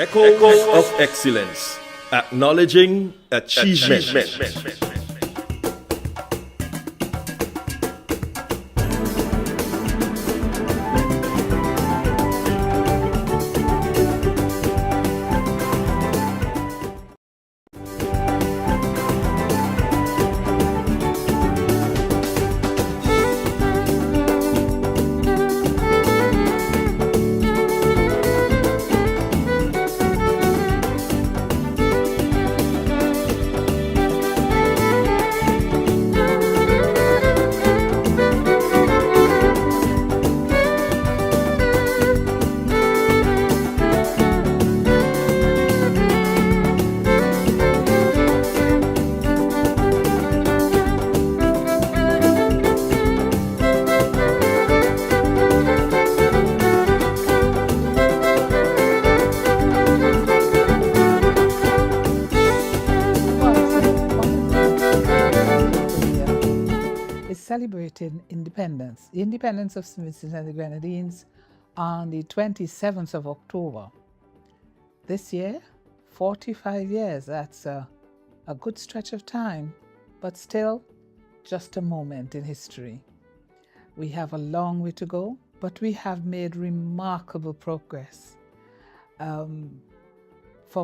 Echoes of Excellence, acknowledging achievement. Celebrating independence, the independence of St. Vincent and the Grenadines on the 27th of October. This year, 45 years, that's a good stretch of time, but still just a moment in history. We have a long way to go, but we have made remarkable progress. From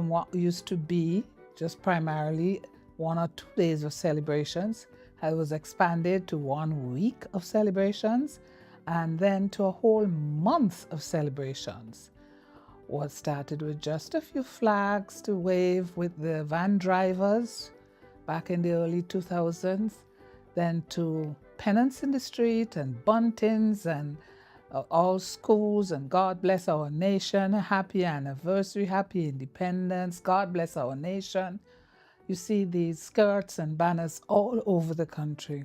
what used to be just primarily 1 or 2 days of celebrations, it was expanded to 1 week of celebrations and then to a whole month of celebrations. What started with just a few flags to wave with the van drivers back in the early 2000s, then to pennants in the street and buntings and all schools and God bless our nation, happy anniversary, happy independence, God bless our nation. You see these skirts and banners all over the country.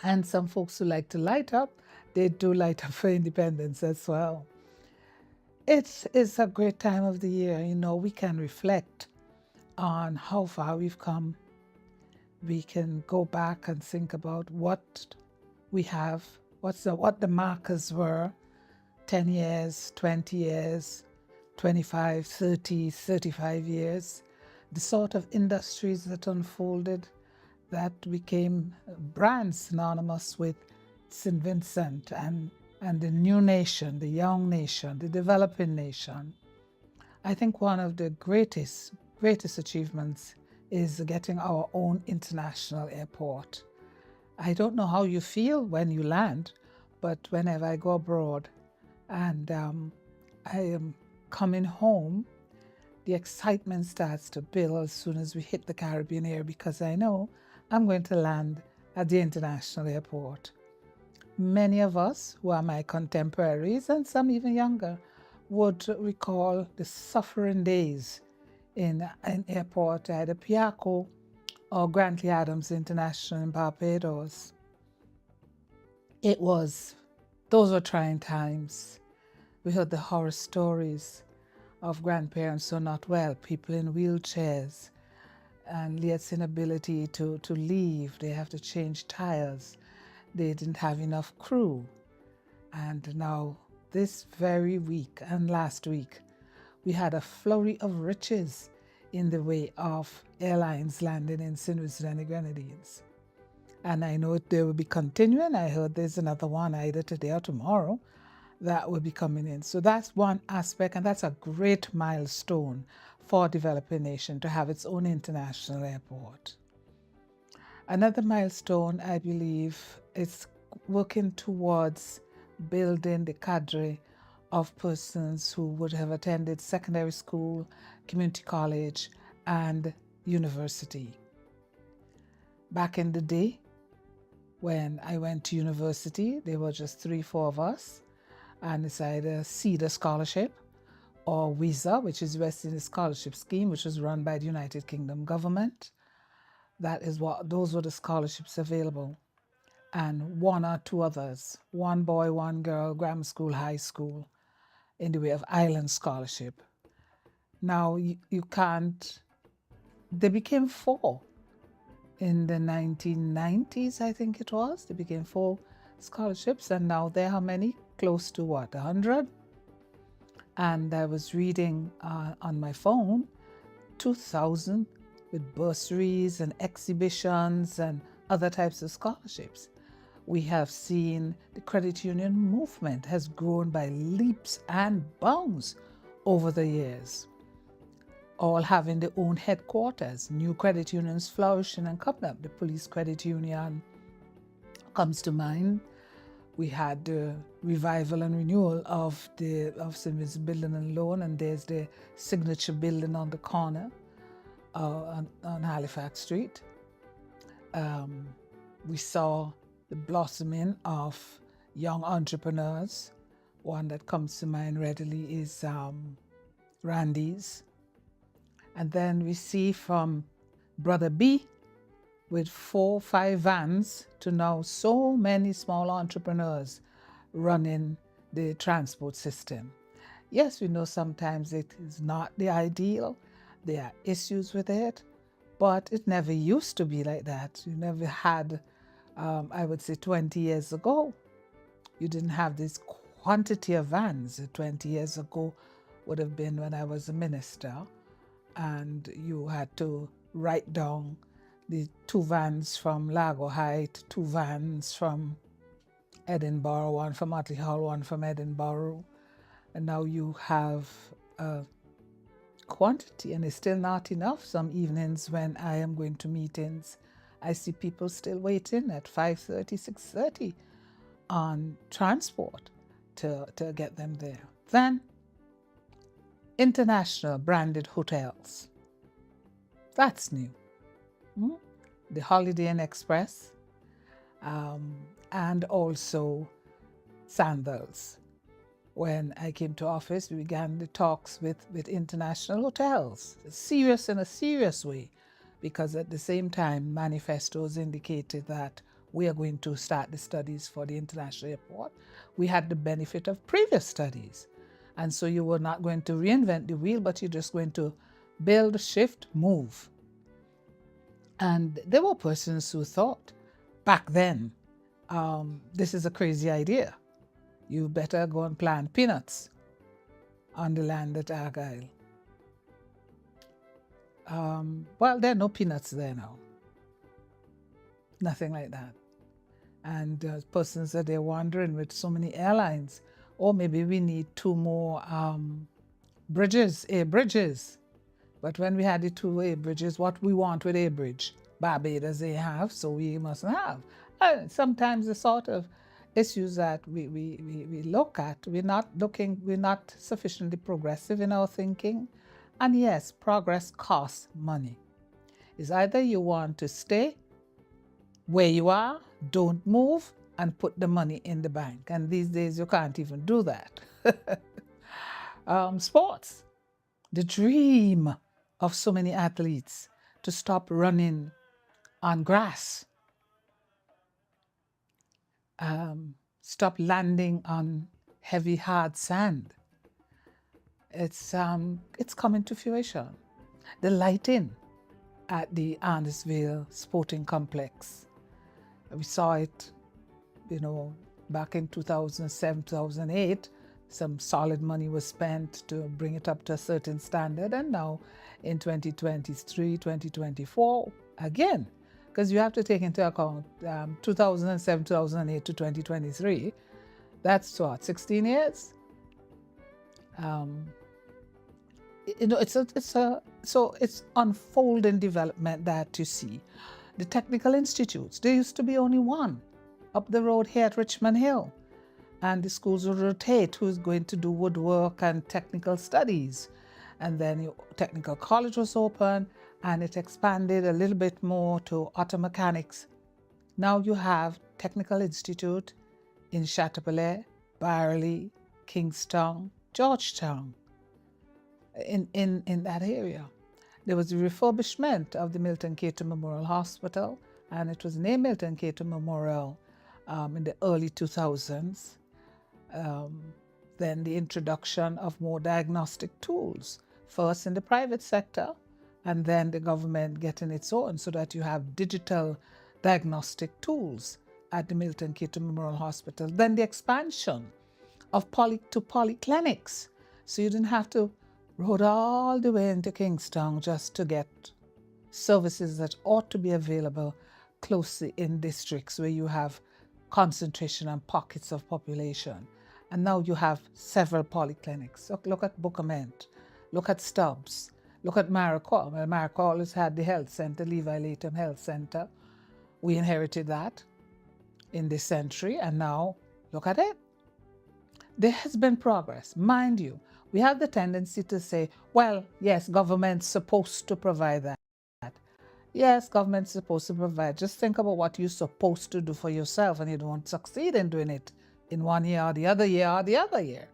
And some folks who like to light up, they do light up for independence as well. It is a great time of the year. You know, we can reflect on how far we've come. We can go back and think about what we have, what the markers were 10 years, 20 years, 25, 30, 35 years. The sort of industries that unfolded that became brands synonymous with St. Vincent and the new nation, the young nation, the developing nation. I think one of the greatest achievements is getting our own international airport. I don't know how you feel when you land, but whenever I go abroad and I am coming home, the excitement starts to build as soon as we hit the Caribbean air because I know I'm going to land at the international airport. Many of us who are my contemporaries and some even younger would recall the suffering days in an airport, either Piaco or Grantley Adams International in Barbados. Those were trying times. We heard the horror stories of grandparents who are not well, people in wheelchairs, and yet inability to leave. They have to change tires. They didn't have enough crew. And now this very week and last week, we had a flurry of riches in the way of airlines landing in St. Vincent and the Grenadines. And I know they will be continuing. I heard there's another one either today or tomorrow that will be coming in. So that's one aspect, and that's a great milestone for a developing nation to have its own international airport. Another milestone, I believe, is working towards building the cadre of persons who would have attended secondary school, community college, and university. Back in the day, when I went to university, there were just 3-4 of us, and it's either CEDA Scholarship or WISA, which is West Indies Scholarship Scheme, which was run by the United Kingdom government. Those were the scholarships available. And 1 or 2 others, 1 boy, 1 girl, grammar school, high school, in the way of island scholarship. Now you can't, they became 4. In the 1990s, I think it was, they became 4 scholarships, and now there are many, close to 100? And I was reading on my phone 2,000 with bursaries and exhibitions and other types of scholarships. We have seen the credit union movement has grown by leaps and bounds over the years, all having their own headquarters, new credit unions flourishing and coming up. The police credit union comes to mind. We had the revival and renewal of the St. Vincent Building and Loan, and there's the Signature Building on the corner on Halifax Street. We saw the blossoming of young entrepreneurs. One that comes to mind readily is Randy's. And then we see from Brother B with 4, 5 vans to now so many small entrepreneurs running the transport system. Yes, we know sometimes it is not the ideal. There are issues with it, but it never used to be like that. You never had, I would say 20 years ago, you didn't have this quantity of vans. 20 years ago would have been when I was a minister, and you had to write down the 2 vans from Lago Height, 2 vans from Edinburgh, 1 from Otley Hall, 1 from Edinburgh. And now you have a quantity, and it's still not enough. Some evenings when I am going to meetings, I see people still waiting at 5:30, 6:30 on transport to get them there. Then international branded hotels. That's new. The Holiday Inn Express, and also Sandals. When I came to office, we began the talks with international hotels, serious in a serious way, because at the same time, manifestos indicated that we are going to start the studies for the international airport. We had the benefit of previous studies. And so you were not going to reinvent the wheel, but you're just going to build, shift, move. And there were persons who thought back then, this is a crazy idea. You better go and plant peanuts on the land at Argyle. Well, there are no peanuts there now. Nothing like that. And persons that they're wondering with so many airlines, or maybe we need 2 more bridges, air bridges. But when we had the 2 air bridges, what we want with air bridge, Barbados they have, so we mustn't have. And sometimes the sort of issues that we look at, we're not sufficiently progressive in our thinking. And yes, progress costs money. It's either you want to stay where you are, don't move, and put the money in the bank. And these days you can't even do that. Sports, the dream of so many athletes to stop running on grass, stop landing on heavy, hard sand. It's coming to fruition. The lighting at the Arnesville Sporting Complex, we saw it, back in 2007, 2008, some solid money was spent to bring it up to a certain standard. And now in 2023, 2024, again, because you have to take into account 2007, 2008 to 2023, that's what, 16 years? It's unfolding development that you see. The technical institutes, there used to be only one up the road here at Richmond Hill. And the schools would rotate who's going to do woodwork and technical studies. And then technical college was open, and it expanded a little bit more to auto mechanics. Now you have Technical Institute in Chateaubriand, Barley, Kingston, Georgetown, in that area. There was the refurbishment of the Milton Cato Memorial Hospital, and it was named Milton Cato Memorial in the early 2000s. Then the introduction of more diagnostic tools, first in the private sector, and then the government getting its own, so that you have digital diagnostic tools at the Milton Cato Memorial Hospital. Then the expansion of polyclinics. So you didn't have to rode all the way into Kingstown just to get services that ought to be available closely in districts where you have concentration and pockets of population. And now you have several polyclinics. Look at Bookament, look at Stubbs, look at Maricor. Well, Maricor always had the health center, Levi Latham Health Center. We inherited that in this century, and now look at it. There has been progress. Mind you, we have the tendency to say, well, yes, government's supposed to provide that. Yes, government's supposed to provide. Just think about what you're supposed to do for yourself, and you don't succeed in doing it in one year or the other year or the other year.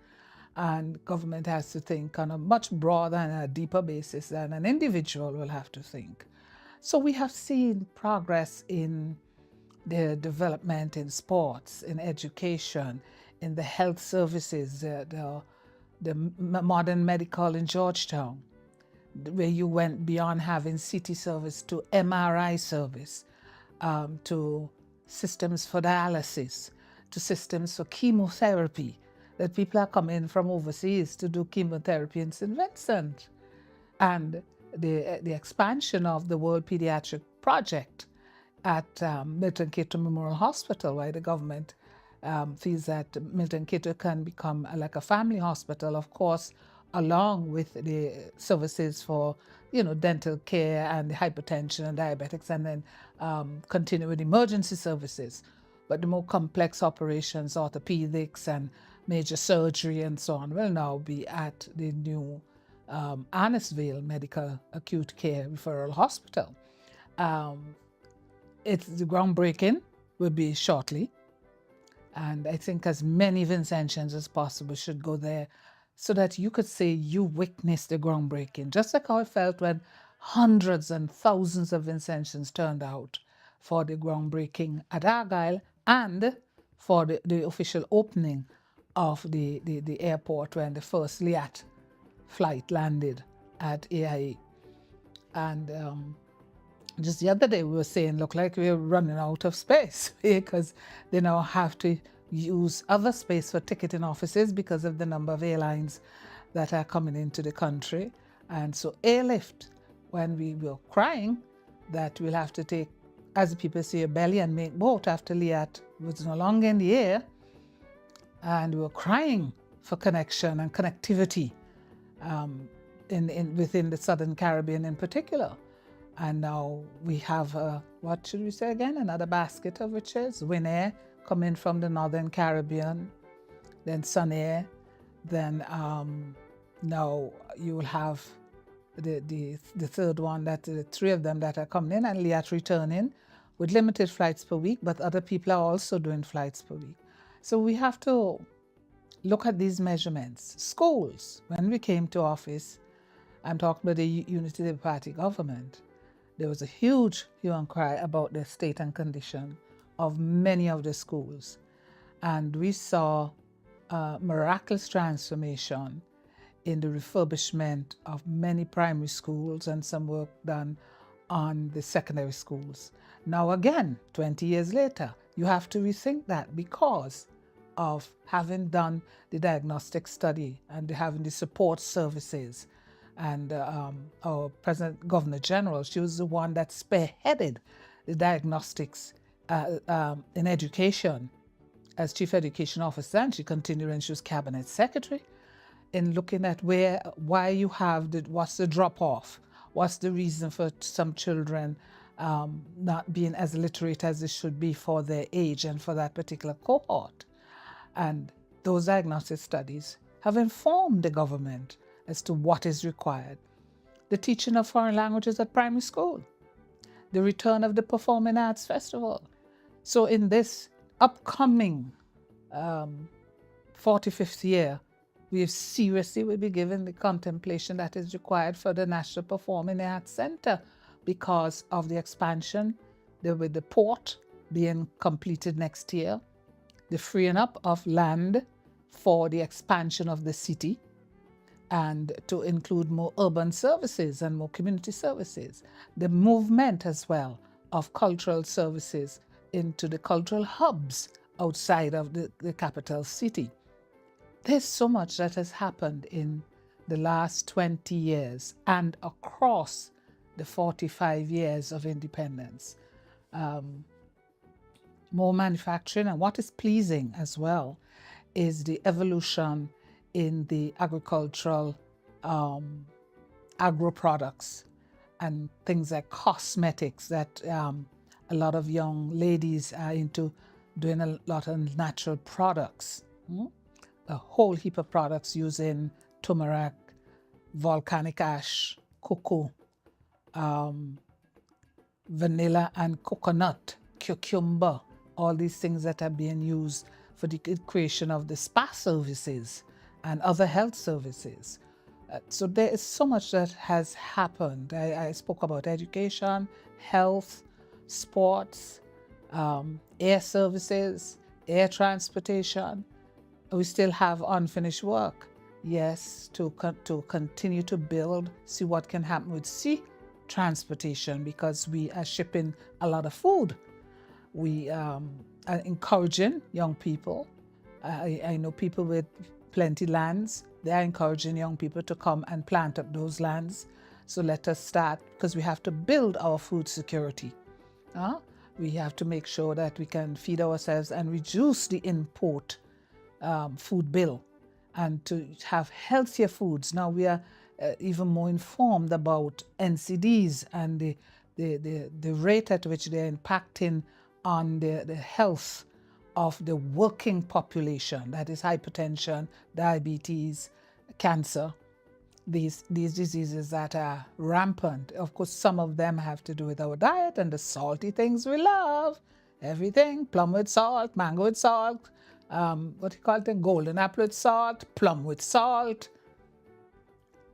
And government has to think on a much broader and a deeper basis than an individual will have to think. So we have seen progress in the development in sports, in education, in the health services, the modern medical in Georgetown, where you went beyond having CT service to MRI service, to systems for dialysis, to systems for chemotherapy, that people are coming from overseas to do chemotherapy in St. Vincent. And the expansion of the World Pediatric Project at Milton Cato Memorial Hospital, where the government feels that Milton Cato can become like a family hospital, of course, along with the services for, dental care and hypertension and diabetics, and then continue with emergency services. But the more complex operations, orthopedics and major surgery and so on, will now be at the new Annisvale Medical Acute Care Referral Hospital. It's the groundbreaking will be shortly. And I think as many Vincentians as possible should go there so that you could say you witnessed the groundbreaking, just like how I felt when hundreds and thousands of Vincentians turned out for the groundbreaking at Argyle and for the official opening of the airport when the first Liat flight landed at AIA. And just the other day we were saying, look like we're running out of space because they now have to use other space for ticketing offices because of the number of airlines that are coming into the country. And so airlift, when we were crying that we'll have to take, as the people say, a belly and make boat after Liat was no longer in the air, and we were crying for connection and connectivity within the Southern Caribbean in particular. And now we have, what should we say again, another basket of riches, Winair coming from the Northern Caribbean, then Sunair, then now you will have the third one, that the three of them that are coming in, and Liat returning with limited flights per week, but other people are also doing flights per week. So we have to look at these measurements. Schools, when we came to office, I'm talking about the Unity Labour Party government, there was a huge hue and cry about the state and condition of many of the schools. And we saw a miraculous transformation in the refurbishment of many primary schools and some work done on the secondary schools. Now again, 20 years later, you have to rethink that because of having done the diagnostic study and having the support services. And our present Governor General, she was the one that spearheaded the diagnostics in education as Chief Education Officer, and she continued and she was Cabinet Secretary in looking at why you have what's the drop-off, what's the reason for some children not being as literate as they should be for their age and for that particular cohort. And those diagnostic studies have informed the government as to what is required. The teaching of foreign languages at primary school, the return of the Performing Arts Festival. So in this upcoming 45th year, we seriously will be given the contemplation that is required for the National Performing Arts Center because of the expansion, with the port being completed next year, the freeing up of land for the expansion of the city, and to include more urban services and more community services. The movement as well of cultural services into the cultural hubs outside of the capital city. There's so much that has happened in the last 20 years and across the 45 years of independence. More manufacturing, and what is pleasing as well is the evolution in the agricultural agro products and things like cosmetics that a lot of young ladies are into, doing a lot of natural products. A whole heap of products using turmeric, volcanic ash, cocoa, vanilla and coconut, cucumber, all these things that are being used for the creation of the spa services and other health services. So there is so much that has happened. I spoke about education, health, sports, air services, air transportation. We still have unfinished work. Yes, to continue to build, see what can happen with sea transportation, because we are shipping a lot of food. We are encouraging young people. I know people with plenty lands. They are encouraging young people to come and plant up those lands. So let us start, because we have to build our food security. We have to make sure that we can feed ourselves and reduce the import food bill, and to have healthier foods. Now we are even more informed about NCDs and the rate at which they're impacting on the health of the working population, that is hypertension, diabetes, cancer, these diseases that are rampant. Of course, some of them have to do with our diet and the salty things we love. Everything, plum with salt, mango with salt, what do you call it, golden apple with salt, plum with salt.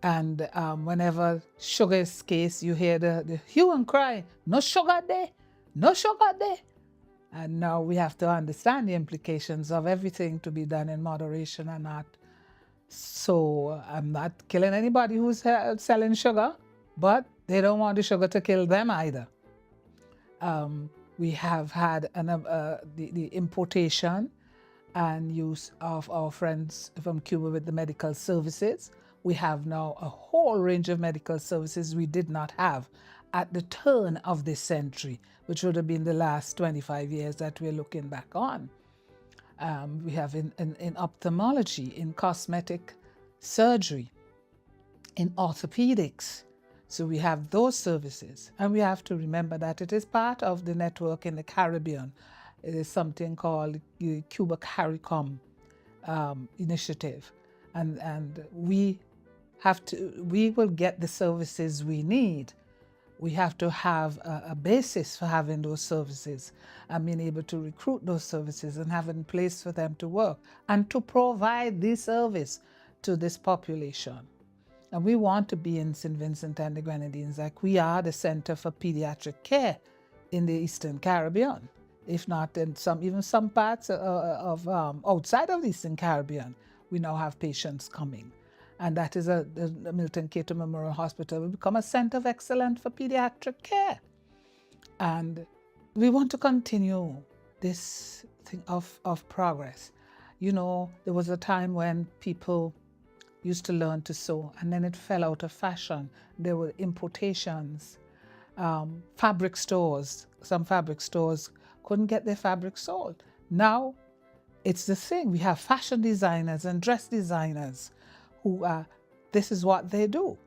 And whenever sugar is scarce, you hear the hue and cry, no sugar there, no sugar there. And now we have to understand the implications of everything to be done in moderation and not. So I'm not killing anybody who's selling sugar, but they don't want the sugar to kill them either. We have had the importation and use of our friends from Cuba with the medical services. We have now a whole range of medical services we did not have at the turn of this century, which would have been the last 25 years that we're looking back on. We have in ophthalmology, in cosmetic surgery, in orthopedics. So we have those services. And we have to remember that it is part of the network in the Caribbean. It is something called the Cuba CARICOM initiative. And we will get the services we need. We have to have a basis for having those services and being able to recruit those services and having a place for them to work and to provide this service to this population. And we want to be in St. Vincent and the Grenadines, like we are the center for pediatric care in the Eastern Caribbean, if not in some parts of outside of the Eastern Caribbean. We now have patients coming. And that is the Milton Cato Memorial Hospital will become a center of excellence for pediatric care. And we want to continue this thing of progress. You know, there was a time when people used to learn to sew, and then it fell out of fashion. There were importations, fabric stores. Some fabric stores couldn't get their fabric sold. Now it's the thing. We have fashion designers and dress designers who this is what they do.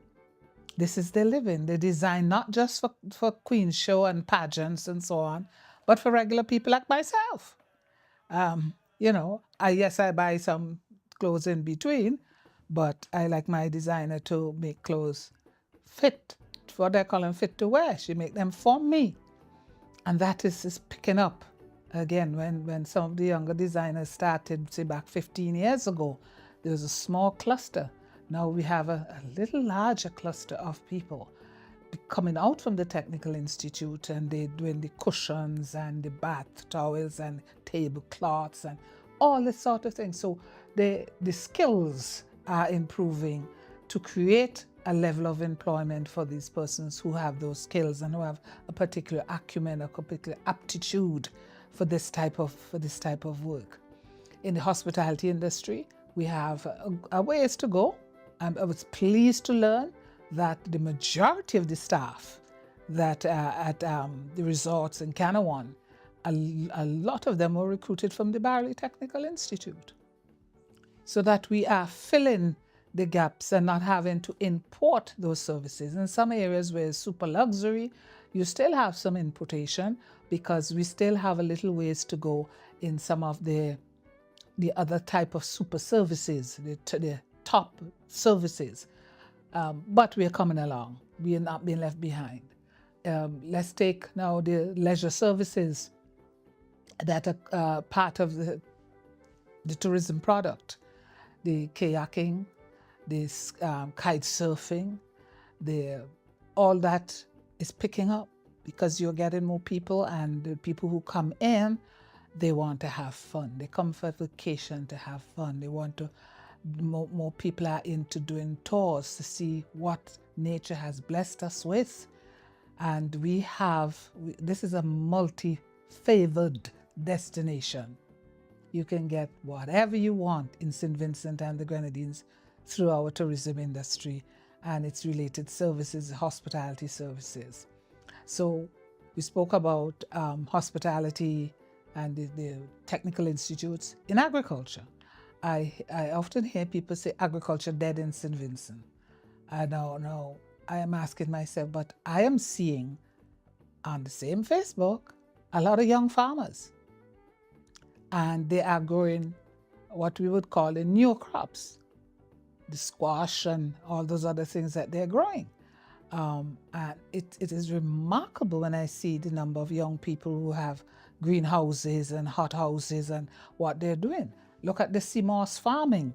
This is their living. They design not just for Queen's show and pageants and so on, but for regular people like myself. You know, I buy some clothes in between, but I like my designer to make clothes fit, what they call them, fit to wear. She make them for me. And that is picking up. Again, when some of the younger designers started, say back 15 years ago, there was a small cluster. Now we have a little larger cluster of people coming out from the Technical Institute, and they're doing the cushions and the bath towels and tablecloths and all this sort of thing. So the skills are improving to create a level of employment for these persons who have those skills and who have a particular acumen, a particular aptitude for this type of work. In the hospitality industry, We have a ways to go. I was pleased to learn that the majority of the staff that at the resorts in Canawan, a lot of them were recruited from the Barley Technical Institute, so that we are filling the gaps and not having to import those services. In some areas where it's super luxury, you still have some importation because we still have a little ways to go in some of the other type of super services, the top services. But we are coming along. We are not being left behind. Let's take now the leisure services that are part of the tourism product. The kayaking, the kite surfing, all that is picking up because you're getting more people, and the people who come in, they want to have fun. They come for vacation to have fun. They want to, more people are into doing tours to see what nature has blessed us with. And this is a multi-favored destination. You can get whatever you want in St. Vincent and the Grenadines through our tourism industry and its related services, hospitality services. So we spoke about hospitality and the technical institutes. In agriculture, I often hear people say agriculture dead in St. Vincent. I don't know. I am asking myself, but I am seeing on the same Facebook a lot of young farmers, and they are growing what we would call the new crops, the squash and all those other things that they're growing. And it is remarkable when I see the number of young people who have greenhouses and hothouses and what they're doing. Look at the sea moss farming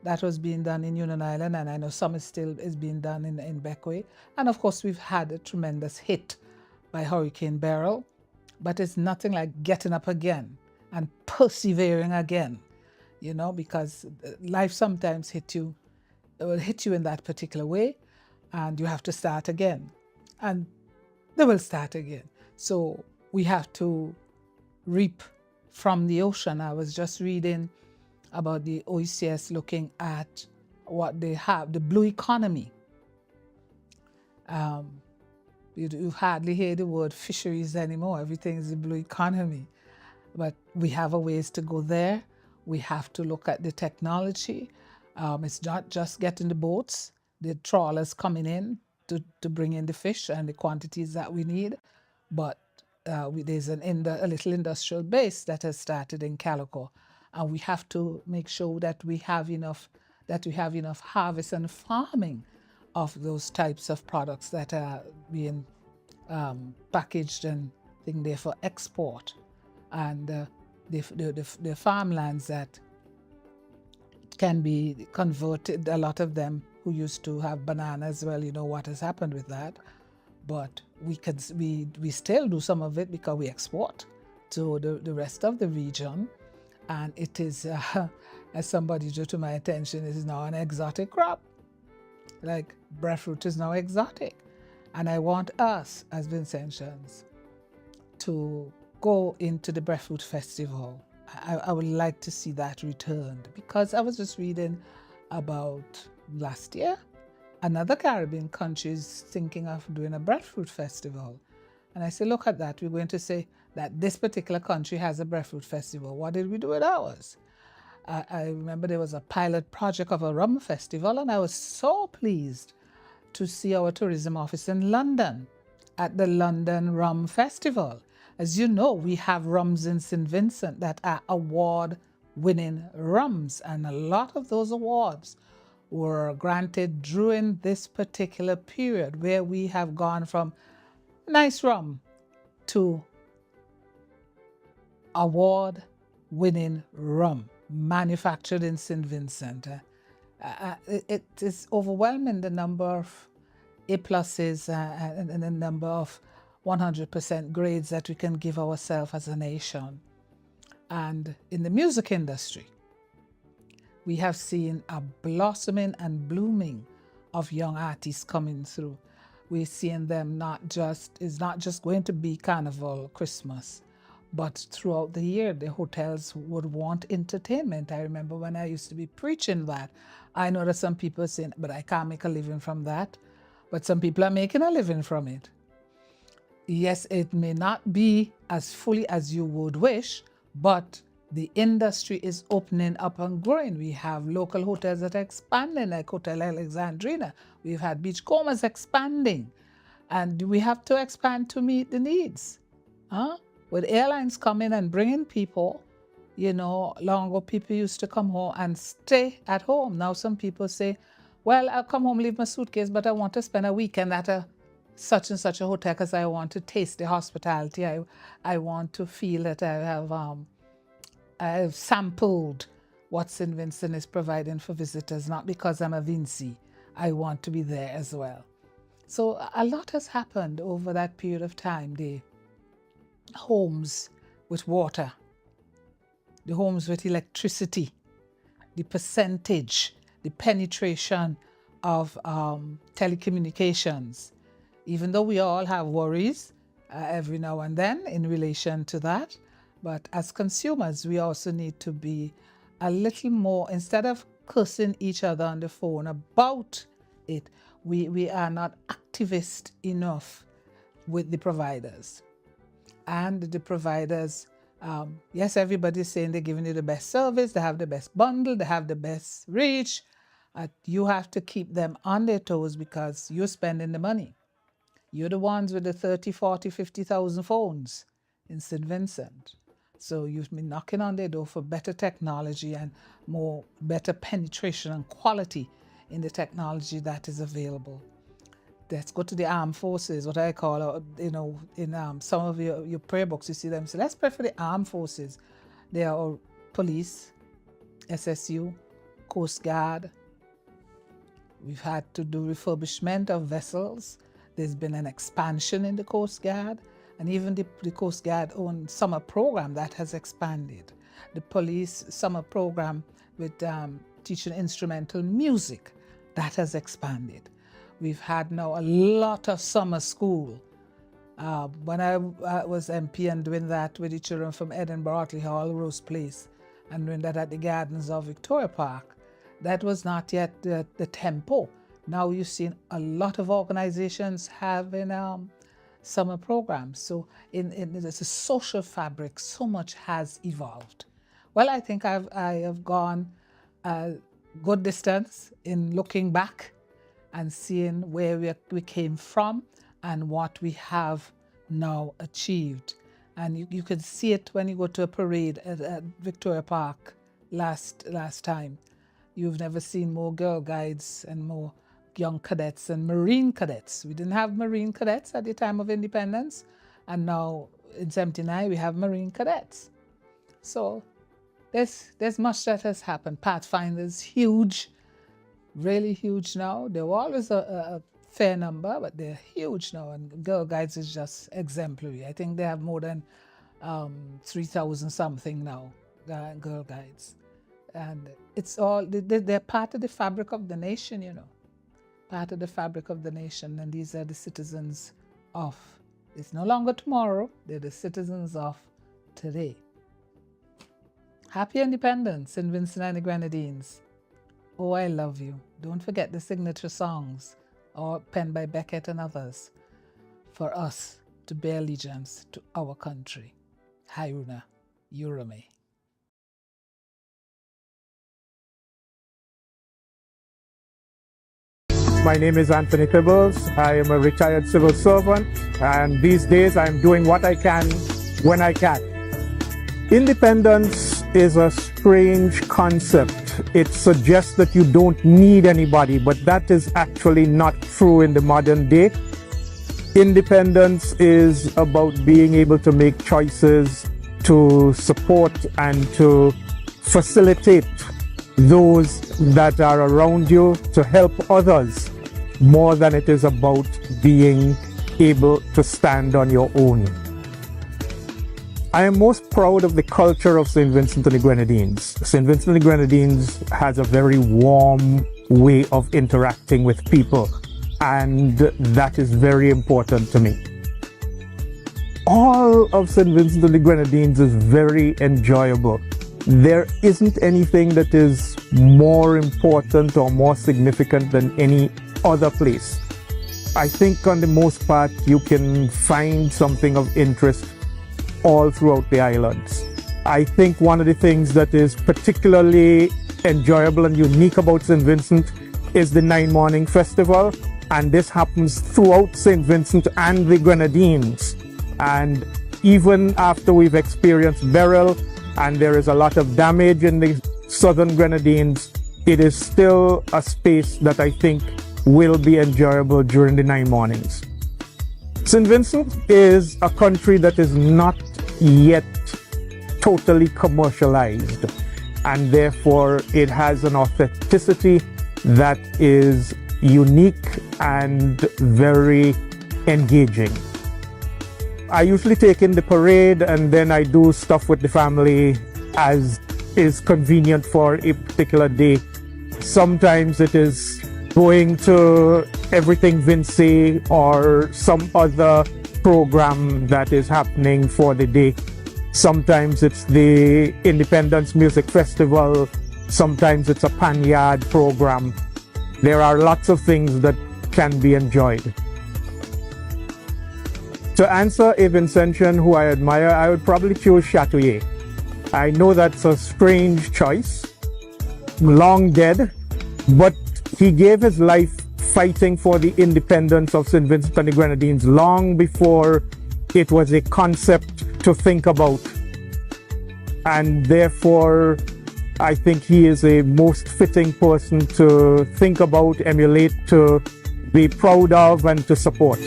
that was being done in Union Island, and I know some is being done in Beckway. And of course, we've had a tremendous hit by Hurricane Beryl, but it's nothing like getting up again and persevering again, because life sometimes it will hit you in that particular way, and you have to start again, and they will start again. So we have to reap from the ocean. I was just reading about the OECS looking at what they have, the blue economy. You hardly hear the word fisheries anymore. Everything is the blue economy. But we have a ways to go there. We have to look at the technology. It's not just getting the boats, the trawlers coming in to bring in the fish and the quantities that we need, but there's a little industrial base that has started in Calico, and we have to make sure that we have enough harvest and farming of those types of products that are being packaged and thing there for export, and the farmlands that can be converted. A lot of them who used to have bananas, well, what has happened with that. But we still do some of it because we export to the rest of the region. And it is, as somebody drew to my attention, it is now an exotic crop. Like breadfruit is now exotic. And I want us as Vincentians to go into the Breadfruit Festival. I would like to see that returned, because I was just reading about last year, another Caribbean country is thinking of doing a breadfruit festival. And I say, look at that. We're going to say that this particular country has a breadfruit festival. What did we do with ours? I remember there was a pilot project of a rum festival, and I was so pleased to see our tourism office in London at the London Rum Festival. As you know, we have rums in St. Vincent that are award-winning rums, and a lot of those awards were granted during this particular period, where we have gone from nice rum to award-winning rum manufactured in St. Vincent. It is overwhelming, the number of A+s and the number of 100% grades that we can give ourselves as a nation. And in the music industry, we have seen a blossoming and blooming of young artists coming through. We're seeing them it's not just going to be Carnival, Christmas, But throughout the year, the hotels would want entertainment. I remember when I used to be preaching that. I know that some people saying, but I can't make a living from that. But some people are making a living from it. Yes, it may not be as fully as you would wish, but the industry is opening up and growing. We have local hotels that are expanding, like Hotel Alexandrina. We've had Beachcombers expanding, and we have to expand to meet the needs. With airlines coming and bringing people, long ago people used to come home and stay at home. Now some people say, well, I'll come home, leave my suitcase, but I want to spend a weekend at a such and such a hotel because I want to taste the hospitality. I want to feel that I've sampled what St. Vincent is providing for visitors, not because I'm a Vinci. I want to be there as well. So a lot has happened over that period of time. The homes with water, the homes with electricity, the percentage, the penetration of telecommunications. Even though we all have worries every now and then in relation to that, but as consumers, we also need to be a little more, instead of cursing each other on the phone about it, we are not activist enough with the providers. And the providers, yes, everybody's saying they're giving you the best service, they have the best bundle, they have the best reach. You have to keep them on their toes because you're spending the money. You're the ones with the 30, 40, 50,000 phones in St. Vincent. So you've been knocking on their door for better technology and better penetration and quality in the technology that is available. Let's go to the armed forces, what I call, in some of your prayer books, you see them say, let's pray for the armed forces. They are police, SSU, Coast Guard. We've had to do refurbishment of vessels. There's been an expansion in the Coast Guard, and even the Coast Guard own summer program that has expanded. The police summer program with teaching instrumental music, that has expanded. We've had now a lot of summer school. When I was MP and doing that with the children from Edinburgh, Otley Hall, Rose Place, and doing that at the gardens of Victoria Park, that was not yet the tempo. Now you've seen a lot of organizations having summer programs. So in the social fabric, so much has evolved. Well, I think I have gone a good distance in looking back and seeing where we came from and what we have now achieved. And you can see it when you go to a parade at Victoria Park last time. You've never seen more Girl Guides and more young cadets and Marine cadets. We didn't have Marine cadets at the time of independence, and now in 79 we have Marine cadets. So there's much that has happened. Pathfinder's huge, really huge now. There were always a fair number, but they're huge now, and Girl Guides is just exemplary. I think they have more than 3,000 something now, Girl Guides. And it's all, they're part of the fabric of the nation, part of the fabric of the nation, and these are the citizens of, it's no longer tomorrow, they're the citizens of today. Happy Independence, St. Vincent and the Grenadines. Oh, I love you. Don't forget the signature songs, or penned by Beckett and others, for us to bear allegiance to our country. Hairuna, Urame. My name is Anthony Tibbles. I am a retired civil servant, and these days I'm doing what I can when I can. Independence is a strange concept. It suggests that you don't need anybody, but that is actually not true in the modern day. Independence is about being able to make choices to support and to facilitate those that are around you, to help others, more than it is about being able to stand on your own. I am most proud of the culture of St. Vincent and the Grenadines. St. Vincent and the Grenadines has a very warm way of interacting with people, and that is very important to me. all of St. Vincent and the Grenadines is very enjoyable. There isn't anything that is more important or more significant than any other place. I think on the most part you can find something of interest all throughout the islands. I think one of the things that is particularly enjoyable and unique about St. Vincent is the 9 Morning Festival, and this happens throughout St. Vincent and the Grenadines. And even after we've experienced Beryl and there is a lot of damage in the southern Grenadines, it is still a space that I think will be enjoyable during the 9 mornings. St. Vincent is a country that is not yet totally commercialized, and therefore it has an authenticity that is unique and very engaging. I usually take in the parade and then I do stuff with the family as is convenient for a particular day. Sometimes it is going to Everything Vinci or some other program that is happening for the day. Sometimes it's the Independence Music Festival. Sometimes it's a Panyard program. There are lots of things that can be enjoyed. To answer a Vincentian who I admire, I would probably choose Chatouillet. I know that's a strange choice, long dead, but he gave his life fighting for the independence of St. Vincent and the Grenadines long before it was a concept to think about. And therefore, I think he is a most fitting person to think about, emulate, to be proud of, and to support.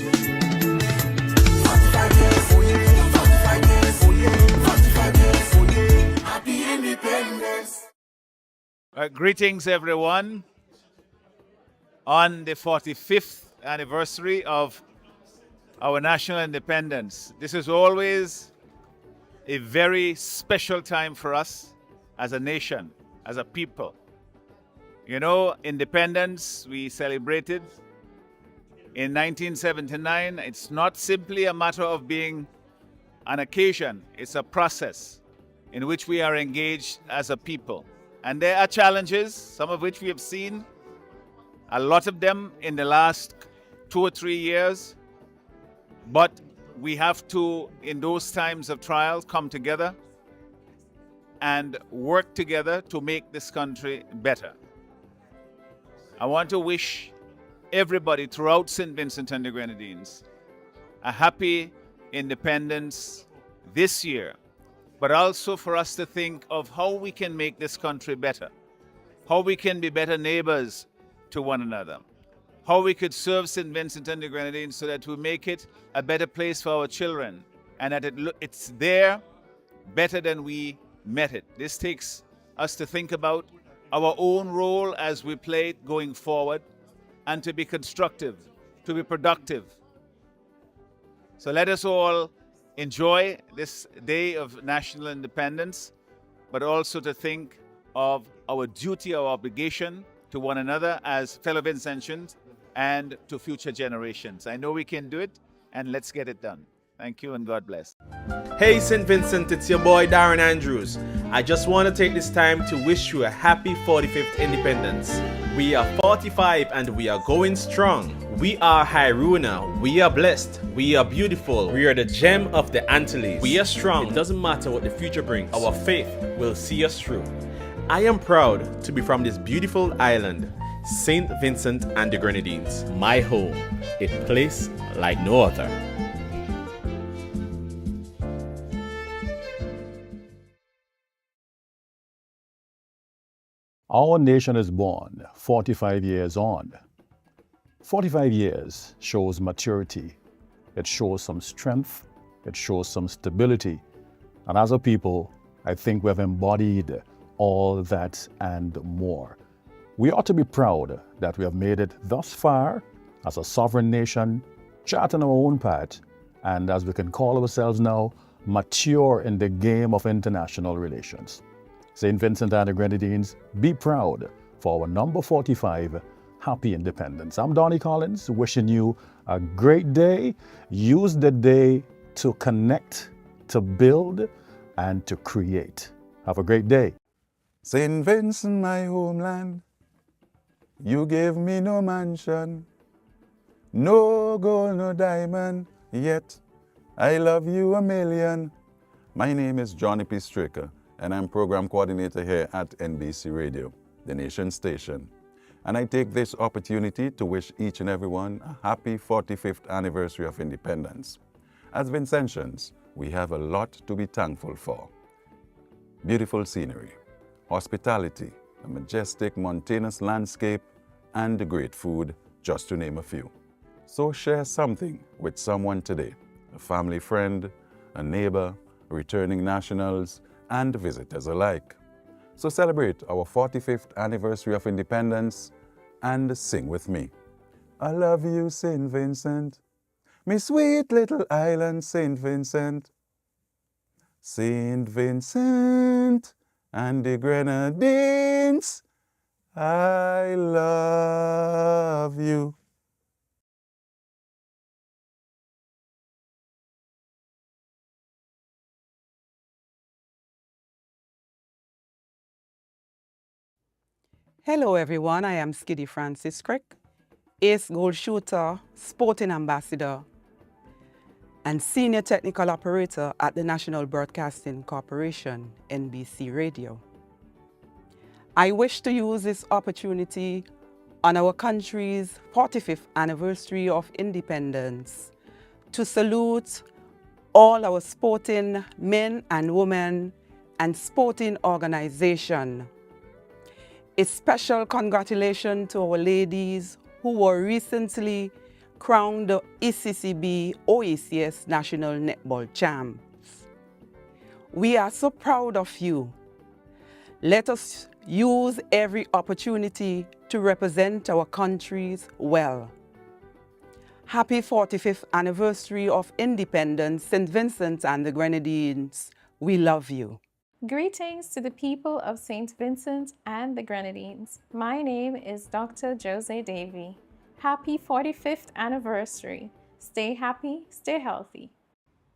Greetings, everyone, on the 45th anniversary of our national independence. This is always a very special time for us as a nation, as a people. You know, independence we celebrated in 1979. It's not simply a matter of being an occasion, it's a process in which we are engaged as a people. And there are challenges, some of which we have seen, a lot of them in the last 2 or 3 years. But we have to, in those times of trials, come together and work together to make this country better. I want to wish everybody throughout St. Vincent and the Grenadines a happy independence this year, but also for us to think of how we can make this country better, how we can be better neighbors to one another, how we could serve St. Vincent and the Grenadines so that we make it a better place for our children and that it's there better than we met it. This takes us to think about our own role as we play it going forward and to be constructive, to be productive. So let us all enjoy this day of national independence, but also to think of our duty, our obligation to one another as fellow Vincentians and to future generations. I know we can do it, and let's get it done. Thank you and God bless. Hey St. Vincent, it's your boy Darren Andrews. I just want to take this time to wish you a happy 45th independence. We are 45 and we are going strong. We are Hairuna, we are blessed, we are beautiful, we are the gem of the Antilles. We are strong, it doesn't matter what the future brings. Our faith will see us through. I am proud to be from this beautiful island, St. Vincent and the Grenadines, my home, a place like no other. Our nation is born 45 years on. 45 years shows maturity. It shows some strength. It shows some stability. And as a people, I think we have embodied all that and more. We ought to be proud that we have made it thus far as a sovereign nation, charting our own path, and as we can call ourselves now, mature in the game of international relations. St. Vincent and the Grenadines, be proud for our number 45 happy independence. I'm Donnie Collins, wishing you a great day. Use the day to connect, to build, and to create. Have a great day. St. Vincent, my homeland, you gave me no mansion, no gold, no diamond, yet I love you a million. My name is Johnny P. Straker, and I'm program coordinator here at NBC Radio, the nation station. And I take this opportunity to wish each and everyone a happy 45th anniversary of independence. As Vincentians, we have a lot to be thankful for. Beautiful scenery, hospitality, a majestic mountainous landscape, and great food, just to name a few. So share something with someone today, a family friend, a neighbor, returning nationals, and visitors alike. So celebrate our 45th anniversary of independence and sing with me. I love you, St. Vincent, me sweet little island, St. Vincent. St. Vincent and the Grenadines, I love you. Hello everyone, I am Skiddy Francis Crick, ace goal shooter, sporting ambassador, and senior technical operator at the National Broadcasting Corporation, NBC Radio. I wish to use this opportunity on our country's 45th anniversary of independence to salute all our sporting men and women and sporting organizations. A special congratulations to our ladies who were recently crowned the ECCB OACS National Netball Champs. We are so proud of you. Let us use every opportunity to represent our countries well. Happy 45th anniversary of independence, St. Vincent and the Grenadines. We love you. Greetings to the people of St. Vincent and the Grenadines. My name is Dr. Jose Davy. Happy 45th anniversary. Stay happy, stay healthy.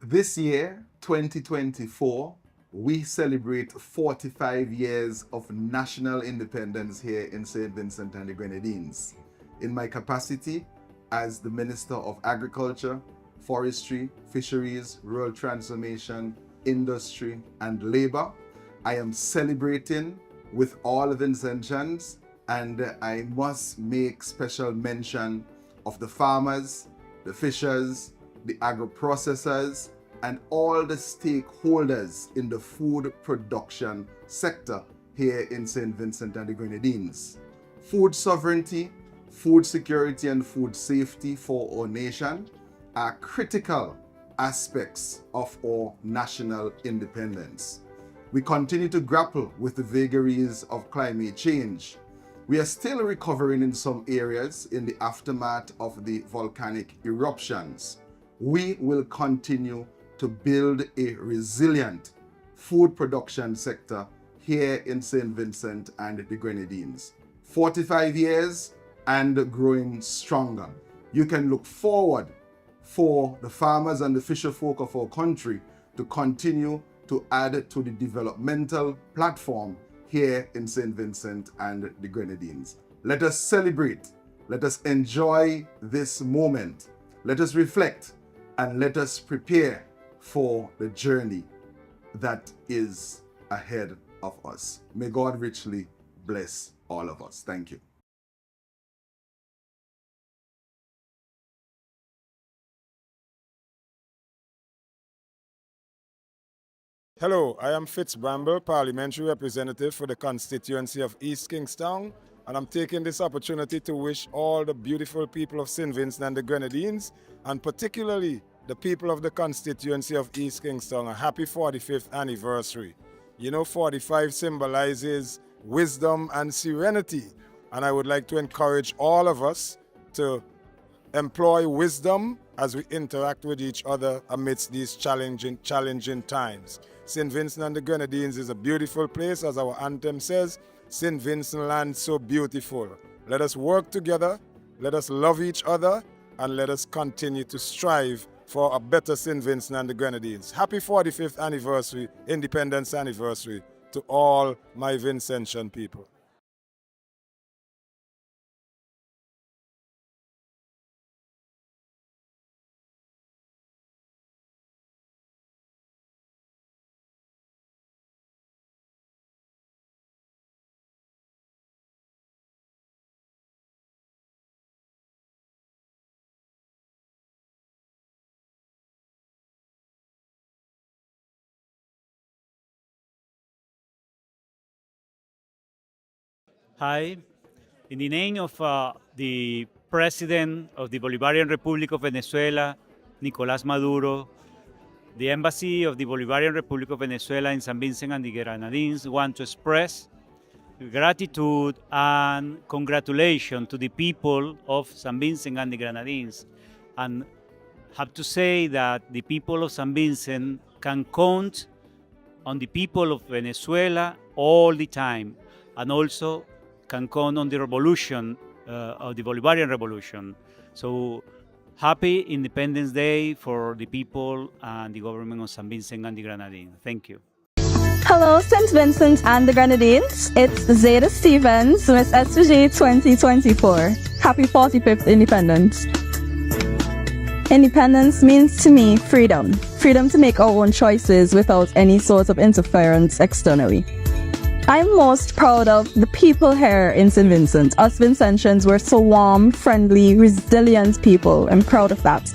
This year, 2024, we celebrate 45 years of national independence here in St. Vincent and the Grenadines. In my capacity as the Minister of Agriculture, Forestry, Fisheries, Rural Transformation, Industry, and Labor, I am celebrating with all Vincentians, and I must make special mention of the farmers, the fishers, the agro-processors, and all the stakeholders in the food production sector here in St. Vincent and the Grenadines. Food sovereignty, food security, and food safety for our nation are critical aspects of our national independence. We continue to grapple with the vagaries of climate change. We are still recovering in some areas in the aftermath of the volcanic eruptions. We will continue to build a resilient food production sector here in St. Vincent and the Grenadines. 45 years and growing stronger. You can look forward for the farmers and the fisher folk of our country to continue to add to the developmental platform here in St. Vincent and the Grenadines. Let us celebrate, let us enjoy this moment, let us reflect, and let us prepare for the journey that is ahead of us. May God richly bless all of us. Thank you. Hello, I am Fitz Bramble, Parliamentary Representative for the Constituency of East Kingstown, and I'm taking this opportunity to wish all the beautiful people of St. Vincent and the Grenadines, and particularly the people of the constituency of East Kingstown, a happy 45th anniversary. You know, 45 symbolizes wisdom and serenity, and I would like to encourage all of us to employ wisdom as we interact with each other amidst these challenging times. St. Vincent and the Grenadines is a beautiful place, as our anthem says, St. Vincent land so beautiful. Let us work together, let us love each other, and let us continue to strive for a better St. Vincent and the Grenadines. Happy 45th anniversary, independence anniversary to all my Vincentian people. Hi. In the name of the President of the Bolivarian Republic of Venezuela, Nicolás Maduro, the Embassy of the Bolivarian Republic of Venezuela in San Vincent and the Grenadines want to express gratitude and congratulations to the people of San Vincent and the Grenadines, and have to say that the people of San Vincent can count on the people of Venezuela all the time, and also can count on the revolution of the Bolivarian Revolution. So happy Independence Day for the people and the government of San Vincent and the Grenadines. Thank you. Hello, St. Vincent and the Grenadines. It's Zeta Stevens, Miss SVG 2024. Happy 45th Independence. Independence means to me freedom. Freedom to make our own choices without any sort of interference externally. I'm most proud of the people here in St. Vincent. Us Vincentians were so warm, friendly, resilient people. I'm proud of that.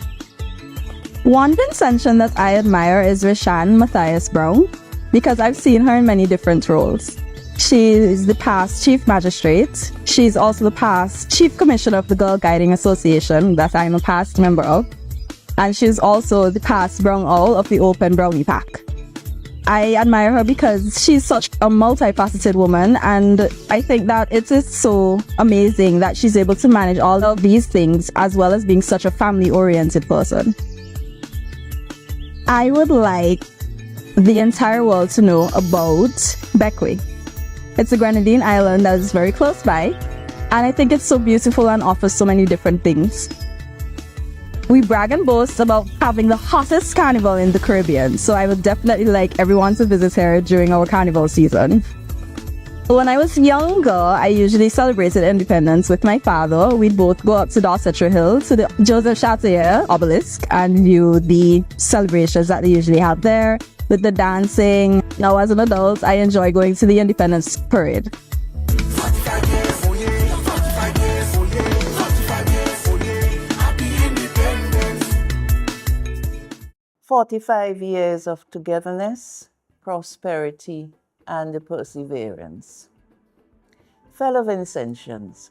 One Vincentian that I admire is Rishan Matthias Brown, because I've seen her in many different roles. She is the past Chief Magistrate. She's also the past Chief Commissioner of the Girl Guiding Association that I'm a past member of. And she's also the past Brown Owl of the Open Brownie Pack. I admire her because she's such a multifaceted woman, and I think that it is so amazing that she's able to manage all of these things as well as being such a family-oriented person. I would like the entire world to know about Bequia. It's a Grenadine island that is very close by, and I think it's so beautiful and offers so many different things. We brag and boast about having the hottest carnival in the Caribbean, so I would definitely like everyone to visit here during our carnival season. When I was younger, I usually celebrated independence with my father. We'd both go up to Dorsetshire Hill to the Joseph Chartier obelisk and view the celebrations that they usually have there with the dancing. Now as an adult, I enjoy going to the Independence Parade. 45 years of togetherness, prosperity, and perseverance. Fellow Vincentians,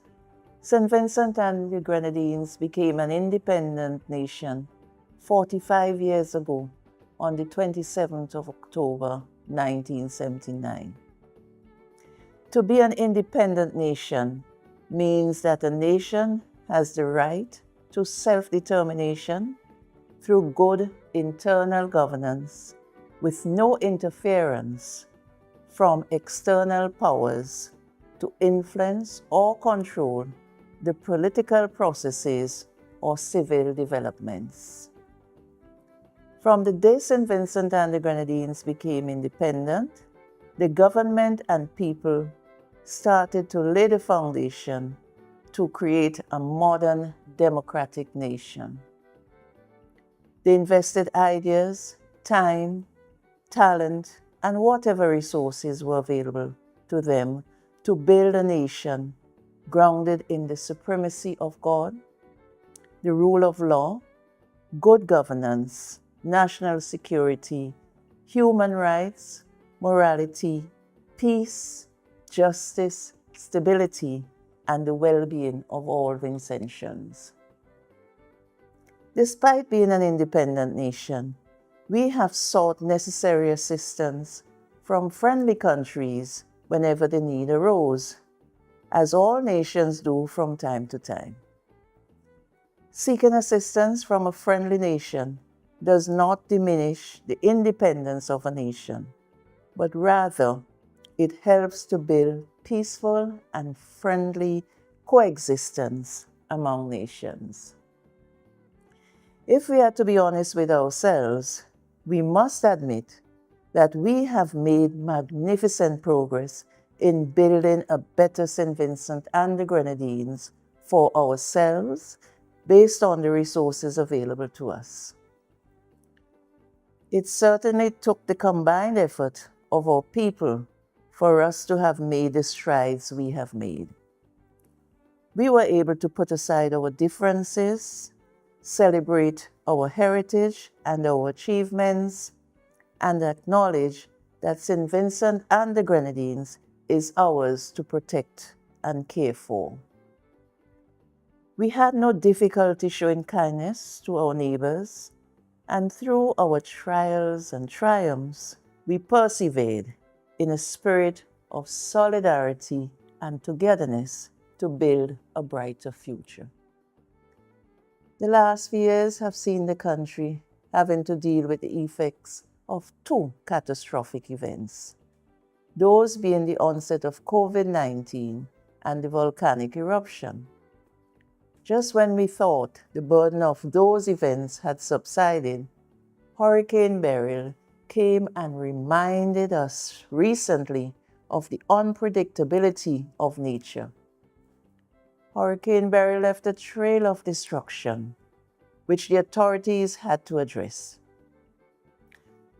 St. Vincent and the Grenadines became an independent nation 45 years ago on the 27th of October, 1979. To be an independent nation means that a nation has the right to self-determination through good internal governance with no interference from external powers to influence or control the political processes or civil developments. From the day St. Vincent and the Grenadines became independent, the government and people started to lay the foundation to create a modern democratic nation. They invested ideas, time, talent, and whatever resources were available to them to build a nation grounded in the supremacy of God, the rule of law, good governance, national security, human rights, morality, peace, justice, stability, and the well-being of all Vincentians. Despite being an independent nation, we have sought necessary assistance from friendly countries whenever the need arose, as all nations do from time to time. Seeking assistance from a friendly nation does not diminish the independence of a nation, but rather it helps to build peaceful and friendly coexistence among nations. If we are to be honest with ourselves, we must admit that we have made magnificent progress in building a better St. Vincent and the Grenadines for ourselves based on the resources available to us. It certainly took the combined effort of our people for us to have made the strides we have made. We were able to put aside our differences, celebrate our heritage and our achievements, and acknowledge that St. Vincent and the Grenadines is ours to protect and care for. We had no difficulty showing kindness to our neighbors, and through our trials and triumphs, we persevered in a spirit of solidarity and togetherness to build a brighter future. The last few years have seen the country having to deal with the effects of two catastrophic events, those being the onset of COVID-19 and the volcanic eruption. Just when we thought the burden of those events had subsided, Hurricane Beryl came and reminded us recently of the unpredictability of nature. Hurricane Beryl left a trail of destruction, which the authorities had to address.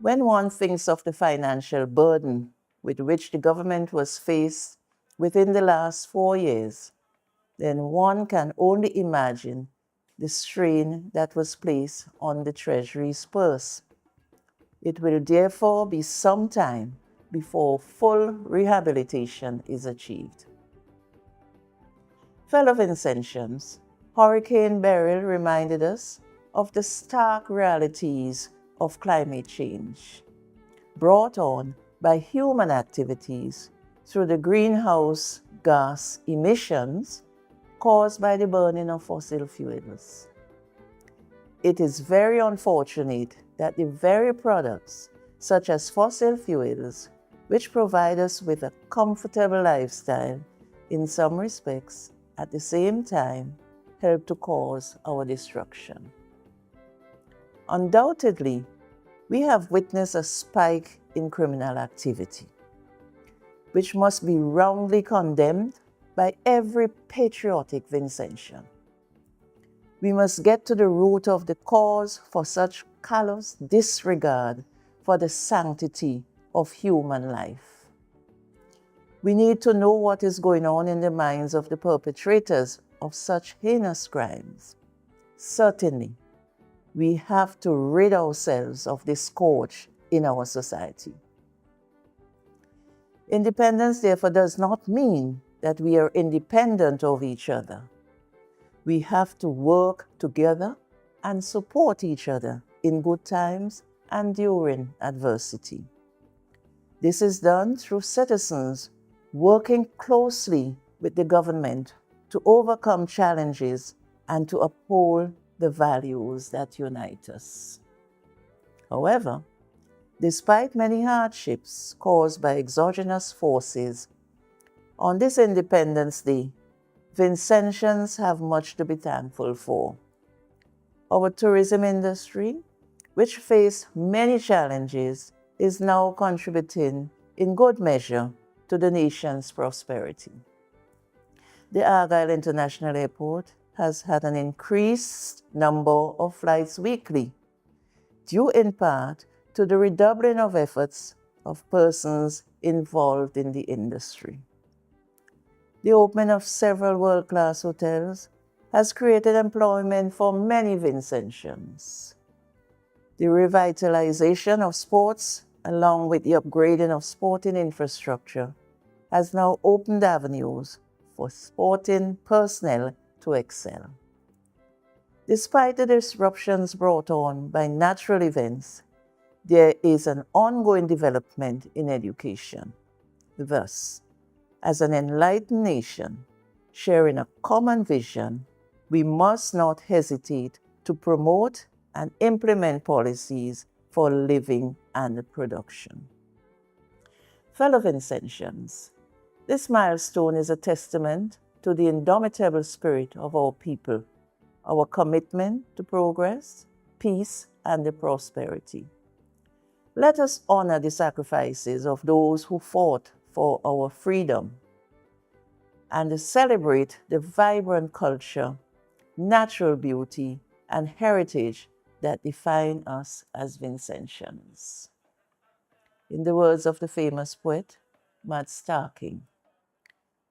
When one thinks of the financial burden with which the government was faced within the last 4 years, then one can only imagine the strain that was placed on the Treasury's purse. It will therefore be some time before full rehabilitation is achieved. Fellow Vincentians, Hurricane Beryl reminded us of the stark realities of climate change, brought on by human activities through the greenhouse gas emissions caused by the burning of fossil fuels. It is very unfortunate that the very products, such as fossil fuels, which provide us with a comfortable lifestyle, in some respects, at the same time, help to cause our destruction. Undoubtedly, we have witnessed a spike in criminal activity, which must be roundly condemned by every patriotic Vincentian. We must get to the root of the cause for such callous disregard for the sanctity of human life. We need to know what is going on in the minds of the perpetrators of such heinous crimes. Certainly, we have to rid ourselves of this scourge in our society. Independence, therefore, does not mean that we are independent of each other. We have to work together and support each other in good times and during adversity. This is done through citizens working closely with the government to overcome challenges and to uphold the values that unite us. However, despite many hardships caused by exogenous forces, on this Independence Day, Vincentians have much to be thankful for. Our tourism industry, which faced many challenges, is now contributing in good measure to the nation's prosperity. The Argyle International Airport has had an increased number of flights weekly, due in part to the redoubling of efforts of persons involved in the industry. The opening of several world-class hotels has created employment for many Vincentians. The revitalization of sports, along with the upgrading of sporting infrastructure, has now opened avenues for sporting personnel to excel. Despite the disruptions brought on by natural events, there is an ongoing development in education. Thus, as an enlightened nation, sharing a common vision, we must not hesitate to promote and implement policies for living and production. Fellow Vincentians, this milestone is a testament to the indomitable spirit of our people, our commitment to progress, peace and the prosperity. Let us honor the sacrifices of those who fought for our freedom and celebrate the vibrant culture, natural beauty, and heritage that define us as Vincentians. In the words of the famous poet, Matt Starking,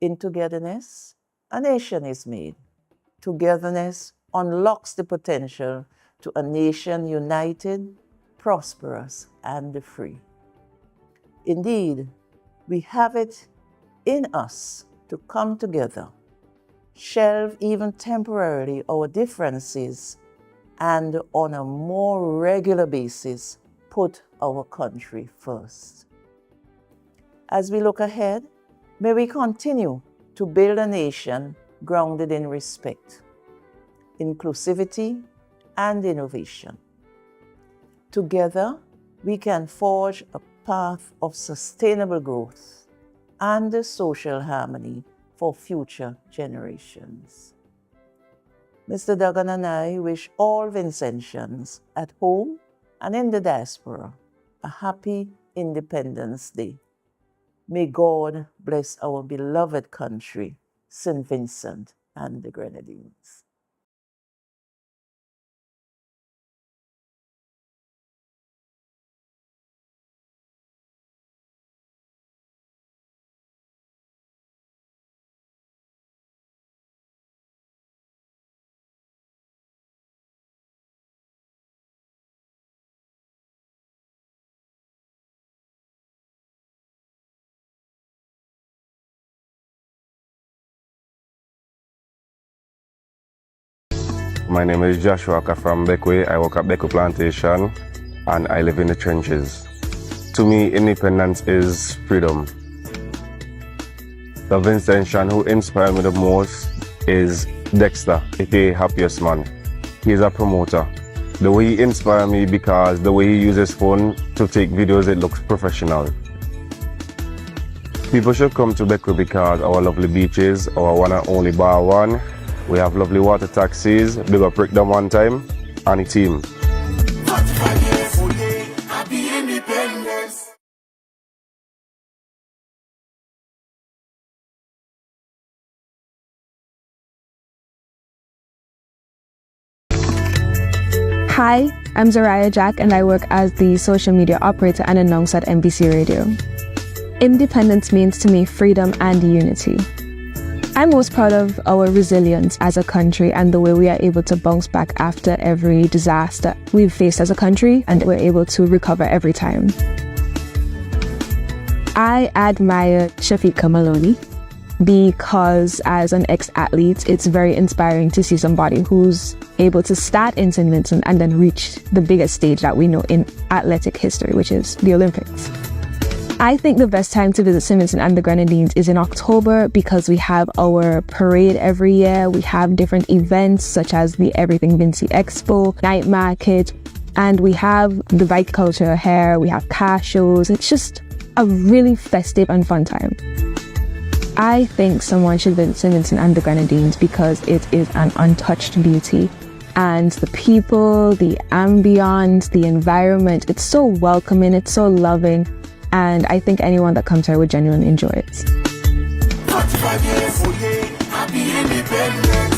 in togetherness, a nation is made. Togetherness unlocks the potential to a nation united, prosperous, and free. Indeed, we have it in us to come together, shelve even temporarily our differences, and on a more regular basis, put our country first. As we look ahead, may we continue to build a nation grounded in respect, inclusivity, and innovation. Together, we can forge a path of sustainable growth and social harmony for future generations. Mr. Duggan and I wish all Vincentians at home and in the diaspora a happy Independence Day. May God bless our beloved country, St. Vincent and the Grenadines. My name is Joshua from Beckway. I work at Beckway Plantation and I live in the trenches. To me, independence is freedom. The Vincentian who inspired me the most is Dexter, aka Happiest Man. He's a promoter. The way he inspired me because the way he uses his phone to take videos, it looks professional. People should come to Beckway because our lovely beaches, our one and only bar one. We have lovely water taxis, big up Rick them one time, and the team. 45 years, happy independence. Hi, I'm Zariah Jack and I work as the social media operator and announcer at NBC Radio. Independence means to me freedom and unity. I'm most proud of our resilience as a country and the way we are able to bounce back after every disaster we've faced as a country, and we're able to recover every time. I admire Shafiqa Maloney because as an ex-athlete, it's very inspiring to see somebody who's able to start in St. Vincent and then reach the biggest stage that we know in athletic history, which is the Olympics. I think the best time to visit St. Vincent and the Grenadines is in October because we have our parade every year. We have different events such as the Everything Vincy Expo, night market, and we have the bike culture here. We have car shows. It's just a really festive and fun time. I think someone should visit St. Vincent and the Grenadines because it is an untouched beauty. And the people, the ambience, the environment, it's so welcoming, it's so loving. And I think anyone that comes here would genuinely enjoy it. 45 years, happy independence.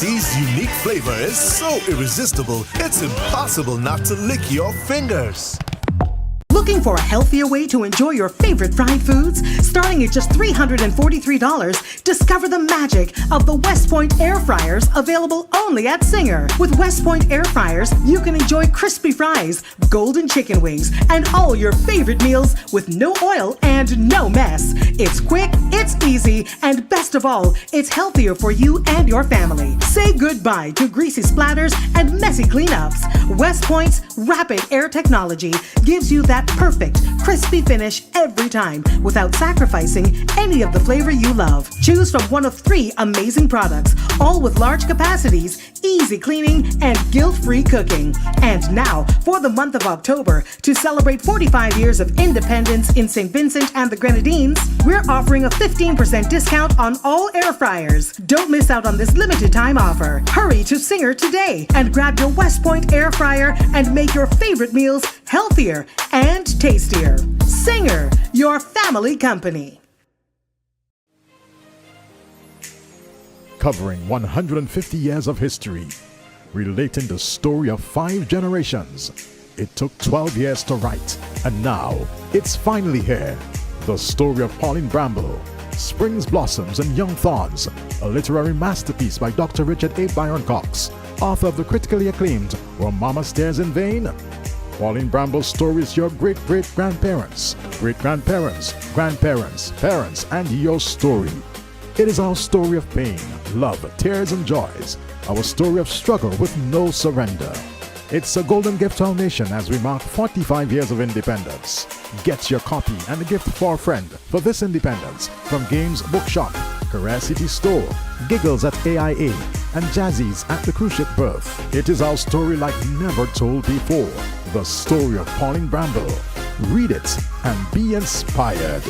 Constituency's unique flavor is so irresistible, it's impossible not to lick your fingers. Looking for a healthier way to enjoy your favorite fried foods? Starting at just $343, discover the magic of the West Point air fryers, available only at Singer. With West Point air fryers, you can enjoy crispy fries, golden chicken wings, and all your favorite meals with no oil and no mess. It's quick, it's easy, and best of all, it's healthier for you and your family. Say goodbye to greasy splatters and messy cleanups. West Point's rapid air technology gives you that perfect, crispy finish every time without sacrificing any of the flavor you love. Choose from one of 3 amazing products, all with large capacities, easy cleaning, and guilt-free cooking. And now, for the month of October, to celebrate 45 years of independence in St. Vincent and the Grenadines, we're offering a 15% discount on all air fryers. Don't miss out on this limited time offer. Hurry to Singer today and grab your West Point air fryer and make your favorite meals healthier and tastier. Singer, your family company. Covering 150 years of history, relating the story of 5 generations. It took 12 years to write, and now it's finally here. The story of Pauline Bramble, Springs, Blossoms, and Young Thorns, a literary masterpiece by Dr. Richard A. Byron Cox, author of the critically acclaimed Where Mama Stares in Vain. Pauline Bramble's story is your great-great-grandparents, great-grandparents, grandparents, parents, and your story. It is our story of pain, love, tears, and joys, our story of struggle with no surrender. It's a golden gift to our nation as we mark 45 years of independence. Get your copy and a gift for a friend for this independence from Games Bookshop, Career City Store, Giggles at AIA, and Jazzy's at the Cruise Ship Berth. It is our story like never told before. The story of Pauline Bramble. Read it and be inspired.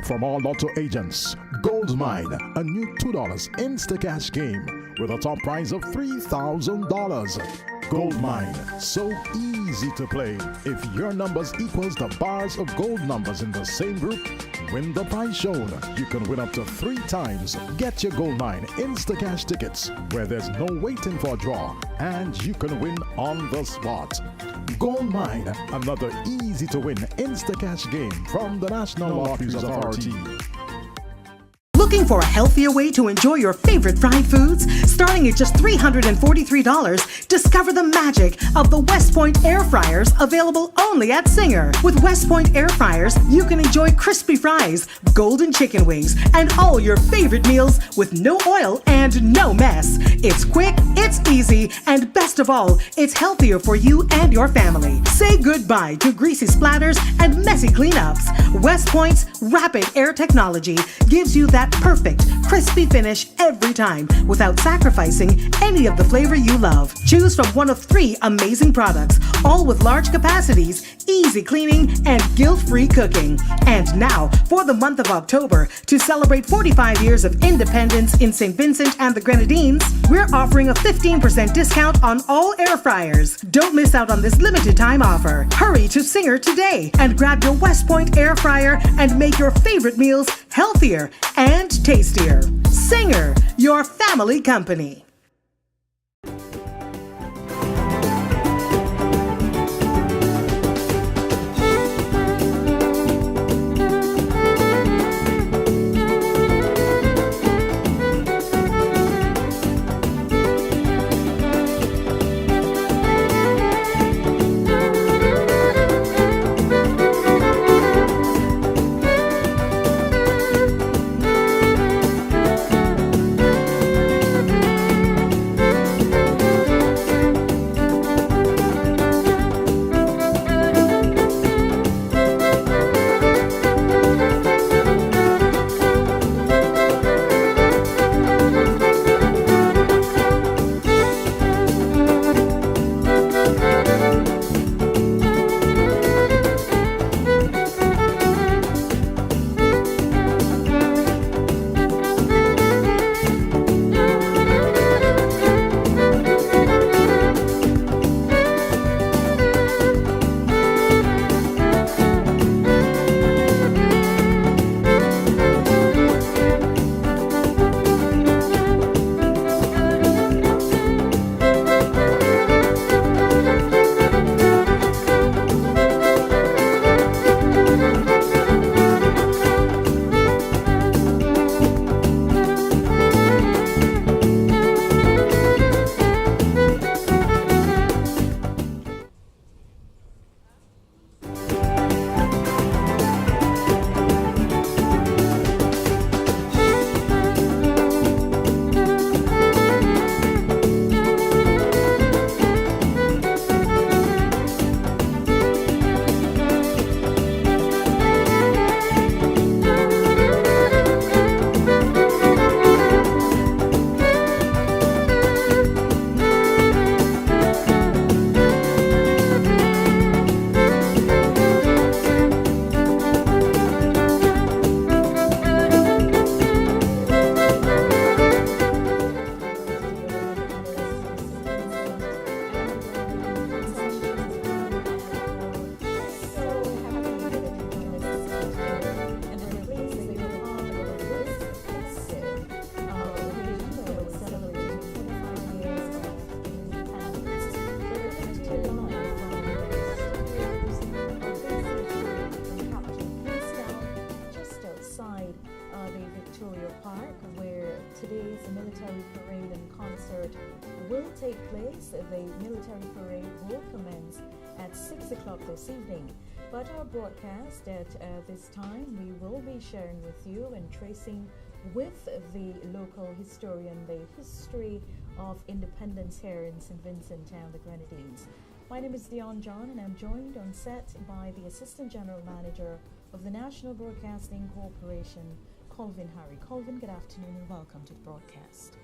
From all lotto agents, Gold Mine, a new $2 Insta-Cash game with a top prize of $3,000. Gold Mine, so easy to play. If your numbers equals the bars of gold numbers in the same group, win the prize shown. You can win up to 3 times. Get your Gold Mine Insta-Cash tickets where there's no waiting for a draw, and you can win on the spot. Gold Mine, another easy-to-win Insta-Cash game from the National Lotteries Authority. Looking for a healthier way to enjoy your favorite fried foods? Starting at just $343, discover the magic of the West Point air fryers, available only at Singer. With West Point air fryers, you can enjoy crispy fries, golden chicken wings, and all your favorite meals with no oil and no mess. It's quick, it's easy, and best of all, it's healthier for you and your family. Say goodbye to greasy splatters and messy cleanups. West Point's rapid air technology gives you that perfect, crispy finish every time without sacrificing any of the flavor you love. Choose from one of 3 amazing products, all with large capacities, easy cleaning, and guilt-free cooking. And now, for the month of October, to celebrate 45 years of independence in St. Vincent and the Grenadines, we're offering a 15% discount on all air fryers. Don't miss out on this limited time offer. Hurry to Singer today and grab your West Point air fryer and make your favorite meals healthier and tastier. Singer, your family company. today's military parade and concert will take place. The military parade will commence at 6 o'clock this evening. But our broadcast at this time, we will be sharing with you and tracing with the local historian the history of independence here in St. Vincent and the Grenadines. My name is Dion John, and I'm joined on set by the Assistant General Manager of the National Broadcasting Corporation, Colvin Harry. Colvin, good afternoon and welcome to the broadcast.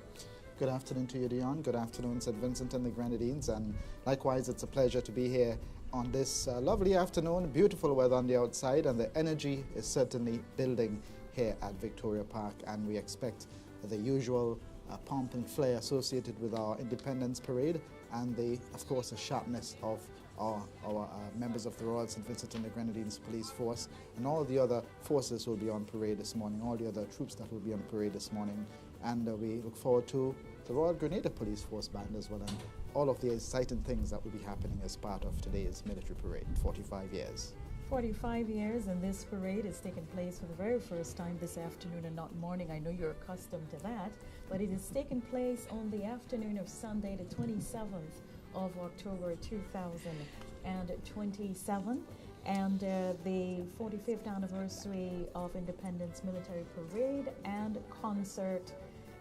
Good afternoon to you, Dion. Good afternoon, St. Vincent and the Grenadines. And likewise, it's a pleasure to be here on this lovely afternoon. Beautiful weather on the outside, and the energy is certainly building here at Victoria Park. And we expect the usual pomp and flair associated with our Independence Parade, and of course, the sharpness of our members of the Royal St. Vincent and the Grenadines Police Force, and all the other forces who will be on parade this morning, all the other troops that will be on parade this morning. And we look forward to the Royal Grenadier Police Force Band as well, and all of the exciting things that will be happening as part of today's military parade, 45 years. 45 years, and this parade is taking place for the very first time this afternoon and not morning. I know you're accustomed to that, but it is taking place on the afternoon of Sunday, the 27th of October 2027, and the 45th anniversary of Independence Military Parade and concert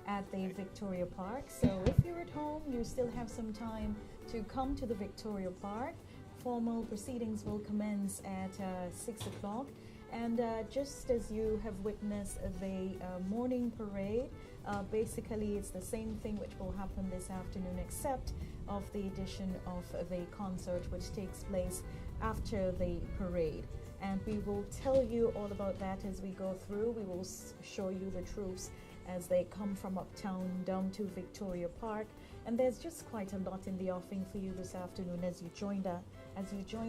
at the Victoria Park. So if you're at home, you still have some time to come to the Victoria Park. Formal proceedings will commence at 6 o'clock, and just as you have witnessed the morning parade, basically it's the same thing which will happen this afternoon, except of the edition of the concert, which takes place after the parade. And we will tell you all about that as we go through. We will show you the troops as they come from uptown down to Victoria Park. And there's just quite a lot in the offing for you this afternoon as you join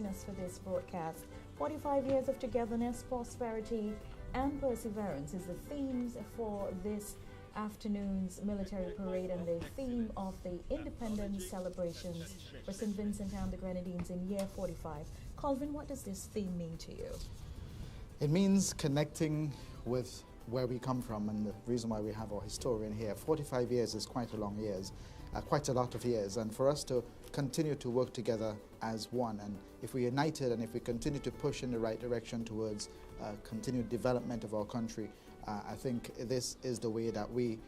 us for this broadcast. 45 years of togetherness, prosperity, and perseverance is the themes for this afternoon's military parade and the theme of the independence celebrations for St. Vincent and the Grenadines in year 45. Colvin, what does this theme mean to you? It means connecting with where we come from, and the reason why we have our historian here. 45 years is quite a long years, quite a lot of years, and for us to continue to work together as one, and if we're united and if we continue to push in the right direction towards continued development of our country, I think this is the way that we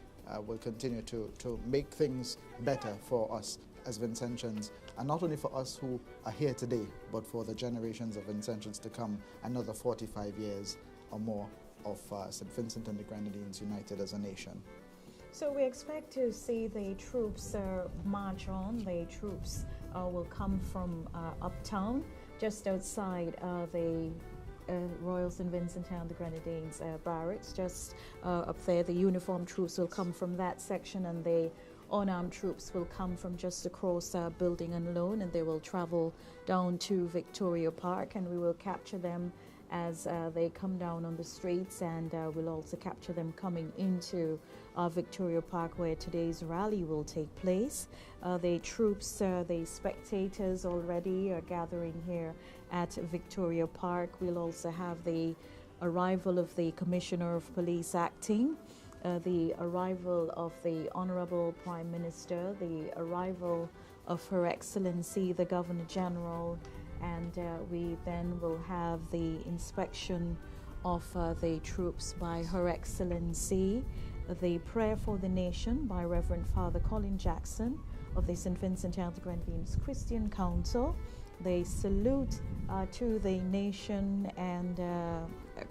will continue to make things better for us as Vincentians, and not only for us who are here today, but for the generations of Vincentians to come, another 45 years or more of St. Vincent and the Grenadines united as a nation. So we expect to see the troops march on. The troops will come from uptown, just outside the Royal St. Vincent and the Grenadines barracks. Just up there, the uniformed troops will come from that section, and the unarmed troops will come from just across building and loan, and they will travel down to Victoria Park, and we will capture them as they come down on the streets, and we'll also capture them coming into Victoria Park, where today's rally will take place. The troops, the spectators already are gathering here at Victoria Park. We'll also have the arrival of the Commissioner of Police acting, the arrival of the Honorable Prime Minister, the arrival of Her Excellency the Governor General, and we then will have the inspection of the troops by Her Excellency, the prayer for the nation by Reverend Father Colin Jackson of the St. Vincent and the Grenadines Christian Council, the salute to the nation, and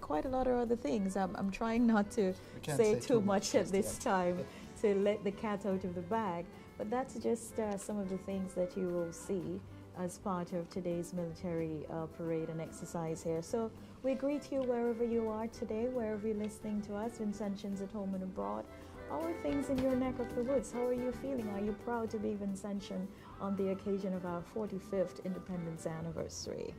quite a lot of other things. I'm trying not to say too much at this time to let the cat out of the bag, but that's just some of the things that you will see as part of today's military parade and exercise here. So we greet you wherever you are today, wherever you're listening to us, Vincentians at home and abroad. How are things in your neck of the woods? How are you feeling? Are you proud to be Vincentian on the occasion of our 45th independence anniversary?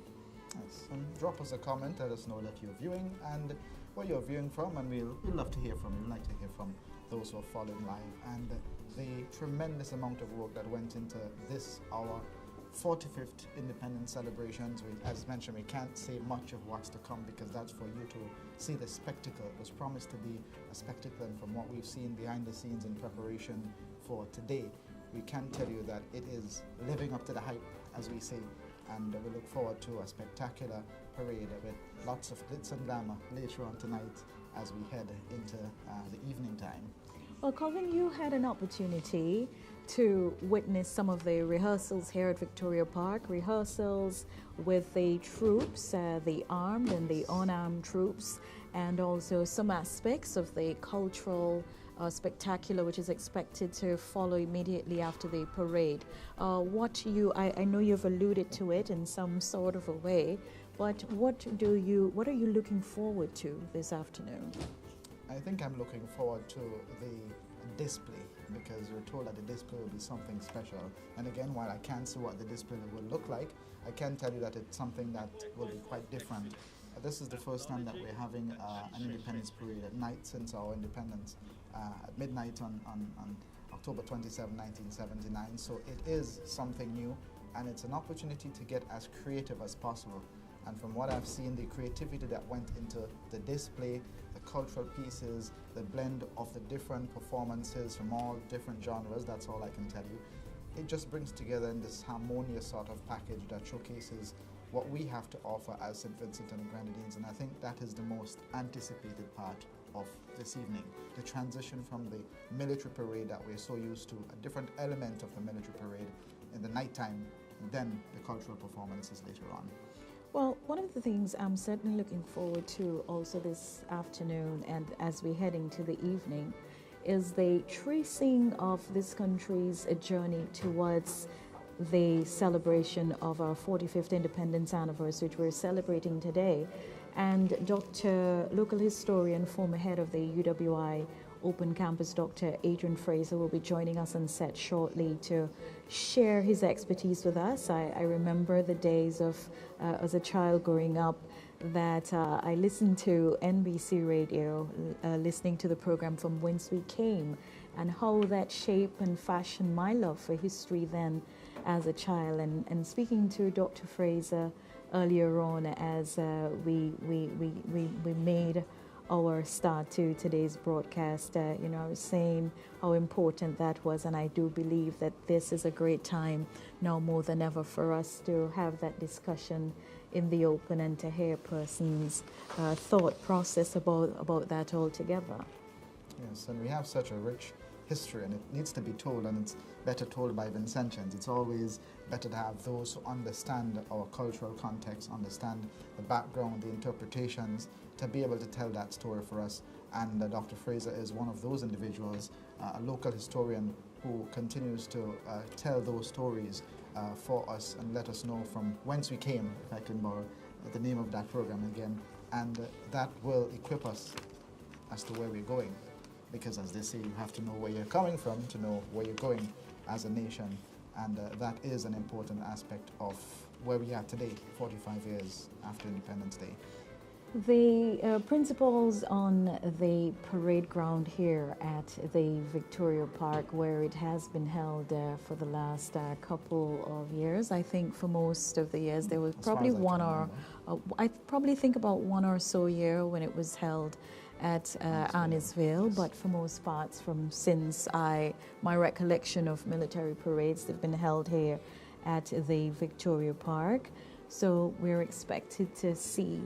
Yes, and drop us a comment, let us know that you're viewing and where you're viewing from, and we'll love to hear from you. We'd like to hear from those who are following live, and the tremendous amount of work that went into this, our 45th independence celebrations. As mentioned, we can't say much of what's to come because that's for you to see the spectacle. It was promised to be a spectacle, and from what we've seen behind the scenes in preparation for today, we can tell you that it is living up to the hype, as we say, and we look forward to a spectacular parade with lots of glitz and glamour later on tonight as we head into the evening time. Well, Colvin, you had an opportunity to witness some of the rehearsals here at Victoria Park, rehearsals with the troops, the armed and the unarmed troops, and also some aspects of the cultural spectacular which is expected to follow immediately after the parade. I know you've alluded to it in some sort of a way, but what are you looking forward to this afternoon? I think I'm looking forward to the display, because we're told that the display will be something special. And again, while I can't see what the display will look like, I can tell you that it's something that will be quite different. This is the first time that we're having an independence parade at night since our independence, at midnight on October 27, 1979. So it is something new, and it's an opportunity to get as creative as possible. And from what I've seen, the creativity that went into the display, the cultural pieces, the blend of the different performances from all different genres, that's all I can tell you. It just brings together in this harmonious sort of package that showcases what we have to offer as St. Vincent and the Grenadines, and I think that is the most anticipated part of this evening. The transition from the military parade that we're so used to, a different element of the military parade in the nighttime, and then the cultural performances later on. Well, one of the things I'm certainly looking forward to also this afternoon and as we head into the evening is the tracing of this country's journey towards the celebration of our 45th independence anniversary, which we're celebrating today. And local historian, former head of the UWI Open Campus, Dr. Adrian Fraser, will be joining us on set shortly to share his expertise with us. I remember the days of, as a child growing up, that I listened to NBC radio, listening to the program From Whence We Came, and how that shaped and fashioned my love for history then as a child. And speaking to Dr. Fraser earlier on as we made our start to today's broadcast, I was saying how important that was, and I do believe that this is a great time now more than ever for us to have that discussion in the open and to hear a person's thought process about that altogether. Yes, and we have such a rich history, and it needs to be told, and it's better told by Vincentians. It's always better to have those who understand our cultural context, understand the background, the interpretations, to be able to tell that story for us. And Dr. Fraser is one of those individuals, a local historian who continues to tell those stories for us and let us know from whence we came, if I can borrow the name of that program again, and that will equip us as to where we're going. Because as they say, you have to know where you're coming from to know where you're going as a nation. And that is an important aspect of where we are today, 45 years after Independence Day. The principals on the parade ground here at the Victoria Park, where it has been held for the last couple of years, I think for most of the years, there was probably I probably think about one or so year when it was held at Annisville, but for most parts since my recollection of military parades, they've been held here at the Victoria Park. So we're expected to see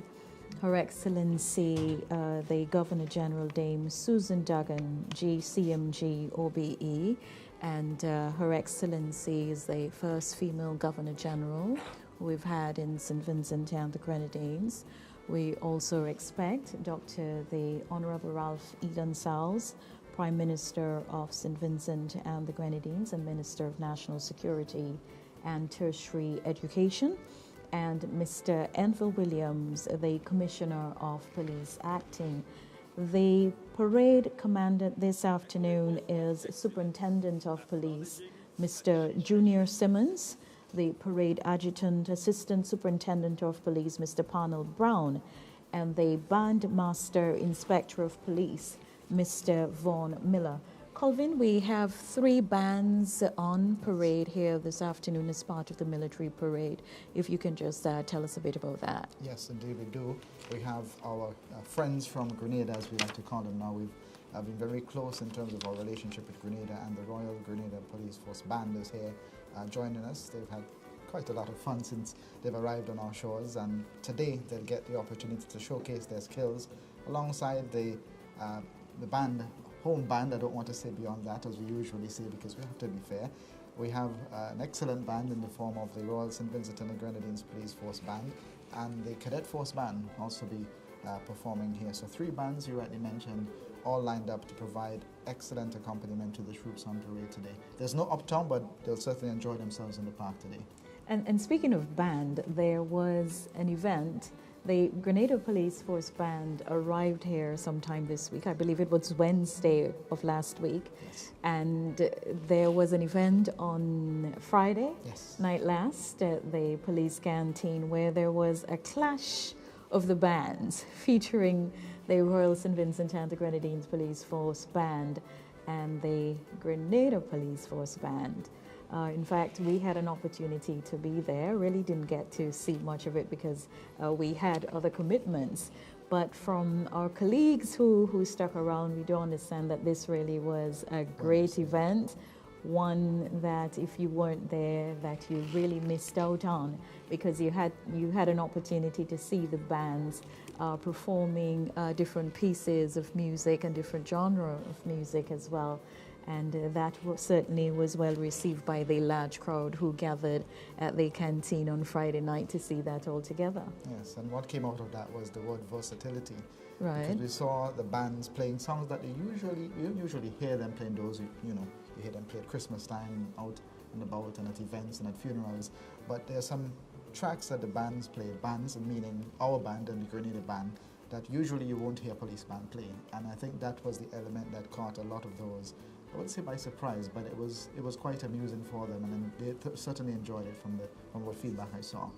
Her Excellency the Governor General Dame Susan Duggan, GCMG OBE, and Her Excellency is the first female Governor General we've had in St. Vincent and the Grenadines. We also expect the Honorable Ralph Eden Salles, Prime Minister of St. Vincent and the Grenadines and Minister of National Security and Tertiary Education, and Mr. Enfield Williams, the Commissioner of Police acting. The parade commander this afternoon is Superintendent of Police, Mr. Junior Simmons, the Parade Adjutant, Assistant Superintendent of Police, Mr. Parnell Brown, and the Band Master Inspector of Police, Mr. Vaughn Miller. Colvin, we have 3 bands on parade here this afternoon as part of the military parade. If you can just tell us a bit about that. Yes, indeed we do. We have our friends from Grenada, as we like to call them now. We've been very close in terms of our relationship with Grenada, and the Royal Grenada Police Force Band is here joining us. They've had quite a lot of fun since they've arrived on our shores, and today they'll get the opportunity to showcase their skills alongside the band, home band. I don't want to say beyond that, as we usually say, because we have to be fair. We have an excellent band in the form of the Royal St. Vincent and the Grenadines Police Force Band, and the Cadet Force Band also be performing here. So 3 bands, you rightly mentioned, all lined up to provide excellent accompaniment to the troops on parade today. There's no uptown, but they'll certainly enjoy themselves in the park today. And speaking of band, there was an event. The Grenada Police Force Band arrived here sometime this week. I believe it was Wednesday of last week. Yes. And there was an event on Friday Yes. night last at the police canteen where there was a clash of the bands featuring the Royal St. Vincent and the Grenadines Police Force Band and the Grenada Police Force Band. In fact, we had an opportunity to be there. Really didn't get to see much of it because we had other commitments. But from our colleagues who stuck around, we do understand that this really was a great event, one that if you weren't there, that you really missed out on, because you had an opportunity to see the bands performing different pieces of music and different genre of music as well. And that certainly was well received by the large crowd who gathered at the canteen on Friday night to see that all together. Yes, and what came out of that was the word versatility. Right. Because we saw the bands playing songs that you usually hear them playing those, you hear them play at Christmas time out and about and at events and at funerals. But there are some tracks that the bands play, bands meaning our band and the Grenada band, that usually you won't hear police band playing. And I think that was the element that caught a lot of those, I wouldn't say by surprise, but it was quite amusing for them, and they certainly enjoyed it from what feedback I saw.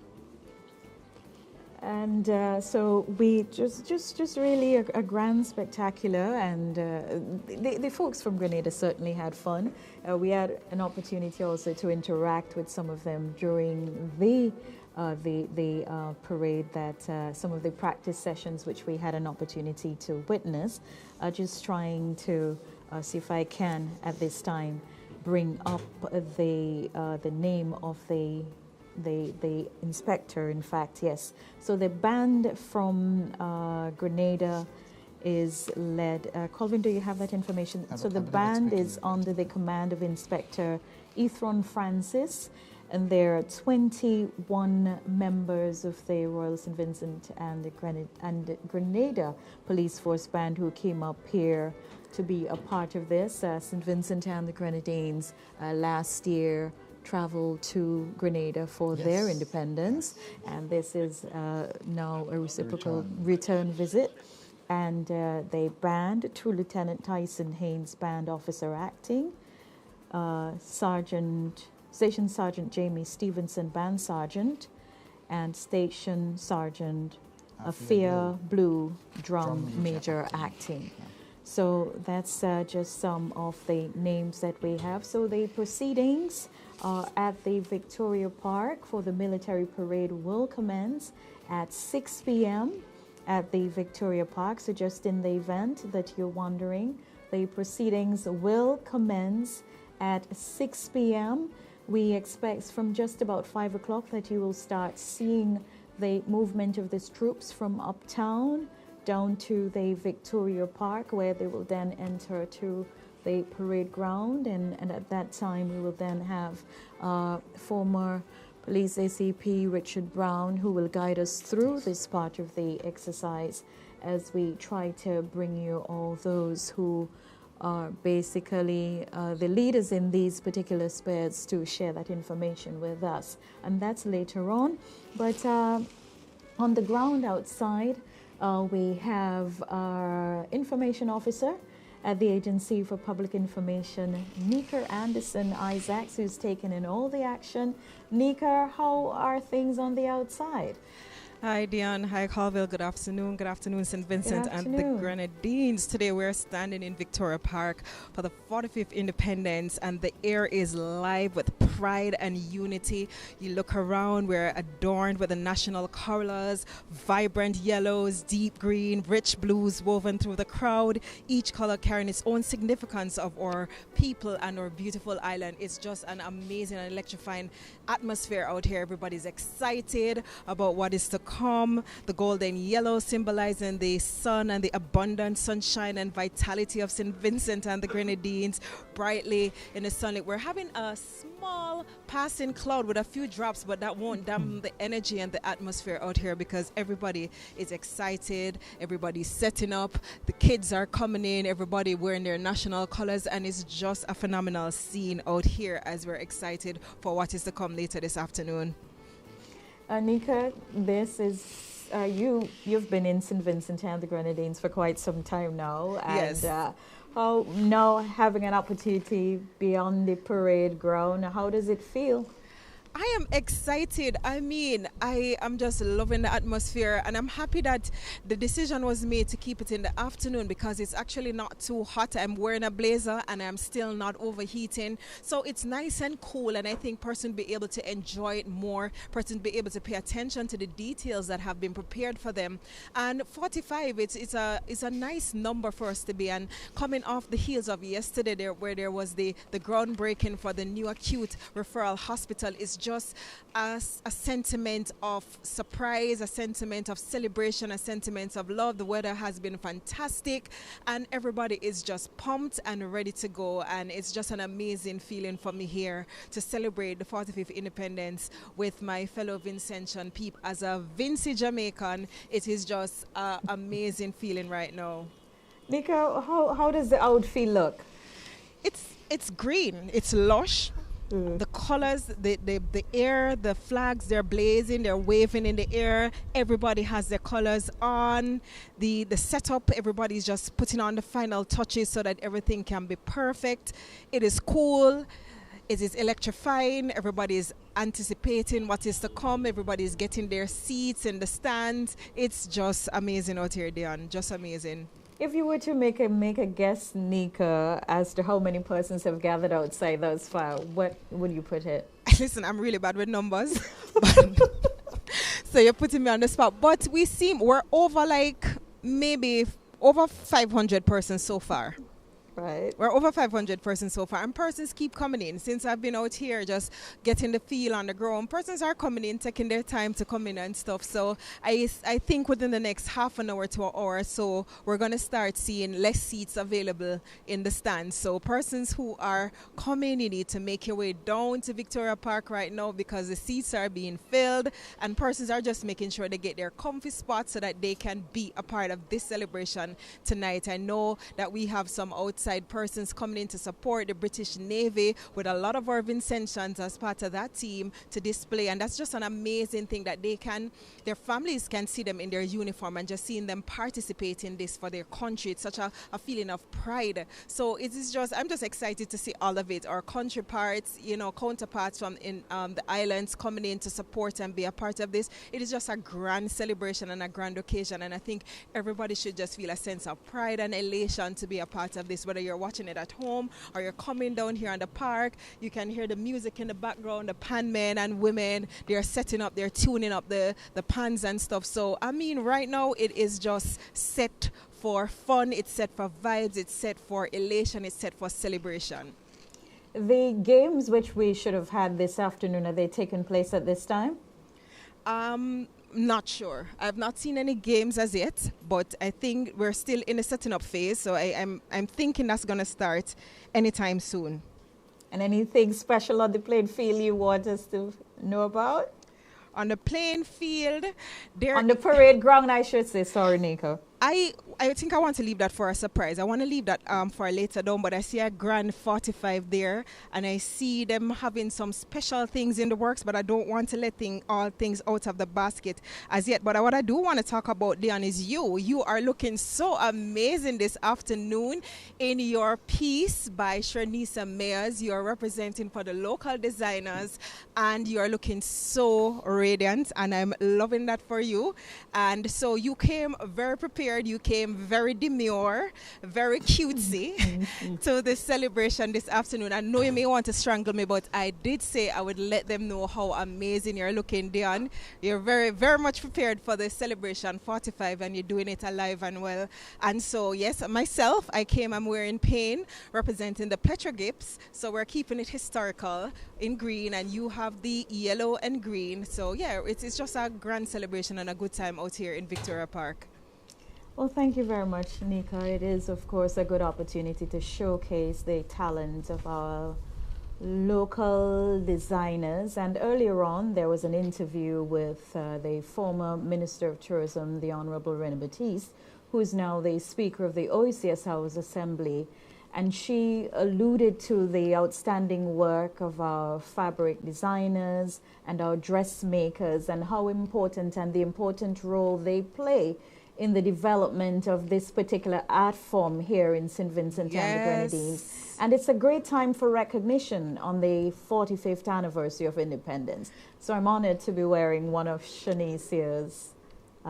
And so we just really a grand spectacular, and the folks from Grenada certainly had fun. We had an opportunity also to interact with some of them during the parade, that some of the practice sessions which we had an opportunity to witness. Just trying to see if I can at this time bring up the name of the inspector, in fact, yes. So the band from Grenada is led, Colvin, do you have that information? So the band is under the command of Inspector Ethron Francis, and there are 21 members of the Royal St. Vincent and the Grenada Police Force Band who came up here to be a part of this. St. Vincent and the Grenadines last year traveled to Grenada for their independence, and this is now a reciprocal return visit. And they banned to Lieutenant Tyson Haynes, band officer acting, Station Sergeant Jamie Stevenson, band sergeant, and Station Sergeant Afia Blue, drum major acting. So that's just some of the names that we have. So the proceedings at the Victoria Park for the military parade will commence at 6 p.m. at the Victoria Park. So just in the event that you're wondering, the proceedings will commence at 6 p.m. We expect from just about 5 o'clock that you will start seeing the movement of these troops from uptown down to the Victoria Park, where they will then enter to the parade ground, and at that time we will then have former Police ACP Richard Brown, who will guide us through this part of the exercise as we try to bring you all those who are basically the leaders in these particular spares to share that information with us. And that's later on. But on the ground outside, we have our information officer at the Agency for Public Information, Nika Anderson Isaacs, who's taken in all the action. Nika, how are things on the outside? Hi, Dion. Hi, Colville. Good afternoon. Good afternoon, St. Vincent and the Grenadines. Today we're standing in Victoria Park for the 45th Independence, and the air is live with pride and unity. You look around, we're adorned with the national colors, vibrant yellows, deep green, rich blues woven through the crowd, each color carrying its own significance of our people and our beautiful island. It's just an amazing and electrifying atmosphere out here. Everybody's excited about what is to come. The golden yellow symbolizing the sun and the abundant sunshine and vitality of St. Vincent and the Grenadines, brightly in the sunlight. We're having a small passing cloud with a few drops, but that won't dampen the energy and the atmosphere out here, because everybody is excited, everybody's setting up, the kids are coming in, everybody wearing their national colors, and it's just a phenomenal scene out here as we're excited for what is to come later this afternoon. Nika, this is you've been in St. Vincent and the Grenadines for quite some time now, and yes. How now having an opportunity beyond the parade ground, how does it feel? I am excited. I mean, I am just loving the atmosphere, and I'm happy that the decision was made to keep it in the afternoon, because it's actually not too hot. I'm wearing a blazer and I'm still not overheating. So it's nice and cool, and I think person be able to enjoy it more, person be able to pay attention to the details that have been prepared for them. And 45, it's a nice number for us to be, and coming off the heels of yesterday where there was the groundbreaking for the new acute referral hospital, is just a sentiment of surprise, a sentiment of celebration, a sentiment of love. The weather has been fantastic, and everybody is just pumped and ready to go, and it's just an amazing feeling for me here to celebrate the 45th Independence with my fellow Vincentian people. As a Vincy Jamaican, it is just an amazing feeling right now. Nika, how does the outfield look? It's green, it's lush. The colors, the air, the flags, they're blazing, they're waving in the air. Everybody has their colors on. The setup, everybody's just putting on the final touches so that everything can be perfect. It is cool. It is electrifying. Everybody's anticipating what is to come. Everybody's getting their seats in the stands. It's just amazing out here, Dion. Just amazing. If you were to make a guess, Nika, as to how many persons have gathered outside thus far, what would you put it? Listen, I'm really bad with numbers. So you're putting me on the spot. But we're over maybe over 500 persons so far. Right. We're over 500 persons so far, and persons keep coming in. Since I've been out here just getting the feel on the ground, persons are coming in, taking their time to come in and stuff. So I think within the next half an hour to an hour or so, we're going to start seeing less seats available in the stands. So persons who are coming, you need to make your way down to Victoria Park right now because the seats are being filled, and persons are just making sure they get their comfy spots so that they can be a part of this celebration tonight. I know that we have some outside persons coming in to support the British Navy with a lot of our VINCENTians as part of that team to display, and that's just an amazing thing that their families can see them in their uniform and just seeing them participate in this for their country. It's such a feeling of pride. So I'm just excited to see all of it. Our counterparts, counterparts from the islands coming in to support and be a part of this. It is just a grand celebration and a grand occasion, and I think everybody should just feel a sense of pride and elation to be a part of this. Whether you're watching it at home or you're coming down here on the park, you can hear the music in the background, the pan men and women, they're setting up, they're tuning up the pans and stuff. So, right now it is just set for fun, it's set for vibes, it's set for elation, it's set for celebration. The games which we should have had this afternoon, are they taking place at this time? Not sure. I've not seen any games as yet, but I think we're still in the setting up phase, so I'm thinking that's going to start anytime soon. And anything special on the playing field you want us to know about? On the playing field, on the parade ground, I should say. Sorry, Nico. I think I want to leave that for a surprise. I want to leave that for later down, but I see a grand 45 there, and I see them having some special things in the works, but I don't want to let all things out of the basket as yet. But what I do want to talk about, Leon, is you. You are looking so amazing this afternoon in your piece by Sharnisa Mayers. You are representing for the local designers, and you are looking so radiant, and I'm loving that for you. And so you came very prepared. You came very demure, very cutesy to this celebration this afternoon. I know you may want to strangle me, but I did say I would let them know how amazing you're looking, Dion. You're very, very much prepared for the celebration 45, and you're doing it alive and well. And so, yes, myself, I'm wearing pain, representing the Petrogips. So we're keeping it historical in green, and you have the yellow and green. So, yeah, it's just a grand celebration and a good time out here in Victoria Park. Well, thank you very much, Nika. It is, of course, a good opportunity to showcase the talent of our local designers. And earlier on, there was an interview with the former Minister of Tourism, the Honorable Rene Batiste, who is now the Speaker of the OECS House Assembly. And she alluded to the outstanding work of our fabric designers and our dressmakers and how important and the important role they play in the development of this particular art form here in St. Vincent and the Grenadines. And it's a great time for recognition on the 45th anniversary of independence. So I'm honored to be wearing one of Shanisia's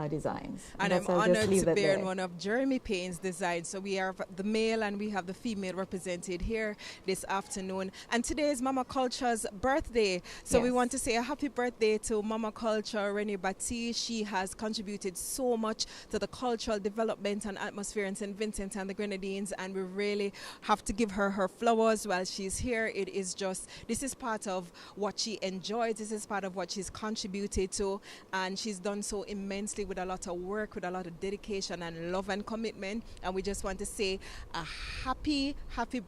designs. And I'm honored to be in one of Jeremy Payne's designs. So we have the male and we have the female represented here this afternoon. And today is Mama Culture's birthday. So we want to say a happy birthday to Mama Culture, Rene Batiste. She has contributed so much to the cultural development and atmosphere in St. Vincent and the Grenadines. And we really have to give her her flowers while she's here. It is just, this is part of what she enjoys. This is part of what she's contributed to. And she's done so immensely with a lot of work, with a lot of dedication and love and commitment. And we just want to say a happy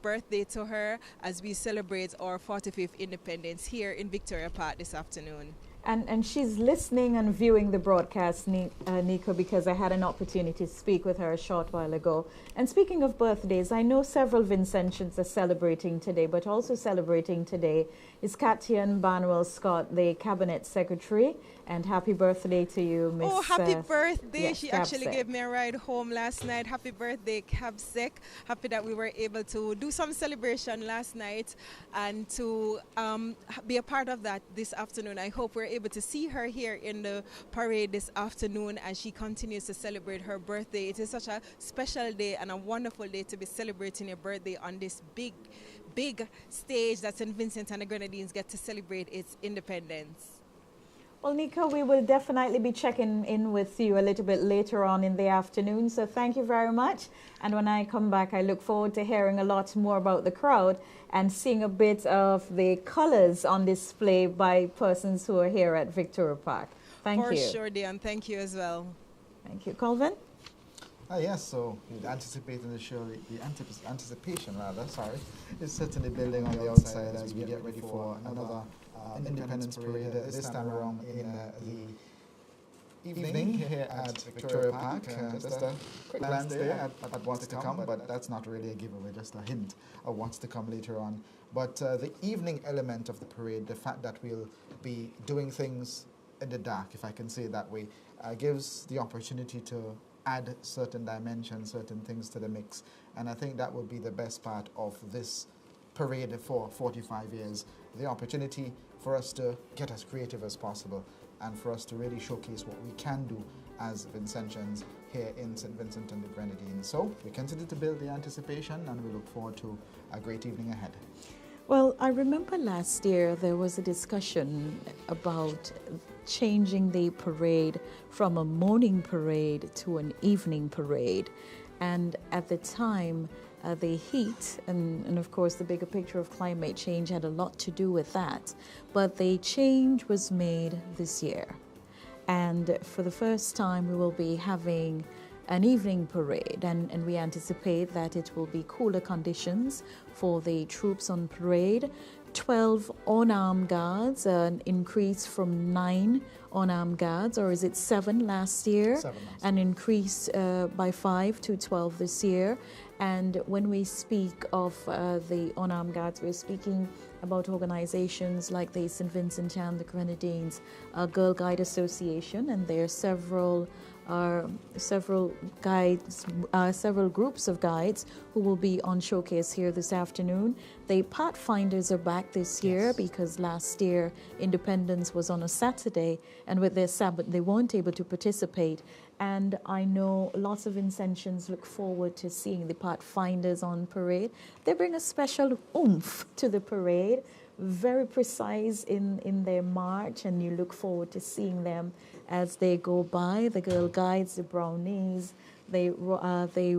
birthday to her as we celebrate our 45th independence here in Victoria Park this afternoon. And she's listening and viewing the broadcast, Nico, because I had an opportunity to speak with her a short while ago. And speaking of birthdays, I know several Vincentians are celebrating today, but also celebrating today is Katian Barnwell Scott, the Cabinet Secretary. And happy birthday to you, Miss. Oh, happy birthday. Yes, She actually Cabsec. gave me a ride home last night. Happy birthday, Cabsec. Happy that we were able to do some celebration last night and to be a part of that this afternoon. I hope we're able to see her here in the parade this afternoon as she continues to celebrate her birthday. It is such a special day and a wonderful day to be celebrating your birthday on this big stage that St. Vincent and the Grenadines get to celebrate its independence. Well, Nico, we will definitely be checking in with you a little bit later on in the afternoon. So thank you very much. And when I come back, I look forward to hearing a lot more about the crowd and seeing a bit of the colors on display by persons who are here at Victoria Park. Thank you. For sure, Dion. Thank you as well. Thank you. Colvin? Yes, so anticipating the show, the anticipation is certainly building on the outside as we get ready for another Independence Parade this time around in the evening here at Victoria Park. Just a quick glance there at what's to come, but that's not really a giveaway, just a hint of what's to come later on. But the evening element of the parade, the fact that we'll be doing things in the dark, if I can say it that way, gives the opportunity to add certain dimensions, certain things to the mix. And I think that would be the best part of this parade for 45 years, the opportunity for us to get as creative as possible and for us to really showcase what we can do as Vincentians here in St. Vincent and the Grenadines. So we continue to build the anticipation and we look forward to a great evening ahead. Well, I remember last year there was a discussion about changing the parade from a morning parade to an evening parade. And at the time, the heat and of course the bigger picture of climate change had a lot to do with that. But the change was made this year. And for the first time, we will be having an evening parade, and we anticipate that it will be cooler conditions for the troops on parade. 12 unarmed guards, an increase from 9 unarmed guards, or is it 7 last year? 7 last An increase by 5 to 12 this year. And when we speak of the unarmed guards, we're speaking about organizations like the St. Vincent and the Grenadines Girl Guide Association, and there are several groups of guides who will be on showcase here this afternoon. The Pathfinders are back this year because last year Independence was on a Saturday, and with their Sabbath they weren't able to participate. And I know lots of Vincentians look forward to seeing the Pathfinders on parade. They bring a special oomph to the parade, very precise in their march, and you look forward to seeing them as they go by. The Girl Guides, the Brownies, the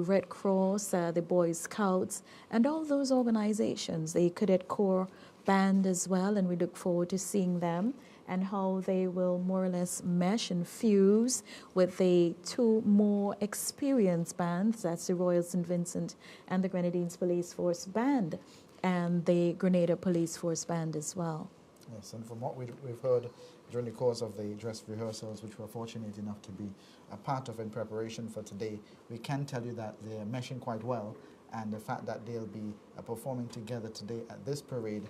Red Cross, the Boy Scouts, and all those organizations, the Cadet Corps Band as well, and we look forward to seeing them and how they will more or less mesh and fuse with the 2 more experienced bands, that's the Royal St. Vincent and the Grenadines Police Force Band, and the Grenada Police Force Band as well. Yes, and from what we've heard during the course of the dress rehearsals, which we're fortunate enough to be a part of in preparation for today, we can tell you that they're meshing quite well, and the fact that they'll be performing together today at this parade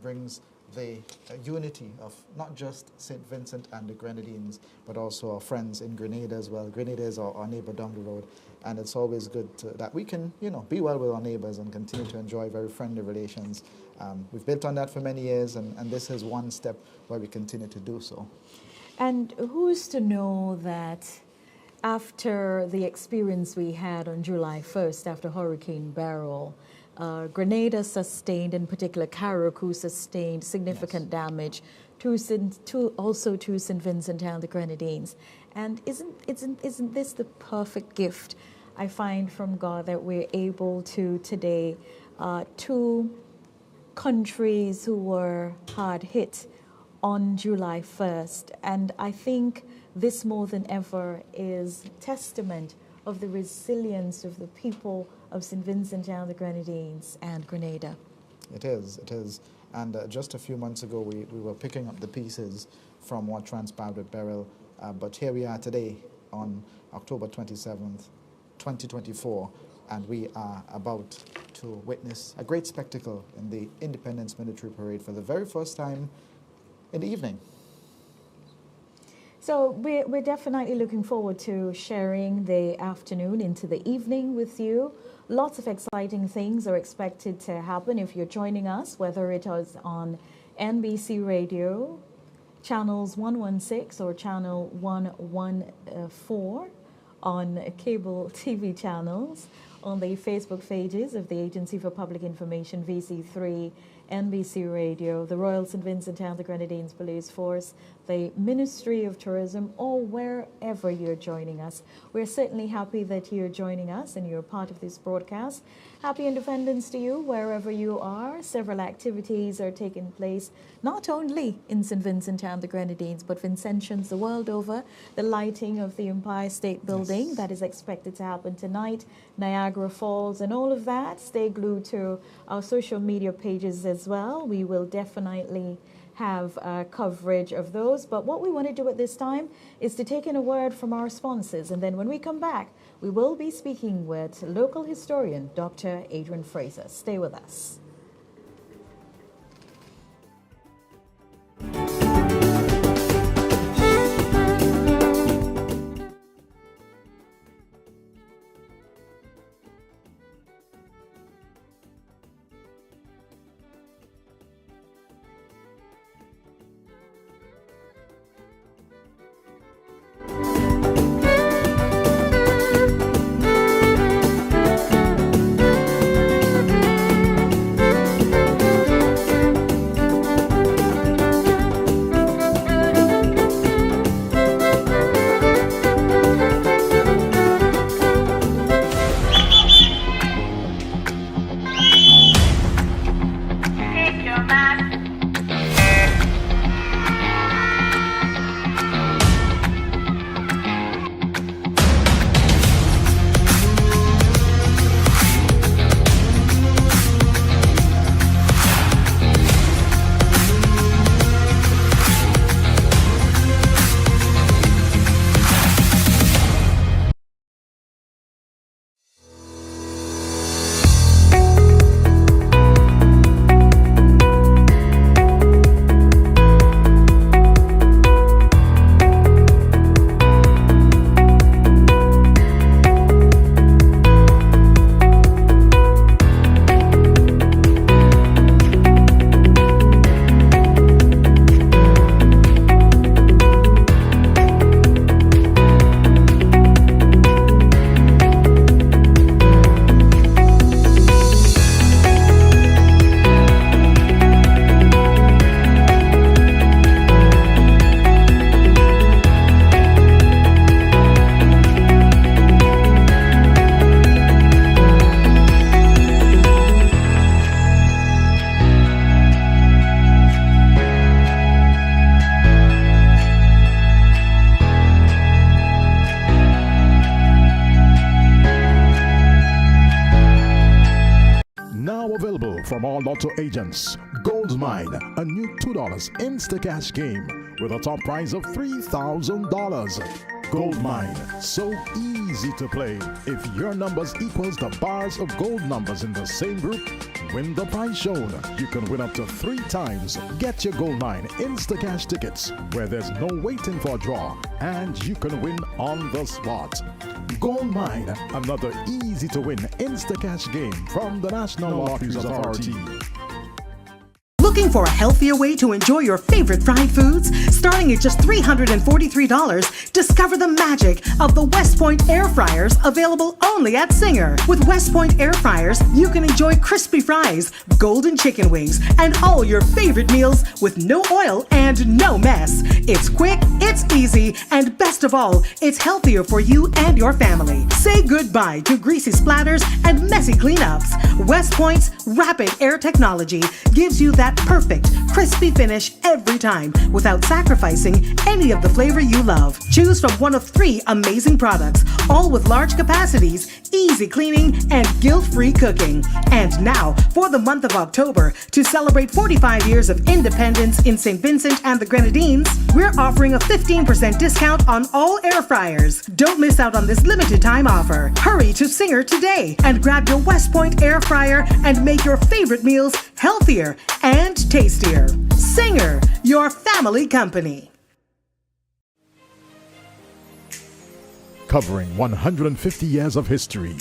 brings the unity of not just St. Vincent and the Grenadines, but also our friends in Grenada as well. Grenada is our neighbor down the road, and it's always good that we can, be well with our neighbors and continue to enjoy very friendly relations. We've built on that for many years, and this is one step where we continue to do so. And who's to know that after the experience we had on July 1st after Hurricane Beryl, Grenada sustained, in particular Carriacou sustained significant damage to St. Vincent and the Grenadines. And isn't this the perfect gift I find from God that we're able to today, 2 countries who were hard hit on July 1st. And I think this more than ever is testament of the resilience of the people of St. Vincent and the Grenadines and Grenada. It is. And just a few months ago, we were picking up the pieces from what transpired with Beryl. But here we are today on October 27th, 2024, and we are about to witness a great spectacle in the Independence Military Parade for the very first time in the evening. So we're definitely looking forward to sharing the afternoon into the evening with you. Lots of exciting things are expected to happen if you're joining us, whether it is on NBC Radio, channels 116 or channel 114, on cable TV channels, on the Facebook pages of the Agency for Public Information, VC3, NBC Radio, the Royal St. Vincent and the Grenadines Police Force, the Ministry of Tourism, or wherever you're joining us. We're certainly happy that you're joining us and you're part of this broadcast. Happy Independence to you wherever you are. Several activities are taking place, not only in St. Vincent and the Grenadines, but Vincentians the world over. The lighting of the Empire State Building, that is expected to happen tonight, Niagara Falls, and all of that. Stay glued to our social media pages as well. We will definitely have coverage of those. But what we want to do at this time is to take in a word from our sponsors. And then when we come back, we will be speaking with local historian, Dr. Adrian Fraser. Stay with us. From all lotto agents, Gold Mine, a new $2 Insta-Cash game with a top prize of $3,000. Gold Mine, so easy to play. If your numbers equals the bars of gold numbers in the same group, win the prize shown. You can win up to 3 times. Get your Gold Mine Insta-Cash tickets where there's no waiting for a draw, and you can win on the spot. Gold Mine, another easy-to-win Insta-Cash game from the National Lotteries Authority. Looking for a healthier way to enjoy your favorite fried foods? Starting at just $343, discover the magic of the West Point air fryers, available only at Singer. With West Point air fryers, you can enjoy crispy fries, golden chicken wings, and all your favorite meals with no oil and no mess. It's quick, it's easy, and best of all, it's healthier for you and your family. Say goodbye to greasy splatters and messy cleanups. West Point's rapid air technology gives you that perfect, crispy finish every time without sacrificing any of the flavor you love. Choose from one of 3 amazing products, all with large capacities, easy cleaning, and guilt-free cooking. And now, for the month of October, to celebrate 45 years of independence in St. Vincent and the Grenadines, we're offering a 15% discount on all air fryers. Don't miss out on this limited time offer. Hurry to Singer today and grab your West Point air fryer and make your favorite meals healthier and tastier. Singer, your family company. Covering 150 years of history,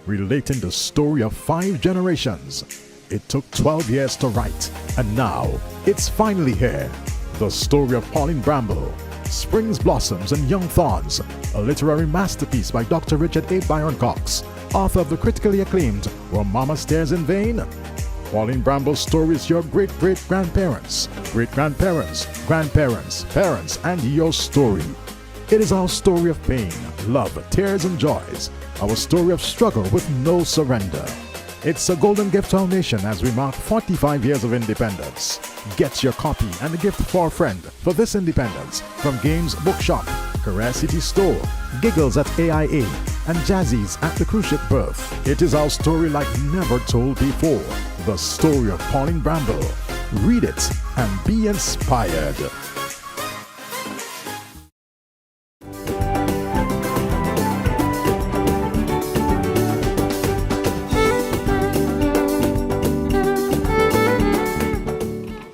relating the story of 5 generations. It took 12 years to write, and now it's finally here. The story of Pauline Bramble, Springs, Blossoms, and Young Thorns, a literary masterpiece by Dr. Richard A. Byron Cox, author of the critically acclaimed Were Mama Stares in Vain? Pauline Bramble's story is your great-great-grandparents, great-grandparents, grandparents, parents, and your story. It is our story of pain, love, tears, and joys, our story of struggle with no surrender. It's a golden gift to our nation as we mark 45 years of independence. Get your copy and a gift for a friend for this independence from Games Bookshop, Career City Store, Giggles at AIA, and Jazzy's at the Cruise Ship Berth. It is our story like never told before. The story of Pauline Bramble. Read it and be inspired.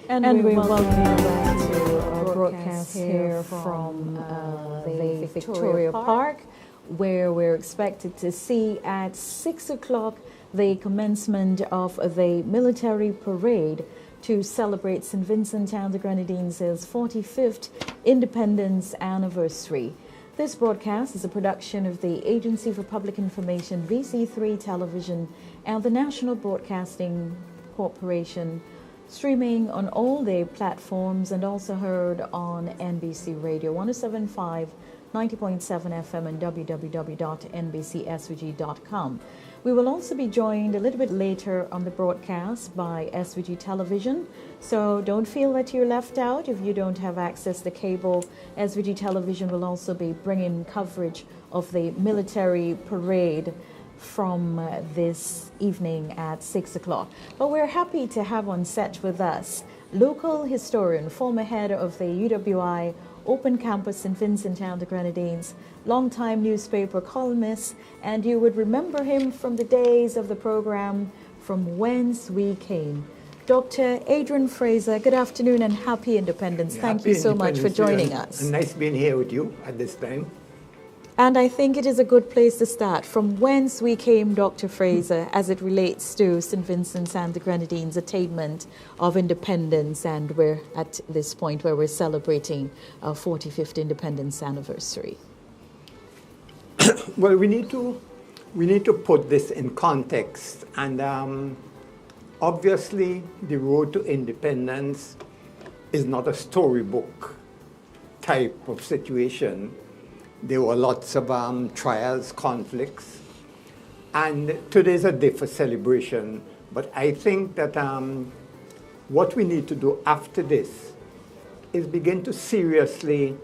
And we welcome you back to our broadcast here from the Victoria Park, where we're expected to see at 6 o'clock the commencement of the military parade to celebrate St. Vincent and the Grenadines' 45th independence anniversary. This broadcast is a production of the Agency for Public Information, VC3 Television, and the National Broadcasting Corporation, streaming on all their platforms and also heard on NBC Radio 107.5, 90.7 FM and www.nbcsvg.com. We will also be joined a little bit later on the broadcast by SVG Television, so don't feel that you're left out if you don't have access to cable. SVG Television will also be bringing coverage of the military parade from this evening at 6 o'clock. But we're happy to have on set with us local historian, former head of the UWI Open Campus St. Vincent and the Grenadines, longtime newspaper columnist, and you would remember him from the days of the program From Whence We Came. Dr. Adrian Fraser, good afternoon and happy independence. Thank you so much for joining us. Nice being here with you at this time. And I think it is a good place to start. From whence we came, Dr. Fraser, as it relates to St. Vincent's and the Grenadines' attainment of independence, and we're at this point where we're celebrating our 45th independence anniversary. Well, we need to put this in context, and obviously the road to independence is not a storybook type of situation. There were lots of trials, conflicts, and today's a day for celebration. But I think that what we need to do after this is begin to seriously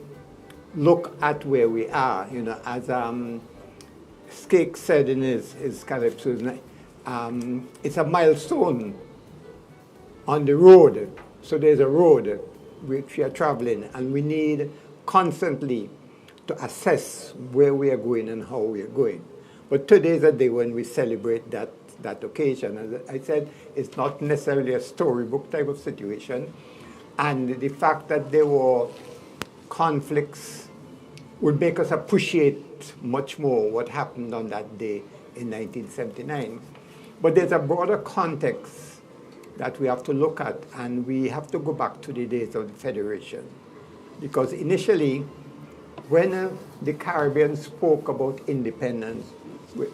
look at where we are. You know, as Skake said in his calypso, it's a milestone on the road. So there's a road which we are traveling, and we need constantly to assess where we are going and how we are going. But today is a day when we celebrate that occasion. As I said, it's not necessarily a storybook type of situation. And the fact that there were conflicts would make us appreciate much more what happened on that day in 1979. But there's a broader context that we have to look at, and we have to go back to the days of the Federation. Because initially, when the Caribbean spoke about independence,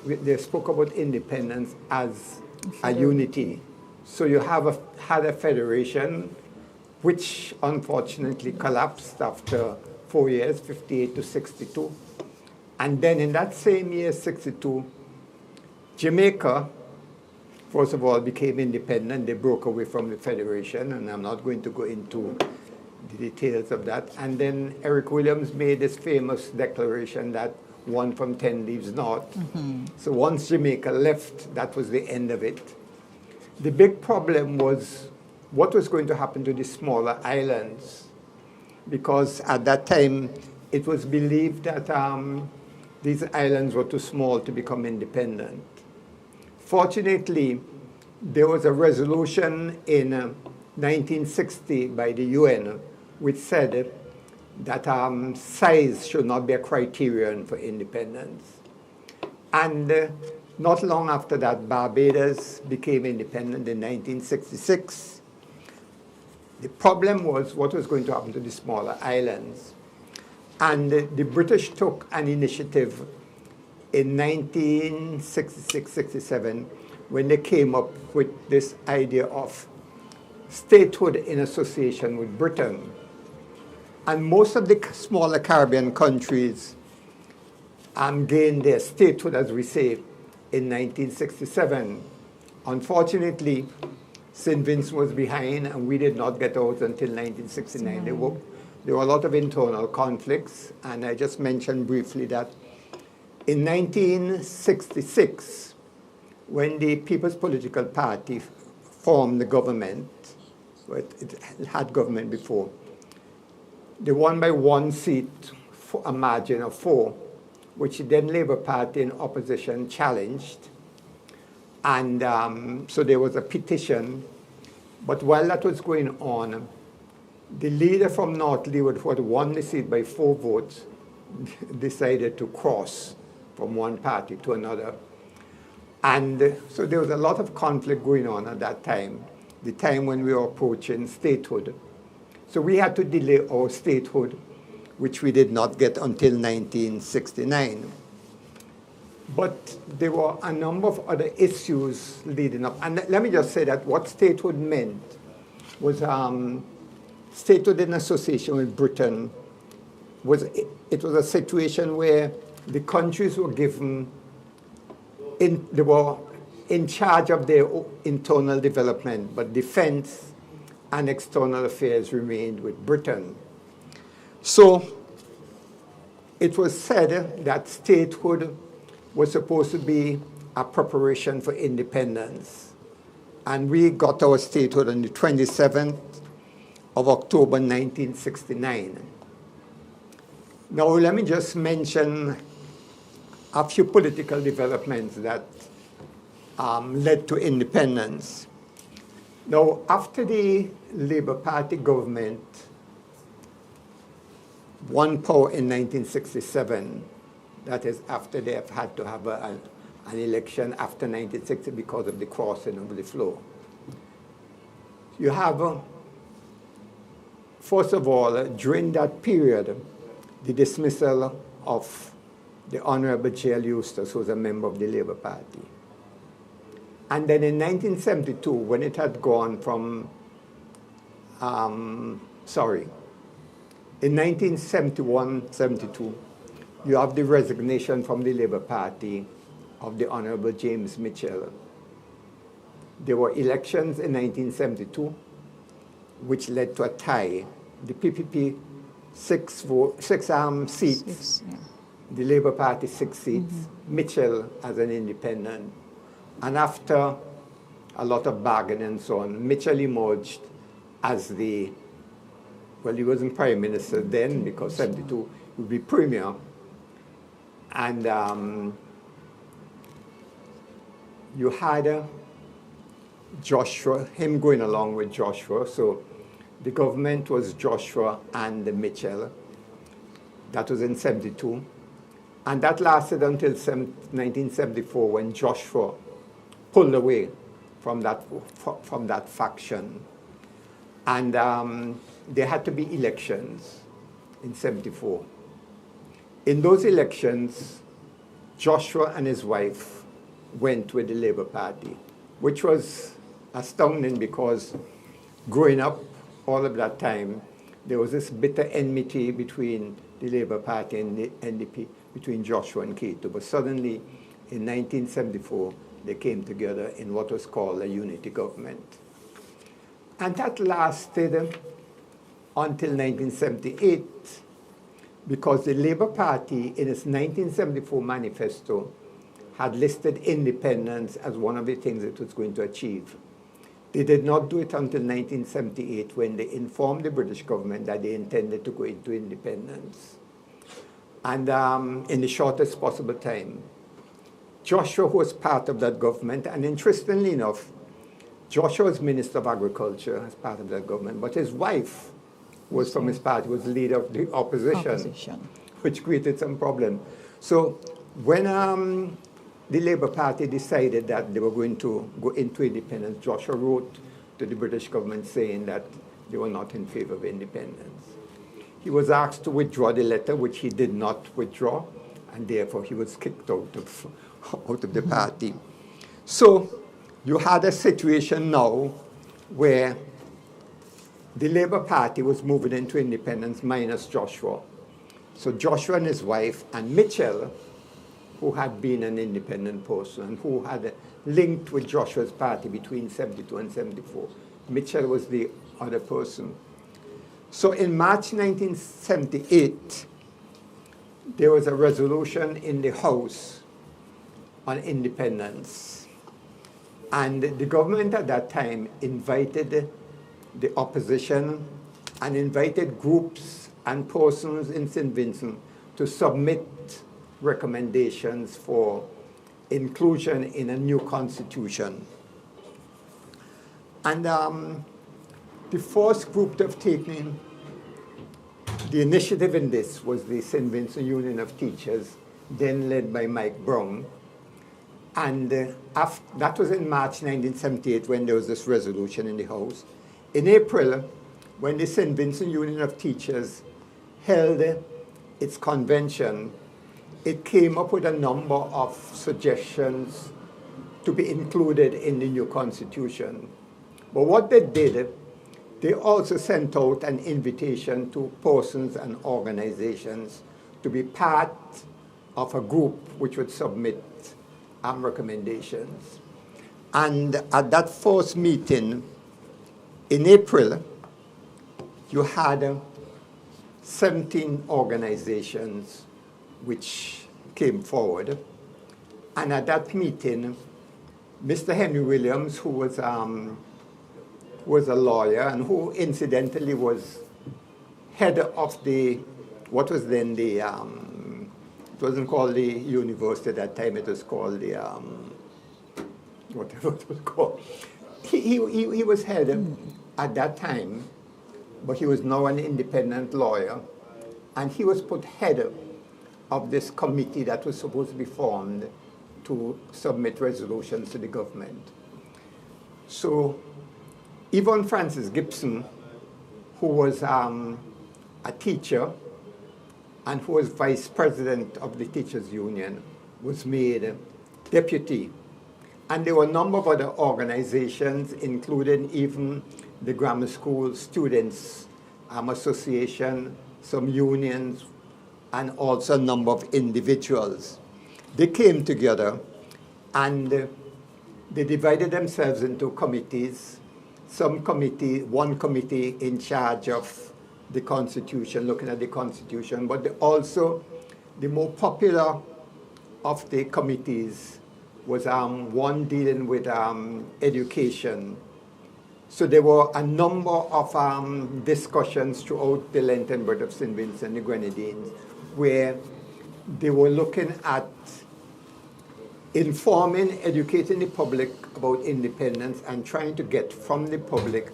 they spoke about independence as a unity. So you had a federation which unfortunately collapsed after 4 years, 58 to 62. And then in that same year, 62, Jamaica first of all, became independent. They broke away from the Federation, and I'm not going to go into the details of that. And then Eric Williams made this famous declaration that 1 from 10 leaves naught. So once Jamaica left, that was the end of it. The big problem was what was going to happen to the smaller islands, because at that time it was believed that these islands were too small to become independent. Fortunately, there was a resolution in 1960 by the UN which said that size should not be a criterion for independence. And not long after that, Barbados became independent in 1966. The problem was what was going to happen to the smaller islands. And the British took an initiative in 1966-67 when they came up with this idea of statehood in association with Britain. And most of the smaller Caribbean countries gained their statehood, as we say, in 1967. Unfortunately, St. Vincent was behind, and we did not get out until 1969. There were a lot of internal conflicts, and I just mentioned briefly that in 1966, when the People's Political Party formed the government, it had government before, they won by 1 seat for a margin of 4, which then Labour Party in opposition challenged. And so there was a petition. But while that was going on, the leader from North Leeward, who had won the seat by 4 votes, decided to cross from one party to another. And so there was a lot of conflict going on at that time, the time when we were approaching statehood. So we had to delay our statehood, which we did not get until 1969. But there were a number of other issues leading up. And let me just say that what statehood meant was statehood in association with Britain. It was a situation where the countries were given, they were in charge of their internal development, but defense and external affairs remained with Britain. So it was said that statehood was supposed to be a preparation for independence. And we got our statehood on the 27th of October 1969. Now let me just mention a few political developments that led to independence. Now, after the Labour Party government won power in 1967, that is after they have had to have an election after 1960 because of the crossing of the flow. You have, first of all, during that period, the dismissal of the Honorable J.L. Eustace, who was a member of the Labour Party. And then in 1972, when it had gone from, in 1971-72, you have the resignation from the Labour Party of the Honorable James Mitchell. There were elections in 1972, which led to a tie. The PPP, 6 seats, the Labour Party 6 seats, Mitchell as an independent. And after a lot of bargaining and so on, Mitchell emerged as the, well, he wasn't Prime Minister then because 72 he would be Premier. And you had Joshua, him going along with Joshua. So the government was Joshua and Mitchell. That was in 72. And that lasted until 1974 when Joshua pulled away from that faction. And there had to be elections in 74. In those elections, Joshua and his wife went with the Labour Party, which was astounding because growing up all of that time, there was this bitter enmity between the Labour Party and the NDP, between Joshua and Keito. But suddenly, in 1974, they came together in what was called a unity government. And that lasted until 1978, because the Labour Party, in its 1974 manifesto, had listed independence as one of the things it was going to achieve. They did not do it until 1978, when they informed the British government that they intended to go into independence. And in the shortest possible time. Joshua was part of that government, and interestingly enough, Joshua was Minister of Agriculture as part of that government, but his wife was from his party, was leader of the opposition. Which created some problem. So when the Labour Party decided that they were going to go into independence, Joshua wrote to the British government saying that they were not in favor of independence. He was asked to withdraw the letter, which he did not withdraw, and therefore he was kicked out of the party. So you had a situation now where the Labour Party was moving into independence minus Joshua. So Joshua and his wife and Mitchell, who had been an independent person and who had linked with Joshua's party between 72 and 74. Mitchell was the other person. So in March 1978, there was a resolution in the House on independence. And the government at that time invited the opposition and invited groups and persons in St. Vincent to submit recommendations for inclusion in a new constitution. And the first group to have taken the initiative in this was the St. Vincent Union of Teachers, then led by Mike Brown. And that was in March 1978 when there was this resolution in the House. In April, when the St. Vincent Union of Teachers held its convention, it came up with a number of suggestions to be included in the new constitution. But what they did, they also sent out an invitation to persons and organizations to be part of a group which would submit recommendations. And at that first meeting in April, you had 17 organizations which came forward. And at that meeting, Mr. Henry Williams, who was a lawyer and who incidentally was head of what was then the, it wasn't called the university at that time, it was called the, whatever it was called. He was head at that time, but he was now an independent lawyer, and he was put head of this committee that was supposed to be formed to submit resolutions to the government. So Yvonne Francis Gibson, who was a teacher and who was vice president of the Teachers Union, was made deputy. And there were a number of other organizations, including even the Grammar School Students Association, some unions, and also a number of individuals. They came together and they divided themselves into committees. One committee in charge of the Constitution, looking at the Constitution, but also the more popular of the committees was one dealing with education. So there were a number of discussions throughout the length and breadth of St. Vincent and the Grenadines, where they were looking at informing, educating the public about independence and trying to get from the public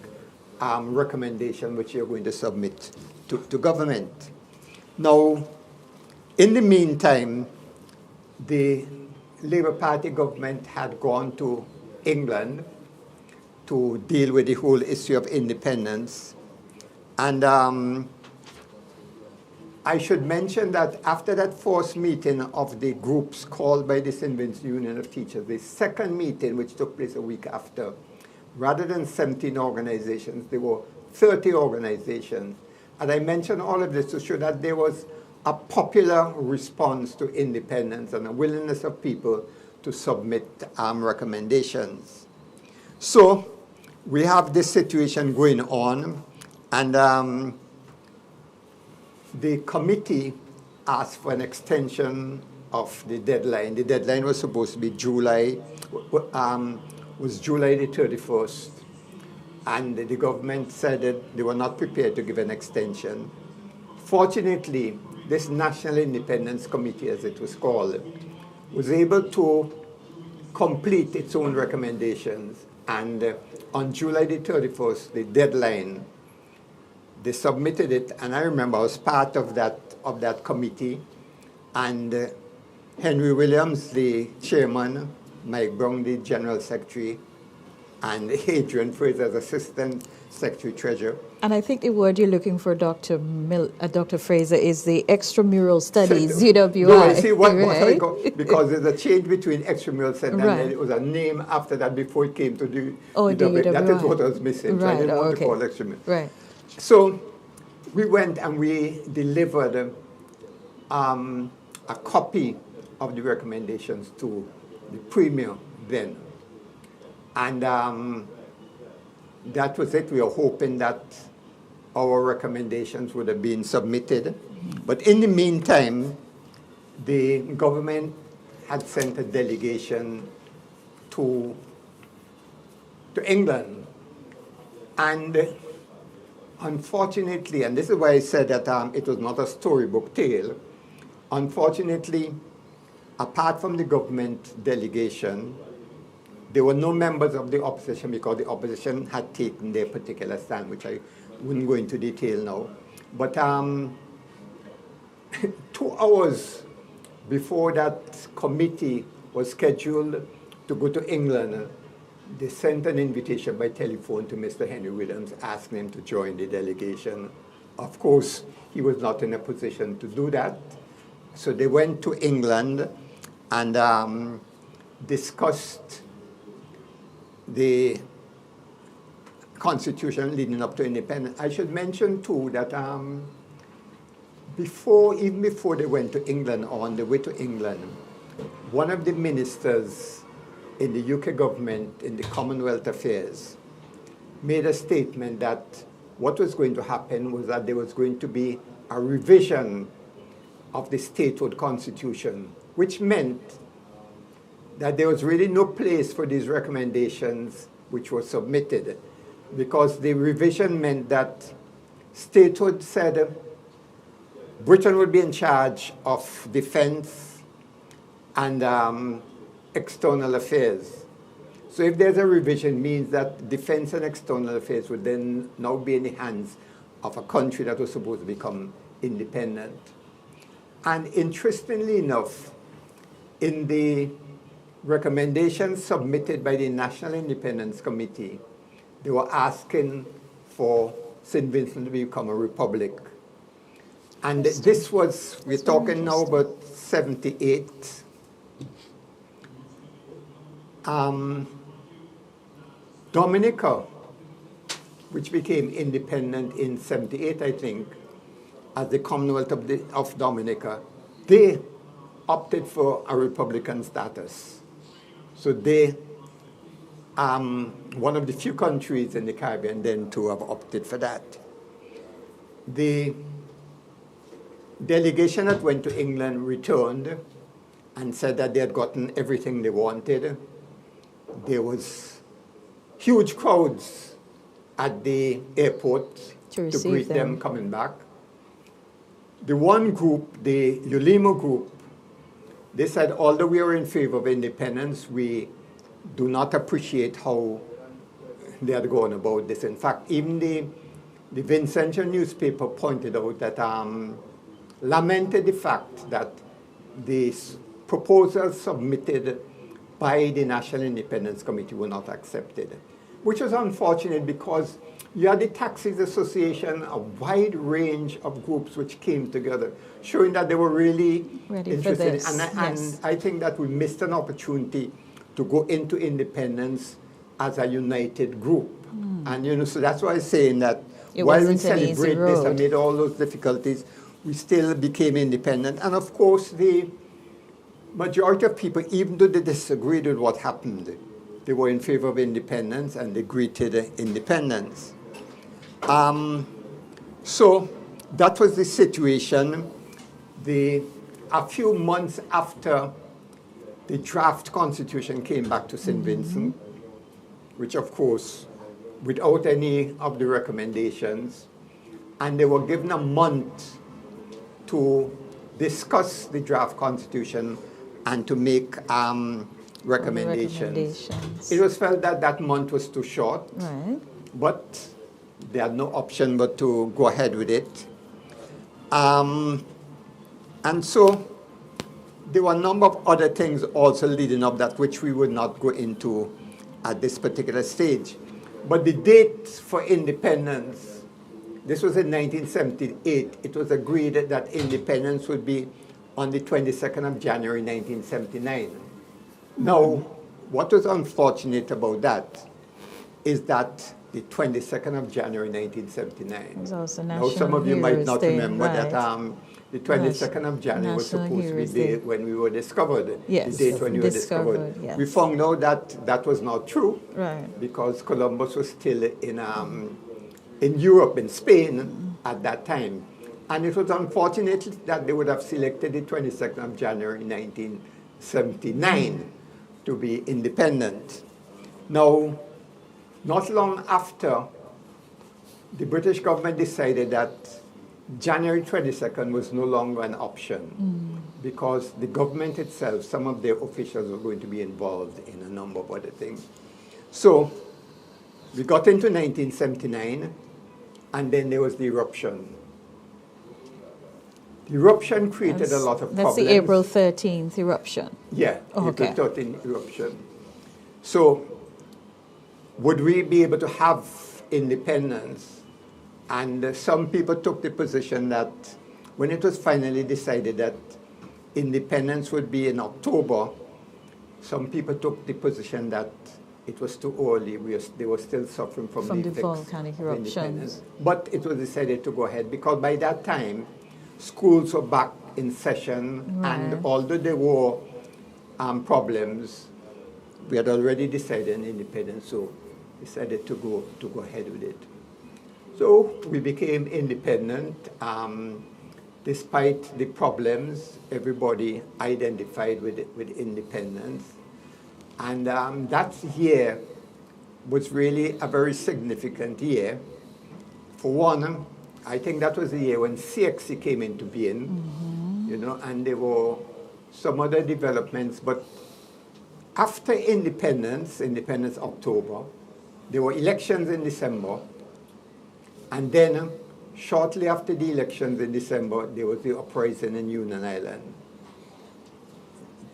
recommendation which you're going to submit to government. Now, in the meantime, the Labour Party government had gone to England to deal with the whole issue of independence. And I should mention that after that first meeting of the groups called by the St. Vincent Union of Teachers, the second meeting, which took place a week after, rather than 17 organizations, there were 30 organizations. And I mention all of this to show that there was a popular response to independence and a willingness of people to submit recommendations. So we have this situation going on, and the committee asked for an extension of the deadline. The deadline was supposed to be July the 31st. And the government said that they were not prepared to give an extension. Fortunately, this National Independence Committee, as it was called, was able to complete its own recommendations. And on July the 31st, the deadline, they submitted it. And I remember I was part of that committee. And Henry Williams, the chairman, Mike Brown, the general secretary, and Adrian Fraser as Assistant Secretary Treasurer. And I think the word you're looking for, Dr. Fraser, is the extramural studies, UWI. No, I see right? because there's a change between extramural studies right. and it was a name after that before it came to the the UWI. That is what I was missing. Right. So I didn't want to call extramural. Right. So we went and we delivered a copy of the recommendations to the Premier then. And that was it. We were hoping that our recommendations would have been submitted. But in the meantime, the government had sent a delegation to England. And unfortunately, and this is why I said that it was not a storybook tale, unfortunately, apart from the government delegation, there were no members of the opposition because the opposition had taken their particular stand, which I wouldn't go into detail now. But 2 hours before that committee was scheduled to go to England, they sent an invitation by telephone to Mr. Henry Williams asking him to join the delegation. Of course, he was not in a position to do that. So they went to England and discussed the Constitution leading up to independence. I should mention too that even before they went to England, or on the way to England, one of the ministers in the UK government in the Commonwealth Affairs made a statement that what was going to happen was that there was going to be a revision of the statehood constitution, which meant that there was really no place for these recommendations which were submitted, because the revision meant that statehood said Britain would be in charge of defense and external affairs. So if there's a revision, it means that defense and external affairs would then now be in the hands of a country that was supposed to become independent. And interestingly enough, in the recommendations submitted by the National Independence Committee, they were asking for St. Vincent to become a republic. And this was, we're talking now about 78. Dominica, which became independent in 78, I think, as the Commonwealth of Dominica, they opted for a republican status. So they, one of the few countries in the Caribbean then to have opted for that. The delegation that went to England returned and said that they had gotten everything they wanted. There was huge crowds at the airport to greet them coming back. The one group, the Ulimo group, they said, although we are in favor of independence, we do not appreciate how they had gone about this. In fact, even the Vincentian newspaper pointed out that, lamented the fact that the proposals submitted by the National Independence Committee were not accepted, which was unfortunate because you had the Taxis Association, a wide range of groups which came together, showing that they were really interested. And I think that we missed an opportunity to go into independence as a united group. And you know, so that's why I'm saying that while we celebrate this amid all those difficulties, we still became independent. And of course, the majority of people, even though they disagreed with what happened, they were in favor of independence and they greeted independence. So that was the situation. A few months after the draft constitution came back to St. Vincent, which of course, without any of the recommendations, and they were given a month to discuss the draft constitution and to make recommendations. It was felt that that month was too short, but they had no option but to go ahead with it. And so there were a number of other things also leading up that which we would not go into at this particular stage. But the date for independence, this was in 1978. It was agreed that independence would be on the 22nd of January 1979. Now, what was unfortunate about that is that the 22nd of January 1979. was also Now, some of you might not remember that the 22nd of January was National supposed to be Heroes the Day. date when we were discovered. Yes, The date when we were discovered. yes. We found out that that was not true. Right. Because Columbus was still in Europe, in Spain at that time. And it was unfortunate that they would have selected the 22nd of January 1979 to be independent. Now, not long after, the British government decided that January 22nd was no longer an option because the government itself, some of their officials were going to be involved in a number of other things. So we got into 1979, and then there was the eruption. The eruption created a lot of problems. That's the April 13th eruption. Yeah, okay. April 13th eruption. So would we be able to have independence? And some people took the position that when it was finally decided that independence would be in October, some people took the position that it was too early. They were still suffering from the effects volcanic of eruptions. independence. But it was decided to go ahead because by that time, schools were back in session, and although there were problems, we had already decided on independence, so decided to go ahead with it. So we became independent. Despite the problems, everybody identified with independence. And that year was really a very significant year. For one, I think that was the year when CXC came into being, you know, and there were some other developments. But after independence October, there were elections in December. And then, shortly after the elections in December, there was the uprising in Union Island.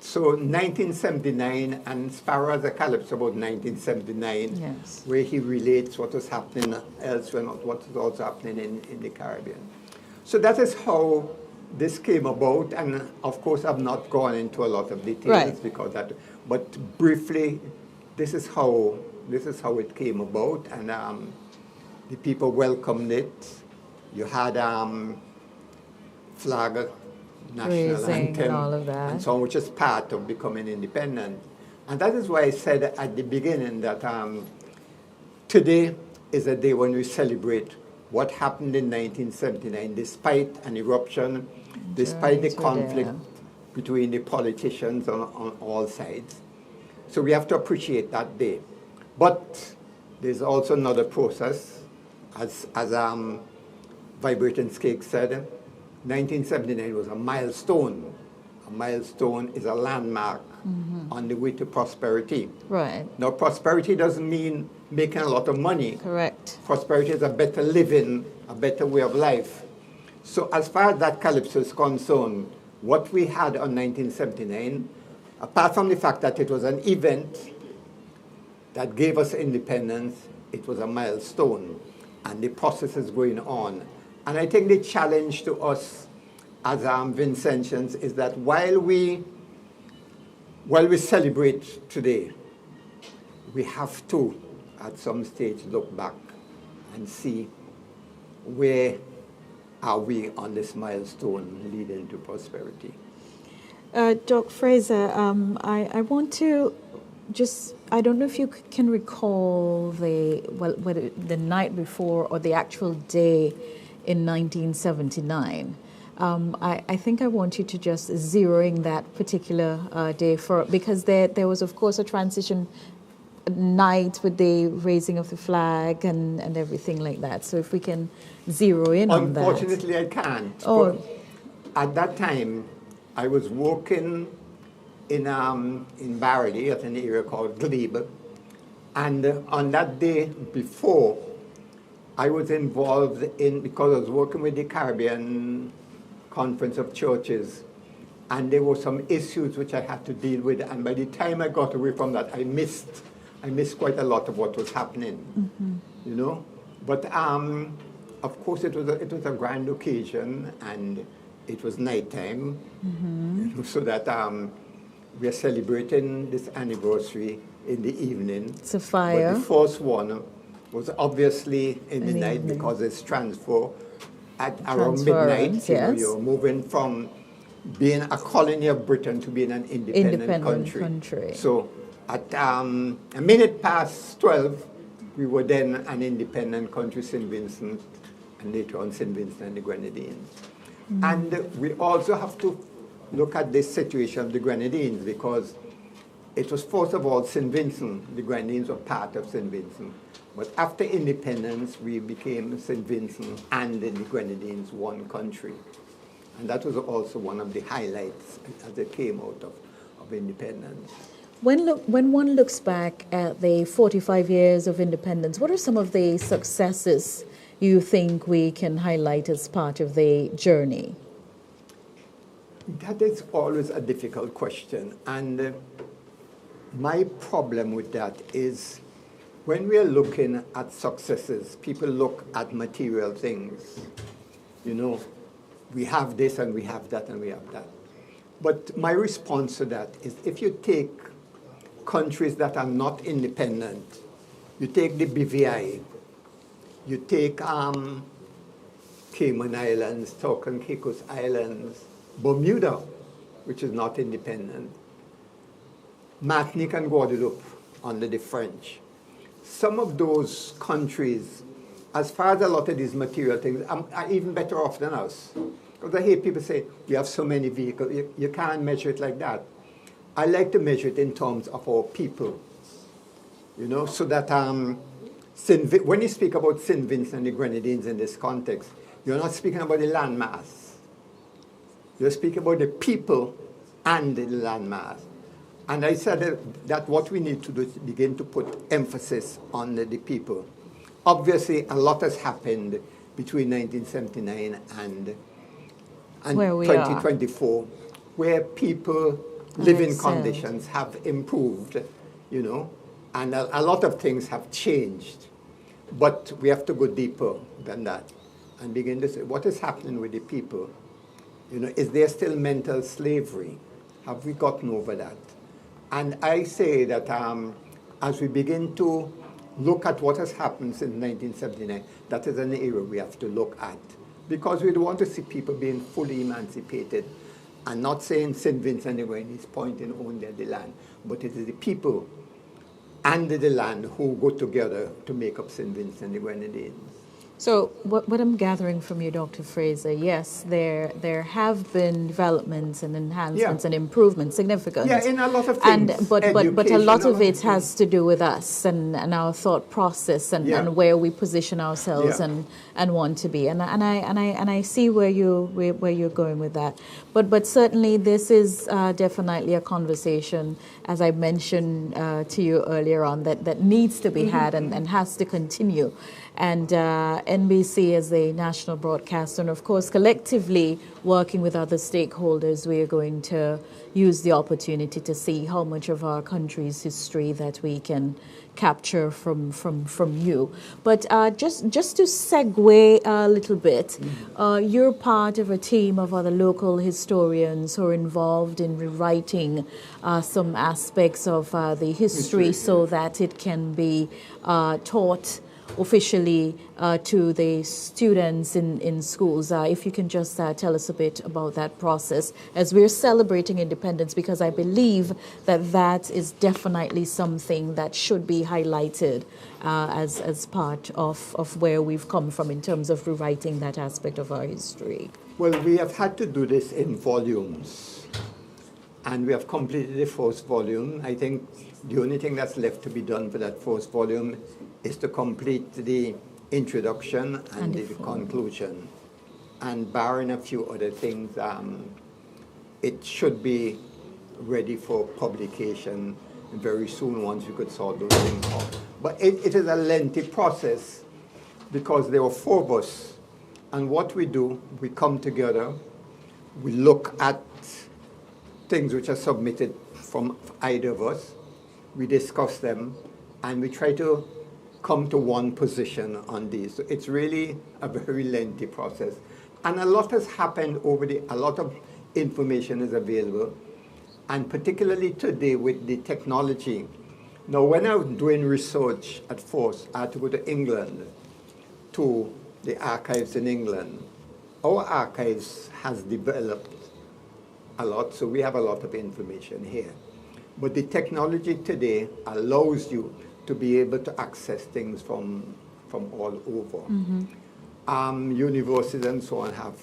So 1979, and Sparrow has a calypso about 1979, where he relates what was happening elsewhere, not what was also happening in the Caribbean. So that is how this came about, and of course I've not gone into a lot of details because that, but briefly, this is how it came about, and the people welcomed it. You had flag, national anthem, and all of that, and so on, which is part of becoming independent. And that is why I said at the beginning that today is a day when we celebrate what happened in 1979, despite an eruption, despite the conflict between the politicians on all sides. So we have to appreciate that day. But there's also another process, as Vibrating Cake said, 1979 was a milestone. A milestone is a landmark on the way to prosperity. Right. Now, prosperity doesn't mean making a lot of money. Correct. Prosperity is a better living, a better way of life. So as far as that calypso is concerned, what we had on 1979, apart from the fact that it was an event that gave us independence, it was a milestone, and the process is going on. And I think the challenge to us as Vincentians is that while we celebrate today, we have to, at some stage, look back and see where are we on this milestone leading to prosperity. Doc Fraser, I want to just, I don't know if you can recall whether the night before or the actual day in 1979. I think I want you to just zero in that particular day because there was, of course, a transition night with the raising of the flag and everything like that. So if we can zero in on that. Unfortunately, I can't. Oh. At that time, I was working in Barody at an area called Glebe. And on that day before, I was involved in, because I was working with the Caribbean Conference of Churches, and there were some issues which I had to deal with. And by the time I got away from that, I missed quite a lot of what was happening, you know. But of course, it was a grand occasion, and it was nighttime, you know, so that we are celebrating this anniversary in the evening. It's a fire. But the first one was obviously in the night because it's transfer at around midnight. Yes. You know, you're moving from being a colony of Britain to being an independent country. So at a minute past 12, we were then an independent country, St. Vincent, and later on St. Vincent and the Grenadines. And we also have to look at this situation of the Grenadines, because it was first of all St. Vincent. The Grenadines were part of St. Vincent. But after independence, we became St. Vincent and the Grenadines one country. And that was also one of the highlights as it came out of independence. When one looks back at the 45 years of independence, what are some of the successes you think we can highlight as part of the journey? That is always a difficult question. And my problem with that is when we are looking at successes, people look at material things. You know, we have this and we have that and we have that. But my response to that is, if you take countries that are not independent, you take the BVI, you take Cayman Islands, Turks and Caicos Islands, Bermuda, which is not independent, Martinique and Guadeloupe under the French. Some of those countries, as far as a lot of these material things, are even better off than us. Because I hear people say, we have so many vehicles, you can't measure it like that. I like to measure it in terms of our people, you know, so that when you speak about St. Vincent and the Grenadines in this context, you're not speaking about the landmass. You're speaking about the people and the landmass. And I said that what we need to do is begin to put emphasis on the people. Obviously, a lot has happened between 1979 and 2024, where people living conditions have improved, you know, and a lot of things have changed. But we have to go deeper than that and begin to say, what is happening with the people? You know, is there still mental slavery? Have we gotten over that? And I say that as we begin to look at what has happened since 1979, that is an area we have to look at. Because we don't want to see people being fully emancipated. And not saying St. Vincent and the Grenadines is pointing only at the land, but it is the people and the land who go together to make up St. Vincent and the Grenadines. So what I'm gathering from you, Dr. Fraser, yes, there have been developments and enhancements and improvements, significant. Yeah, in a lot of things. But a lot of it has to do with us and our thought process and where we position ourselves and want to be. And I see where you're going with that. But certainly this is definitely a conversation, as I mentioned to you earlier on, that needs to be had and has to continue. And NBC as the national broadcaster, and of course collectively working with other stakeholders, we are going to use the opportunity to see how much of our country's history that we can capture from you. But just to segue a little bit, you're part of a team of other local historians who are involved in rewriting some aspects of the history so that it can be taught officially to the students in schools. If you can just tell us a bit about that process as we're celebrating independence, because I believe that that is definitely something that should be highlighted as part of where we've come from in terms of rewriting that aspect of our history. Well, we have had to do this in volumes, and we have completed the first volume. I think the only thing that's left to be done for that first volume is to complete the introduction and the conclusion. And barring a few other things, it should be ready for publication very soon once we could sort those things out. But it is a lengthy process because there are 4 of us. And what we do, we come together, we look at things which are submitted from either of us, we discuss them, and we try to come to one position on these. So it's really a very lengthy process. And a lot has happened a lot of information is available, and particularly today with the technology. Now, when I was doing research at first, I had to go to England, to the archives in England. Our archives has developed a lot, so we have a lot of information here. But the technology today allows you to be able to access things from all over. Universities and so on have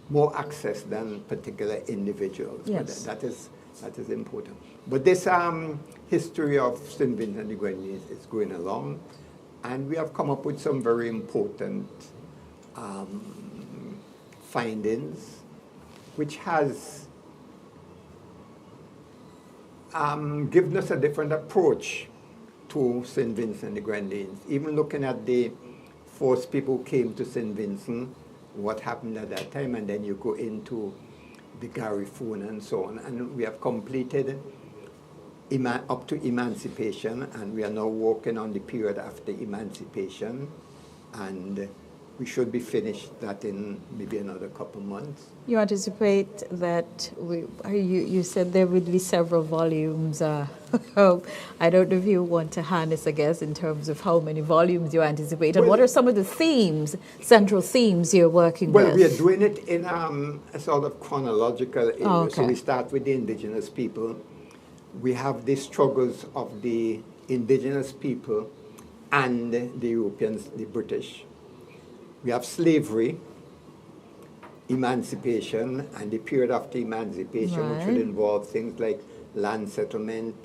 more access than particular individuals. Yes. That is important. But this history of St. Vincent and the Grenadines is going along, and we have come up with some very important findings, which has given us a different approach to St. Vincent and the Grenadines. Even looking at the first people who came to St. Vincent, what happened at that time, and then you go into the Garifuna and so on. And we have completed up to emancipation, and we are now working on the period after emancipation, and we should be finished that in maybe another couple months. You anticipate that you said there would be several volumes. I don't know if you want to harness, I guess, in terms of how many volumes you anticipate, and what are some of the themes, central themes you're working with? Well, we are doing it in a sort of chronological area. Oh, okay. So we start with the indigenous people. We have the struggles of the indigenous people and the Europeans, the British. We have slavery, emancipation, and the period after emancipation, which would involve things like land settlement,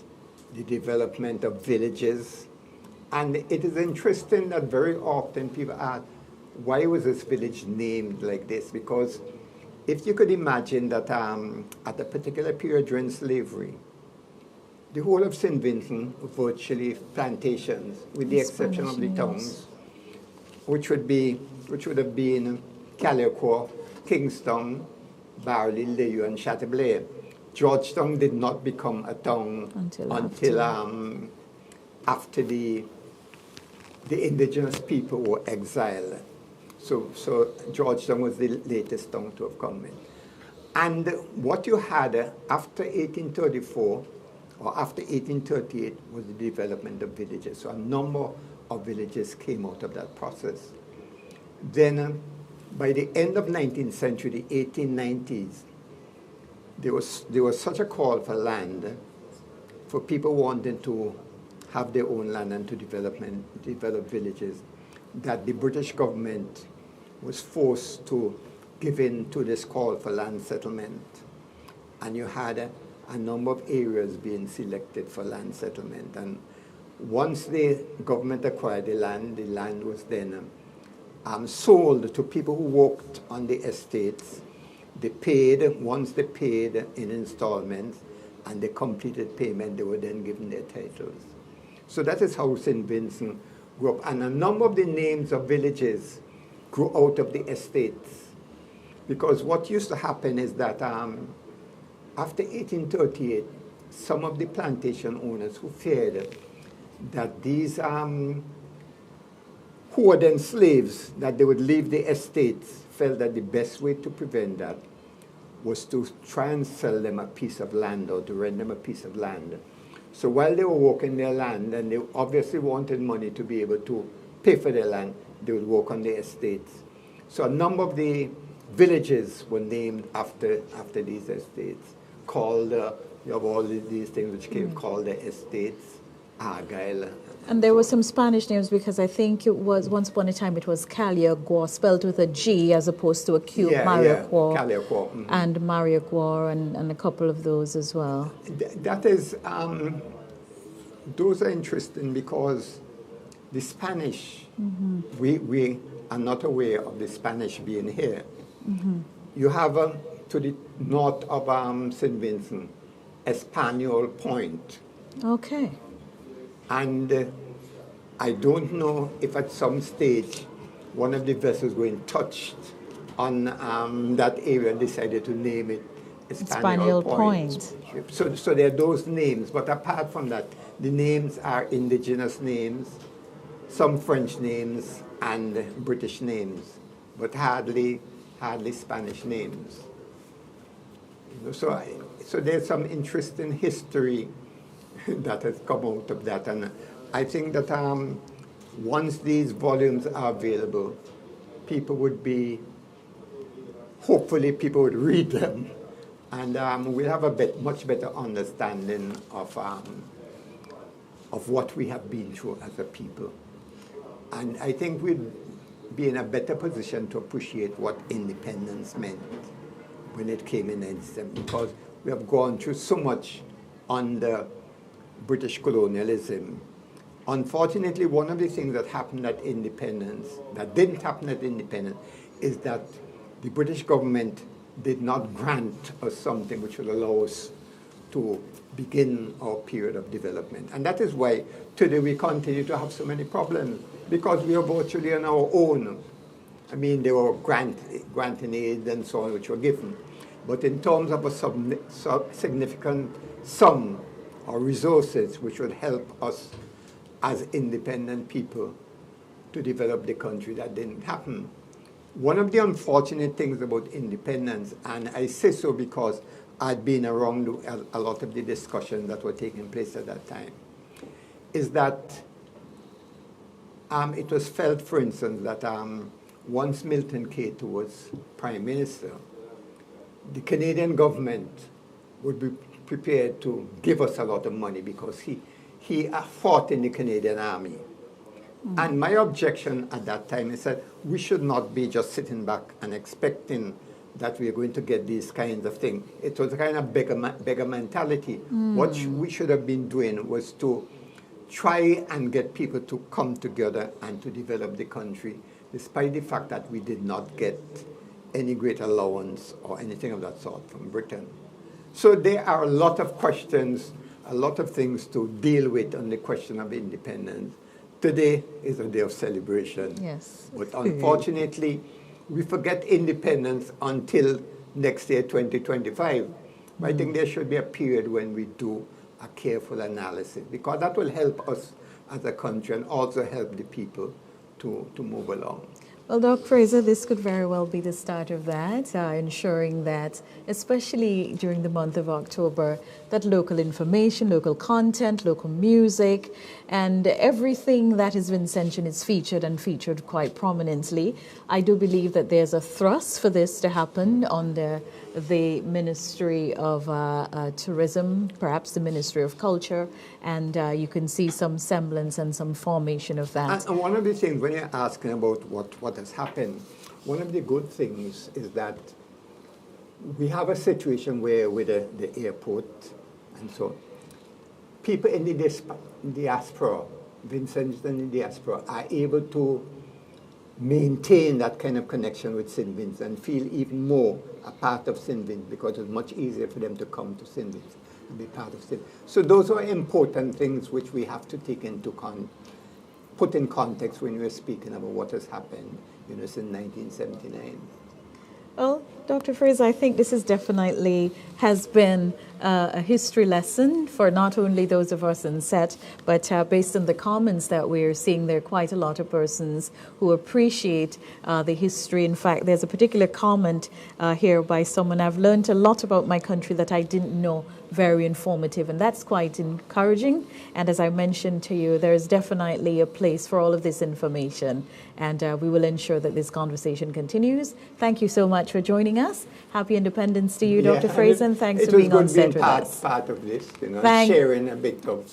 the development of villages. And it is interesting that very often people ask, why was this village named like this? Because if you could imagine that at a particular period during slavery, the whole of St. Vincent, virtually plantations, with the exception of the towns, which would have been Calicourt, Kingston, Barley, Leyo, and Chateaublay. Georgetown did not become a town until after the indigenous people were exiled. So Georgetown was the latest town to have come in. And what you had after 1834 or after 1838 was the development of villages. So a number of villages came out of that process. Then by the end of 19th century, the 1890s, there was such a call for land, for people wanting to have their own land and to develop villages, that the British government was forced to give in to this call for land settlement. And you had a number of areas being selected for land settlement. And once the government acquired the land was then sold to people who worked on the estates. They paid, once they paid in installments and they completed payment, they were then given their titles. So that is how St. Vincent grew up. And a number of the names of villages grew out of the estates. Because what used to happen is that after 1838, some of the plantation owners who feared that these who were then slaves, that they would leave the estates, felt that the best way to prevent that was to try and sell them a piece of land or to rent them a piece of land. So while they were working their land, and they obviously wanted money to be able to pay for their land, they would work on the estates. So a number of the villages were named after these estates, called, you have all these things which came called the estates, Argyle. And there were some Spanish names, because I think it was, once upon a time, it was Caliaguar, spelled with a G as opposed to a Q, Mariaguar, Caliaguar. and Mariaguar, and a couple of those as well. That is, those are interesting because the Spanish, we are not aware of the Spanish being here. You have to the north of St. Vincent, Espanol Point. Okay. And I don't know if at some stage one of the vessels going touched on that area and decided to name it Espanol Point. So there are those names, but apart from that, the names are indigenous names, some French names and British names, but hardly Spanish names. So there's some interesting history that has come out of that, and I think that once these volumes are available, people would be, hopefully people would read them, and we'll have a much better understanding of what we have been through as a people. And I think we'd be in a better position to appreciate what independence meant when it came in 1997, because we have gone through so much under British colonialism. Unfortunately, one of the things that happened at independence, that didn't happen at independence, is that the British government did not grant us something which would allow us to begin our period of development. And that is why today we continue to have so many problems, because we are virtually on our own. I mean, there were granting aid and so on which were given. But in terms of a significant sum or resources which would help us as independent people to develop the country, that didn't happen. One of the unfortunate things about independence, and I say so because I'd been around a lot of the discussions that were taking place at that time, is that it was felt, for instance, that once Milton Cato was Prime Minister, the Canadian government would be prepared to give us a lot of money because he fought in the Canadian Army. And my objection at that time is that we should not be just sitting back and expecting that we are going to get these kinds of things. It was a kind of beggar mentality. What we should have been doing was to try and get people to come together and to develop the country, despite the fact that we did not get any great allowance or anything of that sort from Britain. So there are a lot of questions, a lot of things to deal with on the question of independence. Today is a day of celebration. Yes. But unfortunately, we forget independence until next year, 2025. I think there should be a period when we do a careful analysis, because that will help us as a country and also help the people to move along. Well, Dr. Fraser, this could very well be the start of that, ensuring that, especially during the month of October, that local information, local content, local music, and everything that is Vincentian is featured and featured quite prominently. I do believe that there's a thrust for this to happen under the Ministry of Tourism, perhaps the Ministry of Culture, and you can see some semblance and some formation of that. And one of the things, when you're asking about what has happened, one of the good things is that we have a situation where with the airport and so, people in the diaspora, Vincentians in the diaspora, are able to maintain that kind of connection with St. Vincent and feel even more a part of St. Vincent, because it's much easier for them to come to St. Vincent and be part of St. Vincent. So those are important things which we have to take into put in context when we're speaking about what has happened, since 1979. Well, Dr. Fraser, I think this is definitely has been a history lesson for not only those of us in set, but based on the comments that we're seeing, there are quite a lot of persons who appreciate the history. In fact, there's a particular comment here by someone: I've learned a lot about my country that I didn't know. Very informative, and that's quite encouraging. And as I mentioned to you, there is definitely a place for all of this information, and we will ensure that this conversation continues. Thank you so much for joining us. Happy Independence to you, Dr. Fraser, and thanks for being on set with us. Part of this, sharing a bit of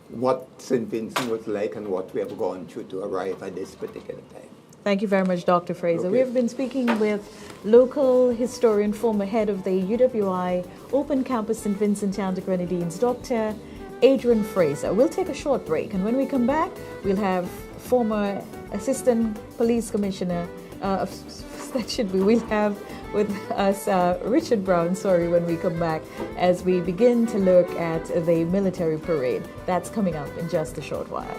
what St. Vincent was like and what we have gone through to arrive at this particular time. Thank you very much, Dr. Fraser. We have been speaking with local historian, former head of the UWI Open Campus St. Vincent and the Grenadines, Dr. Adrian Fraser. We'll take a short break, and when we come back, we'll have former Assistant Police Commissioner, we'll have with us Richard Brown, when we come back, as we begin to look at the military parade. That's coming up in just a short while.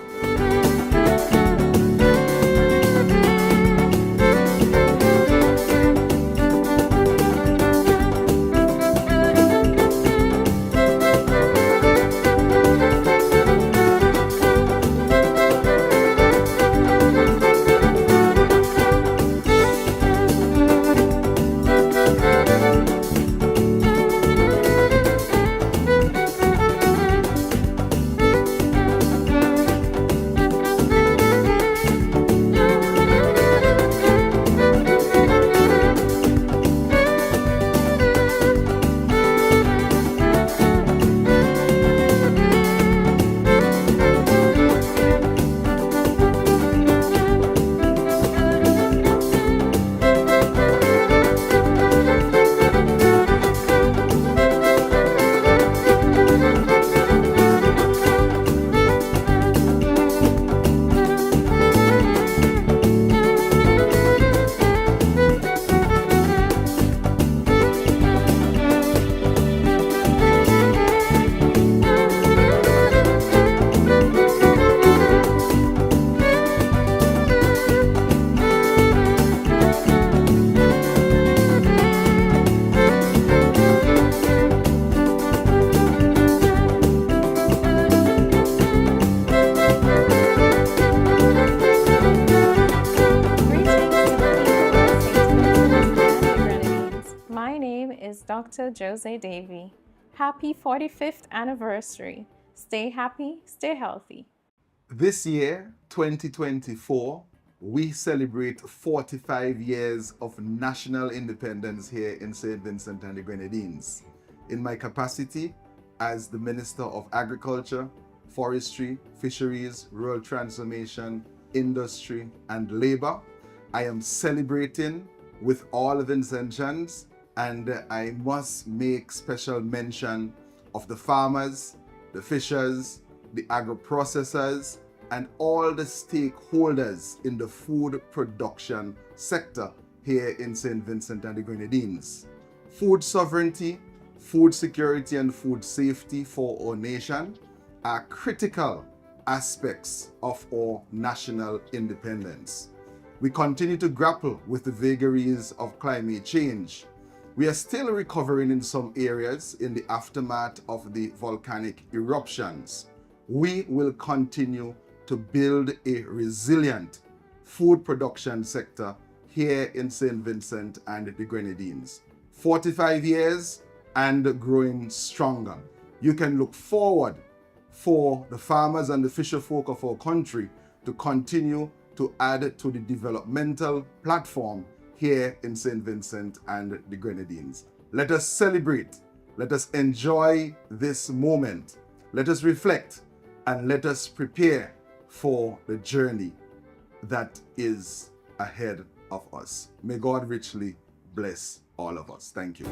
Dr. Jose Davy. Happy 45th anniversary. Stay happy, stay healthy. This year, 2024, we celebrate 45 years of national independence here in St. Vincent and the Grenadines. In my capacity as the Minister of Agriculture, Forestry, Fisheries, Rural Transformation, Industry, and Labor, I am celebrating with all Vincentians, and I must make special mention of the farmers, the fishers, the agro-processors, and all the stakeholders in the food production sector here in St. Vincent and the Grenadines. Food sovereignty, food security, and food safety for our nation are critical aspects of our national independence. We continue to grapple with the vagaries of climate change. We are still recovering in some areas in the aftermath of the volcanic eruptions. We will continue to build a resilient food production sector here in St. Vincent and the Grenadines. 45 years and growing stronger. You can look forward for the farmers and the fisher folk of our country to continue to add to the developmental platform here in St. Vincent and the Grenadines. Let us celebrate, let us enjoy this moment, let us reflect, and let us prepare for the journey that is ahead of us. May God richly bless all of us. Thank you.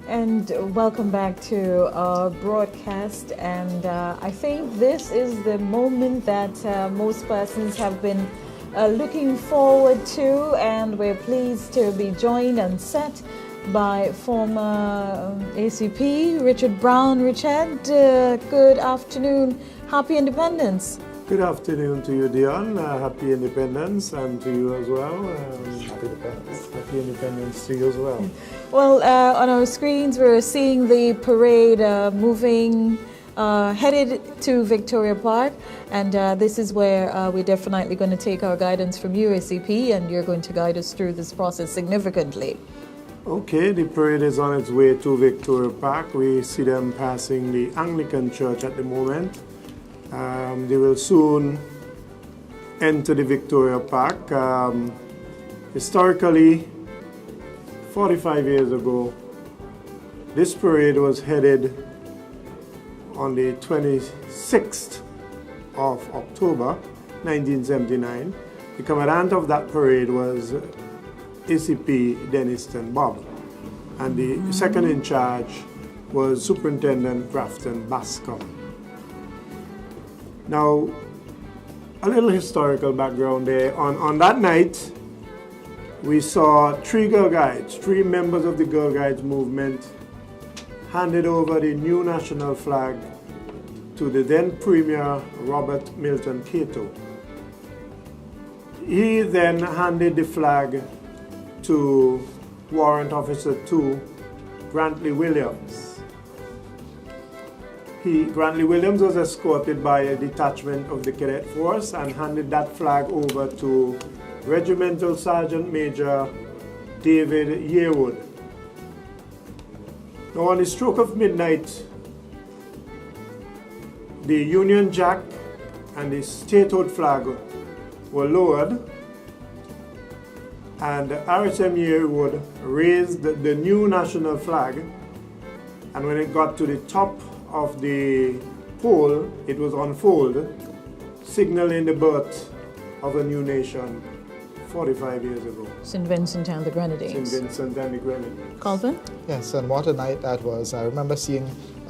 And welcome back to our broadcast. And I think this is the moment that most persons have been looking forward to, and we're pleased to be joined on set by former ACP Richard Brown. Richard, good afternoon. Happy Independence. Good afternoon to you, Dion. Happy Independence, and to you as well. Happy Independence. Happy Independence to you as well. Well, on our screens, we're seeing the parade moving, headed to Victoria Park, and this is where we're definitely going to take our guidance from you, ACP, and you're going to guide us through this process significantly. Okay, the parade is on its way to Victoria Park. We see them passing the Anglican Church at the moment. They will soon enter the Victoria Park. Historically, 45 years ago, this parade was headed on the 26th of October 1979. The commandant of that parade was ACP Denniston Bob, and the second in charge was Superintendent Grafton Bascom. Now, a little historical background there. On that night, we saw three Girl Guides, three members of the Girl Guides movement, handed over the new national flag to the then Premier Robert Milton Cato. He then handed the flag to Warrant Officer 2, Grantley Williams. Grantley Williams was escorted by a detachment of the cadet force and handed that flag over to Regimental Sergeant Major David Yearwood. Now, on the stroke of midnight, the Union Jack and the statehood flag were lowered, and RSM Yearwood raised the new national flag, and when it got to the top of the pole, it was unfolded, signaling the birth of a new nation 45 years ago. St. Vincent and the Grenadines. St. Vincent and the Grenadines. Colvin? Yes, and what a night that was. I remember seeing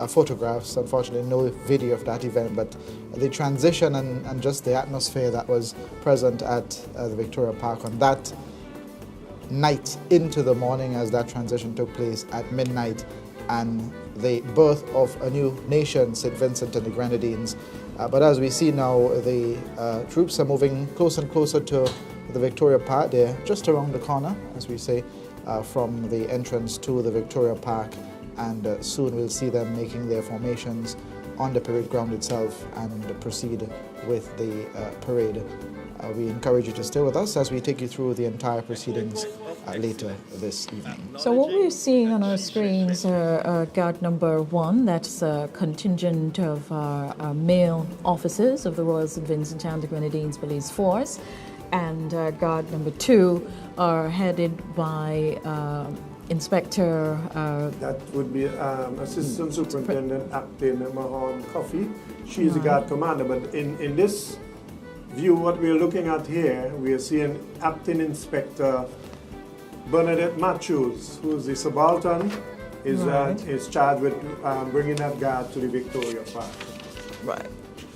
photographs, unfortunately no video of that event, but the transition and just the atmosphere that was present at the Victoria Park on that night into the morning as that transition took place at midnight, and the birth of a new nation, St. Vincent and the Grenadines. But as we see now, the troops are moving closer and closer to the Victoria Park. They're just around the corner, as we say, from the entrance to the Victoria Park, and soon we'll see them making their formations on the parade ground itself and proceed with the parade. We encourage you to stay with us as we take you through the entire proceedings later this evening. So what we're seeing on our screens are guard number 1, that's a contingent of male officers of the Royal St. Vincent and the Grenadines Police Force, and guard number 2 are headed by Inspector... that would be Assistant Superintendent Acting Mahon Coffey. She is the guard commander, but in this view, what we're looking at here, we are seeing Acting Inspector Bernadette Matthews, who's the subaltern, is charged with bringing that guard to the Victoria Park. Right.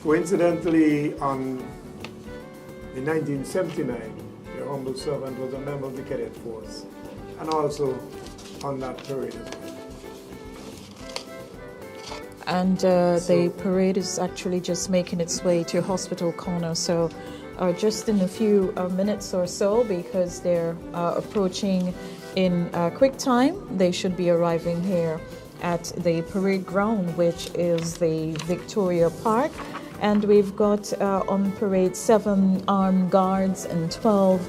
Coincidentally, in 1979, your humble servant was a member of the cadet force, and also on that parade as well. And the parade is actually just making its way to Hospital Corner, so just in a few minutes or so, because they're approaching in quick time, they should be arriving here at the parade ground, which is the Victoria Park. And we've got on parade 7 armed guards and 12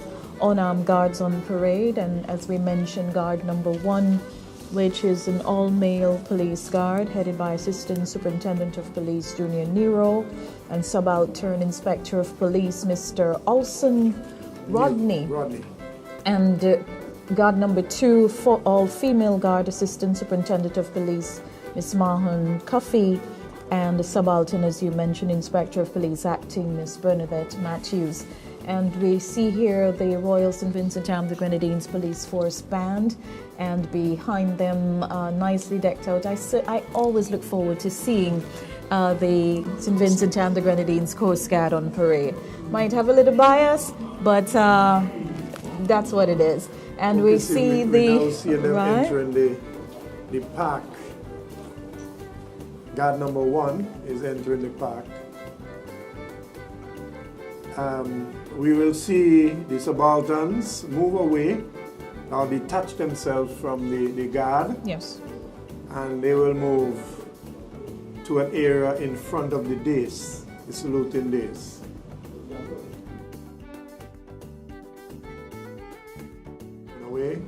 unarmed guards on parade. And as we mentioned, guard number 1, which is an all-male police guard headed by Assistant Superintendent of Police Junior Nero and Subaltern Inspector of Police Mr. Olson Rodney. And guard number 2, all-female guard Assistant Superintendent of Police Miss Mahon Coffey, and the subaltern, as you mentioned, Inspector of Police Acting Miss Bernadette Matthews. And we see here the Royal St. Vincent and the Grenadines Police Force Band, and behind them, nicely decked out. I always look forward to seeing the St. Vincent and the Grenadines Coast Guard on parade. Might have a little bias, but that's what it is. And we see the now see them entering the park. Guard number 1 is entering the park. We will see the subalterns move away or detach themselves from the guard. Yes. And they will move to an area in front of the dais, the saluting dais. In a way.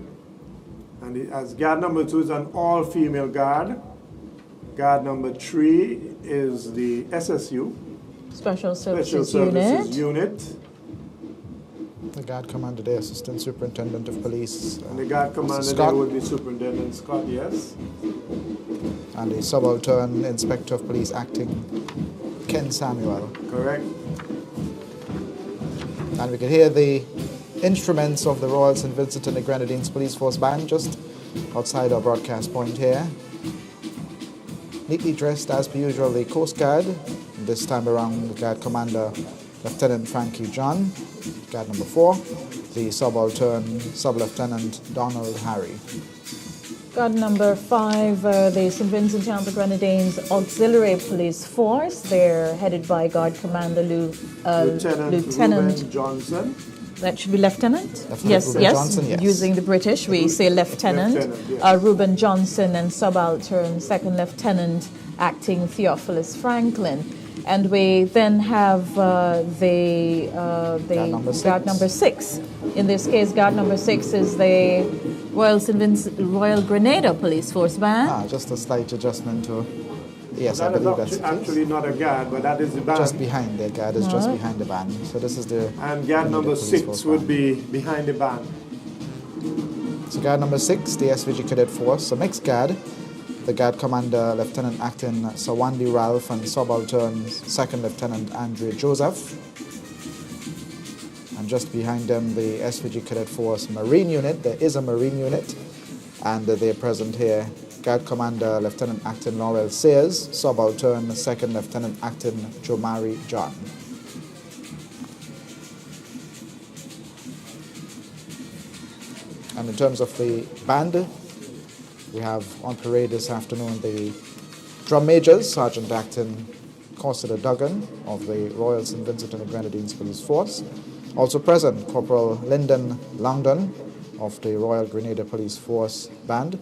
And as guard number 2 is an all-female guard. Guard number 3 is the SSU. Special Services Unit. The guard commander there, Assistant Superintendent of Police. And the guard commander there would be Superintendent Scott, yes. And the Subaltern Inspector of Police acting, Ken Samuel. Correct. And we can hear the instruments of the Royal St. Vincent and the Grenadines Police Force Band just outside our broadcast point here. Neatly dressed as per usual, the Coast Guard. This time around, the Guard Commander, Lieutenant Frankie John. Guard number 4, the Subaltern Sub-Lieutenant Donald Harry. Guard number 5, the St. Vincent and the Grenadines Auxiliary Police Force. They're headed by Guard Commander Lieutenant Ruben Johnson. That should be Lieutenant? Yes. Johnson, yes. Using the British, we say Lieutenant. Yes. Ruben Johnson and Subaltern Second Lieutenant Acting Theophilus Franklin. And we then have the guard number 6. In this case, guard number 6 is the Royal Grenada Police Force Band. Just a slight adjustment to... Yes, That I believe that's actually not a guard, but that is the band. just behind the guard is just behind the band. So this is the... And guard number 6 would be behind the band. So guard number 6, the SVG Cadet Force, a mixed guard. The Guard Commander, Lieutenant Acting Sawandi Ralph, and Subaltern Second Lieutenant Andre Joseph. And just behind them, the SVG Cadet Force Marine Unit. There is a Marine Unit, and they're present here. Guard Commander, Lieutenant Acting Laurel Sayers, Subaltern Second Lieutenant Acting Jomari John. And in terms of the band, we have on parade this afternoon the drum majors, Sergeant Acting Constable Duggan of the Royal St. Vincent and the Grenadines Police Force. Also present, Corporal Lyndon Langdon of the Royal Grenada Police Force Band,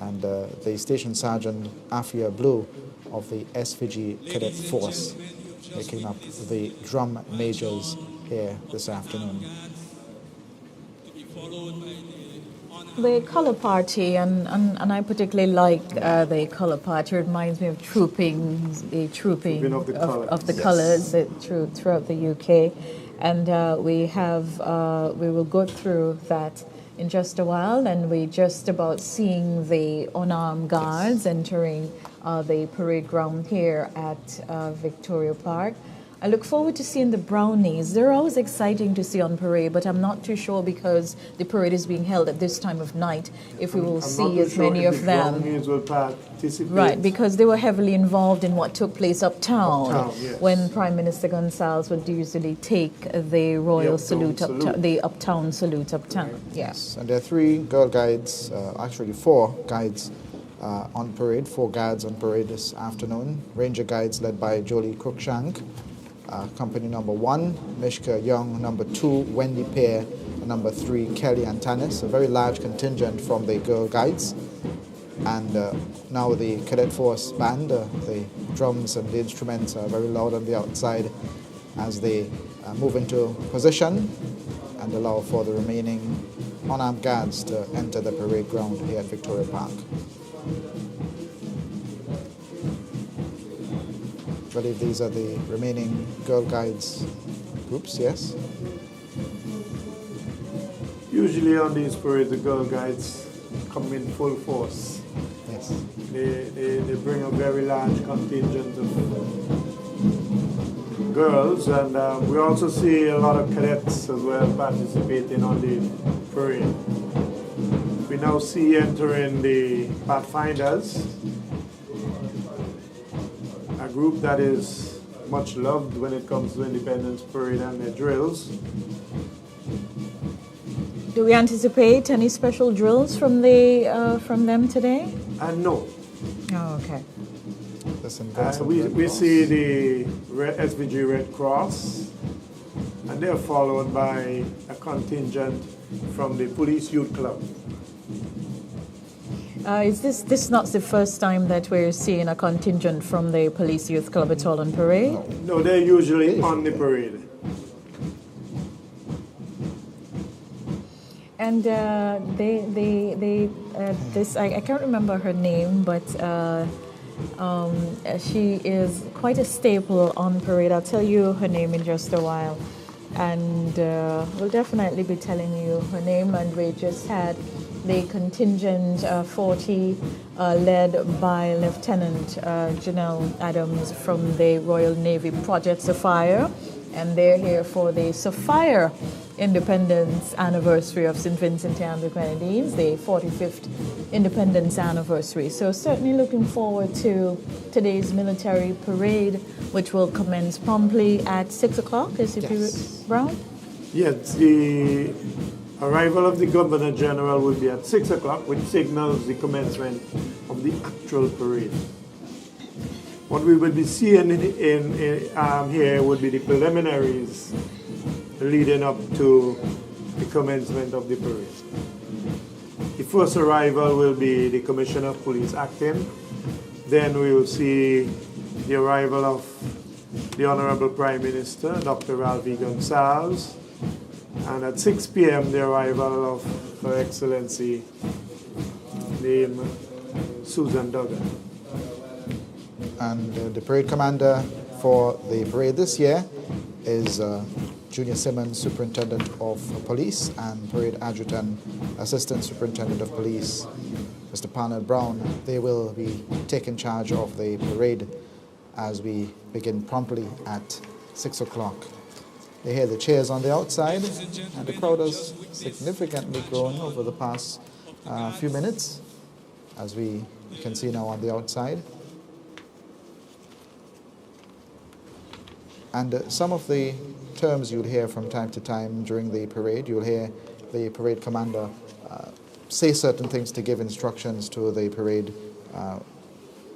and the Station Sergeant Afia Blue of the SVG Cadet Force, making up the drum majors here this afternoon. The colour party, and I particularly like the colour party. It reminds me of the trooping of the colours throughout the UK, and we will go through that in just a while, and we're just about seeing the unarmed guards entering the parade ground here at Victoria Park. I look forward to seeing the brownies. They're always exciting to see on parade, but I'm not too sure because the parade is being held at this time of night if we will see as many of them. Brownies will participate. Right, because they were heavily involved in what took place uptown yes. when Prime Minister Gonsalves would usually take the royal the uptown salute uptown. Yes, and there are 3 girl guides, actually 4 guides on parade, 4 guards on parade this afternoon. Ranger guides led by Jolie Cruikshank. Company number 1, Mishka Young, number 2, Wendy Pear, and number 3, Kelly Antanis. A very large contingent from the Girl Guides. And now the Cadet Force Band, the drums and the instruments are very loud on the outside as they move into position and allow for the remaining unarmed guards to enter the parade ground here at Victoria Park. I believe these are the remaining Girl Guides groups, yes? Usually on these parades, the Girl Guides come in full force. Yes. They bring a very large contingent of girls, and we also see a lot of cadets as well participating on the parade. We now see entering the Pathfinders, a group that is much loved when it comes to Independence Parade and their drills. Do we anticipate any special drills from them today? No. Oh, okay. We see the SVG Red Cross, and they're followed by a contingent from the Police Youth Club. Is this not the first time that we're seeing a contingent from the Police Youth Club at all on parade? No, they're usually on the parade. And I can't remember her name, but she is quite a staple on parade. I'll tell you her name in just a while. And we'll definitely be telling you her name. And we just had the contingent 40 led by Lieutenant Janelle Adams from the Royal Navy Project Sapphire. And they're here for the Sapphire Independence Anniversary of St. Vincent and the Grenadines, the 45th Independence Anniversary. So certainly looking forward to today's military parade, which will commence promptly at 6 o'clock, SCP Brown? Yes, the arrival of the Governor General will be at 6 o'clock, which signals the commencement of the actual parade. What we will be seeing here would be the preliminaries leading up to the commencement of the parade. The first arrival will be the Commissioner of Police acting. Then we will see the arrival of the Honorable Prime Minister, Dr. Ralph E. Gonsalves. And at 6 p.m., the arrival of Her Excellency, named Susan Duggan. And the parade commander for the parade this year is Junior Simmons, Superintendent of Police, and Parade Adjutant, Assistant Superintendent of Police, Mr. Parnell Brown. They will be taking charge of the parade as we begin promptly at 6 o'clock. They hear the cheers on the outside, and the crowd has significantly grown over the past few minutes, as we can see now on the outside. And some of the terms you'll hear from time to time during the parade, you'll hear the parade commander say certain things to give instructions to the parade,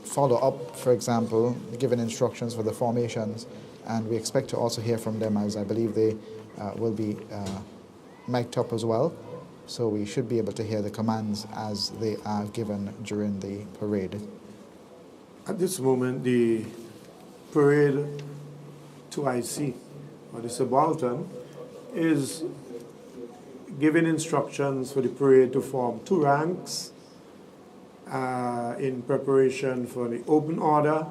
follow up, for example, giving instructions for the formations, and we expect to also hear from them, as I believe they will be mic'd up as well, so we should be able to hear the commands as they are given during the parade. At this moment, the parade 2IC, or the subaltern, is giving instructions for the parade to form two ranks in preparation for the open order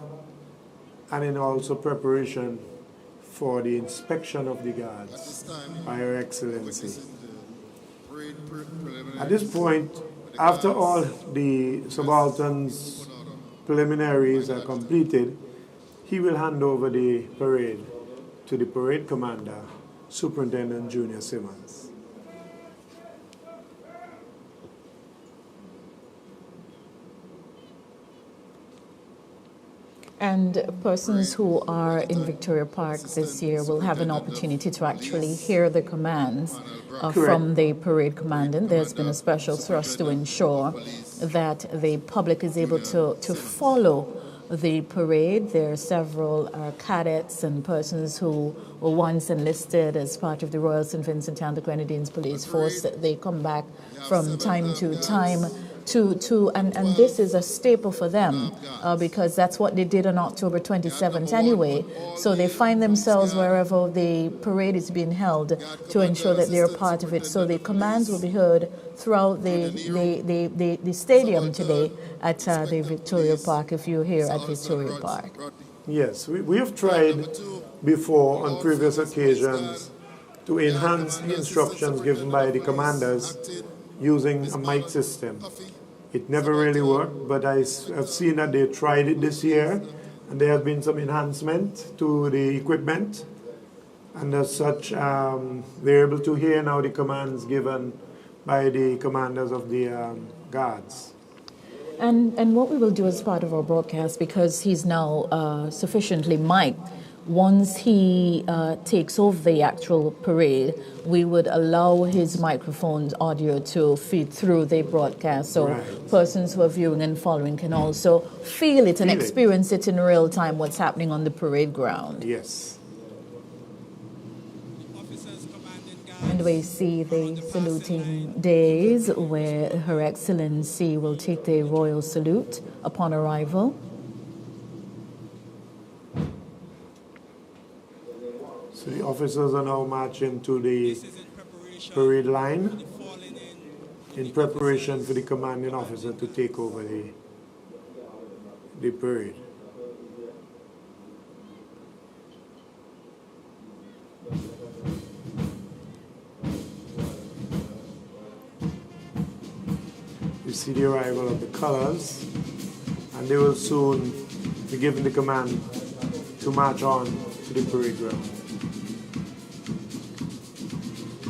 and in also preparation for the inspection of the guards by Her Excellency. At this point, after all the subaltern's preliminaries are completed, he will hand over the parade to the parade commander, Superintendent Junior Simmons. And persons who are in Victoria Park this year will have an opportunity to actually hear the commands from the parade commandant. There's been a special thrust to ensure that the public is able to follow the parade. There are several cadets and persons who were once enlisted as part of the Royal St. Vincent and the Grenadines Police Force. They come back from time to time and this is a staple for them because that's what they did on October 27th anyway. So they find themselves wherever the parade is being held to ensure that they're part of it. So the commands will be heard throughout the stadium today at the Victoria Park, if you're here at Victoria Park. Yes, we have tried before on previous occasions to enhance the instructions given by the commanders using a mic system. It never really worked, but I've seen that they tried it this year, and there has been some enhancement to the equipment, and as such, they're able to hear now the commands given by the commanders of the guards. And what we will do as part of our broadcast, because he's now sufficiently mic'd, once he takes over the actual parade, we would allow his microphone's audio to feed through the broadcast, so persons who are viewing and following can also feel it and experience it in real time, what's happening on the parade ground. Yes. And we see the saluting days where Her Excellency will take the royal salute upon arrival. So the officers are now marching to the parade line in preparation for the commanding officer to take over the parade. You see the arrival of the colors, and they will soon be given the command to march on to the parade ground.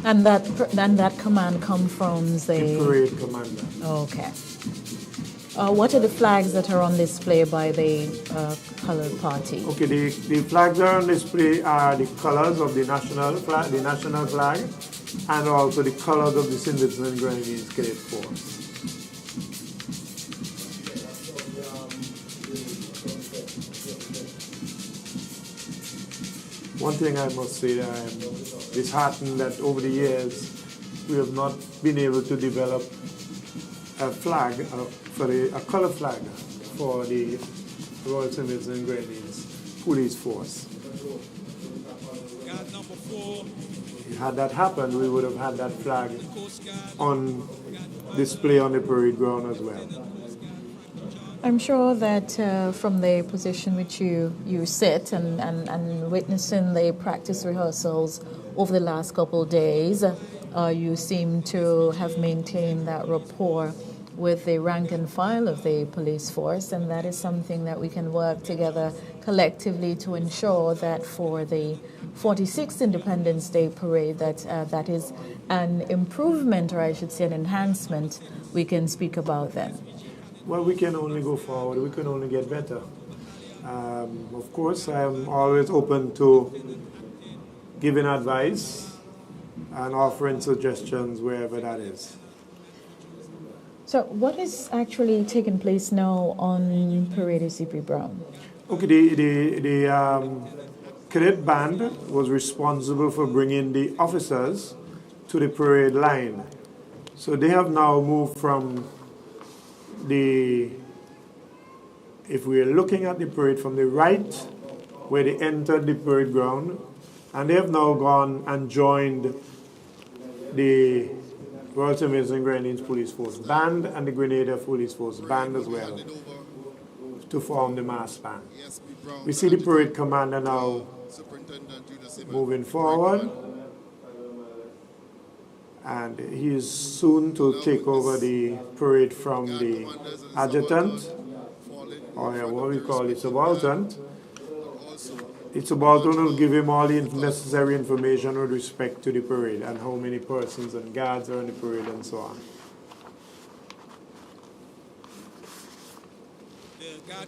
And that command comes from the parade commander. Okay. What are the flags that are on display by the colored party? Okay, the flags are on display are the colors of the national flag, and also the colors of the St. Vincent and Grenadines Cadet Force. One thing I must say that I am disheartened that over the years we have not been able to develop a flag, a color flag for the Royal St. Vincent and Grenadines Police Force. Had that happened, we would have had that flag on display on the parade ground as well. I'm sure that from the position which you sit and witnessing the practice rehearsals over the last couple of days, you seem to have maintained that rapport with the rank and file of the police force, and that is something that we can work together collectively to ensure that for the 46th Independence Day parade that is an improvement, or I should say an enhancement, we can speak about then. Well, we can only go forward. We can only get better. Of course, I am always open to giving advice and offering suggestions wherever that is. So what is actually taking place now on Parade CP Brown? Okay, the cadet band was responsible for bringing the officers to the parade line. So they have now moved from if we are looking at the parade from the right, where they entered the parade ground, and they have now gone and joined the Royal St. Vincent and Grenadines Police Force Band and the Grenada Police Force Band as well, to form the mass band. We see the parade commander now moving forward, and he is soon to take over the parade from the adjutant, or what we call the subaltern. The subaltern will give him all the necessary information with respect to the parade and how many persons and guards are in the parade and so on.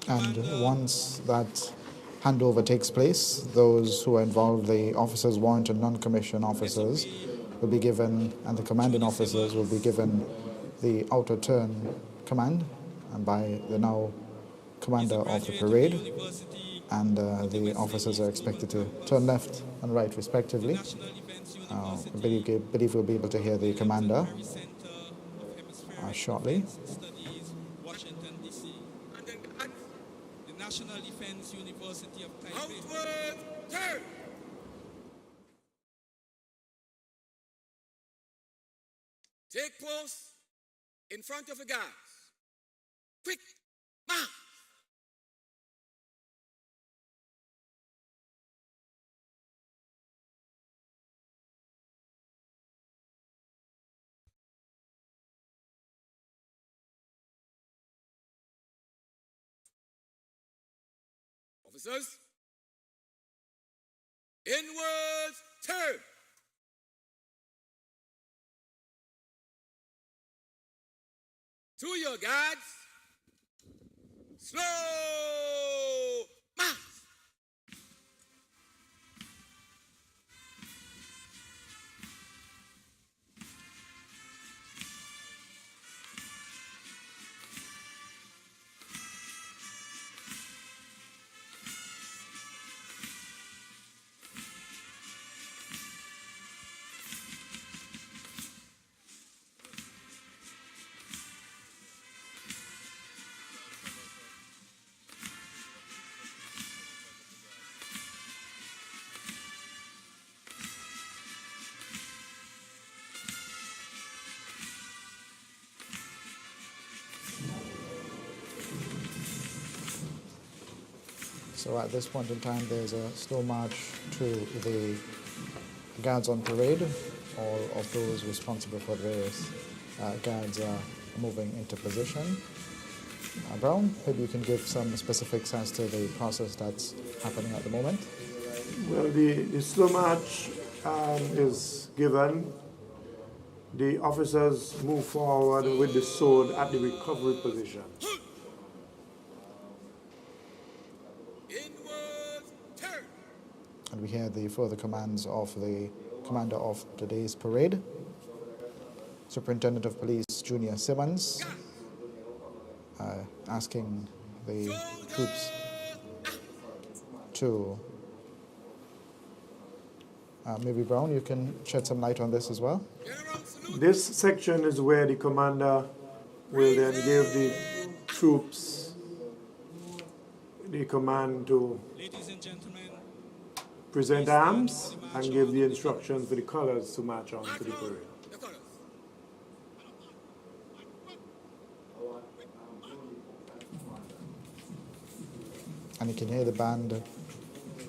And once that handover takes place, those who are involved, the officers, warrant and non-commissioned officers, will be given, and the commanding officers will be given the outer turn command and by the now commander of the parade, and the officers are expected to turn left and right respectively. I believe we'll be able to hear the commander shortly. The National Defense University of Taipei. Outward, turn! Take post in front of the guards. Quick, march! Officers, inwards, turn! To your guards, slow march! So at this point in time, there's a slow march to the guards on parade. All of those responsible for the various guards are moving into position. Brown, maybe you can give some specifics as to the process that's happening at the moment. Well, the slow march is given. The officers move forward with the sword at the recovery position. And we hear the further commands of the commander of today's parade, Superintendent of Police Junior Simmons, asking the troops to maybe Brown, you can shed some light on this as well. This section is where the commander will then give the troops the command to present arms and give the instructions for the colors to march on to the parade. And you can hear the band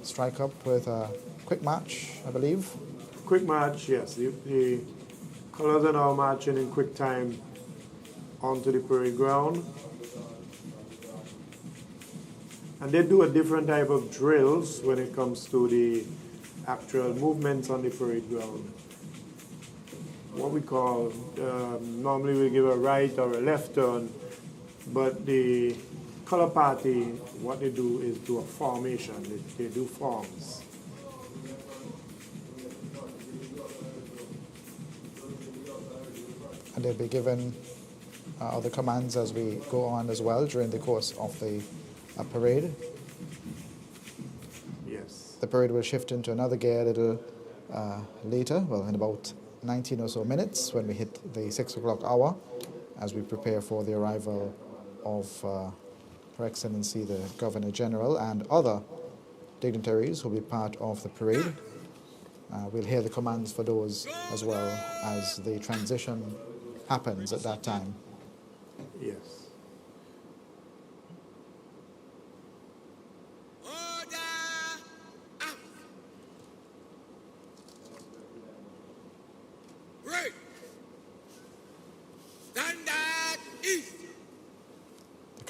strike up with a quick march, I believe. Quick march, yes. The colors are now marching in quick time onto the parade ground. And they do a different type of drills when it comes to the actual movements on the parade ground. What we call, normally we give a right or a left turn, but the color party, what they do is do a formation. They do forms. And they'll be given other commands as we go on as well during the course of the parade. Yes. The parade will shift into another gear a little later, well, in about 19 or so minutes when we hit the 6 o'clock hour, as we prepare for the arrival of Her Excellency the Governor General and other dignitaries who will be part of the parade. We'll hear the commands for those as well as the transition happens at that time. Yes.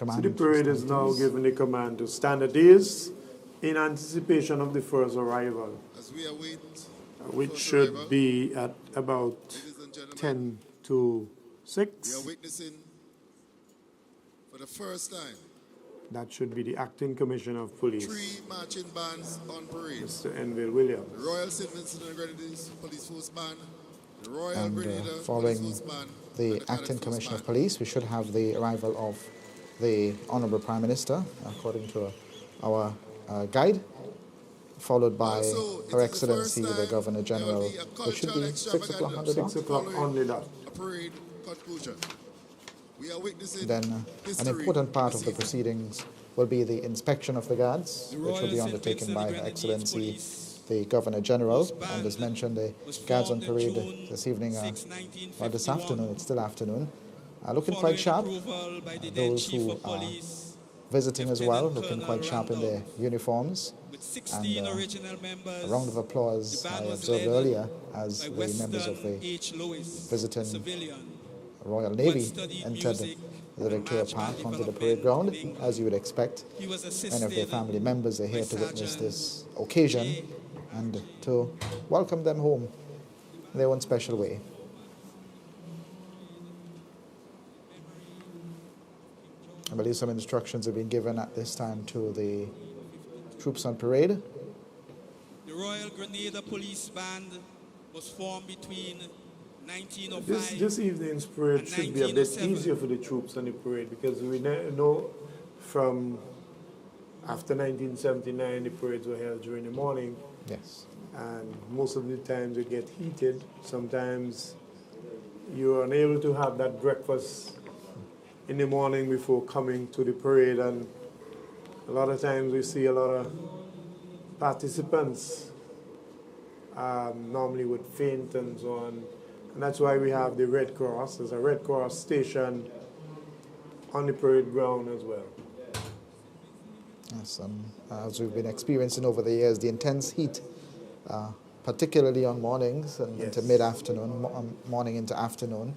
So the parade is now given the command to stand at ease in anticipation of the first arrival, which should be at about 10 to 6. We are witnessing for the first time That should be the Acting Commissioner of Police, 3 marching bands on parade. Mr. Enville Williams. The Royal St. Vincent and Grenadines Police Force Band, the Royal And Grenada following Police Force Band, the Acting Commissioner of Police, we should have the arrival of the Honourable Prime Minister, according to our guide, followed by Her Excellency the Governor General, which should be 6 o'clock on the dot. 6 o'clock on the dot. a parade conclusion. We are witnessing Then history. an important part of the proceedings will be the inspection of the guards, which will be undertaken by Her Excellency the Governor General. And as mentioned, the guards on parade this evening, or this afternoon, it's still afternoon, are looking quite sharp. Those who are visiting as well, looking quite sharp in their uniforms. And a round of applause I observed earlier as the members of the visiting Royal Navy entered the Victoria Park onto the parade ground. As you would expect, many of their family members are here to witness this occasion and to welcome them home in their own special way. I believe some instructions have been given at this time to the troops on parade. The Royal Grenada Police Band was formed between 1905 This evening's parade should be a bit easier for the troops on the parade because we know from after 1979 the parades were held during the morning. Yes. And most of the times it get heated. Sometimes you are unable to have that breakfast in the morning before coming to the parade, and a lot of times we see a lot of participants normally would faint and so on. And that's why we have the Red Cross. There's a Red Cross station on the parade ground as well. Yes, and as we've been experiencing over the years, the intense heat, particularly on mornings and into mid-afternoon, morning into afternoon,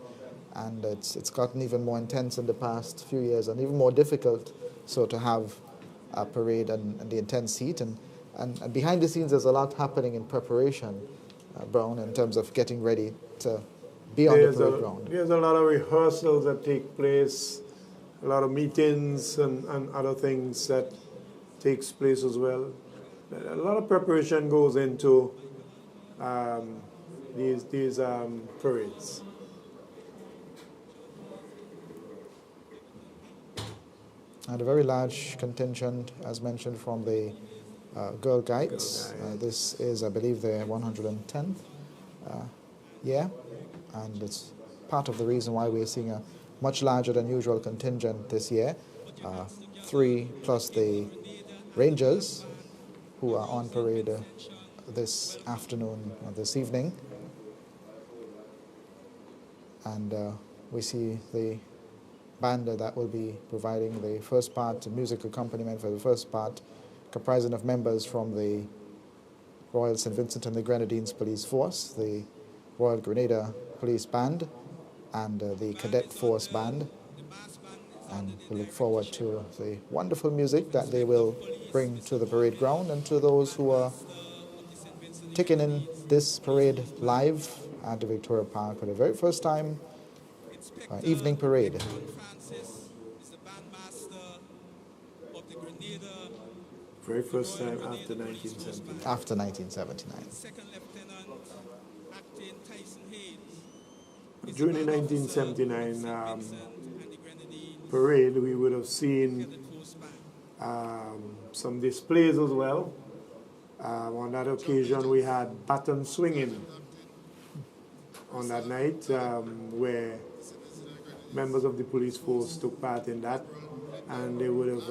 and it's gotten even more intense in the past few years and even more difficult so to have a parade and the intense heat. And behind the scenes, there's a lot happening in preparation, Brown, in terms of getting ready to be on the parade ground. There's a lot of rehearsals that take place, a lot of meetings and other things that takes place as well. A lot of preparation goes into these parades. And a very large contingent, as mentioned, from the Girl Guides. This is, I believe, the 110th year, and it's part of the reason why we're seeing a much larger than usual contingent this year. 3 plus the Rangers, who are on parade this afternoon or this evening. And we see the band that will be providing the first part, the music accompaniment for the first part, comprising of members from the Royal St. Vincent and the Grenadines Police Force, the Royal Grenada Police Band, and the Cadet Force Band. And we look forward to the wonderful music that they will bring to the parade ground and to those who are taking in this parade live at the Victoria Park for the very first time, evening parade. Very first time after 1979. After 1979. During the 1979 parade, we would have seen some displays as well. On that occasion, we had baton swinging on that night, where members of the police force took part in that, and they would have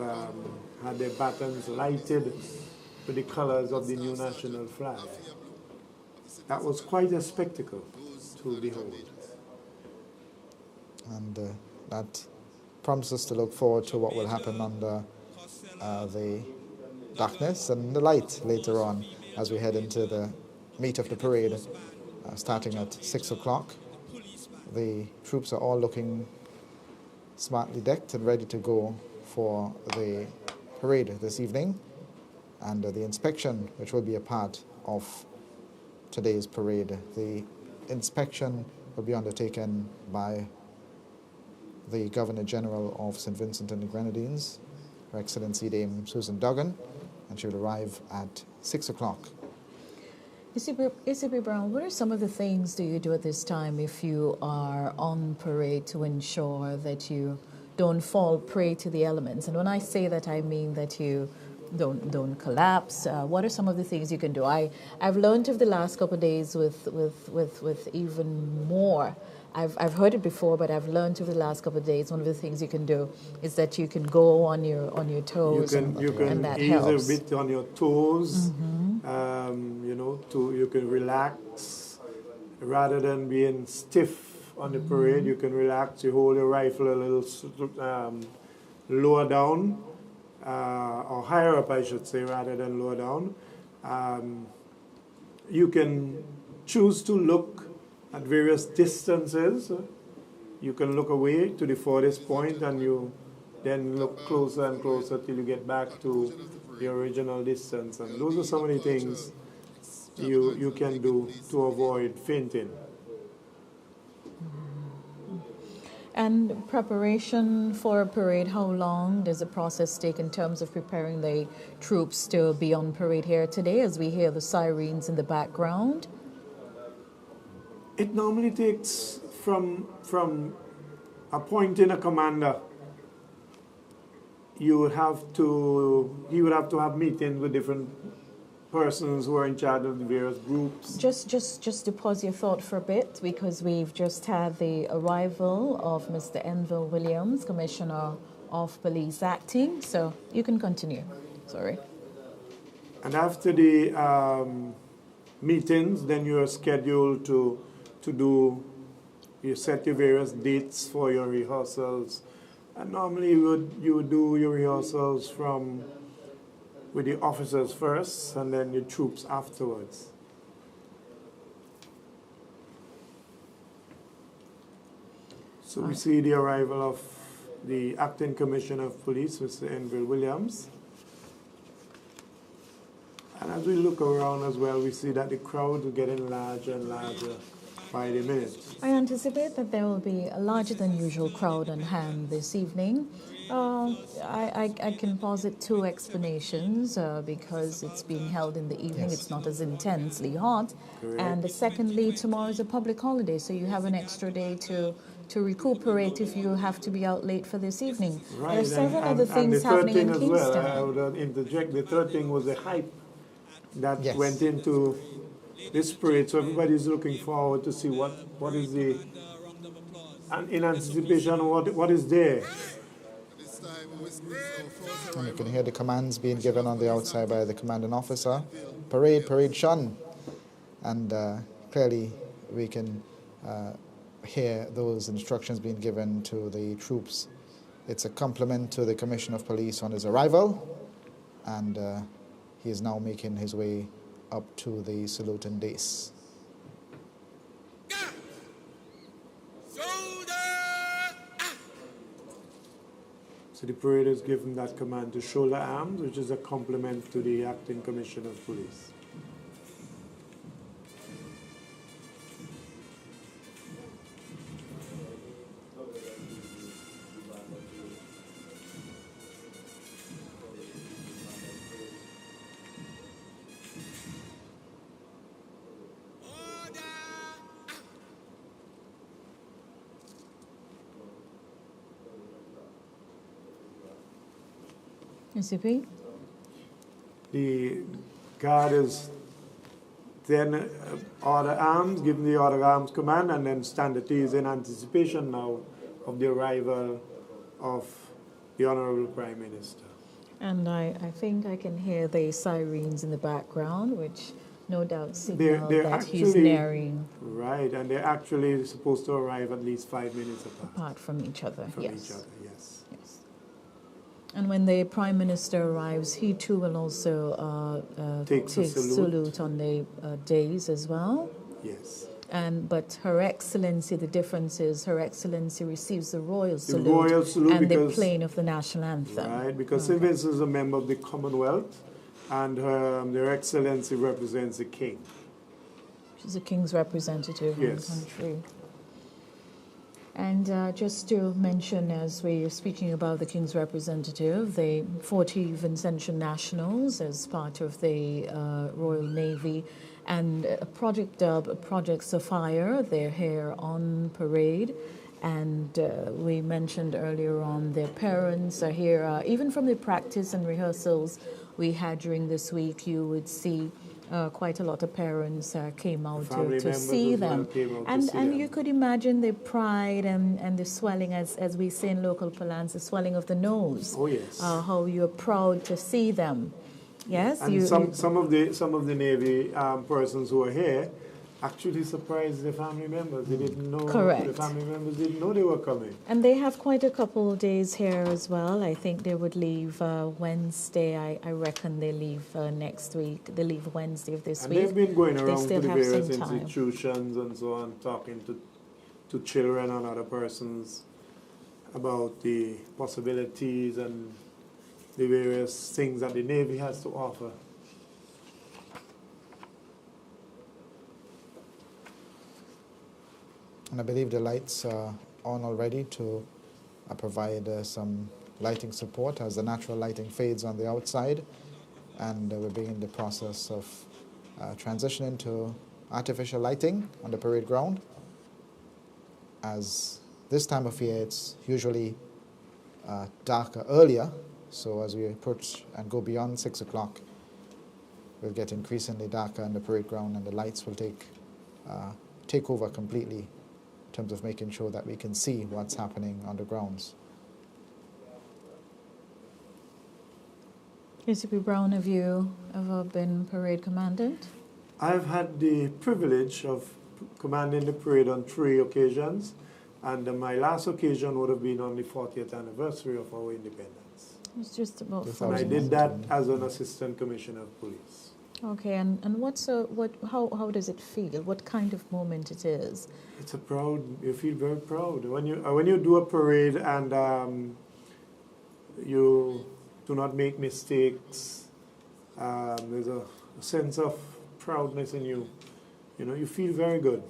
had their batons lighted with the colors of the new national flag. That was quite a spectacle to behold. And that prompts us to look forward to what will happen under the darkness and the light later on as we head into the meat of the parade, starting at 6 o'clock. The troops are all looking smartly decked and ready to go for the parade this evening, and the inspection, which will be a part of today's parade. The inspection will be undertaken by the Governor General of St. Vincent and the Grenadines, Her Excellency Dame Susan Duggan, and she will arrive at 6 o'clock. ECP Brown, what are some of the things do you do at this time if you are on parade to ensure that you don't fall prey to the elements? And when I say that, I mean that you don't collapse. What are some of the things you can do? I've learned of the last couple of days with even more. I've heard it before, but I've learned over the last couple of days, one of the things you can do is that you can go on your toes, and that helps. You can ease a bit on your toes, you can relax. Rather than being stiff on the parade, you can relax. You hold your rifle a little lower down, or higher up, I should say, rather than lower down. You can choose to look at various distances. You can look away to the farthest point, and you then look closer and closer till you get back to the original distance. And those are some of the things you can do to avoid fainting. And preparation for a parade, how long does the process take in terms of preparing the troops to be on parade here today as we hear the sirens in the background? It normally takes from appointing a commander. He would have to have meetings with different persons who are in charge of the various groups. Just to pause your thought for a bit, because we've just had the arrival of Mr. Enville Williams, Commissioner of Police Acting. So you can continue. Sorry. And after the meetings, then you are scheduled to you set your various dates for your rehearsals. And normally you would do your rehearsals from with the officers first and then the troops afterwards. So we see the arrival of the Acting Commissioner of Police, Mr. Enville Williams. And as we look around as well, we see that the crowd is getting larger and larger by the minute. I anticipate that there will be a larger than usual crowd on hand this evening. I can posit two explanations because it's being held in the evening. It's not as intensely hot. Correct. And secondly, tomorrow is a public holiday, so you have an extra day to recuperate if you have to be out late for this evening. Right. There are several other and things the third happening thing in as Kingston. well, I would interject, the third thing was the hype that went into this parade. So everybody's looking forward to see what is the, and in anticipation of what is there. And you can hear the commands being given on the outside by the commanding officer. Parade, parade, shun. And clearly we can hear those instructions being given to the troops. It's a compliment to the Commissioner of Police on his arrival, and he is now making his way up to the saluting dais. So the parade is given that command to shoulder arms, which is a compliment to the Acting Commissioner of Police. SCP? The guard is then order arms, given the order arms command, and then stand at ease in anticipation now of the arrival of the Honorable Prime Minister. And I think I can hear the sirens in the background, which no doubt signal that he's nearing. Right, and they're actually supposed to arrive at least 5 minutes apart from each other. From yes. each other, yes. Yes. And when the Prime Minister arrives, he too will also take salute on the days as well. Yes. But Her Excellency, the difference is Her Excellency receives the royal salute, and the playing of the national anthem. Right, because St. Vincent is a member of the Commonwealth, and Her Excellency represents the King. She's a King's representative in the country. And just to mention, as we are speaking about the King's representative, the 40 Vincentian nationals as part of the Royal Navy, and Project Dub, Project Sapphire, they're here on parade. And we mentioned earlier on their parents are here. Even from the practice and rehearsals we had during this week, you would see quite a lot of parents came out to see them. And you could imagine the pride and the swelling, as we say in local parlance, the swelling of the nose. Oh, yes. How you're proud to see them. Yes. And some of the Navy persons who are here actually surprised their family members. They didn't know. Correct. The family members didn't know they were coming. And they have quite a couple of days here as well. I think they would leave Wednesday. I reckon they leave next week. They leave Wednesday of this week. And they've been going around to the various some time. institutions and so on, talking to children and other persons about the possibilities and the various things that the Navy has to offer. And I believe the lights are on already to provide some lighting support as the natural lighting fades on the outside. And we're beginning the process of transitioning to artificial lighting on the parade ground. As this time of year, it's usually darker earlier. So as we approach and go beyond 6 o'clock, we'll get increasingly darker on the parade ground, and the lights will take over completely in terms of making sure that we can see what's happening on the grounds. ACP Brown, have you ever been parade commandant? I've had the privilege of commanding the parade on 3 occasions, and my last occasion would have been on the 40th anniversary of our independence. It's just about And I did that as an assistant commissioner of police. Okay, and how does it feel? What kind of moment it is? It's a proud. You feel very proud when you do a parade and you do not make mistakes. There's a sense of proudness in you. You know, you feel very good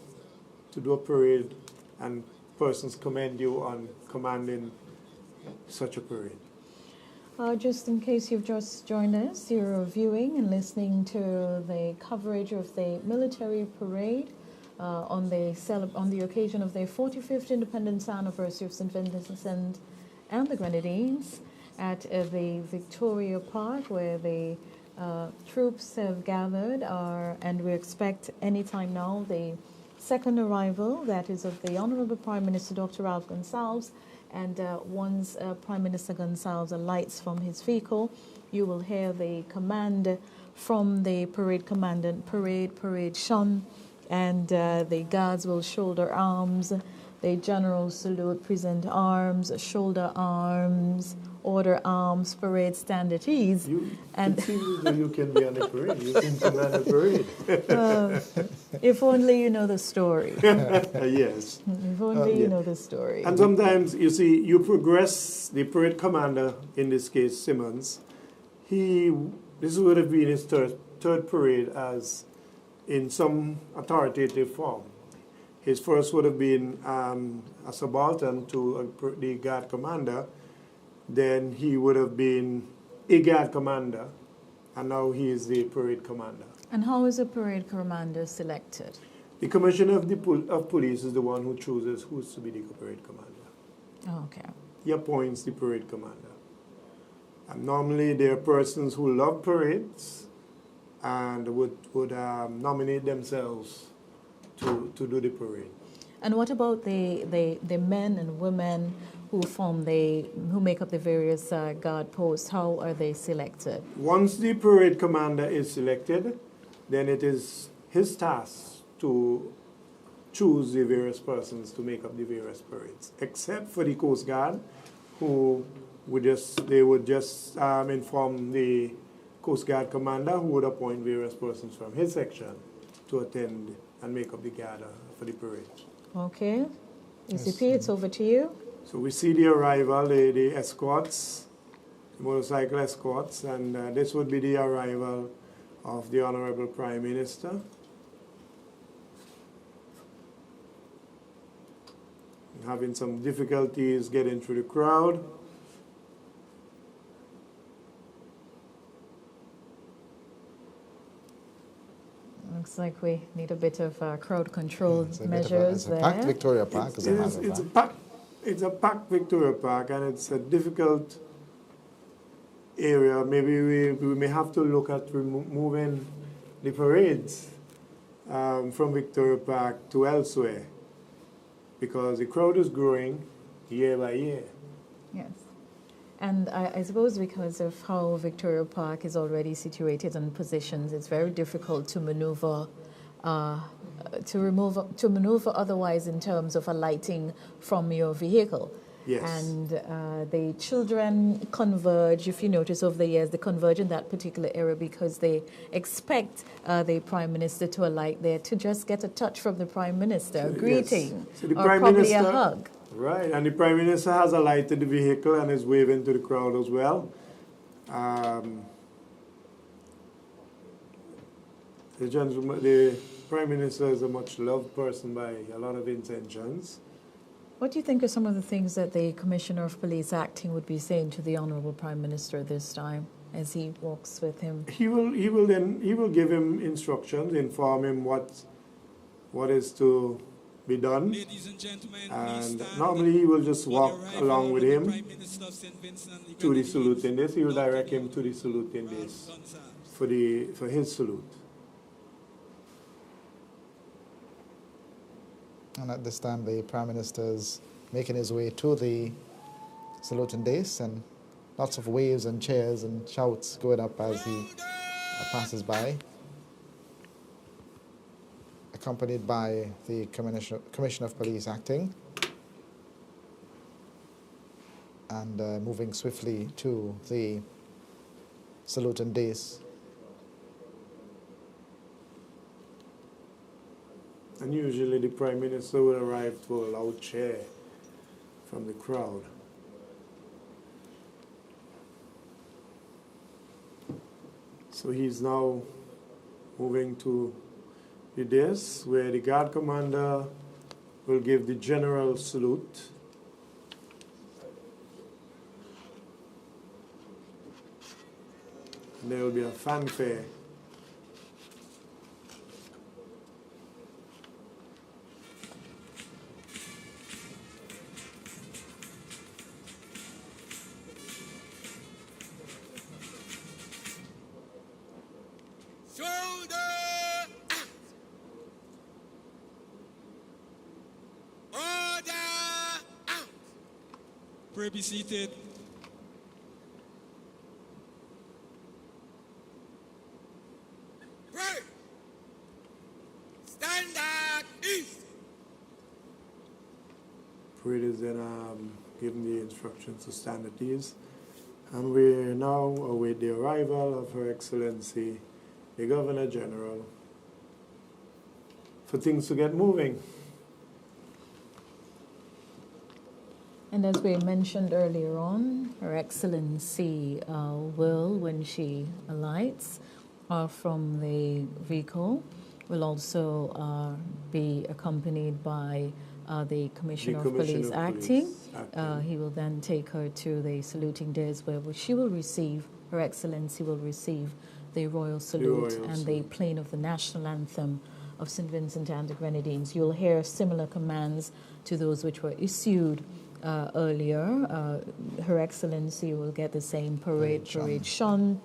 to do a parade and persons commend you on commanding such a parade. Just in case you've just joined us, you're viewing and listening to the coverage of the military parade on the occasion of the 45th Independence Anniversary of St. Vincent and the Grenadines at the Victoria Park, where the troops have gathered, and we expect any time now the second arrival, that is of the Honorable Prime Minister Dr. Ralph Gonsalves. And once Prime Minister Gonsalves alights from his vehicle, you will hear the command from the parade commandant, parade, shun, and the guards will shoulder arms. The general salute, present arms, shoulder arms, order arms, parade stand at ease. It seems as though you can be on a parade. You can command a parade. If only you know the story. Yes. If only you know the story. And sometimes, you see, you progress, the parade commander, in this case, Simmons, this would have been his third parade as in some authoritative form. His first would have been a subaltern to the guard commander. Then he would have been a guard commander, and now he is the parade commander. And how is a parade commander selected? The commissioner of police is the one who chooses who is to be the parade commander. Oh, okay. He appoints the parade commander. And normally there are persons who love parades and would nominate themselves to do the parade. And what about the men and women who make up the various guard posts? How are they selected? Once the parade commander is selected, then it is his task to choose the various persons to make up the various parades, except for the Coast Guard, who would just inform the Coast Guard commander, who would appoint various persons from his section to attend and make up the guard for the parade. Okay. ECP, it's over to you. So we see the arrival, the escorts, the motorcycle escorts, and this would be the arrival of the Honorable Prime Minister. Having some difficulties getting through the crowd. Looks like we need a bit of crowd control measures there. It's a packed Victoria Park, as a matter of fact. It's a packed Victoria Park, and it's a difficult area. Maybe we may have to look at moving the parades from Victoria Park to elsewhere, because the crowd is growing year by year. Yes. And I suppose because of how Victoria Park is already situated and positioned, it's very difficult to maneuver otherwise in terms of alighting from your vehicle. Yes. And the children converge, if you notice over the years, they converge in that particular area because they expect the Prime Minister to alight there to just get a touch from the Prime Minister, a greeting, So the or Prime probably Minister, a hug. Right, and the Prime Minister has alighted the vehicle and is waving to the crowd as well. The Prime Minister is a much loved person by a lot of Vincentians. What do you think are some of the things that the Commissioner of Police acting would be saying to the Honourable Prime Minister this time as he walks with him? He will give him instructions, inform him what is to be done. Ladies and gentlemen, and normally he will just walk along with him to the salute in this. He will direct him to the salute in this for his salute. And at this time, the Prime Minister is making his way to the salute in days, and lots of waves and cheers and shouts going up as he passes by, accompanied by the Commissioner of Police acting. and moving swiftly to the salute and days. And usually the Prime Minister will arrive to a loud cheer from the crowd. So he's now moving to the dais where the guard commander will give the general salute. And there will be a fanfare. Pray be seated. Pray. Stand at east. Pray is then given the instructions to stand at ease. And we now await the arrival of Her Excellency, the Governor General, for things to get moving. And as we mentioned earlier on, Her Excellency will, when she alights from the vehicle, will also be accompanied by the Commissioner of Police acting. He will then take her to the saluting dais where she will receive, Her Excellency will receive the royal salute and the playing of the national anthem of St. Vincent and the Grenadines. You'll hear similar commands to those which were issued earlier. Her Excellency will get the same parade shun,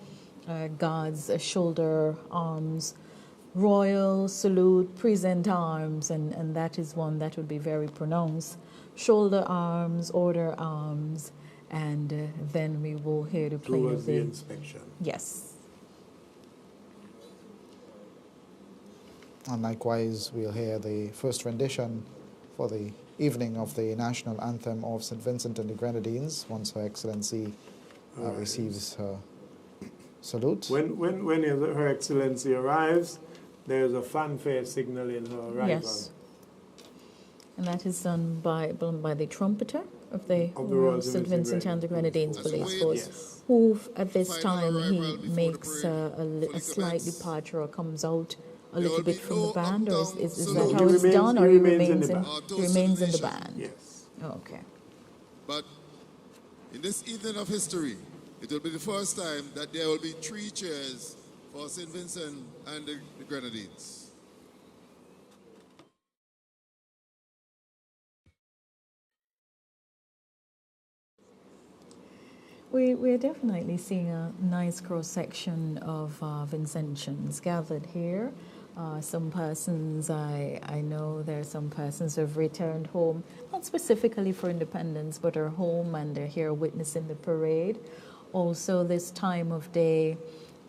guards, shoulder arms, royal salute, present arms, and that is one that would be very pronounced. Shoulder arms, order arms, and then we will hear the play of the inspection. Yes. And likewise, we'll hear the first rendition for the evening of the national anthem of St. Vincent and the Grenadines once Her Excellency receives her salute. When Her Excellency arrives, there's a fanfare signaling her arrival. Yes. And that is done by the trumpeter of the Royal St. Vincent and the Grenadines Police Force, who at this time he makes a slight departure or comes out a little bit from the band, or is that how it's done, or he remains in the band? Yes. Okay. But in this evening of history, it will be the first time that there will be 3 cheers for St. Vincent and the Grenadines. We're definitely seeing a nice cross-section of Vincentians gathered here. Some persons, I know there are some persons who have returned home, not specifically for independence, but are home and they're here witnessing the parade. Also, this time of day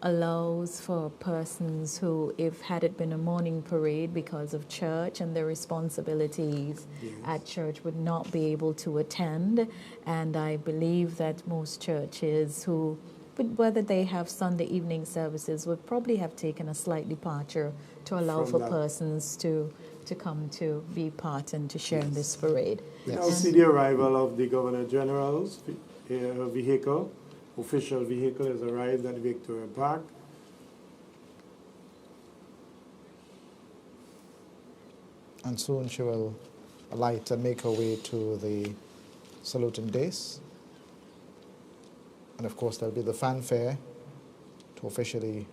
allows for persons who, if had it been a morning parade because of church and their responsibilities at church, would not be able to attend. And I believe that most churches who, whether they have Sunday evening services, would probably have taken a slight departure to allow for persons to come to be part and to share in this parade. We now see the arrival of the Governor General's vehicle. Official vehicle has arrived at Victoria Park. And soon she will alight and make her way to the saluting dais. And of course there'll be the fanfare to officially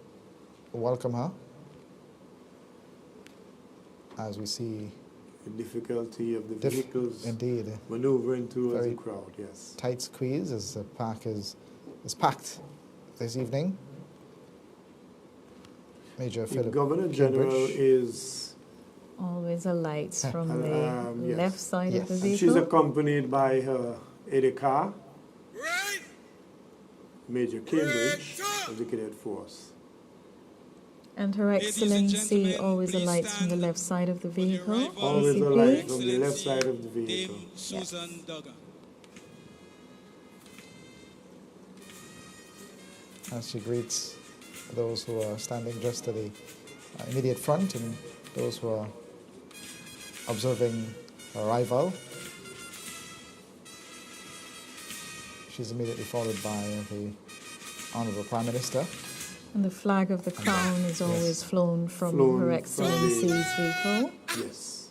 welcome her. As we see the difficulty of the vehicles indeed maneuvering towards the crowd, yes. Tight squeeze as the park is packed this evening. Major Philip Governor General is always alights from the left side of the vehicle. And she's accompanied by her aide-de-camp, Major Cambridge of the Cadet Force. And Her Excellency always alights from the left side of the vehicle. Always alight from the left side of the vehicle. Susan Duggan. as she greets those who are standing just to the immediate front and those who are observing her arrival. She's immediately followed by the Honorable Prime Minister. And the flag of the Crown is always flown from Her Excellency's vehicle. Yes.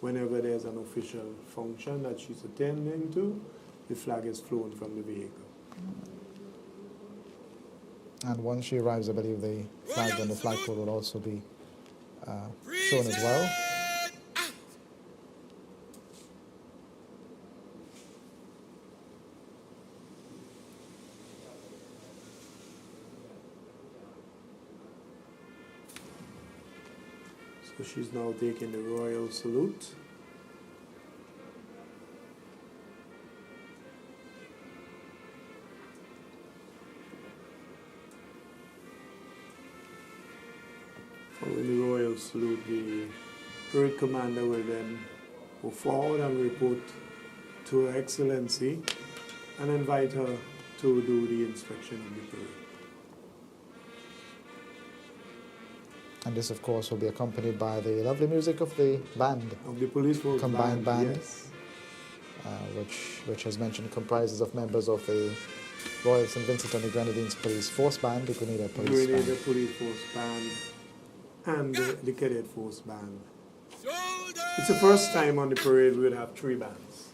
Whenever there's an official function that she's attending to, the flag is flown from the vehicle. And once she arrives, I believe the flag and the flagpole will also be shown as well. So she's now taking the royal salute. Following the royal salute, the parade commander will then go forward and report to Her Excellency and invite her to do the inspection of the parade. And this, of course, will be accompanied by the lovely music of the band. Of the police force combined band, yes. Which, as mentioned, comprises of members of the Royal St. Vincent and the Grenadines Police Force Band, the Grenada Police Band. Grenada Police Force Band and the Cadet Force Band. It's the first time on the parade we would have 3 bands.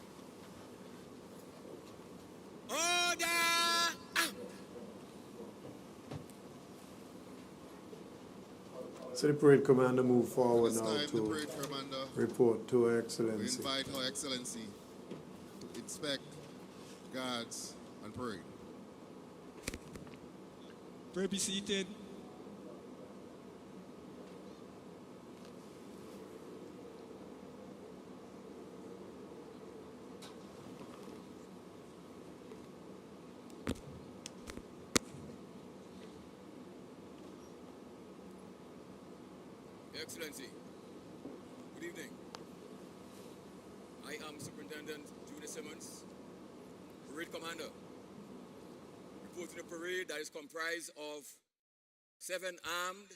So the parade commander moved forward now to report to Her Excellency. We invite Her Excellency to inspect guards and parade. Pray be seated. Excellency, good evening. I am Superintendent Junior Simmons, Parade Commander, reporting a parade that is comprised of 7 armed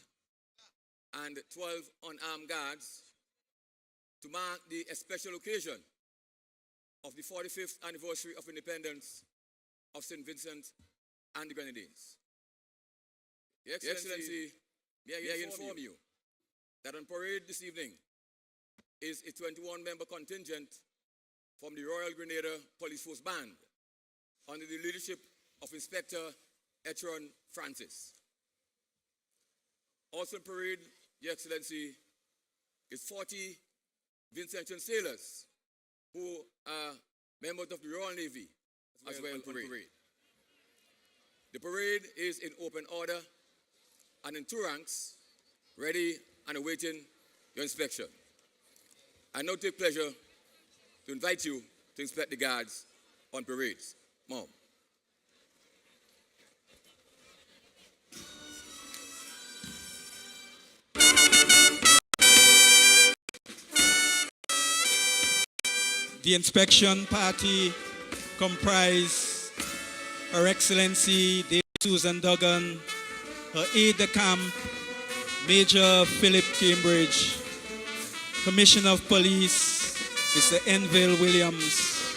and 12 unarmed guards to mark the special occasion of the 45th anniversary of independence of St. Vincent and the Grenadines. Your Excellency, may I inform you that on parade this evening is a 21-member contingent from the Royal Grenada Police Force Band under the leadership of Inspector Etron Francis. Also on parade, Your Excellency, is 40 Vincentian sailors who are members of the Royal Navy as well on parade. The parade is in open order and in 2 ranks, ready and awaiting your inspection. I now take pleasure to invite you to inspect the guards on parades. Mom. The inspection party comprise Her Excellency Susan Duggan, her aide-de-camp, Major Philip Cambridge, Commissioner of Police, Mr. Enville Williams,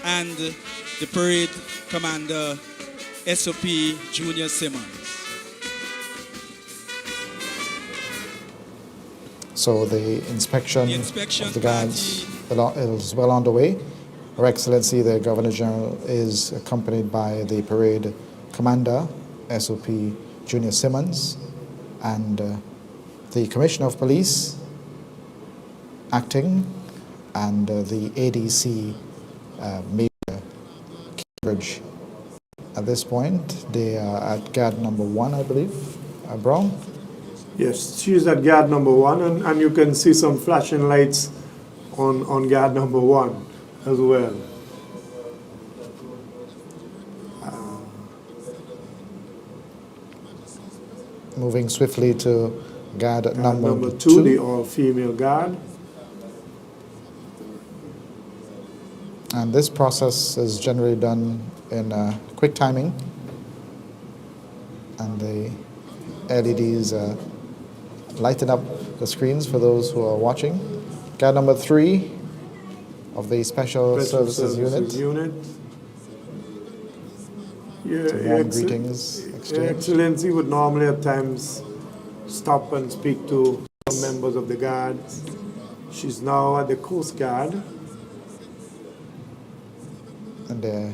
and the Parade Commander, SOP Junior Simmons. So the inspection of the guards is well underway. Her Excellency, the Governor General, is accompanied by the Parade Commander, SOP Junior Simmons, and the Commissioner of Police acting, and the ADC Major Cambridge. At this point, they are at guard number 1, I believe. Brown? Yes, she's at guard number 1, and you can see some flashing lights on guard number 1 as well. Moving swiftly to guard number 2, the all-female guard. And this process is generally done in quick timing. And the LEDs lighten up the screens for those who are watching. Guard number 3 of the Special Services Unit. Warm greetings exchanged. Your Excellency would normally at times stop and speak to some members of the Guard. She's now at the Coast Guard. And they're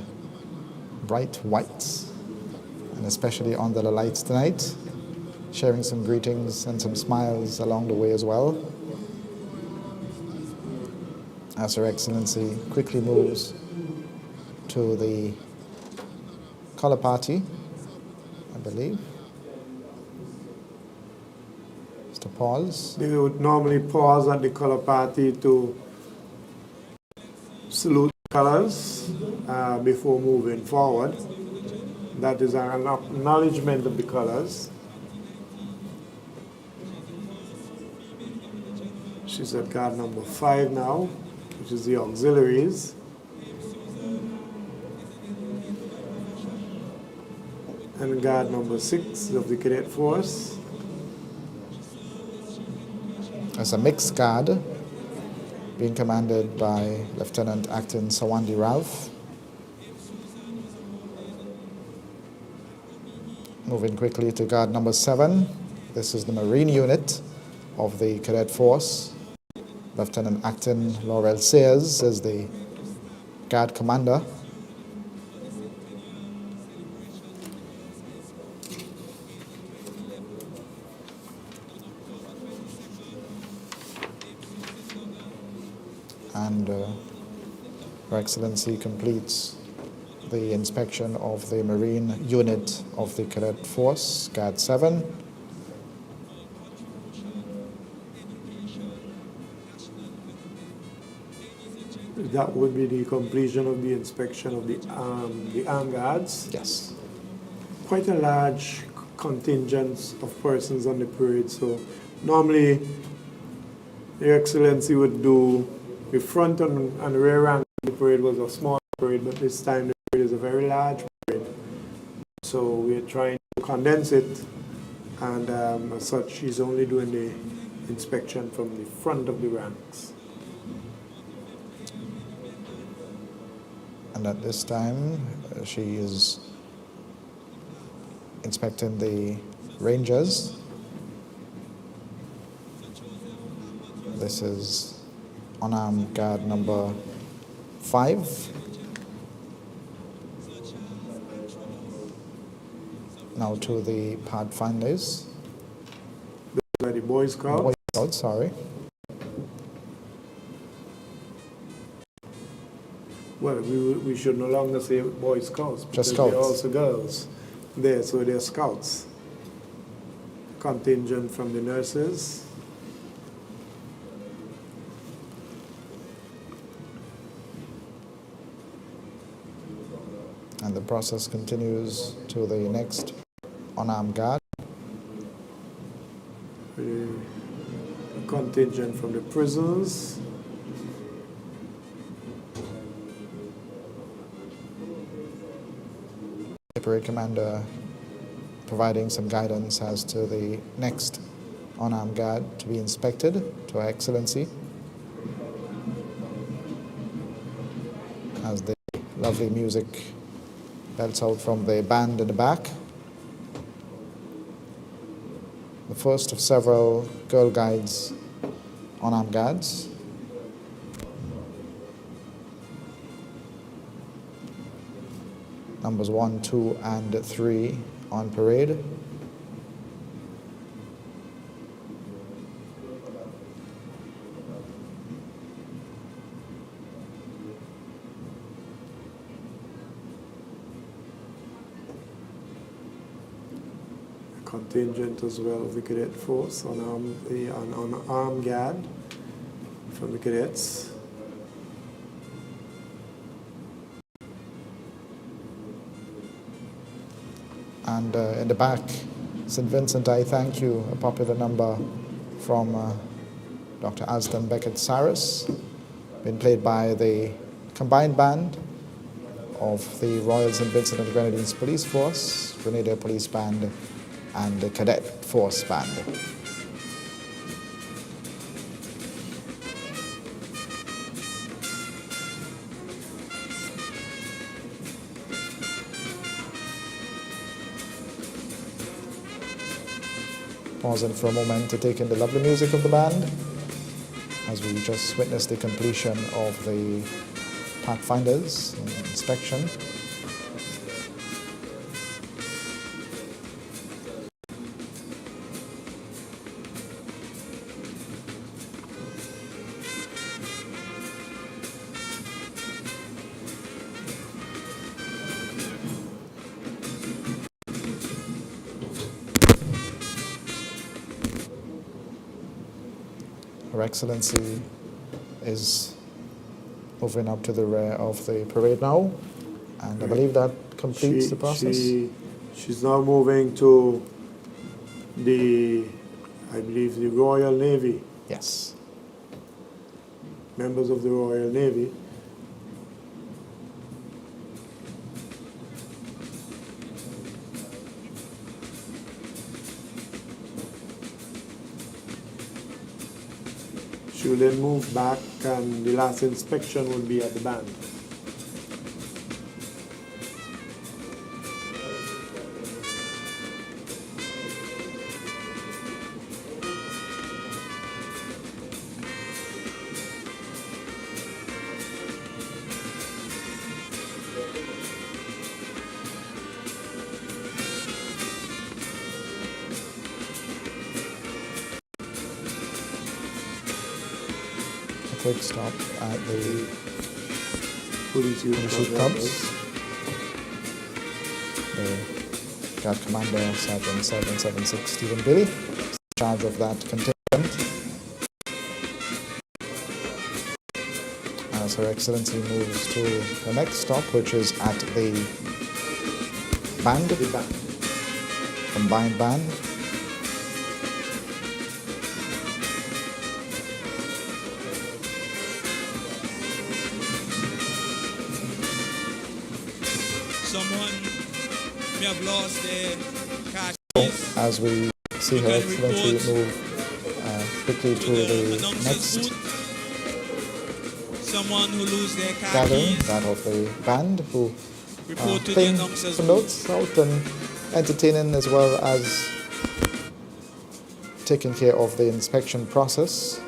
bright whites, and especially under the lights tonight, sharing some greetings and some smiles along the way as well, as Her Excellency quickly moves to the color party, I believe. Just a pause. They would normally pause at the color party to salute colors before moving forward. That is an acknowledgement of the colors. She's at guard number 5 now, which is the auxiliaries. And guard number 6 of the cadet force. As a mixed guard, being commanded by Lieutenant Acting Sawandi Ralph. Moving quickly to guard number 7. This is the Marine unit of the cadet force. Lieutenant Acting Laurel Sayers is the guard commander. And Her Excellency completes the inspection of the Marine unit of the Cadet Force, Guard 7. That would be the completion of the inspection of the armed guards. Yes. Quite a large contingent of persons on the parade, so normally Your Excellency would do the front and rear rank of the parade was a small parade, but this time the parade is a very large parade. So we're trying to condense it, and as such, she's only doing the inspection from the front of the ranks. And at this time, she is inspecting the Rangers. This is unarmed guard number 5. Now to the Pathfinders. By the Boy Scouts. Boy Scouts, sorry. Well, we should no longer say Boy Scouts, because Just Scouts. they're also girls there, so they're Scouts. Contingent from the nurses. And the process continues to the next unarmed guard. A contingent from the prisons. The parade commander providing some guidance as to the next unarmed guard to be inspected, to Her Excellency, as the lovely music belts out from the band in the back. The first of several Girl Guides unarmed guards. Numbers 1, 2, and 3 on parade. Contingent as well of the cadet force on armed guard from the cadets. And in the back, St. Vincent, I Thank You, a popular number from Dr. Aston Beckett Cyrus, been played by the combined band of the Royal St. Vincent and the Grenadines Police Force, Grenadier Police Band, and the Cadet Force Band. Pausing for a moment to take in the lovely music of the band as we just witnessed the completion of the Pathfinders inspection. Her Excellency is moving up to the rear of the parade now, and I believe that completes the process. She's now moving to the, I believe, the Royal Navy. Yes. Members of the Royal Navy. She will then move back, and the last inspection will be at the band. Quick stop at the police youth clubs. The Guard Commander Sergeant 776 Stephen Billy is in charge of that contingent. As Her Excellency moves to the next stop, which is at the band, combined band. Have lost their cash keys. As we see Her Excellency move quickly to the next someone who lose their car gathering, keys. that of the band, who Report to playing the announcers some notes out and entertaining, as well as taking care of the inspection process.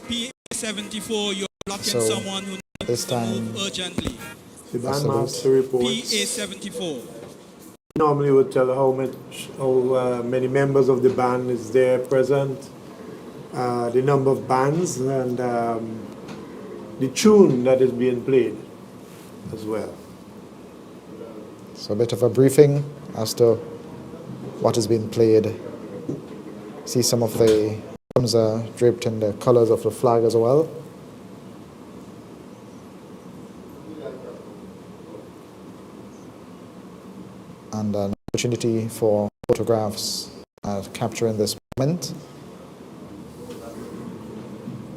PA74, you're blocking So, someone who this needs to time, move urgently. The bandmaster reports. PA74. Normally would tell how many members of the band is there present, the number of bands, and the tune that is being played as well. So a bit of a briefing as to what has been played. See some of the drums are draped in the colors of the flag as well. And an opportunity for photographs capturing this moment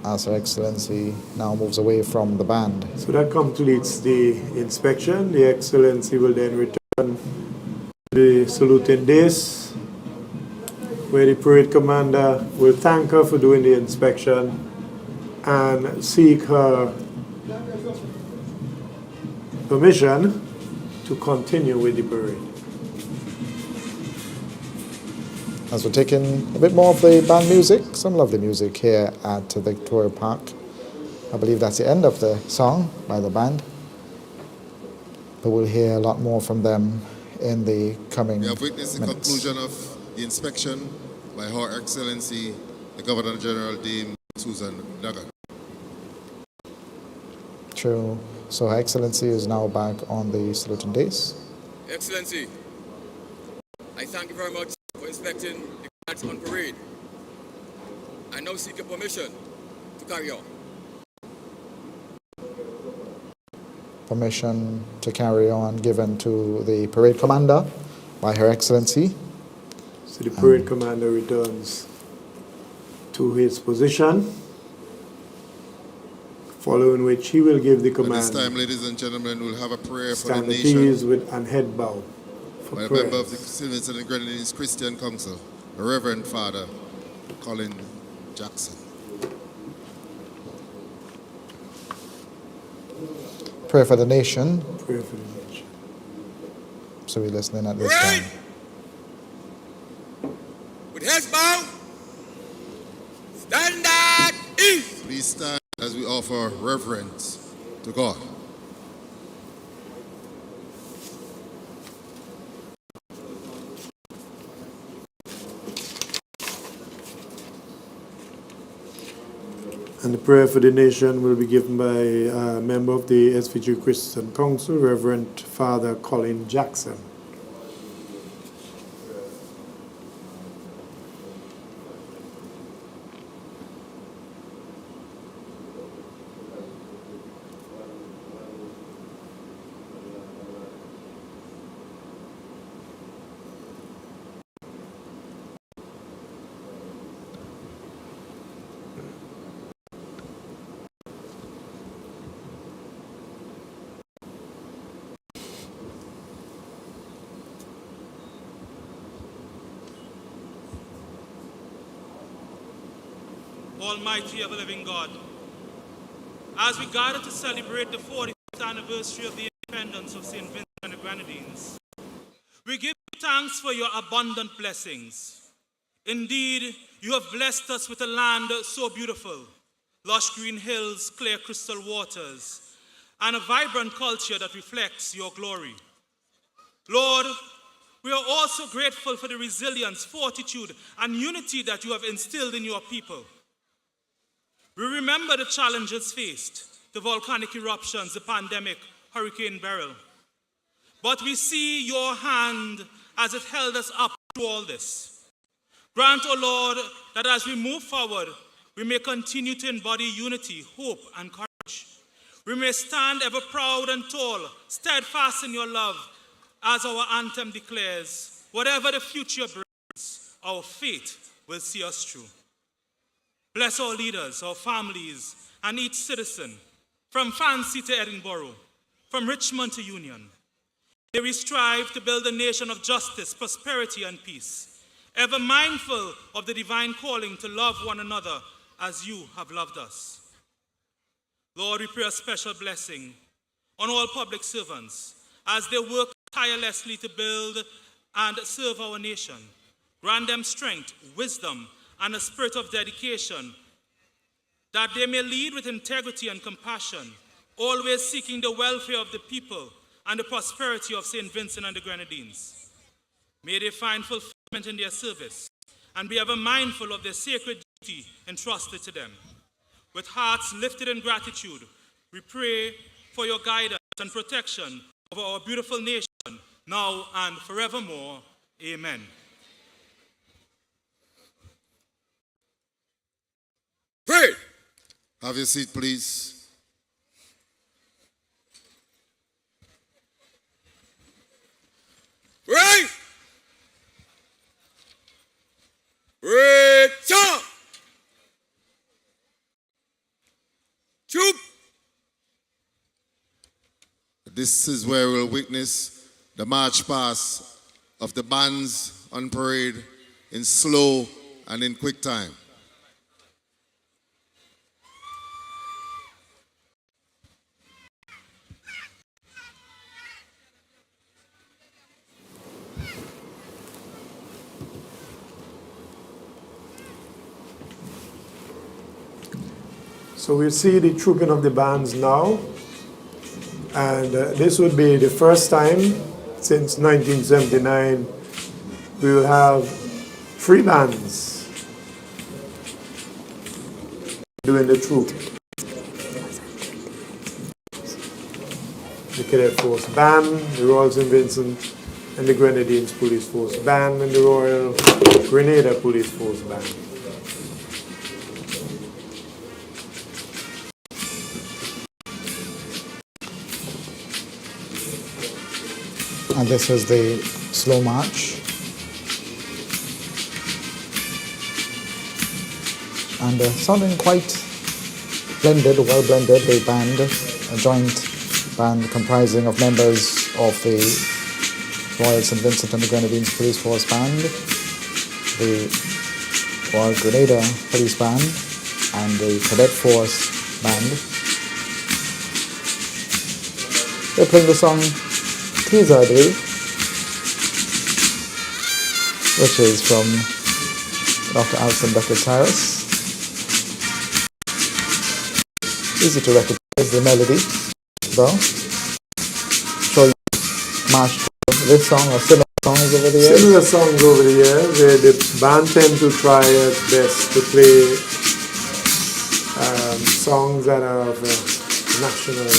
as Her Excellency now moves away from the band. So that completes the inspection. The Excellency will then return to the saluting days, where the parade commander will thank her for doing the inspection and seek her permission to continue with the parade. As we're taking a bit more of the band music, some lovely music here at Victoria Park. I believe that's the end of the song by the band, but we'll hear a lot more from them in the coming We have witnessed the minutes. conclusion of the inspection by Her Excellency, the Governor General Dame Susan Duggan. True. So Her Excellency is now back on the saluting days. Excellency, I thank you very much for inspecting the guards on parade. I now seek your permission to carry on. Permission to carry on given to the parade commander by Her Excellency. So the parade commander returns to his position. following which he will give the At command. this time, ladies and gentlemen, we'll have a prayer for the Stand at nation ease with an head bow for by a prayer. member of the St. Vincent and Grenadines Christian Council, the Reverend Father Colin Jackson. Prayer for the nation. Prayer for the nation. So we're listening at this time. With heads bowed, stand at ease. Please stand as we offer reverence to God. And the prayer for the nation will be given by a member of the SVG Christian Council, Reverend Father Colin Jackson. Almighty ever-living God, as we gather to celebrate the 45th anniversary of the independence of St. Vincent and the Grenadines, we give you thanks for your abundant blessings. Indeed, you have blessed us with a land so beautiful, lush green hills, clear crystal waters, and a vibrant culture that reflects your glory. Lord, we are also grateful for the resilience, fortitude, and unity that you have instilled in your people. We remember the challenges faced, the volcanic eruptions, the pandemic, Hurricane Beryl. But we see your hand as it held us up through all this. Grant, O Lord, that as we move forward, we may continue to embody unity, hope, and courage. We may stand ever proud and tall, steadfast in your love, as our anthem declares, whatever the future brings, our faith will see us through. Bless our leaders, our families, and each citizen, from Fancy to Edinburgh, from Richmond to Union. May we strive to build a nation of justice, prosperity, and peace, ever mindful of the divine calling to love one another as you have loved us. Lord, we pray a special blessing on all public servants as they work tirelessly to build and serve our nation. Grant them strength, wisdom, and a spirit of dedication, that they may lead with integrity and compassion, always seeking the welfare of the people and the prosperity of St. Vincent and the Grenadines. May they find fulfillment in their service and be ever mindful of their sacred duty entrusted to them. With hearts lifted in gratitude, we pray for your guidance and protection over our beautiful nation, now and forevermore. Amen. Pray. Have your seat, please. Right. Red top. Troop. This is where we'll witness the march past of the bands on parade in slow and in quick time. So we see the trooping of the bands now, and this would be the first time since 1979 we will have 3 bands doing the troop. The Cadet Force Band, the Royal St. Vincent and the Grenadines Police Force Band, and the Royal Grenada Police Force Band. And this is the slow march. And sounding quite blended, well blended, the band, a joint band comprising of members of the Royal St. Vincent and the Grenadines Police Force Band, the Royal Grenada Police Band, and the Cadet Force Band. They're playing the song Teaser, I believe, which is from Dr. Alison Beckett Cyrus. Easy to recognize the melody, though. Sure you marched this song or similar songs over the years? Similar songs over the years. The band tend to try its best to play songs that are of national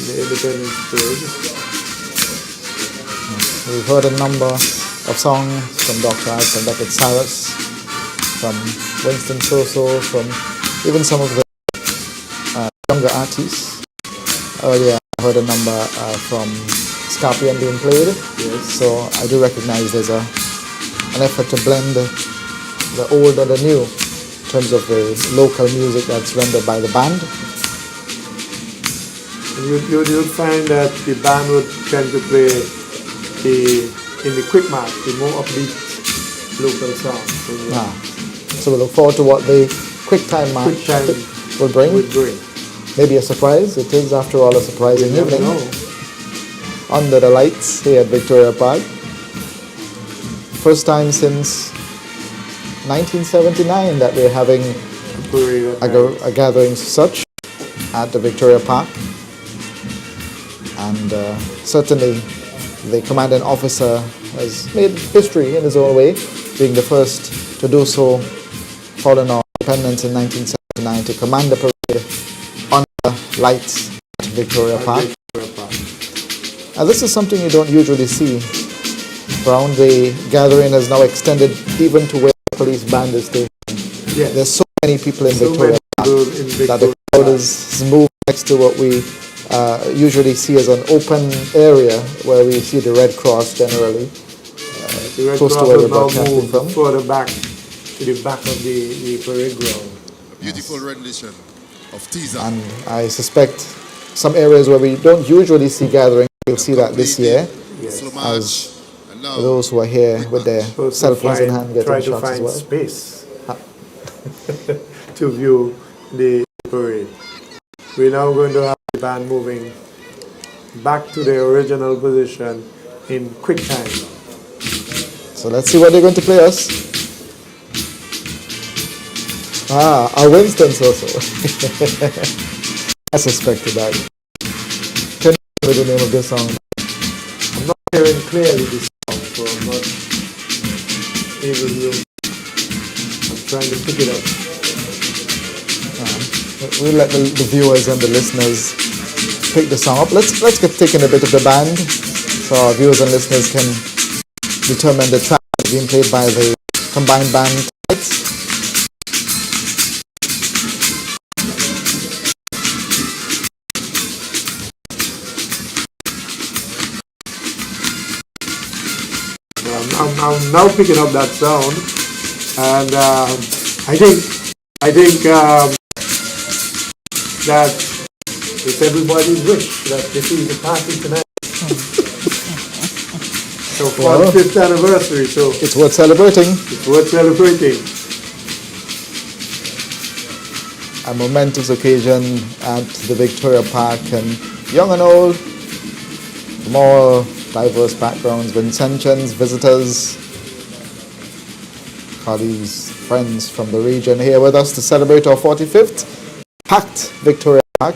independence period. We've heard a number of songs from Dr. Alison Beckett Cyrus, from Winston Soso, from even some of the younger artists. Earlier I heard a number from Scorpion being played. Yes. So I do recognize there's an effort to blend the old and the new in terms of the local music that's rendered by the band. You'd find that the band would tend to play in the quick march, the more upbeat local songs. So we look forward to what the quick time march will bring. Maybe a surprise. It is, after all, a surprising evening. Under the lights here at Victoria Park. First time since 1979 that we're having a gathering such at the Victoria Park. And certainly the commanding officer has made history in his own way, being the first to do so following our independence in 1979, to command the parade under lights at Victoria Park. And this is something you don't usually see. Around the gathering has now extended even to where the police band is stationed. Yes. There's so many people in Victoria Park that the crowd is moved next to what we usually see as an open area where we see the Red Cross generally. The Red close Cross to where will we're now broadcasting move from. further back to the back of the parade ground. A beautiful rendition of Teaser. And I suspect some areas where we don't usually see gatherings, we'll see that this year, as those who are here with their cell phones in hand getting try to shots as find well. space to view the parade. We're now going to have the band moving back to their original position in quick time. So let's see what they're going to play us. Our Winston's also. I suspected that. Can you remember the name of this song? I'm not hearing clearly this song, so I'm not able to. I'm trying to pick it up. We'll let the viewers and the listeners pick the song up. Let's get taken a bit of the band so our viewers and listeners can determine the track being played by the combined band. I'm now picking up that sound, and I think that it's everybody's wish that this is the party tonight. So 45th anniversary, so it's worth celebrating. It's worth celebrating. A momentous occasion at the Victoria Park, and young and old, from all diverse backgrounds, Vincentians, visitors, colleagues, friends from the region here with us to celebrate our 45th packed Victoria Park.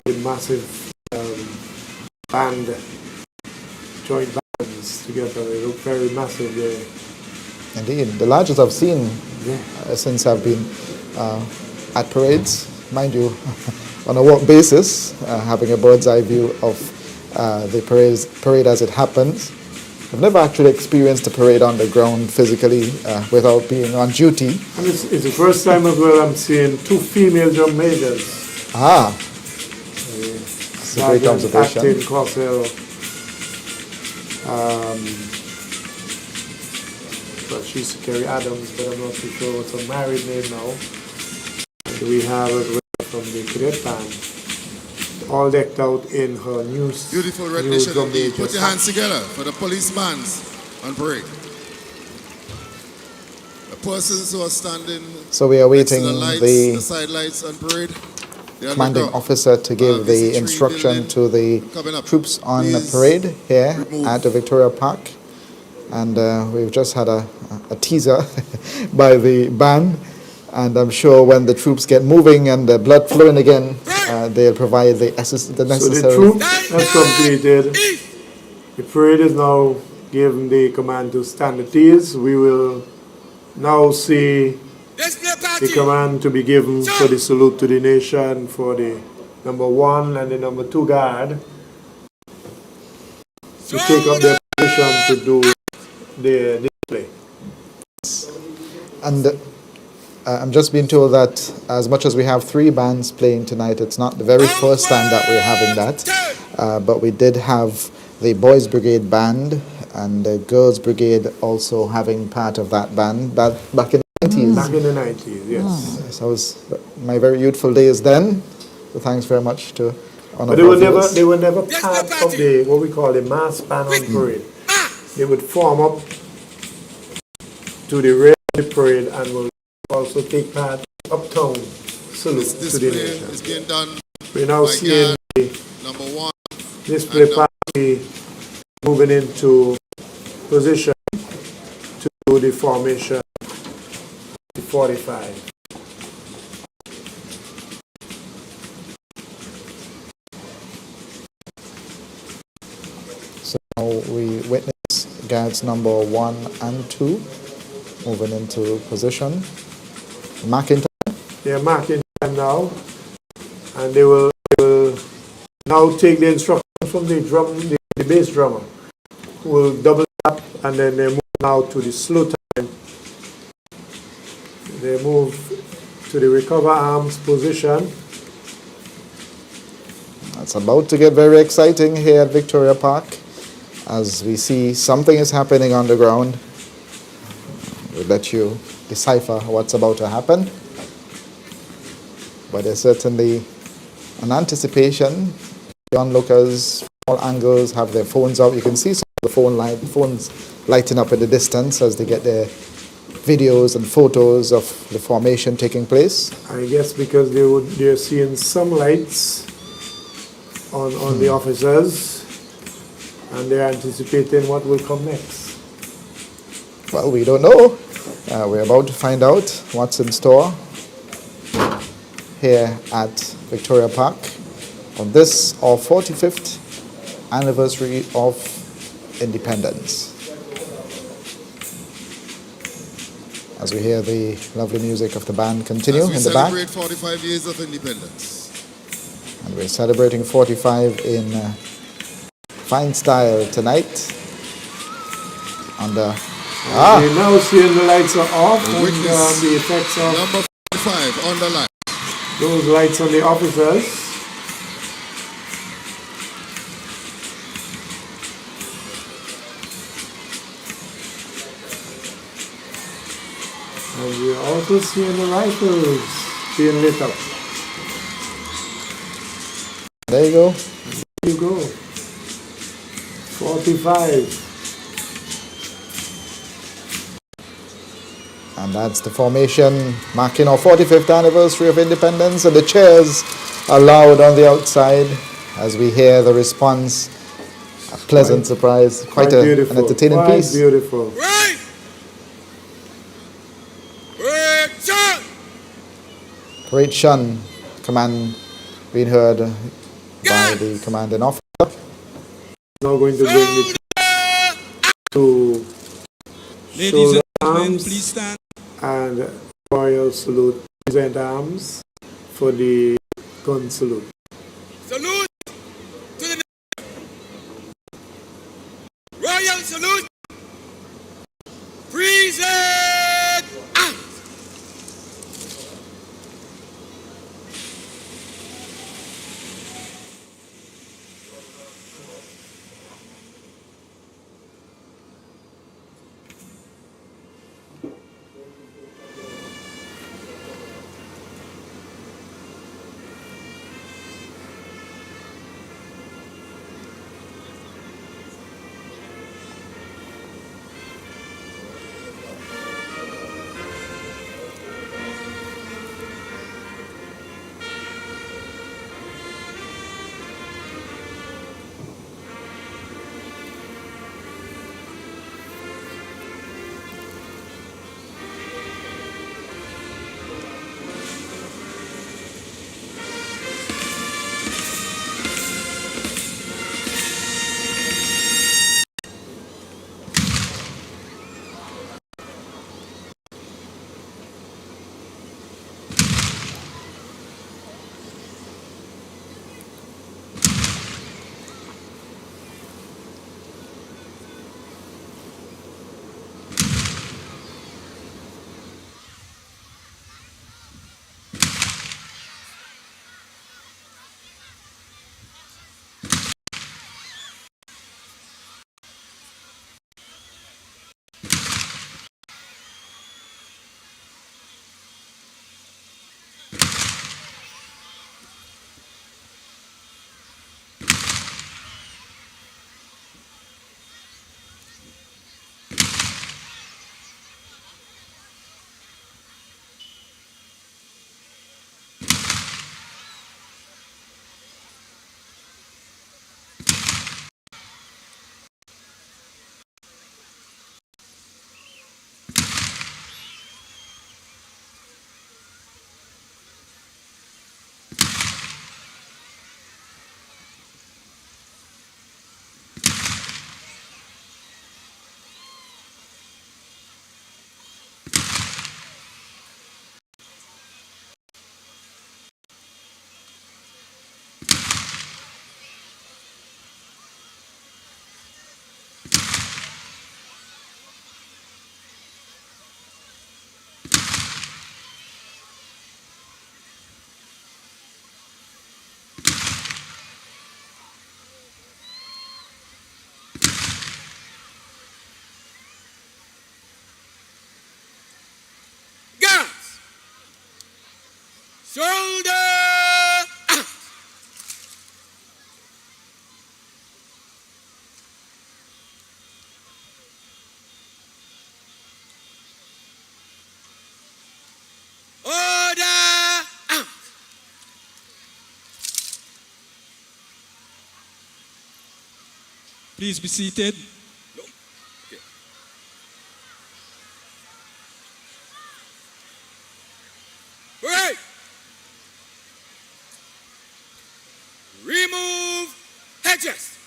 A massive band, joint bands together. They look very massive there. Indeed, the largest I've seen since I've been at parades, mind you, on a walk basis, having a bird's eye view of the parade as it happens. I've never actually experienced a parade on the ground physically without being on duty. And it's the first time as well I'm seeing two female drum majors. That's a great observation. Acting Cosell, but she's Kerry Adams, but I'm not too sure what's her married name now. we have as well from the cadet band, all decked out in her Beautiful rendition indeed. Put your hands together for the policeman's on parade. The persons who are standing So we are waiting next to the lights, the the side lights on parade. commanding officer to give the instruction to the troops on the parade here at the Victoria Park. And we've just had a teaser by the band. And I'm sure when the troops get moving and the blood flowing again, they'll provide the necessary... So the troop has completed. The parade is now given the command to stand at ease. We will now see the command to be given for the salute to the nation for the number 1 and the number 2 guard to take up their position to do the display. And I'm just being told that as much as we have 3 bands playing tonight, it's not the very first time that we're having that. But we did have the Boys Brigade band and the Girls Brigade also having part of that band back in the 90s. Back in the 90s, yes. So it was my very youthful days then. So thanks very much to But they were never part of the what we call the mass band on parade. They would form up to the rear of the parade and will also take part uptown salute to the nation. is being done. We're now seeing the number 1 display party moving into position to do the formation 45. So we witness guards number 1 and 2 moving into position. Marking time. They are marking time now, and they will now take the instructions from the bass drummer, who will double tap, and then they move now to the slow time. They move to the recover arms position. It's about to get very exciting here at Victoria Park as we see something is happening on the ground. We'll let you decipher what's about to happen. But there's certainly an anticipation. The onlookers, all angles, have their phones out. You can see some of the phones lighting up in the distance as they get their videos and photos of the formation taking place. I guess because they're seeing some lights on the officers, and they're anticipating what will come next. Well, we don't know. We're about to find out what's in store here at Victoria Park on this, our 45th anniversary of independence. As we hear the lovely music of the band continue in the back. As we celebrate 45 years of independence. And we're celebrating 45 in fine style tonight. We're now seeing the lights are off and the effects of number 45 on the light. Those lights on the officers. And we're also seeing the rifles being lit up. There you go. There you go. 45. And that's the formation marking our 45th anniversary of independence. And the cheers are loud on the outside as we hear the response. A pleasant surprise. Quite an entertaining piece. Beautiful. Great shun. Command being heard by the commanding officer. Now going to bring it to Ladies and gentlemen, arms please stand. And royal salute. Present arms for the gun salute. Salute to the royal salute. Present arms. Shoulder up. Order up. Please be seated. No. Okay. Right. Remove hedges.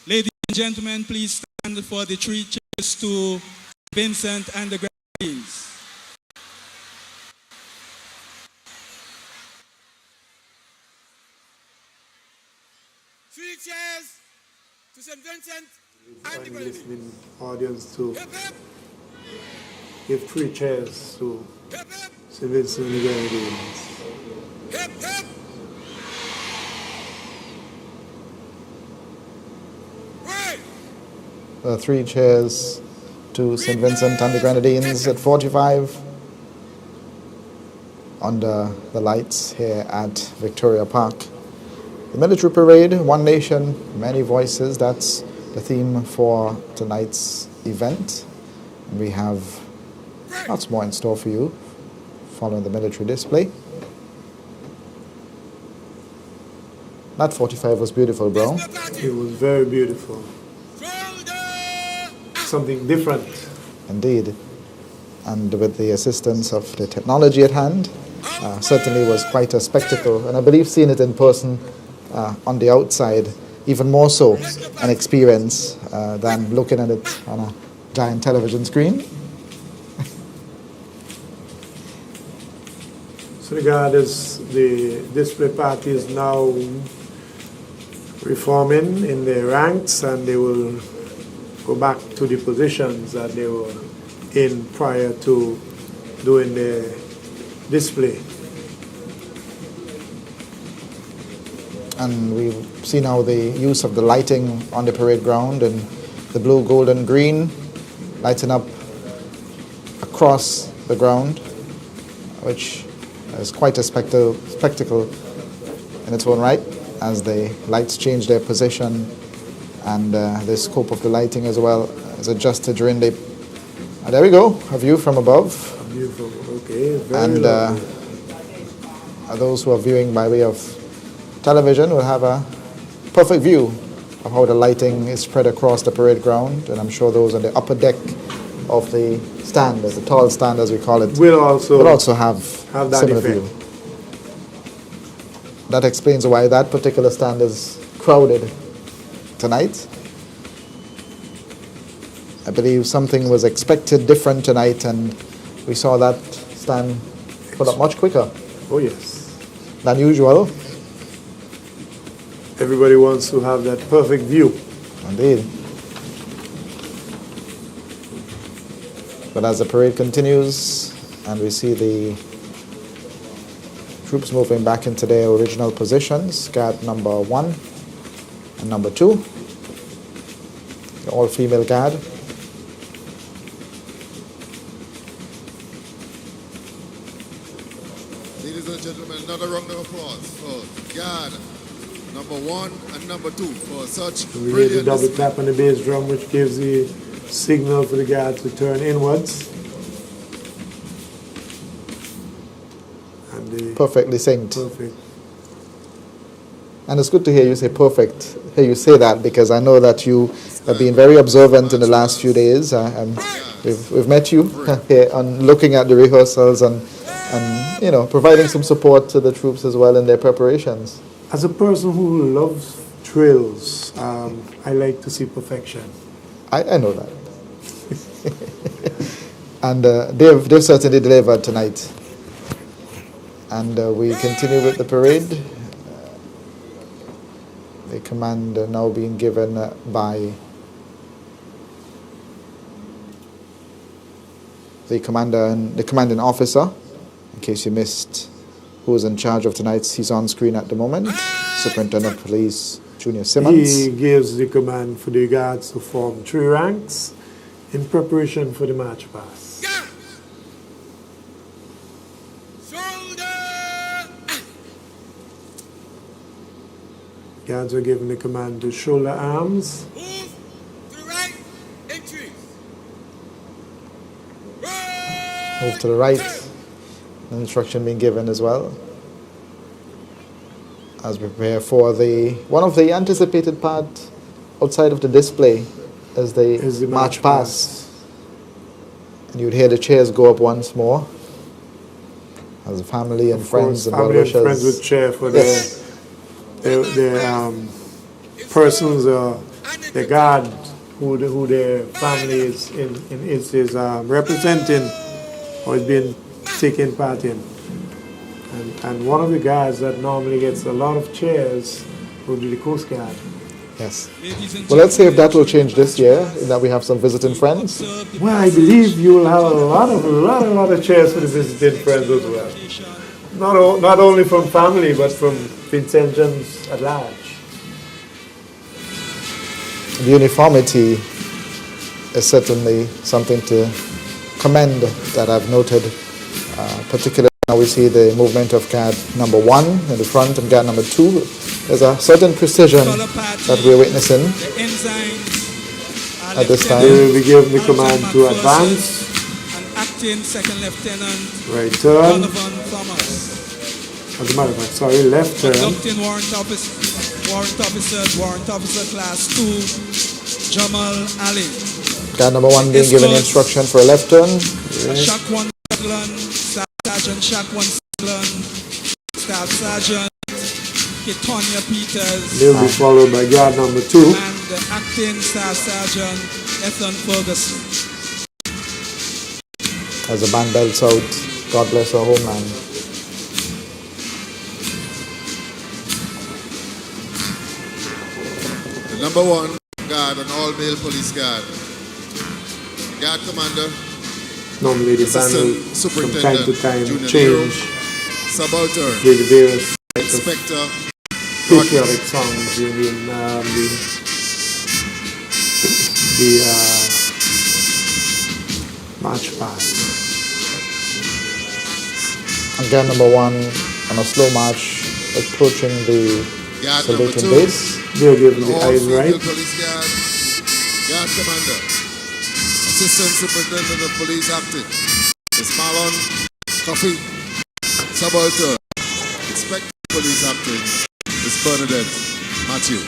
Ladies and gentlemen, please stand for the 3 cheers to Vincent and the Grenadines. Three cheers to St. Vincent and the I'm Grenadines. listening audience to give 3 cheers to St. Vincent and the Grenadines. Hip, hip. 3 cheers to St. Vincent and the Grenadines at 45 under the lights here at Victoria Park. The military parade, one nation, many voices. That's the theme for tonight's event. We have lots more in store for you following the military display. That 45 was beautiful, bro. It was very beautiful. Something different. Indeed. And with the assistance of the technology at hand, certainly was quite a spectacle. And I believe seeing it in person on the outside, even more so an experience than looking at it on a giant television screen. So regardless, the display party is now reforming in their ranks, and they will go back to the positions that they were in prior to doing the display. And we've seen how the use of the lighting on the parade ground and the blue, gold, and green lighting up across the ground, which is quite a spectacle in its own right, as the lights change their position and the scope of the lighting as well is adjusted during the... there we go, a view from above. Okay, very and those who are viewing by way of television will have a perfect view of how the lighting is spread across the parade ground, and I'm sure those on the upper deck of the stand, the tall stand as we call it, will also have that similar effect. view. That explains why that particular stand is crowded tonight. I believe something was expected different tonight, and we saw that stand fill up much quicker. Oh yes. Than usual. Everybody wants to have that perfect view. Indeed. But as the parade continues and we see the troops moving back into their original positions, guard number 1 and number 2, the all-female guard. Ladies and gentlemen, another round of applause for guard number 1 and number 2 for such We hear the brilliant double display. clap on the bass drum, which gives the signal for the guard to turn inwards. And Perfectly synced. Perfect. And it's good to hear you say perfect, hear you say that, because I know that you have been very observant in the last few days. And we've met you here on looking at the rehearsals and you know, providing some support to the troops as well in their preparations. As a person who loves drills, I like to see perfection. I know that. And they've certainly delivered tonight. And we continue with the parade. The command now being given by the commander and the commanding officer. In case you missed who is in charge of tonight's, he's on screen at the moment. Superintendent of Police Junior Simmons. He gives the command for the guards to form 3 ranks in preparation for the march past. Guards are given the command to shoulder arms. Move to the right, increase. Move to the right. An instruction being given as well. As we prepare for one of the anticipated part outside of the display as they march past. And you'd hear the chairs go up once more. As the family and friends and well-wishers. Family and friends would cheer for their persons or the guard who their family is representing or is being taking part in. And one of the guys that normally gets a lot of cheers would be the Coast Guard. Yes. Well, let's see if that will change this year, in that we have some visiting friends. Well, I believe you will have a lot of cheers for the visiting friends as well. Not only from family, but from Vincentians at large. The uniformity is certainly something to commend that I've noted. Particularly now we see the movement of guard number 1 in the front and guard number 2. There's a certain precision that we're witnessing at this time. They will be given the command to advance. Acting Second Lieutenant Right turn. Donovan Thomas. As a matter of fact, sorry, left turn. Conducting warrant officer class 2, Jamal Ali. Guard number 1 being given instruction for a left turn. Shock 1 Scotland, Staff Sergeant Shock 1 Scotland, Staff Sergeant Ketonia Peters. They'll be followed by guard number 2. And the acting Staff Sergeant Ethan Ferguson. As the band belts out, God bless our homeland. The number 1 guard, an all-male police guard. Guard commander. Normally the band will from time to time change subaltern with the various inspector patriotic songs during the march past. And guard number 1 on a slow march approaching the saluting base. They'll give the eyes right. Police guard commander, assistant superintendent of police acting is Marlon Coffee, subaltern, inspector of police acting is Bernadette Matthew.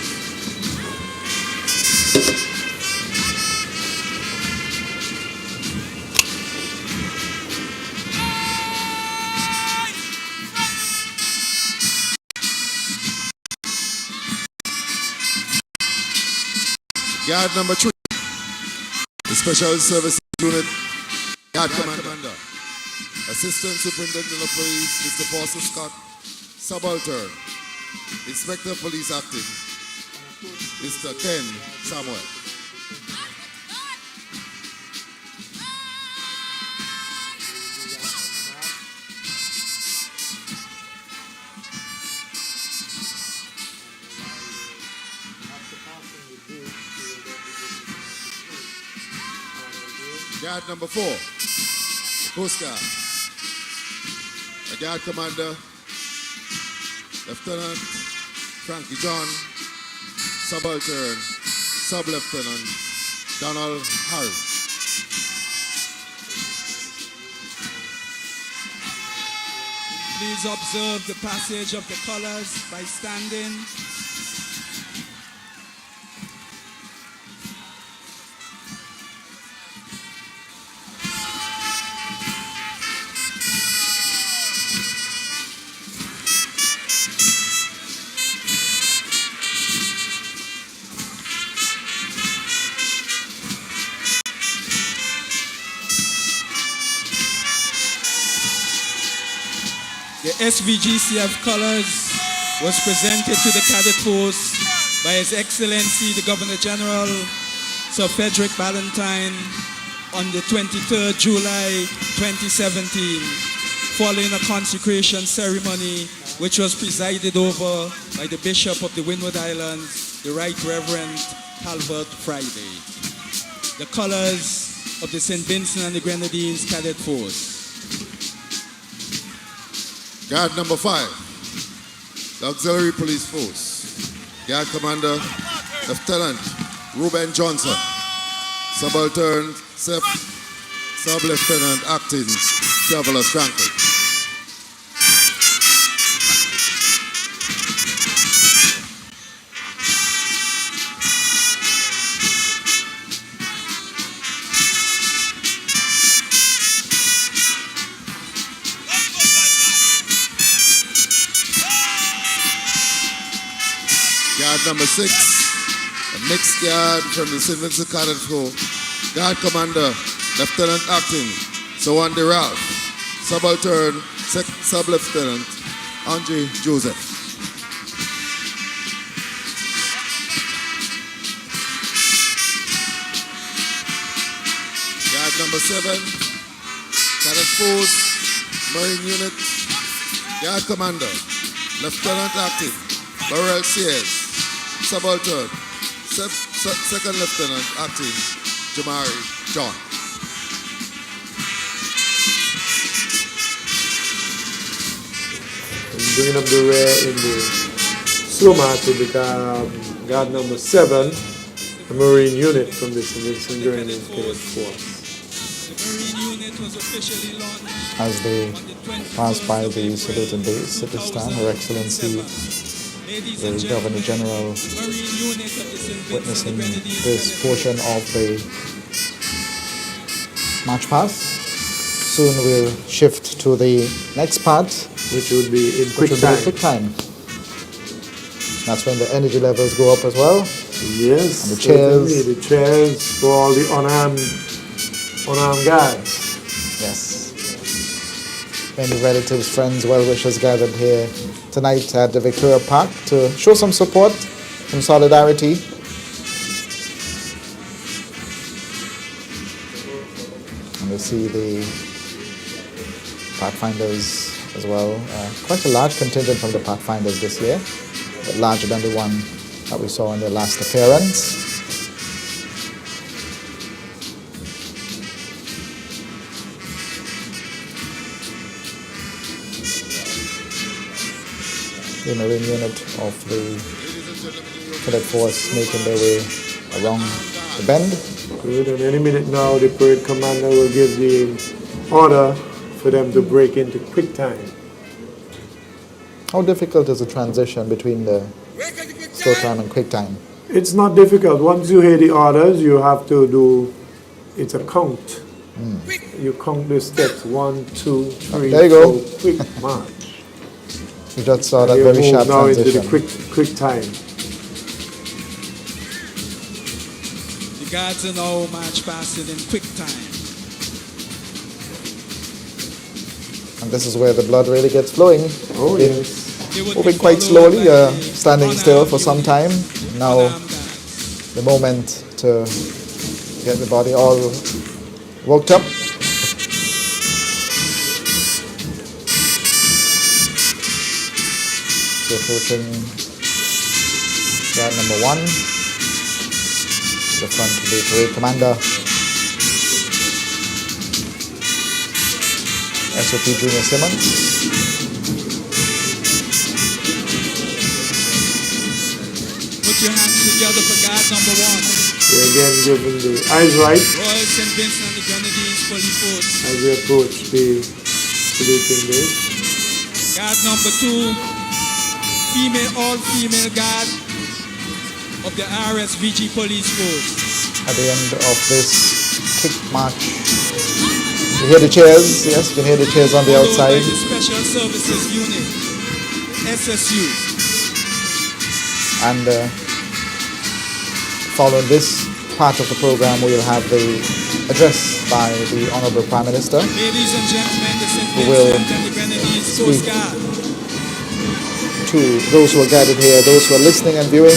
Guard number 3, the Special Service Unit Guard Commander, Assistant Superintendent of Police, Mr. Foster Scott, Subaltern, Inspector of Police Acting, Mr. Ken Samuel. Guard number 4, Coast Guard. A Guard Commander, Lieutenant Frankie John, Subaltern, Sub-Lieutenant Donald Harris. Please observe the passage of the colors by standing. The SVGCF colors was presented to the cadet force by His Excellency the Governor General, Sir Frederick Ballantyne, on the 23rd July 2017, following a consecration ceremony which was presided over by the Bishop of the Windward Islands, the Right Reverend Calvert Friday. The colors of the St. Vincent and the Grenadines Cadet Force. Guard number 5, the Auxiliary Police Force. Guard Commander, Lieutenant Reuben Johnson. Subaltern, Sub-Lieutenant Acting, Traveler Franklin. Guard number 6, a mixed guard from the St. Vincent Cadet Corps. Guard Commander, Lieutenant Acting, Sawandi Ralph. Subaltern, Sub-Lieutenant Andre Joseph. Guard number 7, Cadet Force, Marine Unit. Guard Commander, Lieutenant Acting, Burrell Sears. Subaltern, Second Lieutenant Acting, Jamari John. And bringing up the rear in the slow march will become guard number 7, a Marine unit from the St. Vincent Grenadines Cadet Force. The Marine unit was officially launched As they pass by the saluted base at this time, Her Excellency the Governor General witnessing this portion of the march past. Soon we'll shift to the next part, which will be in quick time. That's when the energy levels go up as well. Yes, and the chairs. The chairs for all the unarmed guys. Yes. Many relatives, friends, well-wishers gathered here tonight at the Victoria Park to show some support, some solidarity. And we see the Pathfinders as well. Quite a large contingent from the Pathfinders this year, but larger than the one that we saw in their last appearance. The Marine unit of the Cadet Force making their way around the bend. Good, and any minute now the parade commander will give the order for them to break into quick time. How difficult is the transition between the slow time and quick time? It's not difficult. Once you hear the orders, you have to do, it's a count. You count the steps, 1, 2, 3, there you go. 4, quick march. We just saw that very sharp now transition. Into the quick time. The guards are now march past it in quick time. And this is where the blood really gets flowing. Oh, yes. Moving quite slowly, standing still for some time. Now the moment to get the body all worked up. Approaching guard number 1, the front of the parade commander, SOP Junior Simmons. Put your hands together for guard number 1. We're again giving the eyes right Royal St. Vincent and the Grenadines Police Force. as we approach the saluting base. Guard number 2. All-female guard of the RSVG Police Force. At the end of this quick march, you hear the chairs, yes, you can hear the chairs on the outside. The Special Services Unit, SSU. And following this part of the program, we'll have the address by the Honorable Prime Minister, Ladies and gentlemen, the St. who will Vincent and the Grenadines Coast Guard. to those who are gathered here, those who are listening and viewing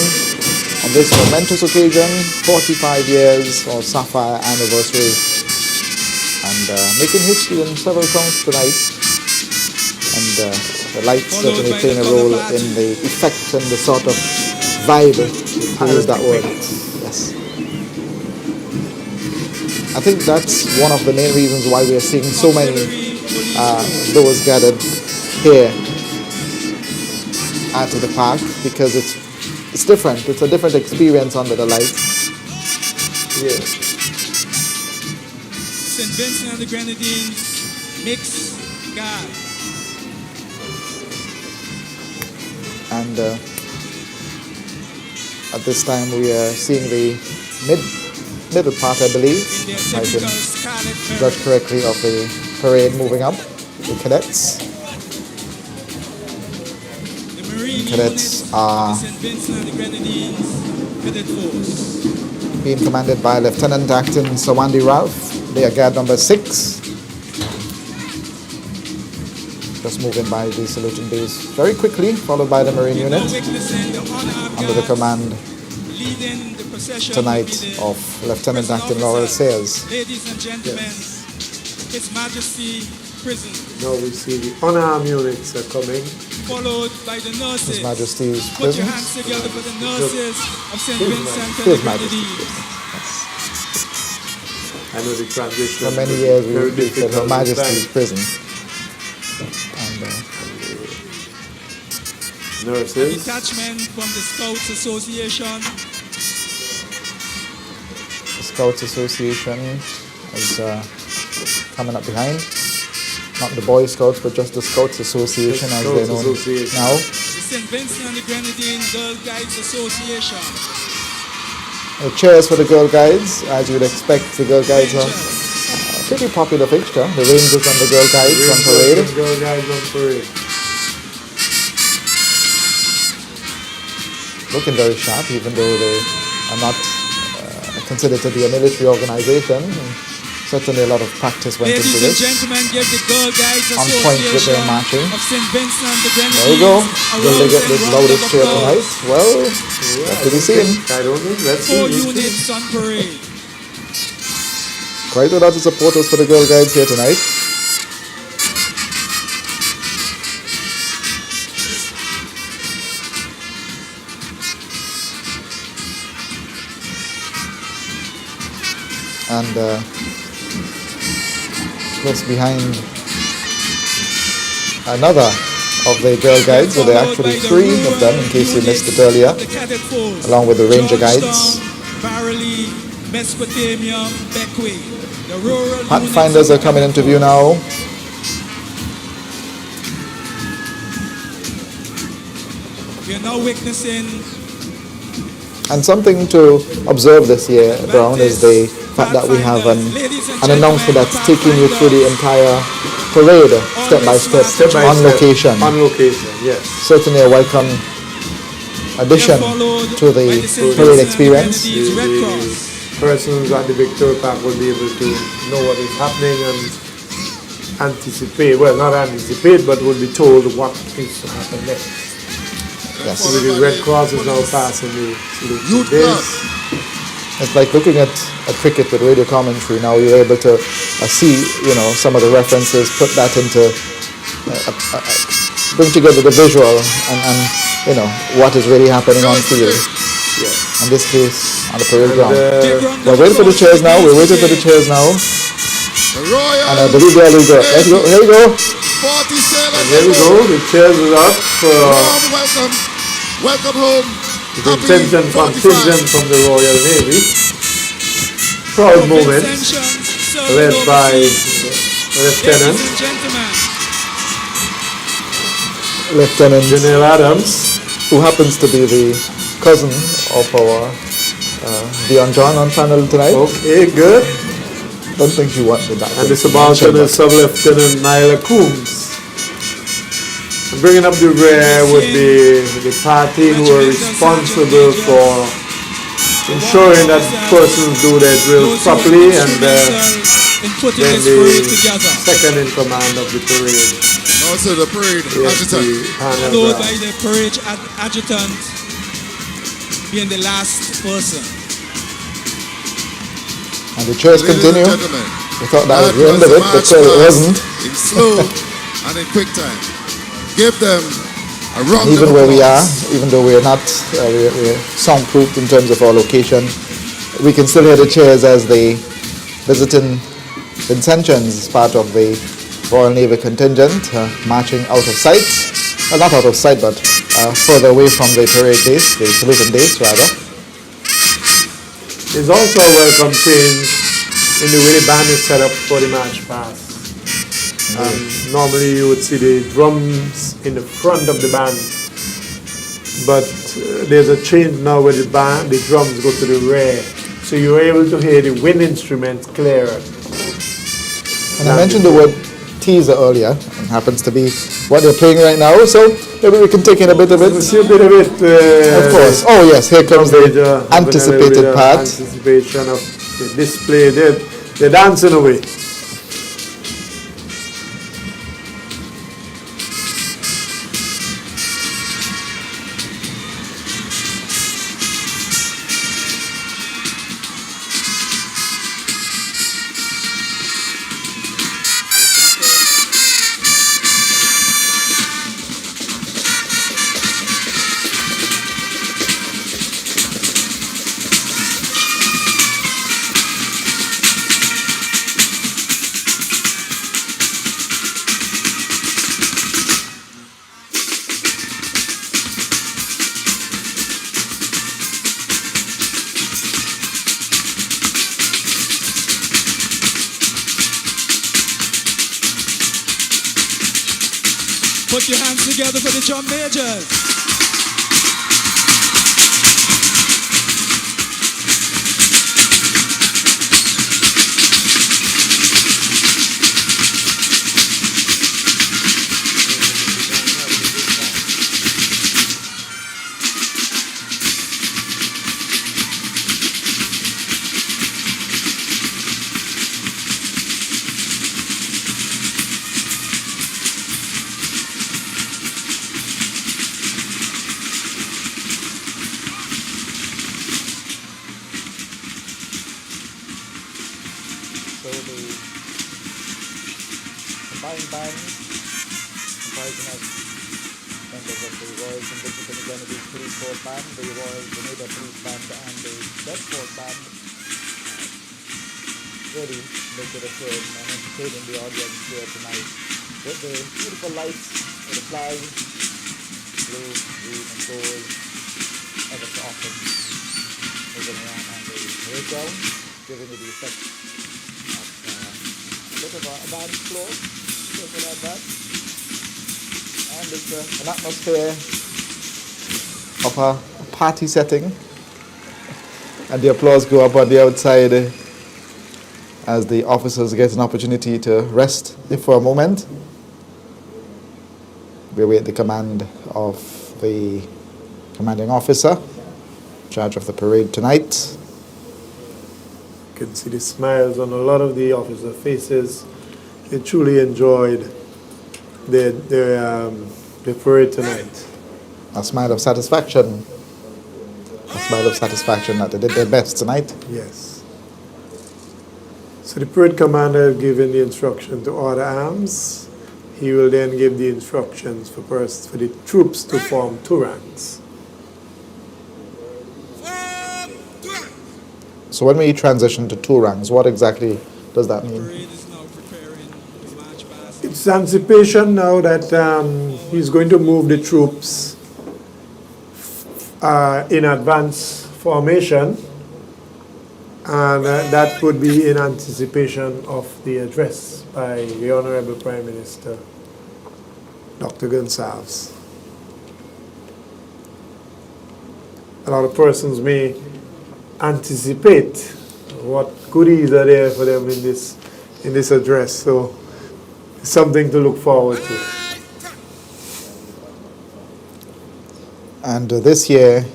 on this momentous occasion, 45 years of Sapphire anniversary, and making history on several counts tonight. And the lights certainly playing a role in the effect and the sort of vibe, to use that word. Yes. I think that's one of the main reasons why we are seeing so many those gathered here at the park, because it's different. It's a different experience under the lights. Yeah. St. Vincent and the Grenadines mix guard. And at this time we are seeing the middle part, I believe, if I can judge correctly, of the parade moving up. The cadets. Cadets are being commanded by Lieutenant Acting Sawandi Ralph. They are guard number 6. Just moving by the saluting base very quickly, followed by the Marine unit under the command tonight of Lieutenant Acting Laurel Sayers. Ladies and gentlemen, His Majesty Prison. Now we see the unarmed units are coming. Followed by the nurses. His Majesty's Put your prisons. hands together for the nurses of St. Vincent and His the Majesty's Grenadines. I know the transition. For many years we very repeated Her difficult Majesty's time. prison. Nurses. Detachment from the Scouts Association. The Scouts Association is coming up behind. Not the Boy Scouts, but just the Scouts Association as they're known now. The St. Vincent and the Grenadines Girl Guides Association. Cheers for the Girl Guides. As you would expect, the Girl Guides are a pretty popular fixture. The Rangers and the Girl Guides on parade. Girl Guides on parade. Looking very sharp, even though they are not considered to be a military organization. Certainly a lot of practice went into Ladies and this. gentlemen, give the Girl Guides On point with their Association marching. of St. Vincent and the Grenadines. There we go. a Will they get rousing this round loudest of cheer applause. tonight? Well, have to be seen. I don't think. Let's 4 see. units on parade. Quite a lot of supporters for the Girl Guides here tonight. And close behind another of the Girl Guides, so there are actually 3 of them in case you missed it earlier, along with the Ranger Guides. Barley, Mesopotamia, Beckway. The rural Pathfinders are coming into view now. We are now witnessing And something to observe this year, Brown, is the fact that we have an announcement that's taking you through the entire parade, step by step, on location. On location, yes. Certainly a welcome addition to the parade experience. The persons at the Victoria Park will be able to know what is happening and anticipate, well, not anticipate, but will be told what is to happen next. Yes. So the Red Cross is now passing the salute days. It's like looking at cricket with radio commentary. Now you're able to see, some of the references, put that into, bring together the visual and what is really happening on field. Yeah. In this case, on the parade ground. We're waiting for the chairs now. We're waiting for the chairs now. And I believe there we go. Let's go. Here we go. 40 sailors. And here we go. The chairs are up for welcome. Welcome home. the contingent from the Royal Navy. Proud moment led by Lieutenant General Adams, who happens to be the cousin of our Dion John on panel tonight. Okay, good. Don't think you wanted that. And the subaltern is Sub-Lieutenant Nyla Coombs. And bringing up the rear would be the party who are responsible for ensuring that persons do their drills properly, and then the second in command of the parade. Also the parade adjutant. Followed by the parade adjutant being the last person. And the cheers continue. We thought that was the end of it, but it wasn't. In slow and in quick time. Give them a round Even of where we are, applause. even though we're not, we're soundproofed in terms of our location, we can still hear the cheers as the visiting Vincentians, part of the Royal Navy contingent, marching out of sight. Well, not out of sight, but further away from the parade base, the saluting base, rather. There's also a welcome change in the way the band is set up for the march past. Normally you would see the drums in the front of the band, but there's a change now where the drums go to the rear, so you're able to hear the wind instruments clearer. And I mentioned the word teaser earlier, and happens to be what they're playing right now, so maybe we can take in a bit of it. See a bit of it. Of course. Oh yes, here comes the anticipated part. Anticipation of the display. They're dancing away. Put your hands together for the drum majors. combined band comprising of members of the Royal Constituency and Grenadines Police Force Band, the Royal Grenada Police Band and the Bedford Band. Really making a show and entertaining the audience here tonight with the beautiful lights, with the flag, blue, green and gold, ever so often moving around on the parade ground, giving you the effect of a bit of a dance floor, something like that. And it's an atmosphere of a party setting, and the applause go up on the outside as the officers get an opportunity to rest for a moment. We await the command of the commanding officer in charge of the parade tonight. You can see the smiles on a lot of the officer faces. They truly enjoyed their parade tonight. A smile of satisfaction. A smile of satisfaction that they did their best tonight. Yes. So the parade commander has given the instruction to order arms. He will then give the instructions for the troops to form two ranks. So when we transition to two ranks, what exactly does that mean? It's anticipation now that he's going to move the troops in advance formation, and that would be in anticipation of the address by the Honorable Prime Minister, Dr. Gonsalves. A lot of persons may anticipate what goodies are there for them in this address, so it's something to look forward to. And this year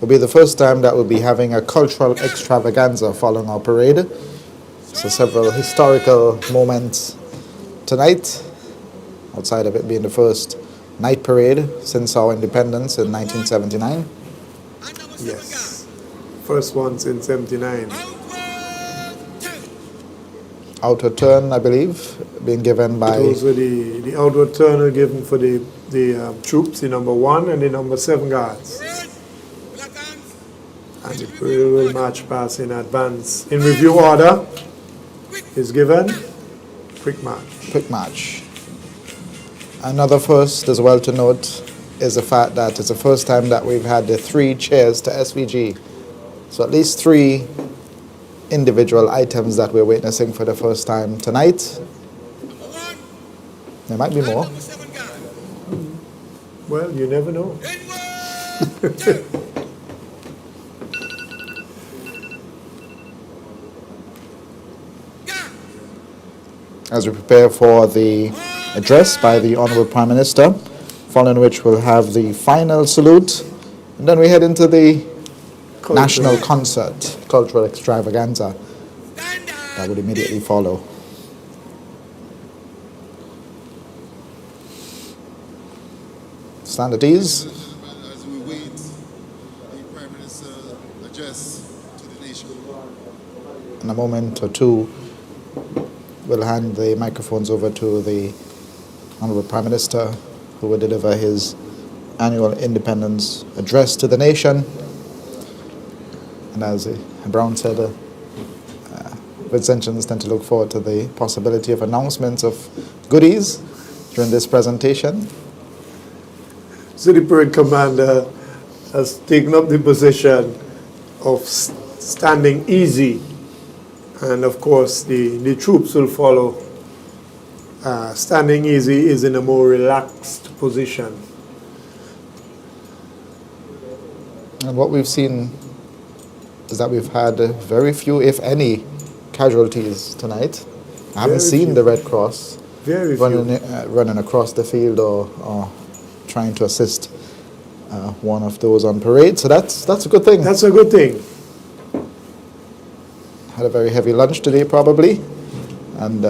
will be the first time that we'll be having a cultural extravaganza following our parade. So several historical moments tonight, outside of it being the first night parade since our independence in 1979. Yes, first one since 79. Outward turn, I believe, being given by... Those were the outward turn are given for the troops, the number 1 and the number 7 guards. And the parade will march past in advance. In review order is given, quick march. Quick march. Another first as well to note is the fact that it's the first time that we've had the 3 chairs to SVG. So at least 3 individual items that we're witnessing for the first time tonight. There might be more. Well, you never know. As we prepare for the address by the Honorable Prime Minister, following which we'll have the final salute, and then we head into the national concert, cultural extravaganza, that would immediately follow. Stand at ease. As we wait, the Prime Minister's address to the nation. In a moment or two, we'll hand the microphones over to the Honorable Prime Minister, who will deliver his annual independence address to the nation. And as Brown said, Vincentians tend to look forward to the possibility of announcements of goodies during this presentation. So the parade commander has taken up the position of standing easy, and of course the troops will follow. Standing easy is in a more relaxed position. And what we've seen is that we've had very few, if any, casualties tonight. I haven't seen the Red Cross running across the field or trying to assist one of those on parade. So that's a good thing. That's a good thing. Had a very heavy lunch today, probably, and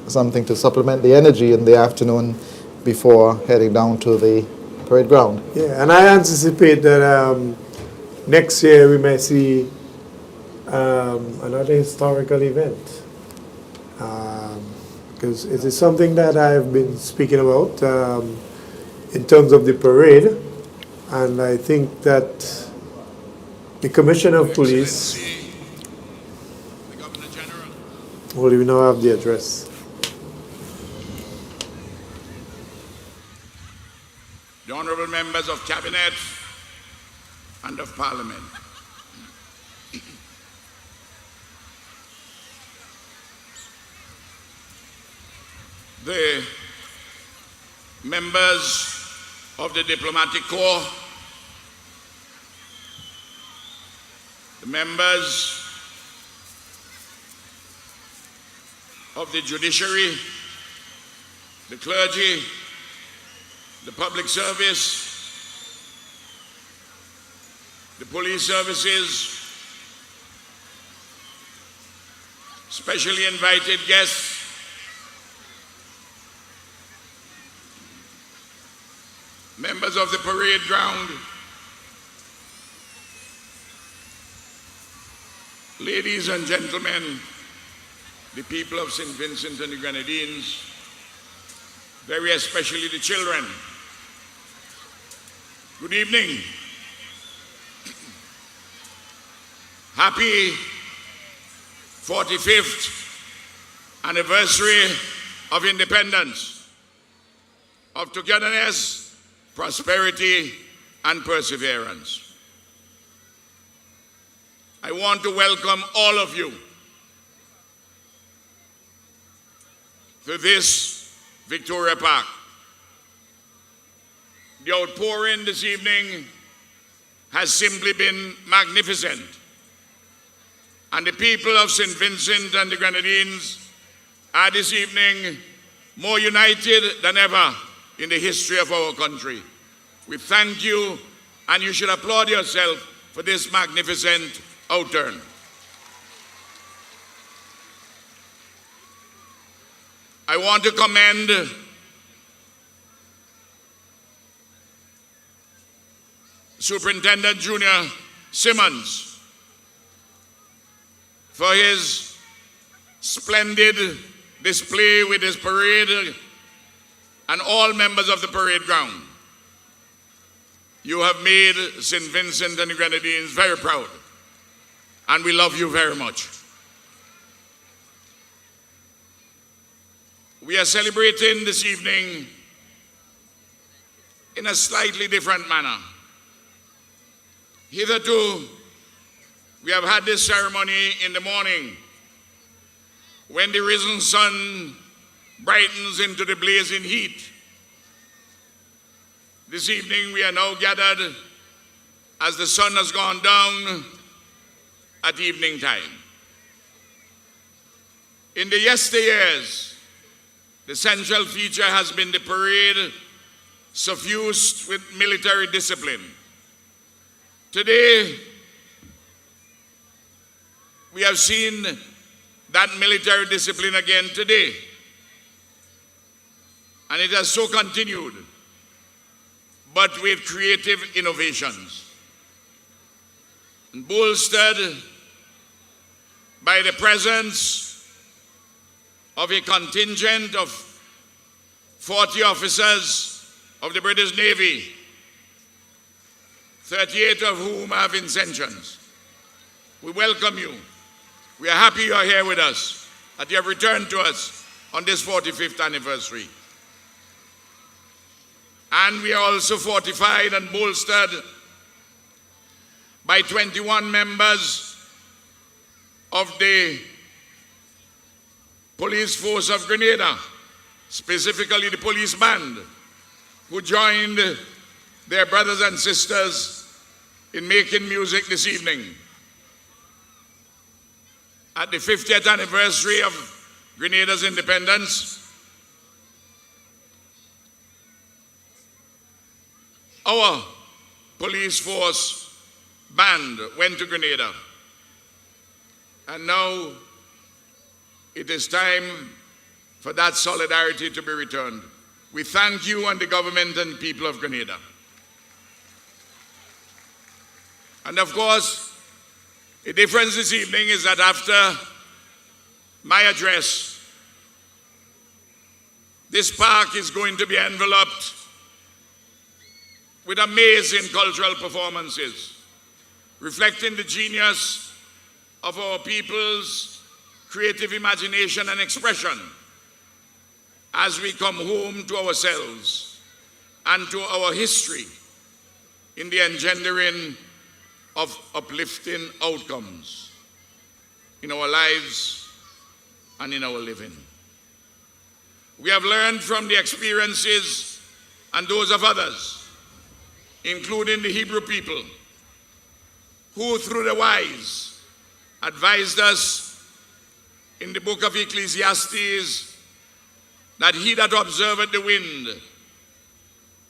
something to supplement the energy in the afternoon before heading down to the parade ground. Yeah, and I anticipate that next year we may see another historical event, because it is something that I've been speaking about in terms of the parade, and I think that the Commissioner of Police, well, we now have the address. The honorable members of Cabinet and of Parliament. The members of the Diplomatic Corps, the members of the judiciary, the clergy, the public service, the police services, specially invited guests, members of the parade ground, ladies and gentlemen, the people of St. Vincent and the Grenadines, very especially the children. Good evening. Happy 45th anniversary of independence, of togetherness, prosperity, and perseverance. I want to welcome all of you to this Victoria Park. The outpouring this evening has simply been magnificent. And the people of St. Vincent and the Grenadines are this evening more united than ever in the history of our country. We thank you and you should applaud yourself for this magnificent outturn. I want to commend Superintendent Junior Simmons for his splendid display with his parade and all members of the parade ground. You have made St. Vincent and the Grenadines very proud, and we love you very much. We are celebrating this evening in a slightly different manner. Hitherto, we have had this ceremony in the morning when the risen sun brightens into the blazing heat. This evening, we are now gathered as the sun has gone down at evening time. In the yesteryears, the central feature has been the parade suffused with military discipline. Today, we have seen that military discipline again today. And it has so continued, but with creative innovations. And bolstered by the presence of a contingent of 40 officers of the British Navy, 38 of whom are Vincentians. We welcome you. We are happy you are here with us, that you have returned to us on this 45th anniversary. And we are also fortified and bolstered by 21 members of the police force of Grenada, specifically the police band, who joined their brothers and sisters in making music this evening. At the 50th anniversary of Grenada's independence, our police force band went to Grenada. And now it is time for that solidarity to be returned. We thank you and the government and people of Grenada. And of course, the difference this evening is that after my address, this park is going to be enveloped with amazing cultural performances, reflecting the genius of our people's creative imagination and expression as we come home to ourselves and to our history in the engendering of uplifting outcomes in our lives and in our living. We have learned from the experiences and those of others, including the Hebrew people, who through the wise advised us in the book of Ecclesiastes that he that observeth the wind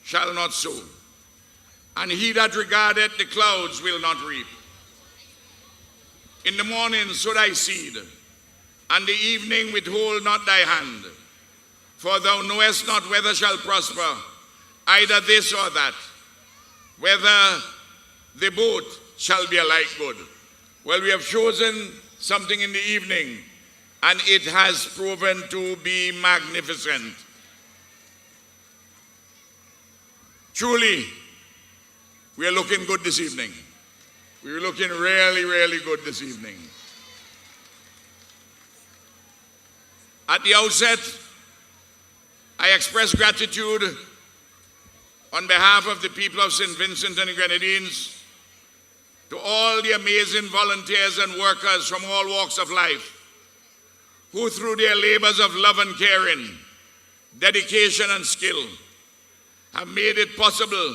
shall not sow, and he that regardeth the clouds will not reap. In the morning sow thy seed, and the evening withhold not thy hand, for thou knowest not whether shall prosper either this or that, whether the both shall be alike good. Well, we have chosen something in the evening, and it has proven to be magnificent. Truly, we are looking good this evening. We are looking really, really good this evening. At the outset, I express gratitude on behalf of the people of St. Vincent and the Grenadines to all the amazing volunteers and workers from all walks of life who through their labors of love and caring, dedication and skill have made it possible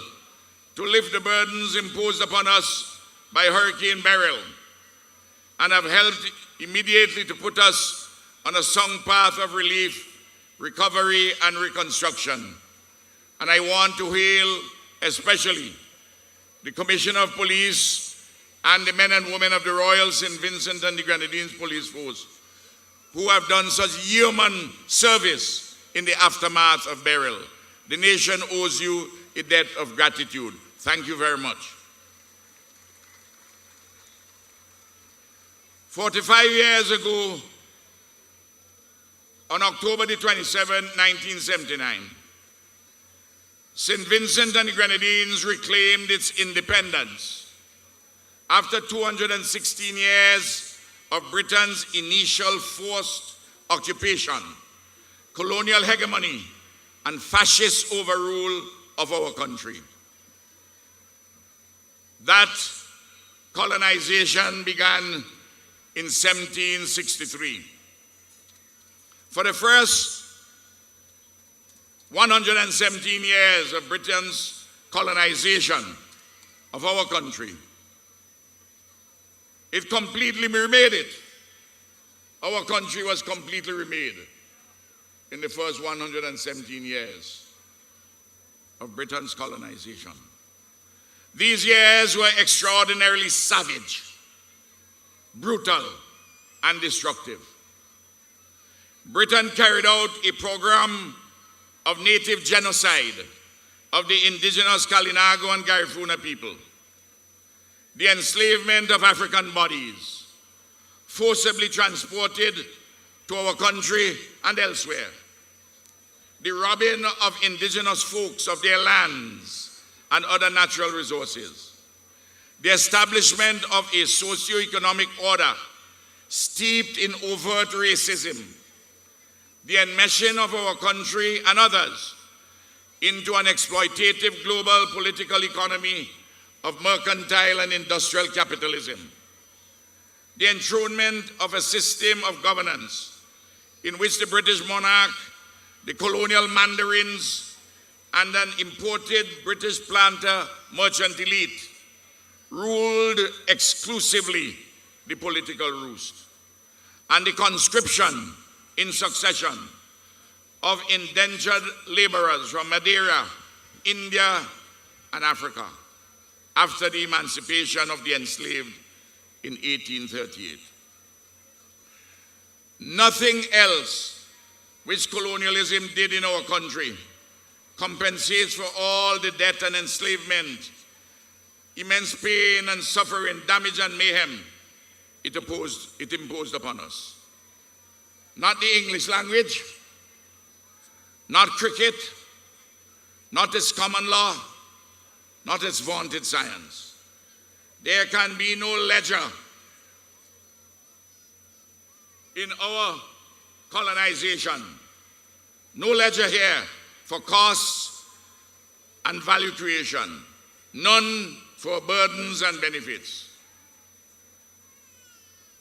to lift the burdens imposed upon us by Hurricane Beryl and have helped immediately to put us on a sound path of relief, recovery and reconstruction. And I want to hail especially the Commissioner of Police, and the men and women of the Royal St. Vincent and the Grenadines Police Force, who have done such yeoman service in the aftermath of Beryl. The nation owes you a debt of gratitude. Thank you very much. 45 years ago, on October the 27th, 1979, St. Vincent and the Grenadines reclaimed its independence after 216 years of Britain's initial forced occupation, colonial hegemony, and fascist overrule of our country. That colonization began in 1763. For the first 117 years of Britain's colonization of our country, it completely remade it. Our country was completely remade in the first 117 years of Britain's colonization. These years were extraordinarily savage, brutal, and destructive. Britain carried out a program of native genocide of the indigenous Kalinago and Garifuna people, the enslavement of African bodies, forcibly transported to our country and elsewhere, the robbing of indigenous folks of their lands and other natural resources, the establishment of a socio-economic order steeped in overt racism, the enmeshing of our country and others into an exploitative global political economy of mercantile and industrial capitalism, the enthronement of a system of governance in which the British monarch, the colonial mandarins, and an imported British planter merchant elite ruled exclusively the political roost, and the conscription in succession of indentured laborers from Madeira, India, and Africa after the emancipation of the enslaved in 1838. Nothing else which colonialism did in our country compensates for all the death and enslavement, immense pain and suffering, damage and mayhem it imposed upon us. Not the English language, not cricket, not its common law, not its vaunted science. There can be no ledger in our colonization, no ledger here for costs and value creation, none for burdens and benefits.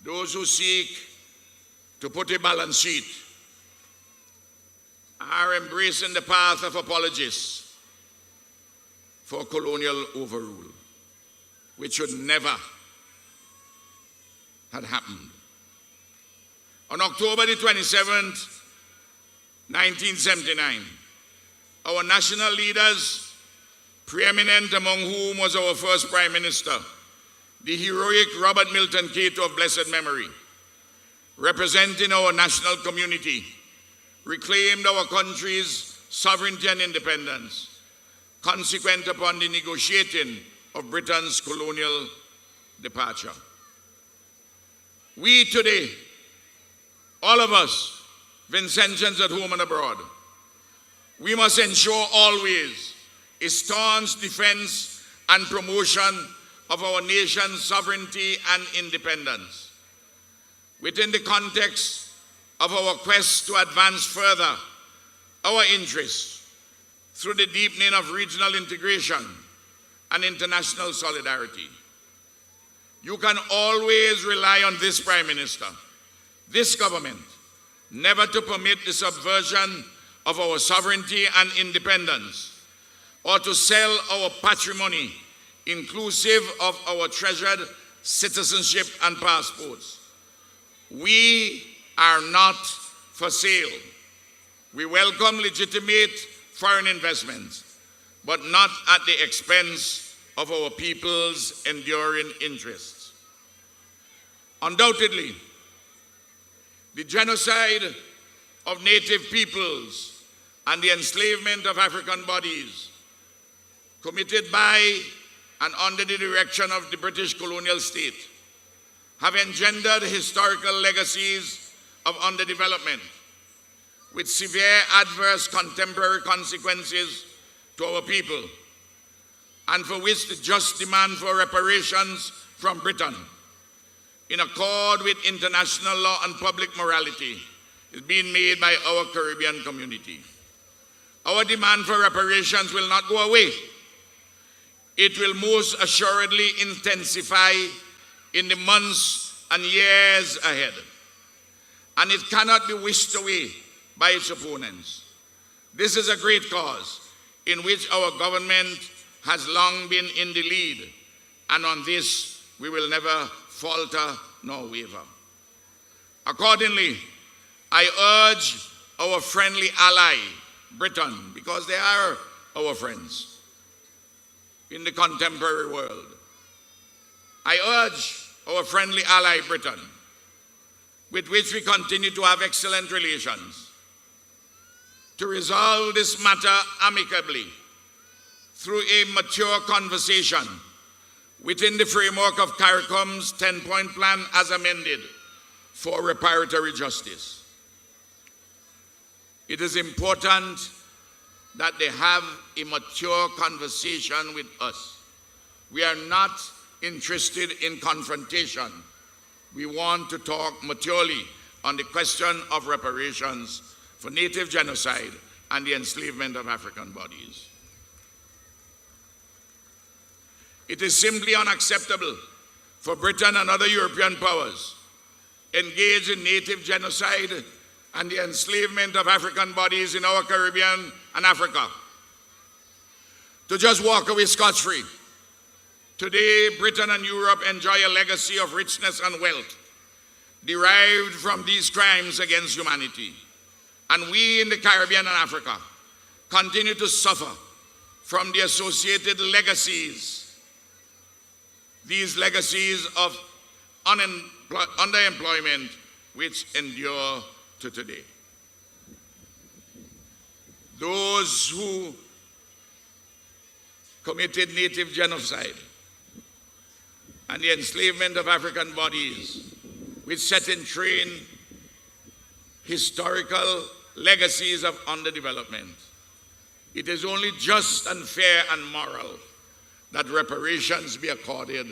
Those who seek to put a balance sheet are embracing the path of apologists for colonial overrule, which should never have happened. On October the 27th, 1979, our national leaders, preeminent among whom was our first Prime Minister, the heroic Robert Milton Cato of blessed memory, representing our national community, reclaimed our country's sovereignty and independence, consequent upon the negotiating of Britain's colonial departure. We today, all of us, Vincentians at home and abroad, we must ensure always a staunch defense and promotion of our nation's sovereignty and independence, within the context of our quest to advance further our interests through the deepening of regional integration and international solidarity. You can always rely on this Prime Minister, this government, never to permit the subversion of our sovereignty and independence, or to sell our patrimony, inclusive of our treasured citizenship and passports. We are not for sale. We welcome legitimate foreign investments, but not at the expense of our people's enduring interests. Undoubtedly, the genocide of native peoples and the enslavement of African bodies committed by and under the direction of the British colonial state have engendered historical legacies of underdevelopment with severe adverse contemporary consequences to our people, and for which the just demand for reparations from Britain, in accord with international law and public morality, is being made by our Caribbean community. Our demand for reparations will not go away. It will most assuredly intensify in the months and years ahead, and it cannot be wished away by its opponents. This is a great cause in which our government has long been in the lead, and on this we will never falter nor waver. Accordingly, I urge our friendly ally, Britain, because they are our friends in the contemporary world. I urge our friendly ally, Britain, with which we continue to have excellent relations, to resolve this matter amicably through a mature conversation within the framework of CARICOM's 10-point plan as amended for reparatory justice. It is important that they have a mature conversation with us. We are not interested in confrontation. We want to talk maturely on the question of reparations for native genocide and the enslavement of African bodies. It is simply unacceptable for Britain and other European powers engaged in native genocide and the enslavement of African bodies in our Caribbean and Africa to just walk away scot-free. Today, Britain and Europe enjoy a legacy of richness and wealth derived from these crimes against humanity. And we in the Caribbean and Africa continue to suffer from the associated legacies, these legacies of underemployment which endure to today. Those who committed native genocide and the enslavement of African bodies, which set in train historical legacies of underdevelopment. It is only just and fair and moral that reparations be accorded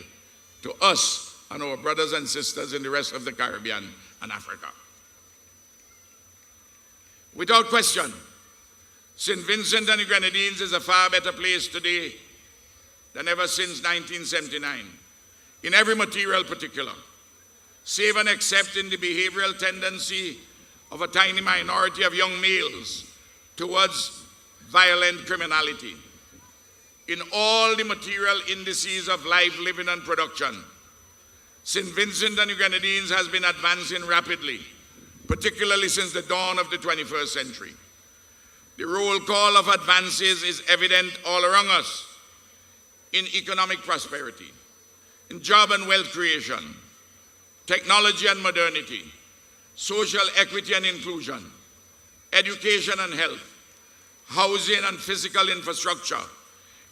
to us and our brothers and sisters in the rest of the Caribbean and Africa. Without question, St. Vincent and the Grenadines is a far better place today than ever since 1979, in every material particular, save and except in the behavioral tendency of a tiny minority of young males towards violent criminality. In all the material indices of life, living, and production, St. Vincent and the Grenadines has been advancing rapidly, particularly since the dawn of the 21st century. The roll call of advances is evident all around us in economic prosperity, in job and wealth creation, technology and modernity, social equity and inclusion, education and health, housing and physical infrastructure,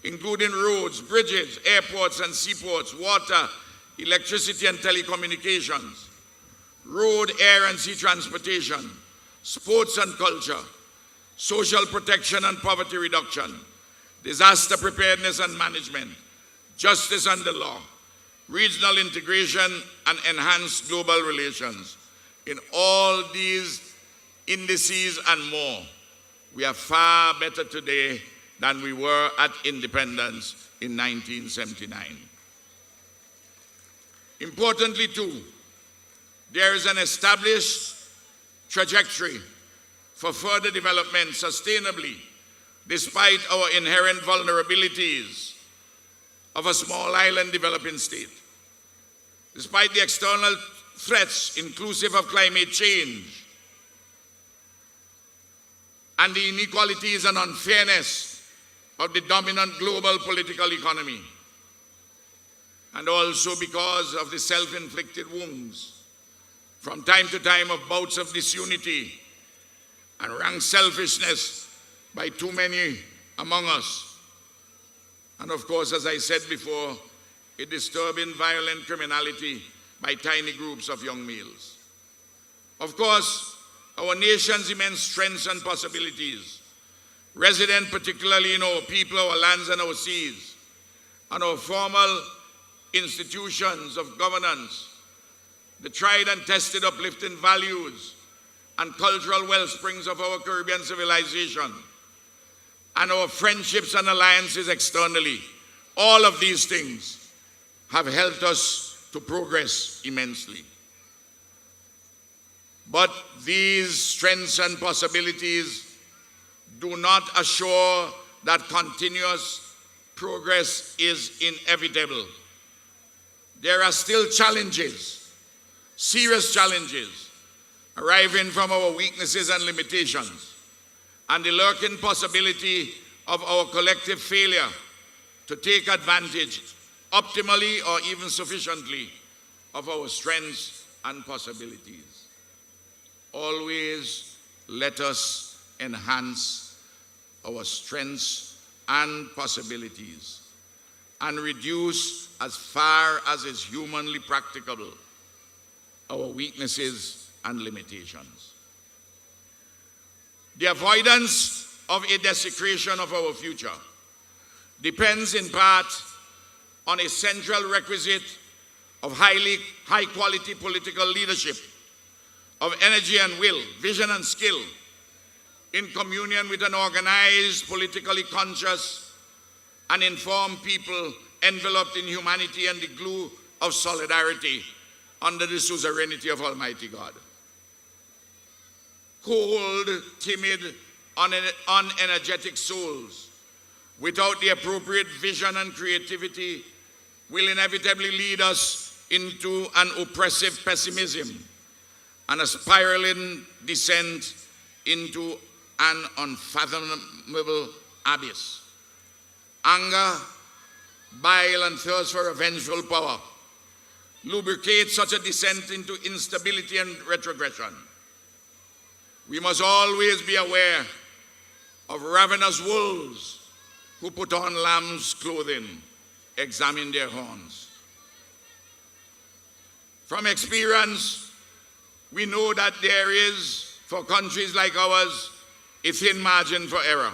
including roads, bridges, airports and seaports, water, electricity and telecommunications, road, air and sea transportation, sports and culture, social protection and poverty reduction, disaster preparedness and management, justice and the law, regional integration and enhanced global relations. In all these indices and more, we are far better today than we were at independence in 1979. Importantly too, there is an established trajectory for further development sustainably, despite our inherent vulnerabilities of a small island developing state. Despite the external threats inclusive of climate change and the inequalities and unfairness of the dominant global political economy, and also because of the self-inflicted wounds from time to time of bouts of disunity and rank selfishness by too many among us. And of course, as I said before, a disturbing violent criminality by tiny groups of young males. Of course, our nation's immense strengths and possibilities, resident particularly in our people, our lands and our seas, and our formal institutions of governance, the tried and tested uplifting values and cultural wellsprings of our Caribbean civilization, and our friendships and alliances externally. All of these things have helped us to progress immensely. But these strengths and possibilities do not assure that continuous progress is inevitable. There are still challenges, serious challenges, arising from our weaknesses and limitations, and the lurking possibility of our collective failure to take advantage optimally or even sufficiently of our strengths and possibilities. Always let us enhance our strengths and possibilities and reduce as far as is humanly practicable our weaknesses and limitations. The avoidance of a desecration of our future depends in part on a central requisite of high quality political leadership, of energy and will, vision and skill, in communion with an organized, politically conscious and informed people enveloped in humanity and the glue of solidarity under the suzerainty of Almighty God. Cold, timid, unenergetic souls without the appropriate vision and creativity will inevitably lead us into an oppressive pessimism and a spiraling descent into an unfathomable abyss. Anger, bile, and thirst for revengeful power lubricate such a descent into instability and retrogression. We must always be aware of ravenous wolves who put on lamb's clothing, examine their horns. From experience, we know that there is, for countries like ours, a thin margin for error.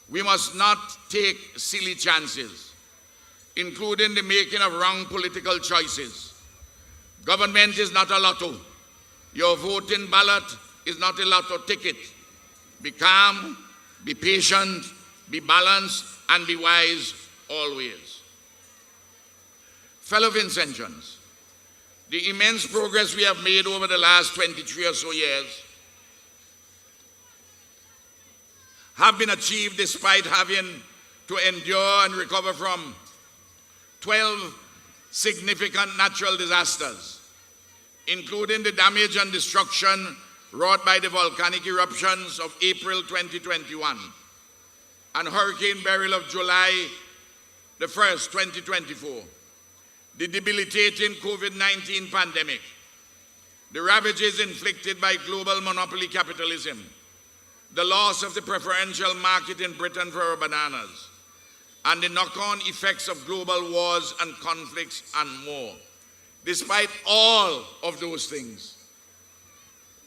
We must not take silly chances, including the making of wrong political choices. Government is not a lotto. Your voting ballot is not a lotto ticket. Be calm, be patient, be balanced, and be wise always. Fellow Vincentians, the immense progress we have made over the last 23 or so years have been achieved despite having to endure and recover from 12 significant natural disasters, including the damage and destruction wrought by the volcanic eruptions of April 2021 and Hurricane Beryl of July the 1st, 2024, the debilitating COVID-19 pandemic, the ravages inflicted by global monopoly capitalism, the loss of the preferential market in Britain for our bananas, and the knock-on effects of global wars and conflicts and more. Despite all of those things,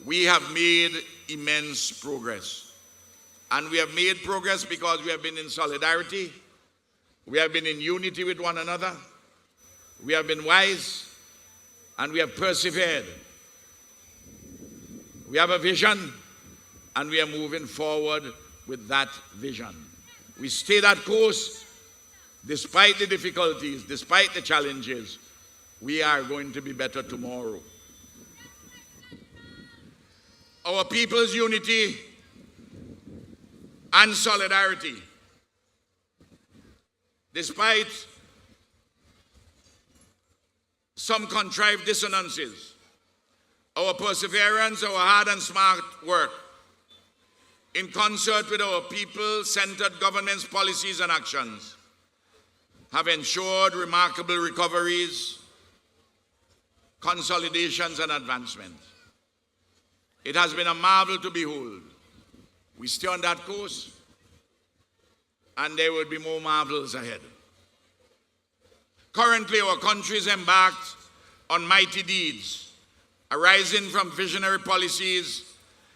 we have made immense progress. And we have made progress because we have been in solidarity, we have been in unity with one another, we have been wise, and we have persevered. We have a vision, and we are moving forward with that vision. We stay that course despite the difficulties, despite the challenges. We are going to be better tomorrow. Our people's unity and solidarity, despite some contrived dissonances, our perseverance, our hard and smart work, in concert with our people-centered governance policies and actions, have ensured remarkable recoveries, consolidations, and advancements. It has been a marvel to behold. We stay on that course, and there will be more marvels ahead. Currently, our country is embarked on mighty deeds arising from visionary policies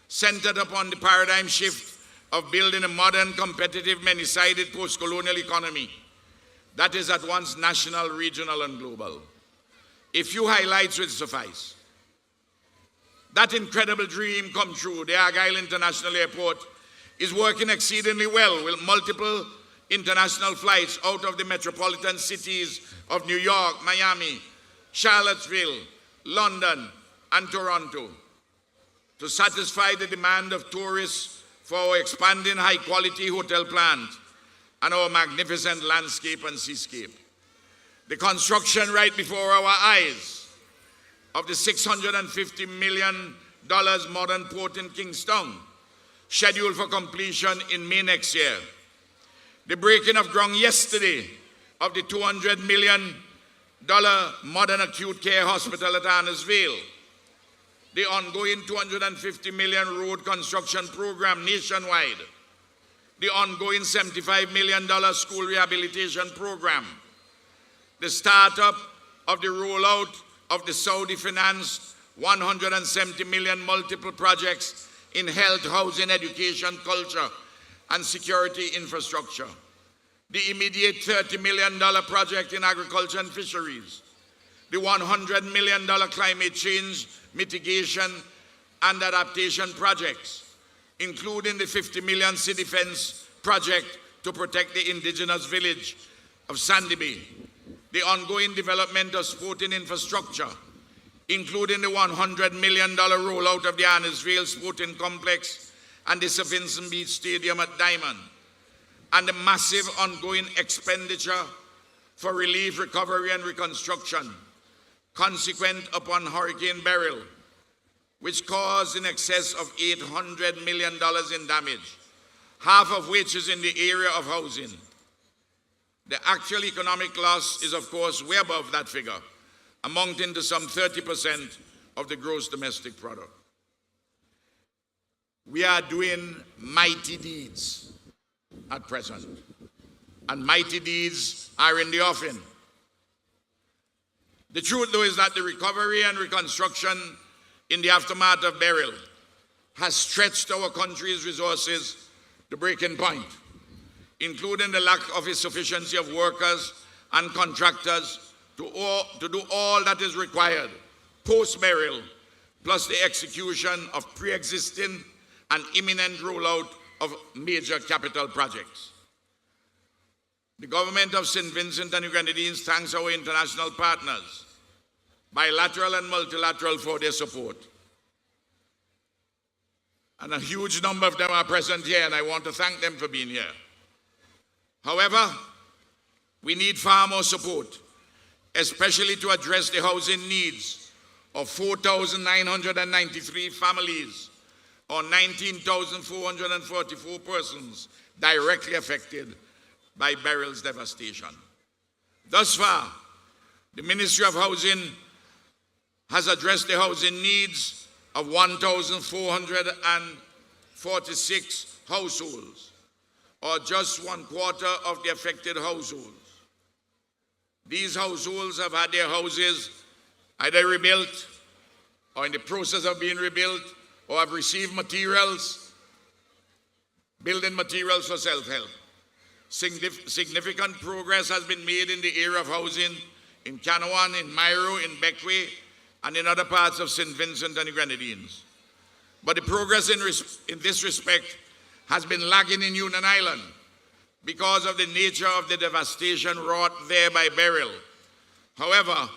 centered upon the paradigm shift of building a modern, competitive, many-sided post-colonial economy that is at once national, regional, and global. A few highlights will suffice. That incredible dream come true, the Argyle International Airport, is working exceedingly well with multiple international flights out of the metropolitan cities of New York, Miami, Charlottesville, London, and Toronto to satisfy the demand of tourists for our expanding high-quality hotel plant and our magnificent landscape and seascape. The construction right before our eyes of the $650 million modern port in Kingstown, scheduled for completion in May next year. The breaking of ground yesterday of the $200 million modern acute care hospital at Arnesville. The ongoing $250 million road construction program nationwide. The ongoing $75 million school rehabilitation program. The startup of the rollout of the Saudi-financed $170 million multiple projects in health, housing, education, culture, and security infrastructure. The immediate $30 million project in agriculture and fisheries. The $100 million climate change mitigation and adaptation projects, including the $50 million Sea Defense project to protect the indigenous village of Sandyby. The ongoing development of sporting infrastructure, including the $100 million rollout of the Arnesville Sporting Complex and the Sir Vincent Beach Stadium at Diamond, and the massive ongoing expenditure for relief, recovery, and reconstruction consequent upon Hurricane Beryl, which caused in excess of $800 million in damage, half of which is in the area of housing. The actual economic loss is, of course, way above that figure, amounting to some 30% of the gross domestic product. We are doing mighty deeds at present, and mighty deeds are in the offing. The truth, though, is that the recovery and reconstruction in the aftermath of Beryl has stretched our country's resources to breaking point, including the lack of a sufficiency of workers and contractors to do all that is required post-Beryl, plus the execution of pre-existing and imminent rollout of major capital projects. The government of St. Vincent and the Grenadines thanks our international partners, bilateral and multilateral, for their support. And a huge number of them are present here, and I want to thank them for being here. However, we need far more support, especially to address the housing needs of 4,993 families or 19,444 persons directly affected by Beryl's devastation. Thus far, the Ministry of Housing has addressed the housing needs of 1,446 households, or just 1/4 of the affected households. These households have had their houses either rebuilt or in the process of being rebuilt, or have received materials, building materials for self-help. Significant progress has been made in the area of housing in Canawan, in Myro, in Beckway, and in other parts of St. Vincent and the Grenadines. But the progress in this respect has been lagging in Union Island because of the nature of the devastation wrought there by Beryl. However,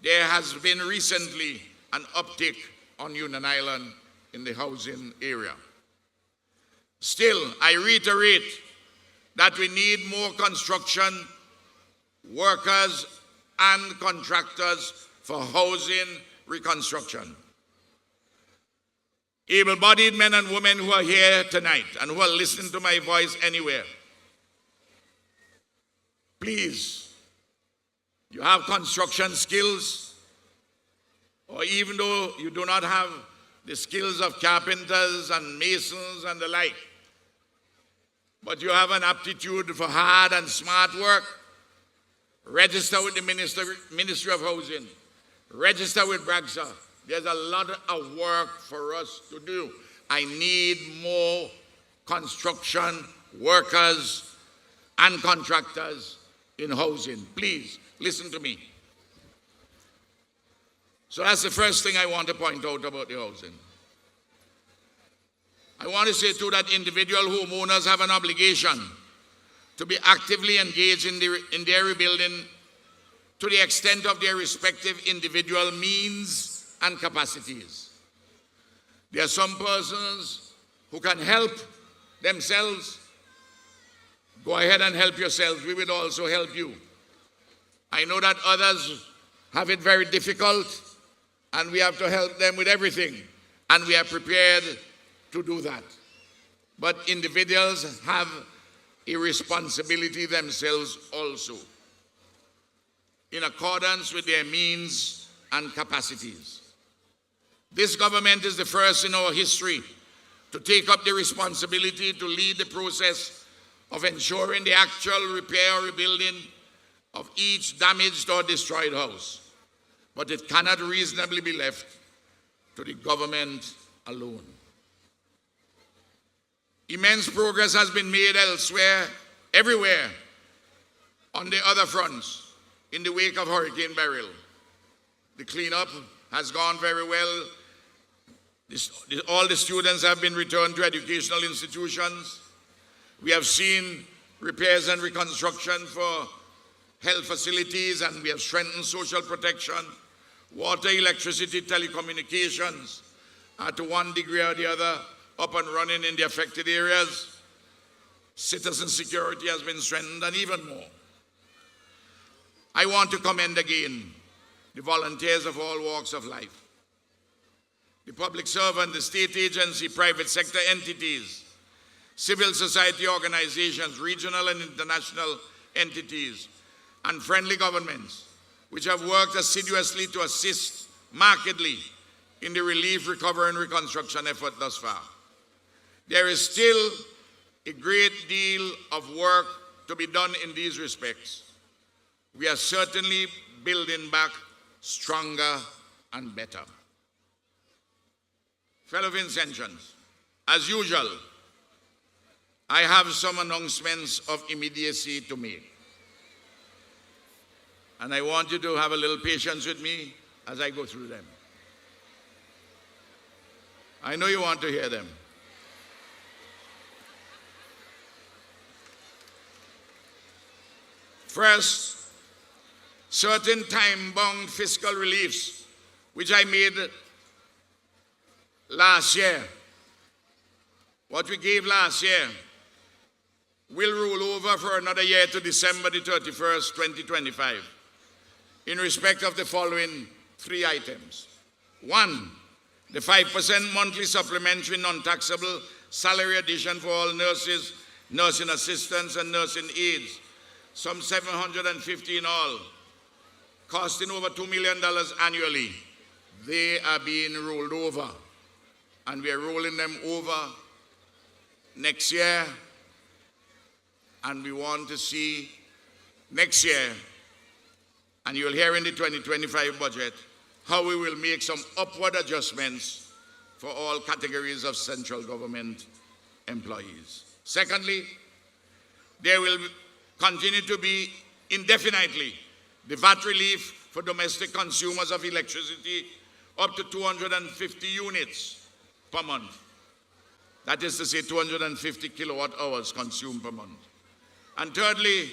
there has been recently an uptick on Union Island in the housing area. Still, I reiterate that we need more construction workers and contractors for housing reconstruction. Able-bodied men and women who are here tonight and who are listening to my voice anywhere, please, you have construction skills, or even though you do not have the skills of carpenters and masons and the like, but you have an aptitude for hard and smart work, register with the Ministry of Housing, register with BRAGSA. There's a lot of work for us to do. I need more construction workers and contractors in housing. Please, listen to me. So that's the first thing I want to point out about the housing. I want to say too that individual homeowners have an obligation to be actively engaged in their rebuilding to the extent of their respective individual means and capacities. There are some persons who can help themselves. Go ahead and help yourselves. We will also help you. I know that others have it very difficult, and we have to help them with everything, and we are prepared to do that. But individuals have a responsibility themselves also, in accordance with their means and capacities. This government is the first in our history to take up the responsibility to lead the process of ensuring the actual repair or rebuilding of each damaged or destroyed house. But it cannot reasonably be left to the government alone. Immense progress has been made elsewhere, everywhere, on the other fronts, in the wake of Hurricane Beryl. The cleanup has gone very well. All the students have been returned to educational institutions. We have seen repairs and reconstruction for health facilities, and we have strengthened social protection. Water, electricity, telecommunications are to one degree or the other up and running in the affected areas. Citizen security has been strengthened, and even more. I want to commend again the volunteers of all walks of life, the public servant, the state agency, private sector entities, civil society organizations, regional and international entities, and friendly governments, which have worked assiduously to assist markedly in the relief, recovery, and reconstruction effort thus far. There is still a great deal of work to be done in these respects. We are certainly building back stronger and better. Fellow Vincentians, as usual, I have some announcements of immediacy to make. And I want you to have a little patience with me as I go through them. I know you want to hear them. First, certain time-bound fiscal reliefs, which I made last year. What we gave last year will roll over for another year to December the 31st, 2025, in respect of the following three items. One, the 5% monthly supplementary non-taxable salary addition for all nurses, nursing assistants, and nursing aides, some 750 in all, costing over $2 million annually. They are being rolled over, and we are rolling them over next year, and we want to see next year, and you'll hear in the 2025 budget, how we will make some upward adjustments for all categories of central government employees. Secondly, there will continue to be indefinitely the VAT relief for domestic consumers of electricity up to 250 units per month. That is to say 250 kilowatt hours consumed per month. And thirdly,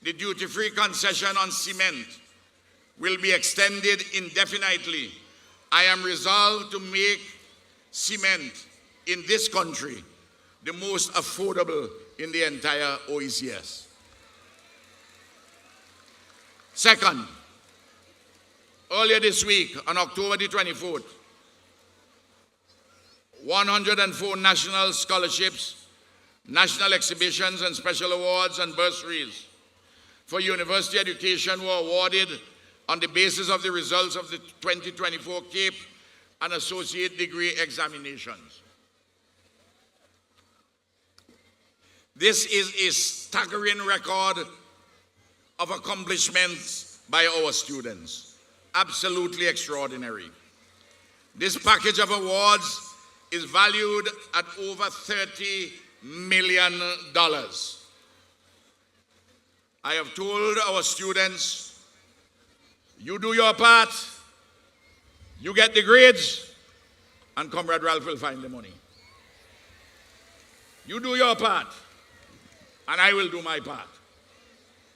the duty-free concession on cement will be extended indefinitely. I am resolved to make cement in this country the most affordable in the entire OECS. Second, earlier this week, on October the 24th, 104 national scholarships, national exhibitions, and special awards and bursaries for university education were awarded on the basis of the results of the 2024 CAPE and Associate Degree examinations. This is a staggering record of accomplishments by our students. Absolutely extraordinary. This package of awards is valued at over $30 million. I have told our students, you do your part, you get the grades, and Comrade Ralph will find the money. You do your part, and I will do my part.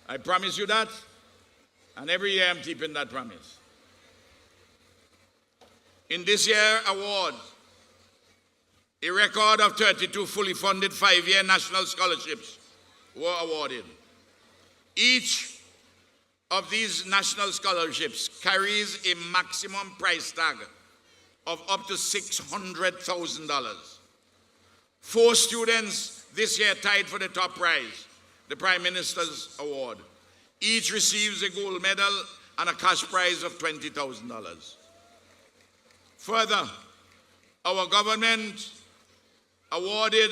I promise you that, and every year I'm keeping that promise. In this year's award, a record of 32 fully funded 5-year national scholarships were awarded. Each of these national scholarships carries a maximum price tag of up to $600,000. 4 students this year tied for the top prize, the Prime Minister's Award. Each receives a gold medal and a cash prize of $20,000. Further, our government awarded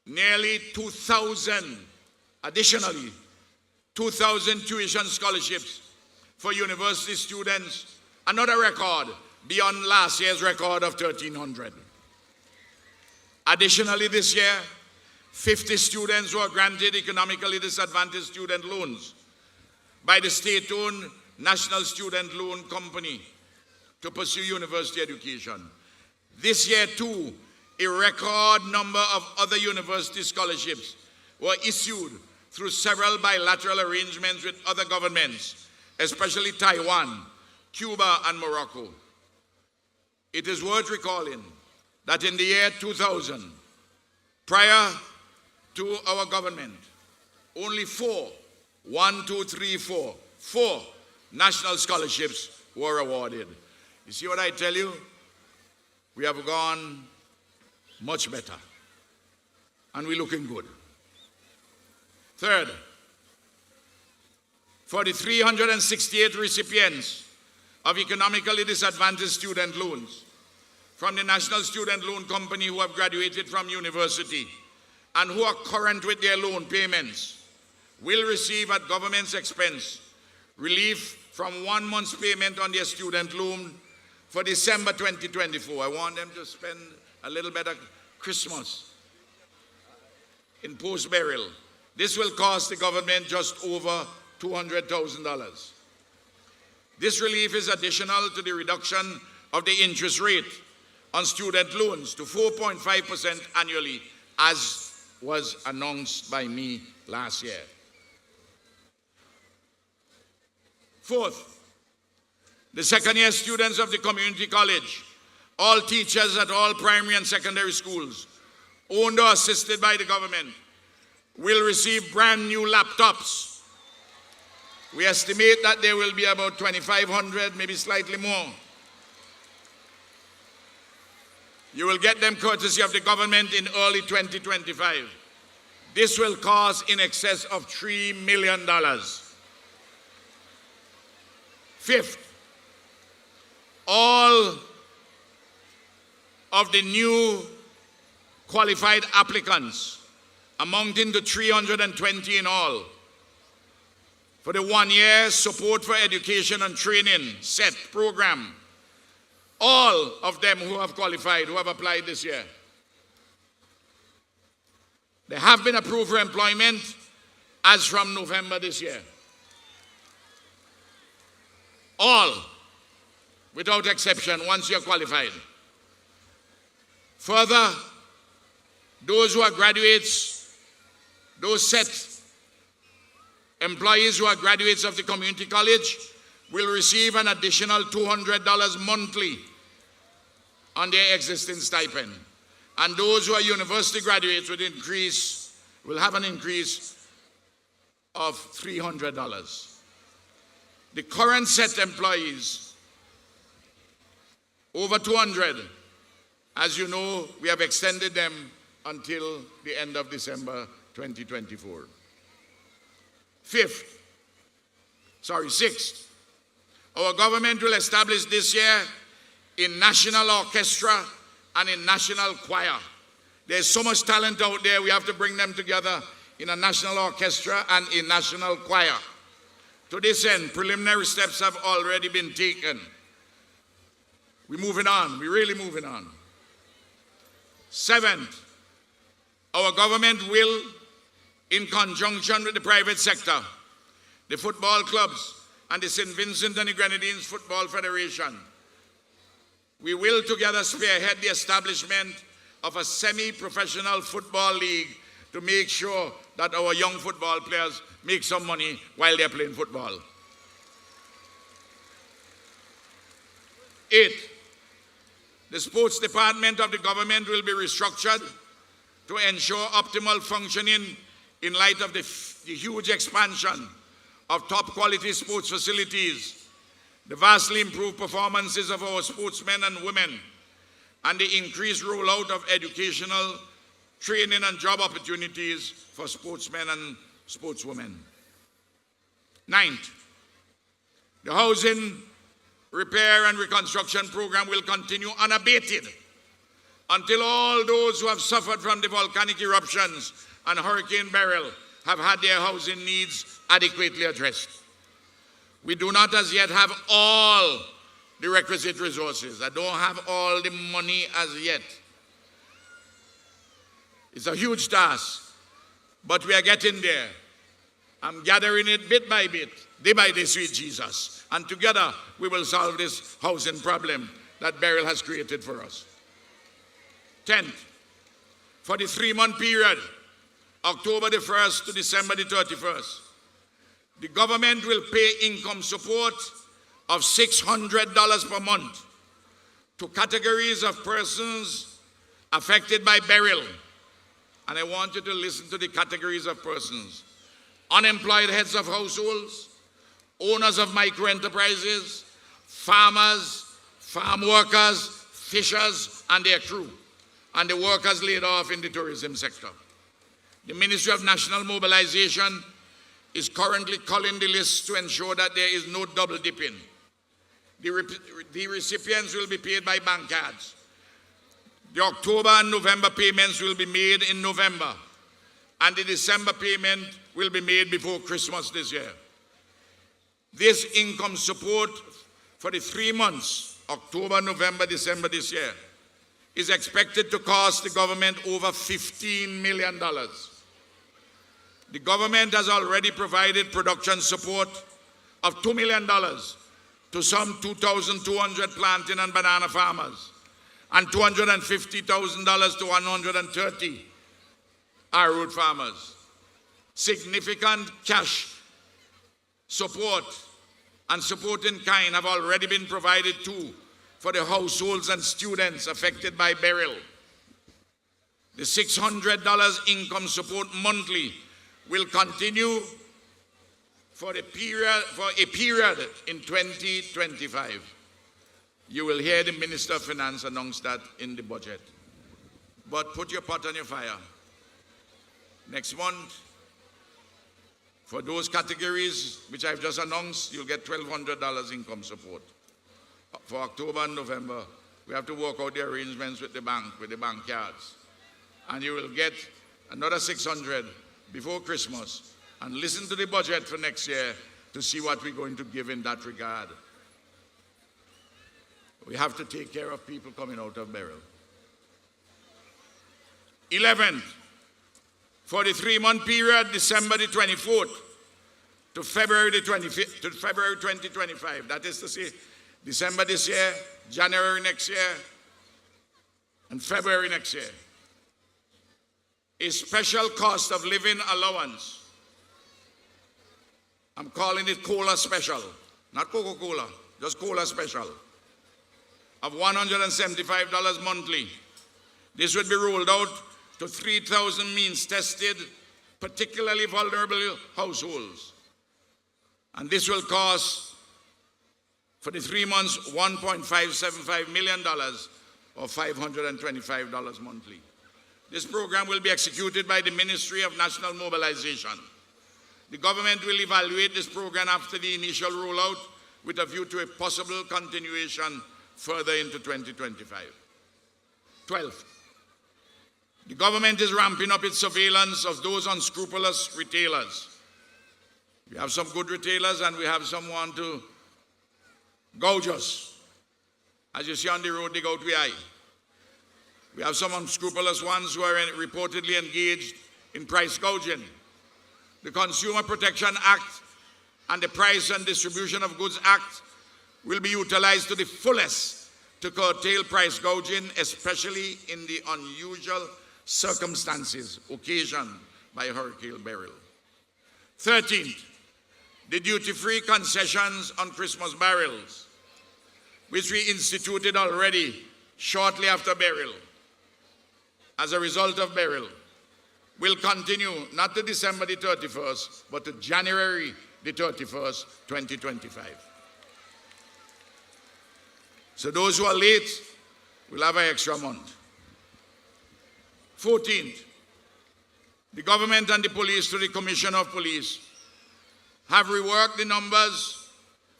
nearly 2,000, additionally, 2,000 tuition scholarships for university students, another record beyond last year's record of 1,300. Additionally, this year, 50 students were granted economically disadvantaged student loans by the state-owned National Student Loan Company to pursue university education. This year, too, a record number of other university scholarships were issued through several bilateral arrangements with other governments, especially Taiwan, Cuba, and Morocco. It is worth recalling that in the year 2000, prior to our government, only 4 national scholarships were awarded. You see what I tell you? We have gone much better, and we're looking good. Third, for the 368 recipients of economically disadvantaged student loans from the National Student Loan Company who have graduated from university and who are current with their loan payments will receive at government's expense relief from 1 month's payment on their student loan for December 2024. I want them to spend a little bit of Christmas in post-burial. This will cost the government just over $200,000. This relief is additional to the reduction of the interest rate on student loans to 4.5% annually, as was announced by me last year. Fourth, the second-year students of the community college, all teachers at all primary and secondary schools, owned or assisted by the government, will receive brand new laptops. We estimate that there will be about 2,500, maybe slightly more. You will get them courtesy of the government in early 2025. This will cost in excess of $3 million. Fifth, all of the new qualified applicants, amounting to 320 in all, for the 1-year Support for Education and Training SET program, all of them who have qualified, who have applied this year, they have been approved for employment as from November this year. All, without exception, once you're qualified. Further, those who are graduates, those SET employees who are graduates of the community college will receive an additional $200 monthly on their existing stipend. And those who are university graduates will have an increase of $300. The current SET employees, over 200, as you know, we have extended them until the end of December 2024. Sixth, our government will establish this year a national orchestra and a national choir. There's so much talent out there, we have to bring them together in a national orchestra and a national choir. To this end, preliminary steps have already been taken. We're moving on, we're really moving on. Seventh, our government will, in conjunction with the private sector, the football clubs, and the St. Vincent and the Grenadines Football Federation, we will together spearhead the establishment of a semi-professional football league to make sure that our young football players make some money while they're playing football. 8, the sports department of the government will be restructured to ensure optimal functioning in light of the huge expansion of top quality sports facilities, the vastly improved performances of our sportsmen and women, and the increased rollout of educational, training and job opportunities for sportsmen and sportswomen. 9th, the housing repair and reconstruction program will continue unabated until all those who have suffered from the volcanic eruptions and Hurricane Beryl have had their housing needs adequately addressed. We do not as yet have all the requisite resources. I don't have all the money as yet. It's a huge task, but we are getting there. I'm gathering it bit by bit, day by day, sweet Jesus. And together we will solve this housing problem that Beryl has created for us. 10th, for the 3-month period, October the 1st to December the 31st, the government will pay income support of $600 per month to categories of persons affected by Beryl. And I want you to listen to the categories of persons: unemployed heads of households, owners of micro-enterprises, farmers, farm workers, fishers and their crew, and the workers laid off in the tourism sector. The Ministry of National Mobilization is currently culling the list to ensure that there is no double dipping. The recipients will be paid by bank cards. The October and November payments will be made in November, and the December payment will be made before Christmas this year. This income support for the 3 months, October, November, December this year, is expected to cost the government over $15 million. The government has already provided production support of $2 million to some 2,200 plantain and banana farmers, and $250,000 to 130 arrowroot farmers. Significant cash support and support in kind have already been provided too for the households and students affected by Beryl. The $600 income support monthly will continue for a period in 2025. You will hear the Minister of Finance announce that in the budget. But put your pot on your fire. Next month, for those categories which I've just announced, you'll get $1,200 income support. For October and November, we have to work out the arrangements with the bank cards. And you will get another $600 before Christmas. And listen to the budget for next year to see what we're going to give in that regard. We have to take care of people coming out of Beryl. 11th, for the 3-month period, December the 24th to February the 25th, to February 2025. That is to say, December this year, January next year, and February next year. A special cost of living allowance. I'm calling it Cola Special, not Coca-Cola, just Cola Special, of $175 monthly. This would be rolled out to 3,000 means-tested, particularly vulnerable households. And this will cost, for the 3 months, $1.575 million, or $525 monthly. This program will be executed by the Ministry of National Mobilization. The government will evaluate this program after the initial rollout with a view to a possible continuation further into 2025. 12. The government is ramping up its surveillance of those unscrupulous retailers. We have some good retailers and we have some want to gouge us. As you see on the road, they go to the eye. We have some unscrupulous ones who are reportedly engaged in price gouging. The Consumer Protection Act and the Price and Distribution of Goods Act will be utilized to the fullest to curtail price gouging, especially in the unusual circumstances occasioned by Hurricane Beryl. 13th, the duty-free concessions on Christmas barrels, which we instituted already shortly after Beryl, as a result of Beryl, will continue not to December the 31st, but to January the 31st, 2025. So those who are late will have an extra month. 14th, the government and the police through the Commissioner of Police have reworked the numbers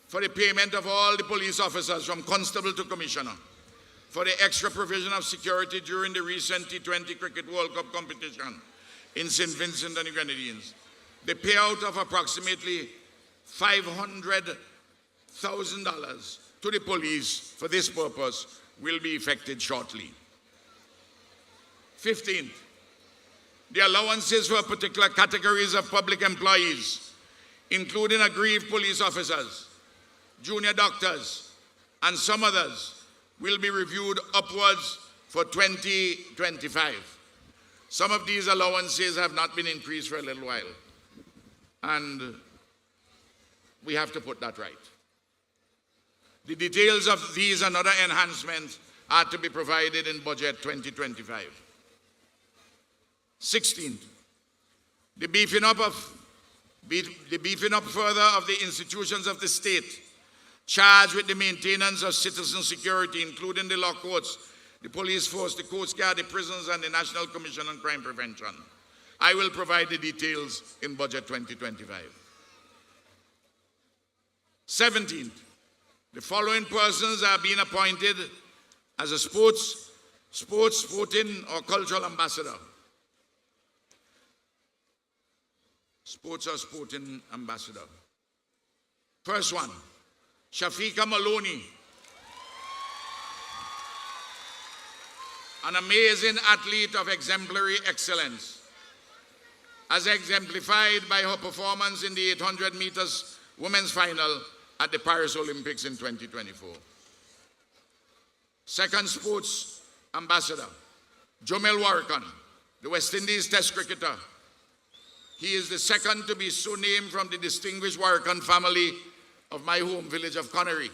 for the payment of all the police officers from constable to commissioner for the extra provision of security during the recent T20 Cricket World Cup competition in St. Vincent and the Grenadines. The payout of approximately $500,000 to the police for this purpose will be effected shortly. 15th, the allowances for particular categories of public employees, including aggrieved police officers, junior doctors, and some others, will be reviewed upwards for 2025. Some of these allowances have not been increased for a little while, and we have to put that right. The details of these and other enhancements are to be provided in Budget 2025. 16th, the beefing up further of the institutions of the state charged with the maintenance of citizen security, including the law courts, the police force, the Coast Guard, the prisons, and the National Commission on Crime Prevention. I will provide the details in Budget 2025. 17th, the following persons are being appointed as a sporting, or cultural ambassador. Sports or sporting ambassador. First one, Shafiqa Maloney, an amazing athlete of exemplary excellence, as exemplified by her performance in the 800 meters women's final at the Paris Olympics in 2024. Second sports ambassador, Jomel Warrican, the West Indies Test cricketer. He is the second to be so named from the distinguished Warrican family of my home village of Connery,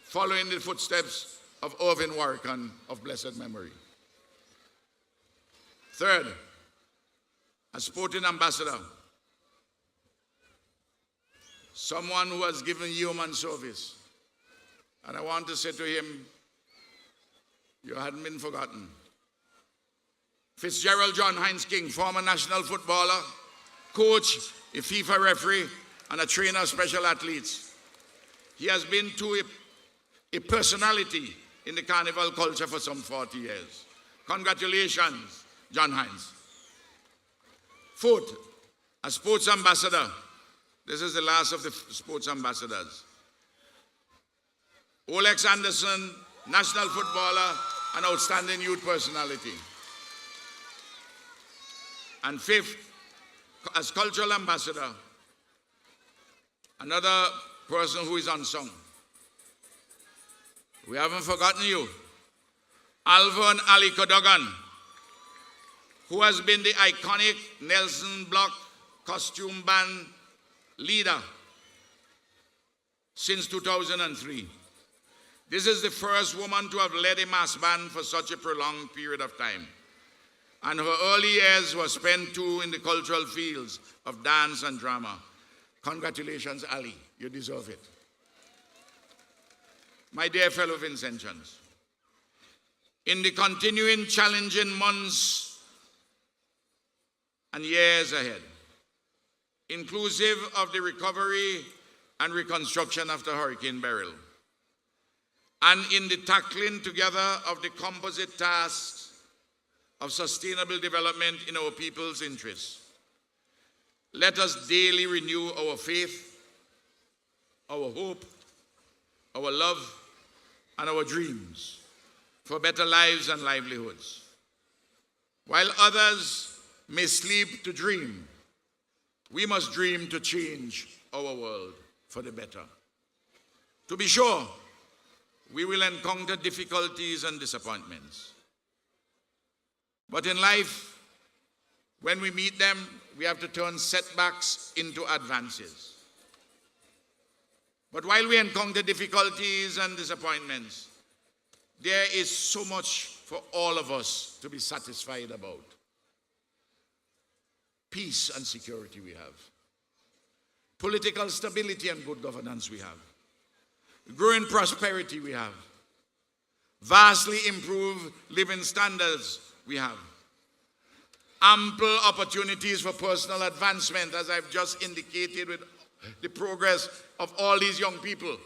following the footsteps of Irvin Warrican of blessed memory. Third, a sporting ambassador, someone who has given human service. And I want to say to him, you hadn't been forgotten. Fitzgerald John Hines King, former national footballer, coach, a FIFA referee, and a trainer of special athletes. He has been a personality in the carnival culture for some 40 years. Congratulations, John Hines. Fourth, a sports ambassador. This is the last of the sports ambassadors. Olex Anderson, national footballer and outstanding youth personality. And fifth, as cultural ambassador, another person who is unsung. We haven't forgotten you. Alvin Ali Cadogan, who has been the iconic Nelson Block costume band leader since 2003. This is the first woman to have led a mass band for such a prolonged period of time. And her early years were spent too in the cultural fields of dance and drama. Congratulations, Ali. You deserve it. My dear fellow Vincentians, in the continuing challenging months and years ahead, inclusive of the recovery and reconstruction after Hurricane Beryl, and in the tackling together of the composite tasks of sustainable development in our people's interests. Let us daily renew our faith, our hope, our love, and our dreams for better lives and livelihoods. While others may sleep to dream, we must dream to change our world for the better. To be sure, we will encounter difficulties and disappointments. But in life, when we meet them, we have to turn setbacks into advances. But while we encounter difficulties and disappointments, there is so much for all of us to be satisfied about. Peace and security we have. Political stability and good governance we have. Growing prosperity we have. Vastly improved living standards we have. Ample opportunities for personal advancement, as I've just indicated with the progress of all these young people.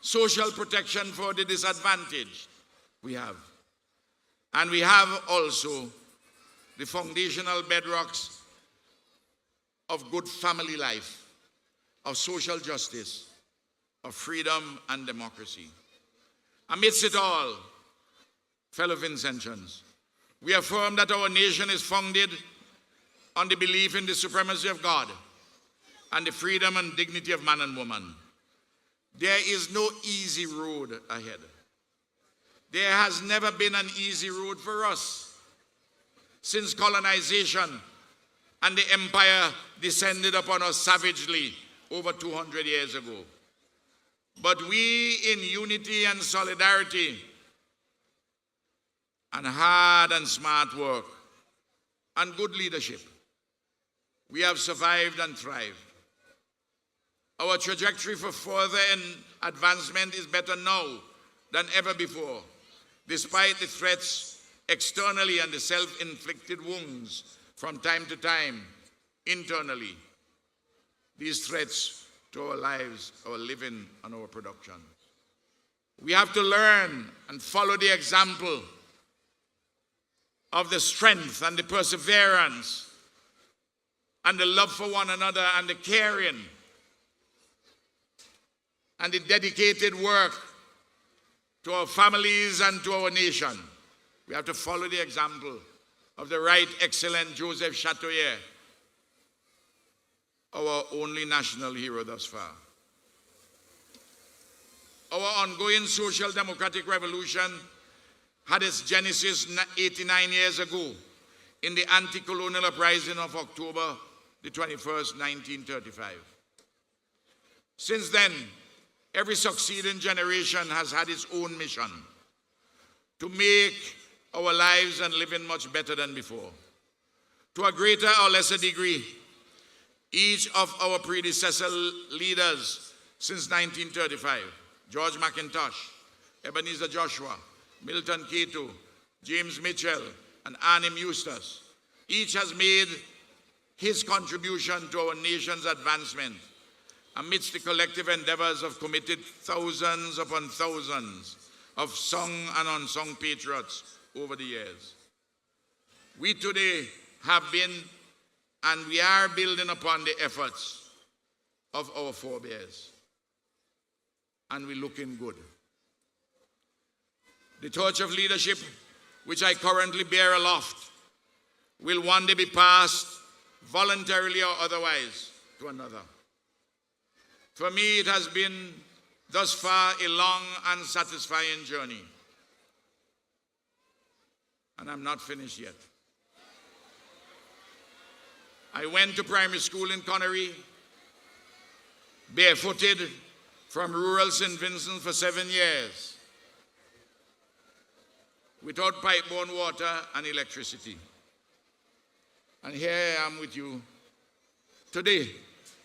Social protection for the disadvantaged we have. And we have also the foundational bedrocks of good family life, of social justice, of freedom and democracy. Amidst it all, fellow Vincentians, we affirm that our nation is founded on the belief in the supremacy of God and the freedom and dignity of man and woman. There is no easy road ahead. There has never been an easy road for us. Since colonization and the empire descended upon us savagely over 200 years ago. But we, in unity and solidarity, and hard and smart work, and good leadership, we have survived and thrived. Our trajectory for further advancement is better now than ever before, despite the threats externally and the self-inflicted wounds from time to time internally. These threats to our lives, our living, and our production. We have to learn and follow the example of the strength and the perseverance and the love for one another and the caring and the dedicated work to our families and to our nation. We have to follow the example of the Right Excellent Joseph Chatoyer, our only national hero thus far. Our ongoing social democratic revolution had its genesis 89 years ago in the anti-colonial uprising of October the 21st, 1935. Since then, every succeeding generation has had its own mission to make our lives and living much better than before. To a greater or lesser degree, each of our predecessor leaders since 1935, George McIntosh, Ebenezer Joshua, Milton Cato, James Mitchell, and Arnim Eustace, each has made his contribution to our nation's advancement amidst the collective endeavors of committed thousands upon thousands of sung and unsung patriots over the years. We today have been and we are building upon the efforts of our forebears, and we're looking good. The torch of leadership, which I currently bear aloft, will one day be passed, voluntarily or otherwise, to another. For me, it has been thus far a long and satisfying journey. And I'm not finished yet. I went to primary school in Connery, barefooted from rural St. Vincent for 7 years, without pipe-borne water and electricity. And here I am with you today,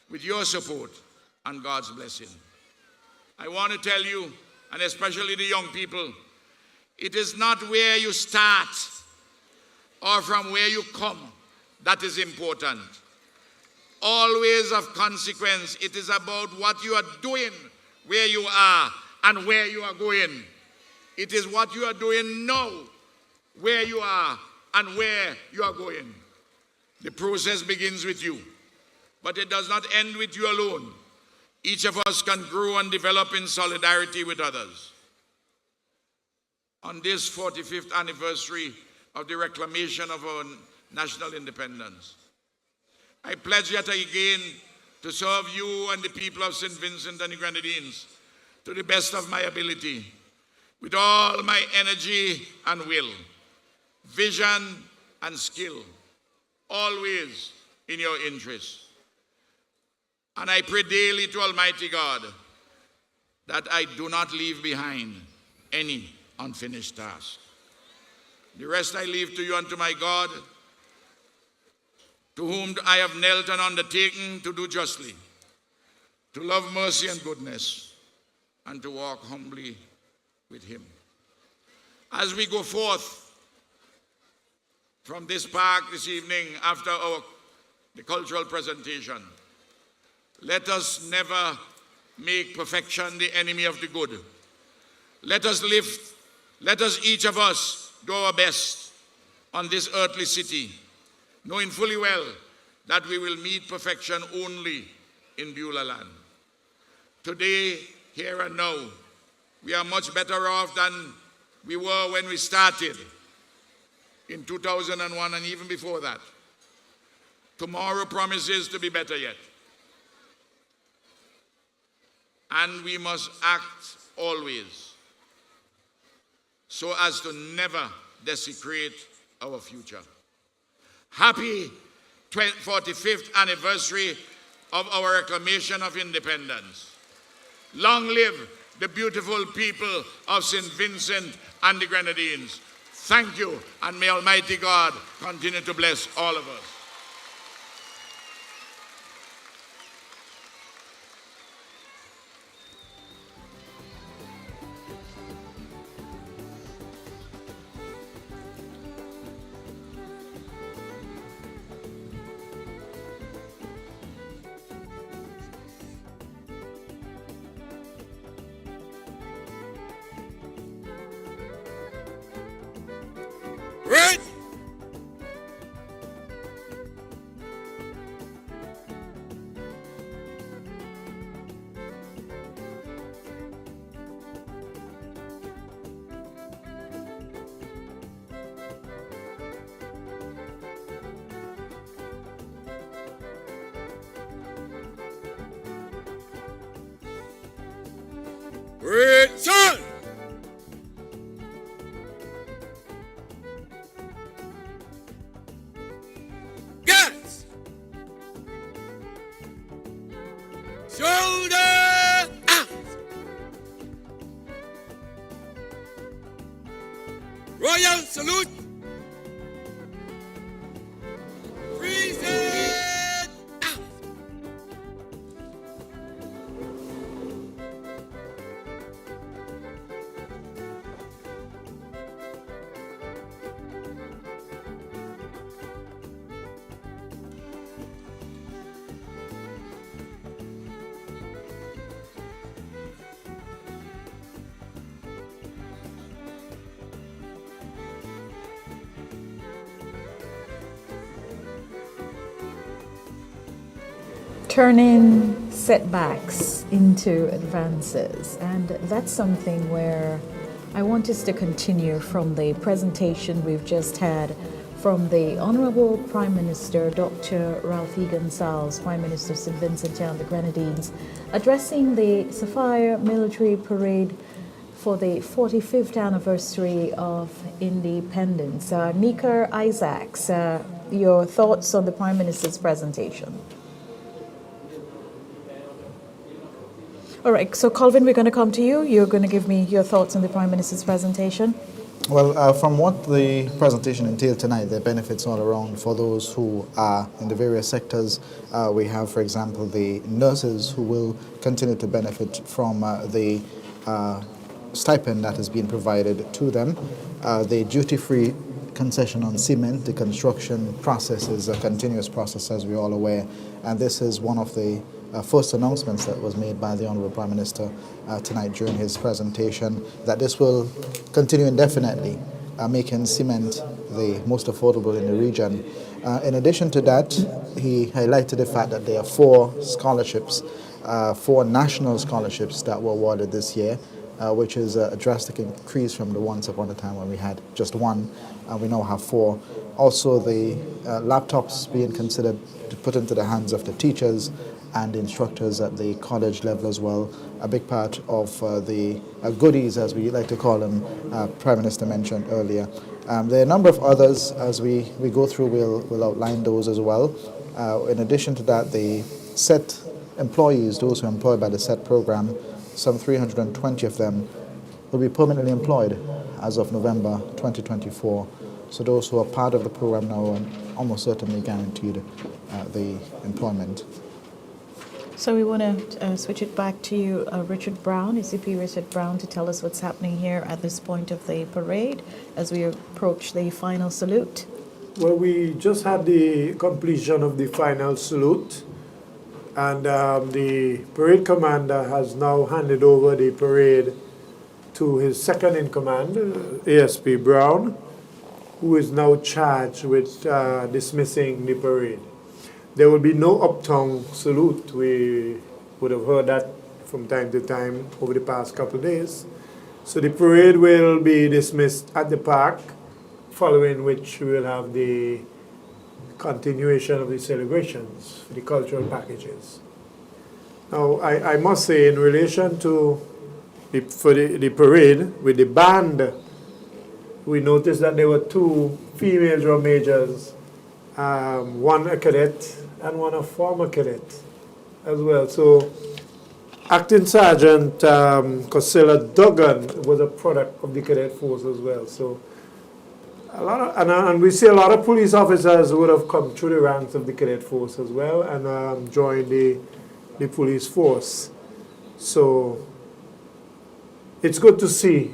with your support and God's blessing. I want to tell you, and especially the young people, it is not where you start or from where you come that is important. always of consequence. It is about what you are doing, where you are, and where you are going. It is what you are doing now, where you are, and where you are going. The process begins with you, but it does not end with you alone. Each of us can grow and develop in solidarity with others. On this 45th anniversary of the reclamation of our national independence, I pledge yet again to serve you and the people of St. Vincent and the Grenadines to the best of my ability, with all my energy and will, vision and skill, always in your interest. And I pray daily to Almighty God that I do not leave behind any unfinished task. The rest I leave to you and to my God, to whom I have knelt and undertaken to do justly, to love mercy and goodness, and to walk humbly with him. As we go forth from this park this evening after the cultural presentation, let us never make perfection the enemy of the good. Let us each of us do our best on this earthly city, knowing fully well that we will meet perfection only in Beulah land. Today, here and now, we are much better off than we were when we started in 2001 and even before that. Tomorrow promises to be better yet. And we must act always so as to never desecrate our future. Happy 45th anniversary of our reclamation of independence. Long live the beautiful people of St. Vincent and the Grenadines. Thank you, and may Almighty God continue to bless all of us. Right. Vincent! Guys! Shoulder out! Royal salute! Freeze it out! Turning setbacks into advances. And that's something where I want us to continue from the presentation we've just had from the Honorable Prime Minister, Dr. Ralph E. Gonsalves, Prime Minister of St. Vincent and the Grenadines, addressing the Sapphire Military Parade for the 45th anniversary of independence. Nika Isaacs, your thoughts on the Prime Minister's presentation? All right, so Colvin, we're going to come to you. You're going to give me your thoughts on the Prime Minister's presentation. Well, from what the presentation entailed tonight, there are benefits all around for those who are in the various sectors. We have, for example, the nurses who will continue to benefit from the stipend that has been provided to them. The duty-free concession on cement. The construction process is a continuous process, as we're all aware, and this is one of the first announcements that was made by the Honourable Prime Minister tonight during his presentation, that this will continue indefinitely, making cement the most affordable in the region. In addition to that, he highlighted the fact that there are 4 scholarships, 4 national scholarships that were awarded this year, which is a drastic increase from the once upon a time when we had just 1, and we now have 4. Also, the laptops being considered to put into the hands of the teachers and the instructors at the college level as well, a big part of the goodies, as we like to call them, Prime Minister mentioned earlier. There are a number of others. As we go through, we'll outline those as well. In addition to that, the SET employees, those who are employed by the SET program, some 320 of them will be permanently employed as of November 2024. So those who are part of the program now are almost certainly guaranteed the employment. So we want to switch it back to you, Richard Brown, ACP Richard Brown, to tell us what's happening here at this point of the parade as we approach the final salute. Well, we just had the completion of the final salute, and the parade commander has now handed over the parade to his second in command, ASP Brown, who is now charged with dismissing the parade. There will be no uptown salute. We would have heard that from time to time over the past couple of days. So the parade will be dismissed at the park, following which we will have the continuation of the celebrations for the cultural packages. Now, I must say, in relation to the parade with the band, we noticed that there were 2 female drum majors, one a cadet and one a former cadet as well. So Acting Sergeant Cosilla Duggan was a product of the cadet force as well. So a lot of, and we see a lot of police officers would have come through the ranks of the cadet force as well and joined the police force. So it's good to see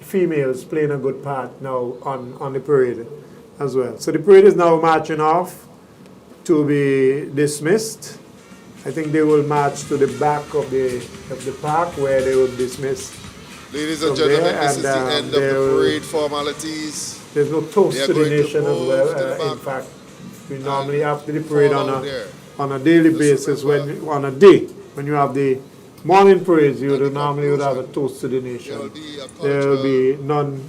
females playing a good part now on the parade as well. So the parade is now marching off to be dismissed. I think they will march to the back of the park where they will dismiss. Ladies and gentlemen, this is the end of the parade formalities. There's no toast to the nation as well. In fact, we normally after the parade on a daily basis, on a day when you have the morning parades, you would normally have a toast to the nation. There will be none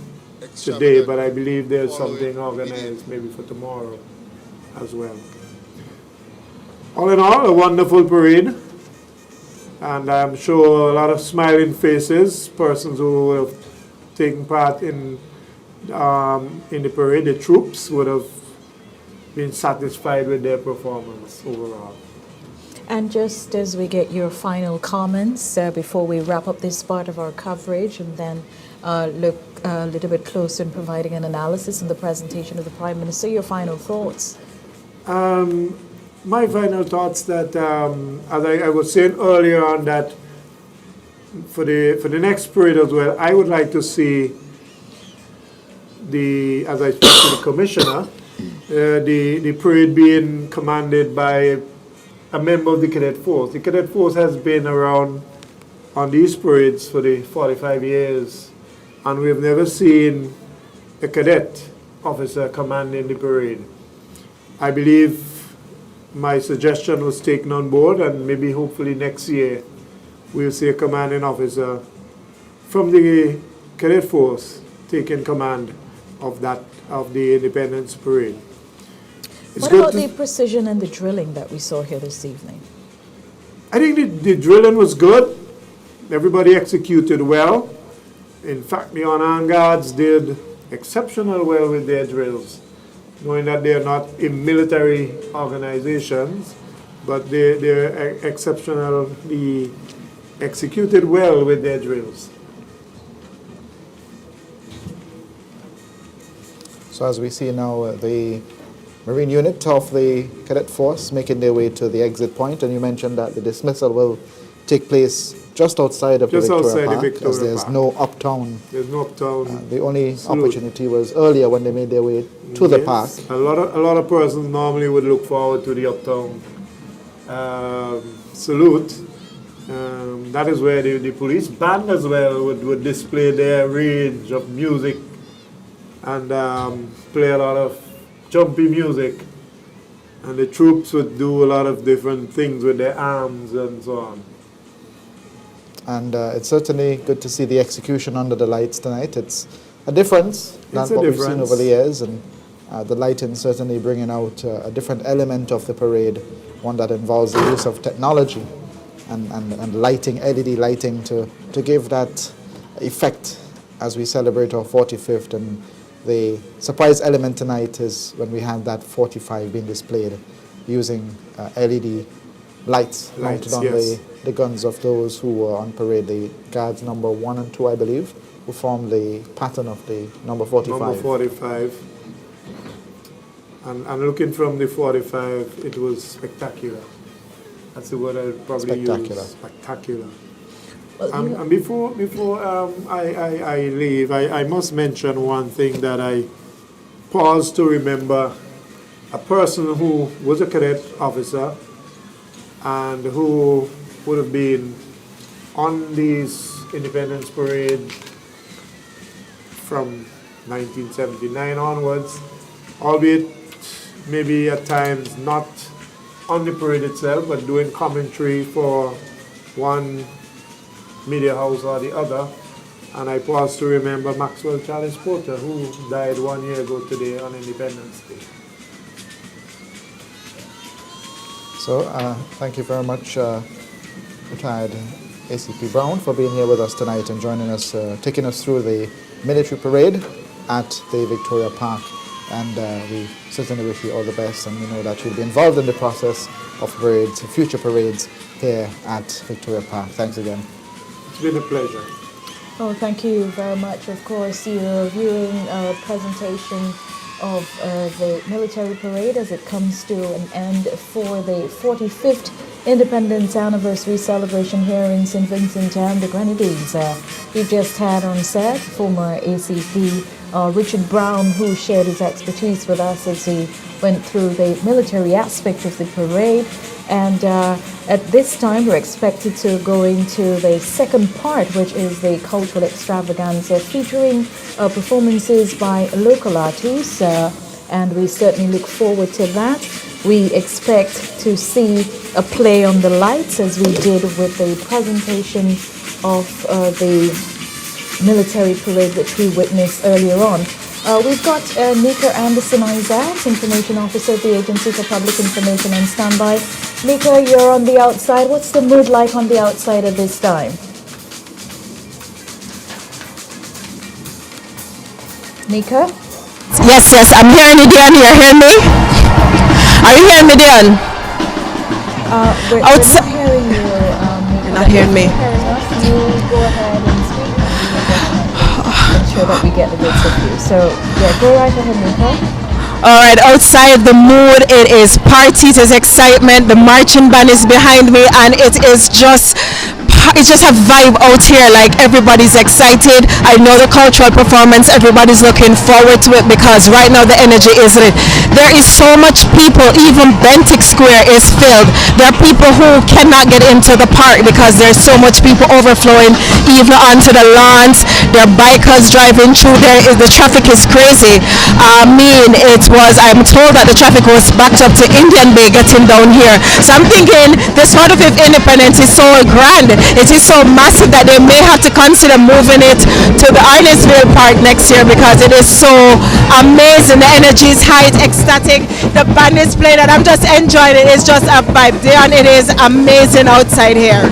today, but I believe there's something organized maybe for tomorrow as well. All in all, a wonderful parade, and I'm sure a lot of smiling faces, persons who would have taken part in the parade, the troops would have been satisfied with their performance overall. And just as we get your final comments before we wrap up this part of our coverage and then look a little bit closer in providing an analysis and the presentation of the Prime Minister, your final thoughts? My final thoughts that, as I was saying earlier on, that for the next parade as well, I would like to see as I spoke to the Commissioner, the parade being commanded by a member of the cadet force. The cadet force has been around on these parades for the 45 years, and we've never seen a cadet officer commanding the parade. I believe my suggestion was taken on board, and maybe hopefully next year we'll see a commanding officer from the cadet force taking command of the Independence Parade. What about the precision and the drilling that we saw here this evening? I think the drilling was good. Everybody executed well. In fact, the unarmed guards did exceptional well with their drills, knowing that they are not in military organizations, but they're exceptionally executed well with their drills. So as we see now, the Marine unit of the cadet force making their way to the exit point, and you mentioned that the dismissal will take place just outside of just the Victoria outside Park, the Victoria as there's Park. no uptown. There's no uptown. The only salute. opportunity was earlier when they made their way to the park. A lot of persons normally would look forward to the uptown salute. That is where the police band as well would display their range of music and play a lot of jumpy music. And the troops would do a lot of different things with their arms and so on. And it's certainly good to see the execution under the lights tonight. It's a difference than what we've seen over the years, and the lighting certainly bringing out a different element of the parade, one that involves the use of technology and lighting, LED lighting, to give that effect as we celebrate our 45th. And the surprise element tonight is when we have that 45 being displayed using LED lights mounted on the guns of those who were on parade, the guards number 1 and 2, I believe, who formed the pattern of the number 45. Number 45. And looking from the 45, it was spectacular. That's the word I'd probably use. Spectacular. Well, and before I leave, I must mention one thing that I paused to remember. A person who was a cadet officer and who would have been on these Independence Parade from 1979 onwards, albeit maybe at times not on the parade itself, but doing commentary for one media house or the other. And I pause to remember Maxwell Charles Porter, who died 1 year ago today on Independence Day. So thank you very much, retired ACP Brown, for being here with us tonight and joining us, taking us through the military parade at the Victoria Park. And we certainly wish you all the best, and we know that you'll be involved in the process of parades, future parades here at Victoria Park. Thanks again. It's been a pleasure. Oh, thank you very much. Of course, you're viewing a presentation of the military parade as it comes to an end for the 45th Independence Anniversary celebration here in St. Vincent and the Grenadines. We just had on set former ACP Richard Brown, who shared his expertise with us as he went through the military aspect of the parade. And at this time, we're expected to go into the second part, which is the cultural extravaganza, featuring performances by local artists. And we certainly look forward to that. We expect to see a play on the lights, as we did with the presentation of the military parade, which we witnessed earlier on. We've got Nika Anderson-Isaac, Information Officer at the Agency for Public Information, on standby. Nika, you're on the outside. What's the mood like on the outside at this time? Nika? Yes, I'm hearing you, Dion. You hear me? Are you hearing me, Dion? We're not hearing you. You're not hearing me. You go ahead and speak. Make sure that we get the bits of you. So, yeah, go right ahead, Nika. All right, outside the mood, it is party, it is excitement. The marching band is behind me, and it is just a vibe out here. Like, everybody's excited. I know the cultural performance, everybody's looking forward to it, because right now the energy is lit. There is so much people. Even Bentic Square is filled. There are people who cannot get into the park because there's so much people overflowing even onto the lawns. There are bikers driving through. The traffic is crazy. I'm told that the traffic was backed up to Indian Bay getting down here. So I'm thinking this 45th Independence is so grand. It is so massive that they may have to consider moving it to the Arnesville Park next year, because it is so amazing. The energy is high, it's ecstatic. The band is playing, and I'm just enjoying it. It's just a vibe. Dion, it is amazing outside here.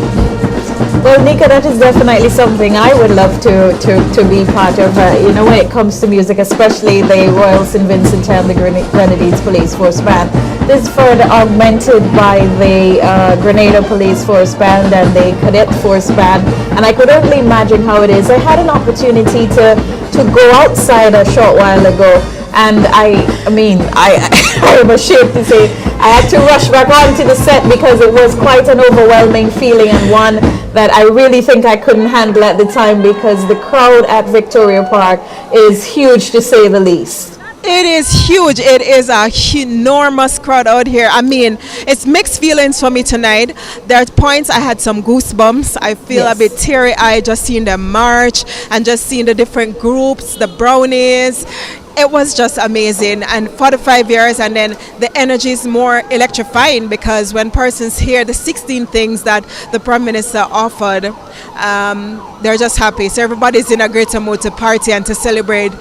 Well, Nika, that is definitely something I would love to be part of. When it comes to music, especially the Royal St. Vincent and the Grenadines Police Force Band. This is further augmented by the Grenada Police Force Band and the Cadet Force Band. And I could only imagine how it is. I had an opportunity to go outside a short while ago. And I am ashamed to say, I had to rush back onto the set because it was quite an overwhelming feeling, and one that I really think I couldn't handle at the time because the crowd at Victoria Park is huge, to say the least. It is huge. It is a enormous crowd out here. I mean, it's mixed feelings for me tonight. There are points I had some goosebumps. I feel a bit teary-eyed just seeing them march and just seeing the different groups, the brownies. It was just amazing. And 45 years, and then the energy is more electrifying because when persons hear the 16 things that the Prime Minister offered, they're just happy. So everybody's in a greater mood to party and to celebrate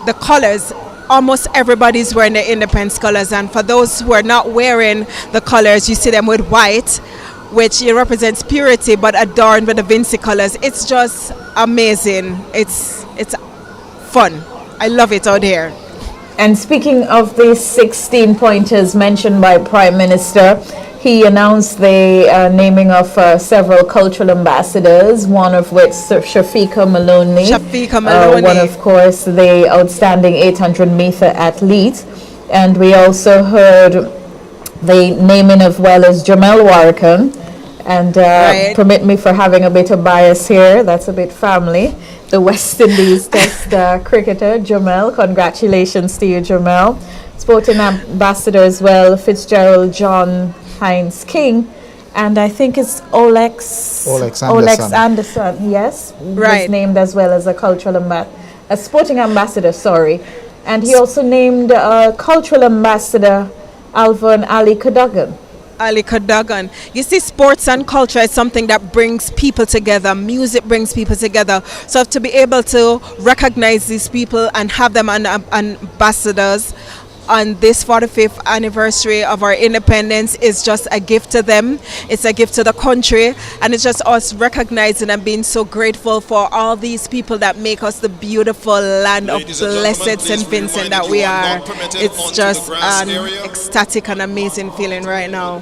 the colors. Almost everybody's wearing the independence colors, and for those who are not wearing the colors, you see them with white, which represents purity, but adorned with the VINCENT colors. It's just amazing. It's fun. I love it out here. And speaking of the 16 pointers mentioned by Prime Minister, he announced the naming of several cultural ambassadors, one of which Shafika Maloney. One, of course, the outstanding 800-meter athlete. And we also heard the naming of well as Jamel Warrican. And permit me for having a bit of bias here, that's a bit family. The West Indies Test cricketer, Jamel. Congratulations to you, Jamel. Sporting ambassador as well, Fitzgerald John Hines King, and I think it's Olex Anderson, yes, was named as well as a sporting ambassador, sorry. And he also named cultural ambassador Alvin Ali Cadogan. Ali Cadogan. You see, sports and culture is something that brings people together. Music brings people together. So to be able to recognize these people and have them as ambassadors on this 45th anniversary of our independence is just a gift to them. It's a gift to the country, and it's just us recognizing and being so grateful for all these people that make us the beautiful land of blessed St. Vincent that we are. It's just an ecstatic and amazing feeling right now.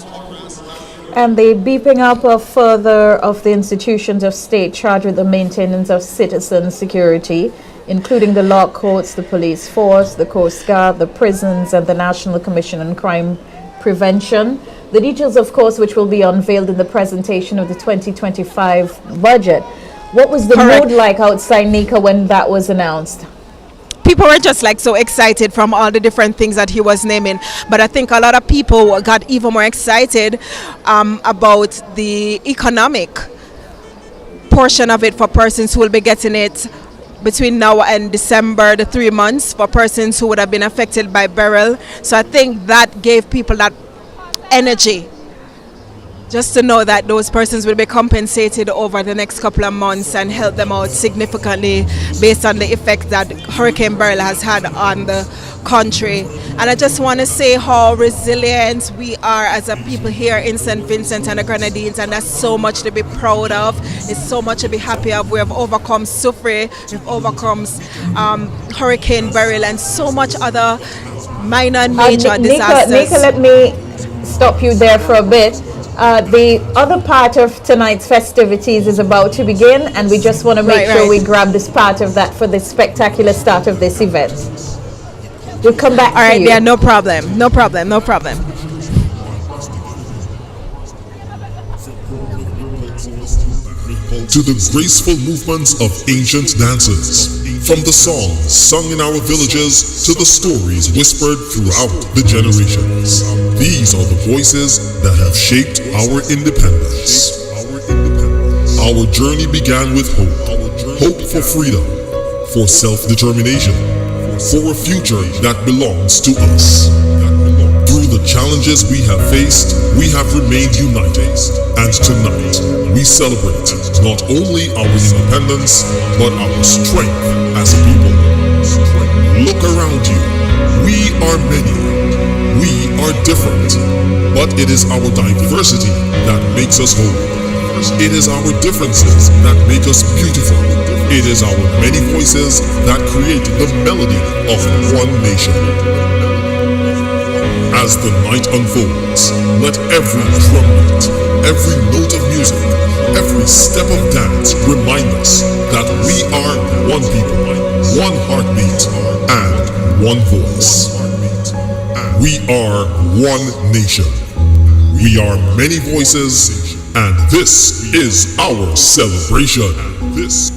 And the beeping up of further of the institutions of state charged with the maintenance of citizen security, including the law courts, the police force, the Coast Guard, the prisons, and the National Commission on Crime Prevention. The details, of course, which will be unveiled in the presentation of the 2025 budget. What was the mood like outside Nika when that was announced? People were just like so excited from all the different things that he was naming, but I think a lot of people got even more excited about the economic portion of it for persons who will be getting it between now and December, the 3 months, for persons who would have been affected by beryl. So I think that gave people that energy just to know that those persons will be compensated over the next couple of months and help them out significantly based on the effect that Hurricane Beryl has had on the country. And I just want to say how resilient we are as a people here in St. Vincent and the Grenadines, and that's so much to be proud of. It's so much to be happy of. We have overcome Sufre, we've overcome Hurricane Beryl, and so much other minor and major disasters. Nika, let me stop you there for a bit. The other part of tonight's festivities is about to begin, and we just want to make sure we grab this part of that for the spectacular start of this event. We'll come back to you. All right, yeah, no problem. No problem, no problem. To the graceful movements of ancient dances, from the songs sung in our villages to the stories whispered throughout the generations. These are the voices that have shaped our independence. Our journey began with hope. Hope for freedom, for self-determination, for a future that belongs to us. Through the challenges we have faced, we have remained united. And tonight, we celebrate not only our independence, but our strength as a people. Look around you. We are many. We are different. But it is our diversity that makes us whole. It is our differences that make us beautiful. It is our many voices that create the melody of one nation. As the night unfolds, let every drum beat, every note of music, every step of dance remind us that we are one people, one heartbeat, and one voice. We are one nation. We are many voices, and this is our celebration. This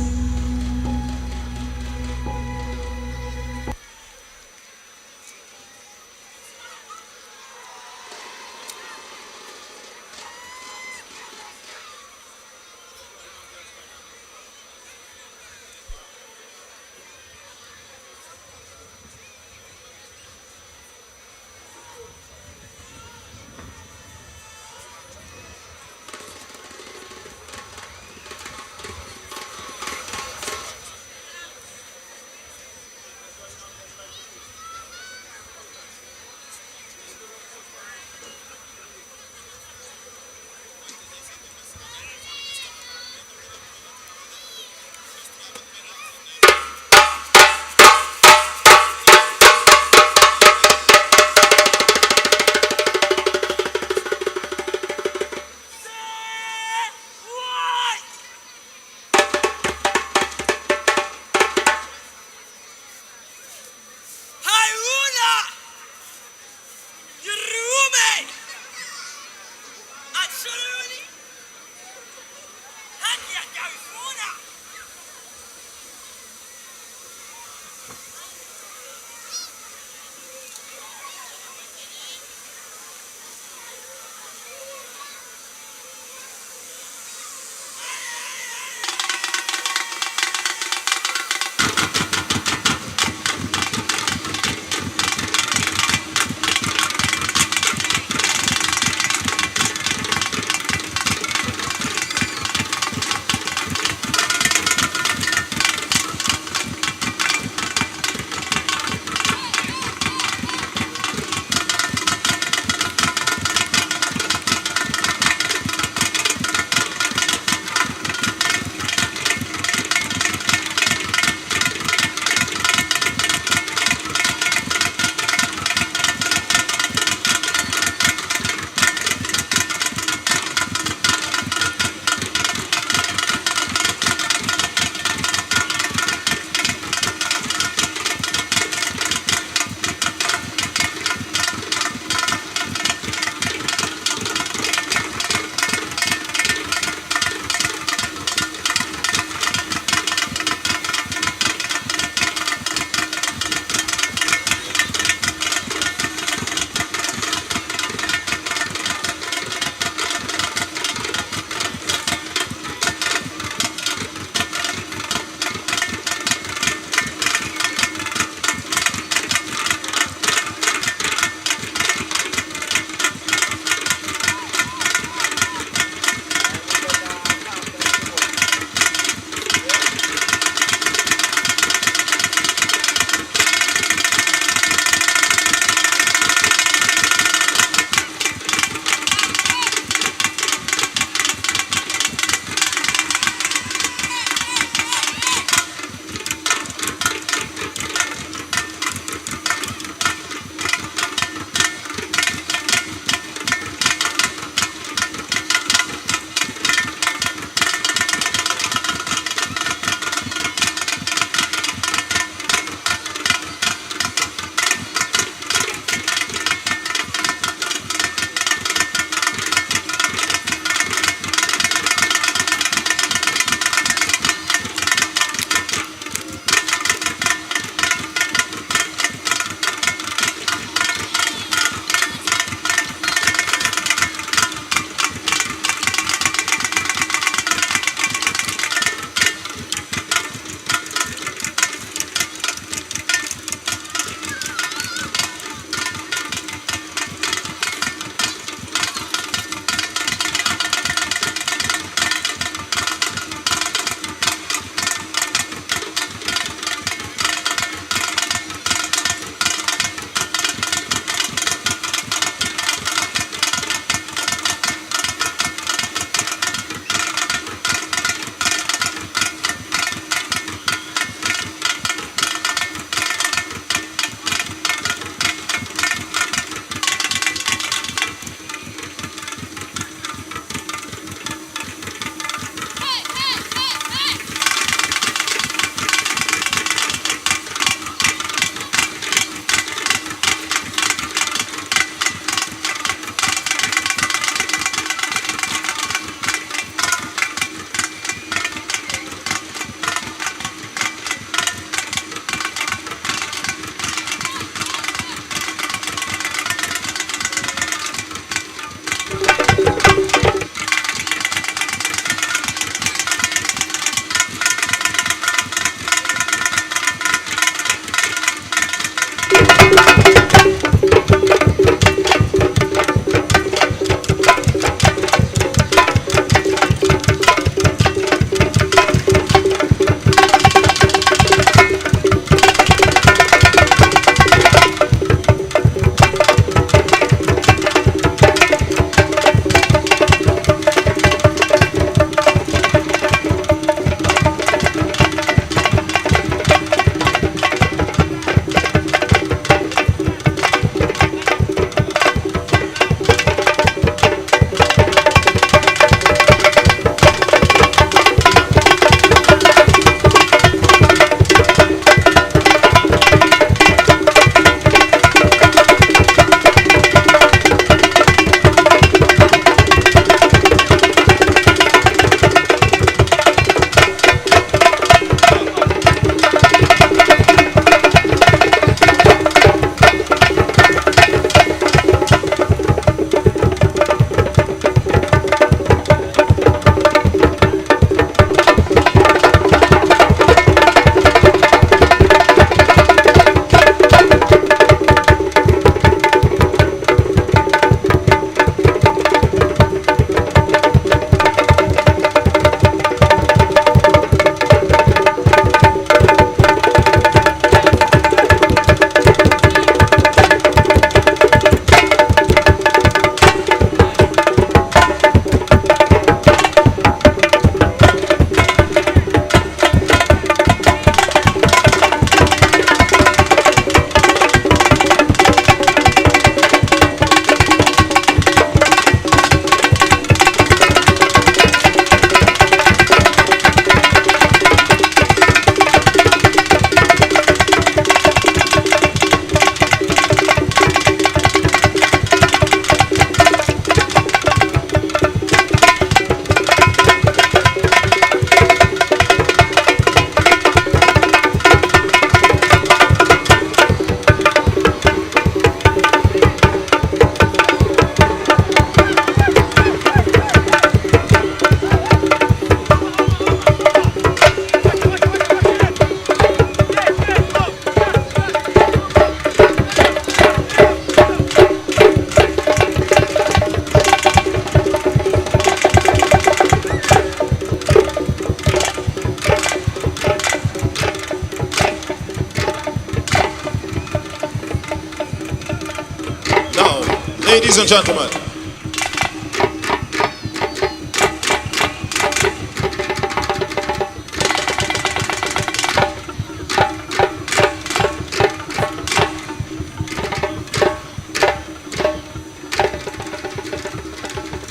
Ladies and gentlemen.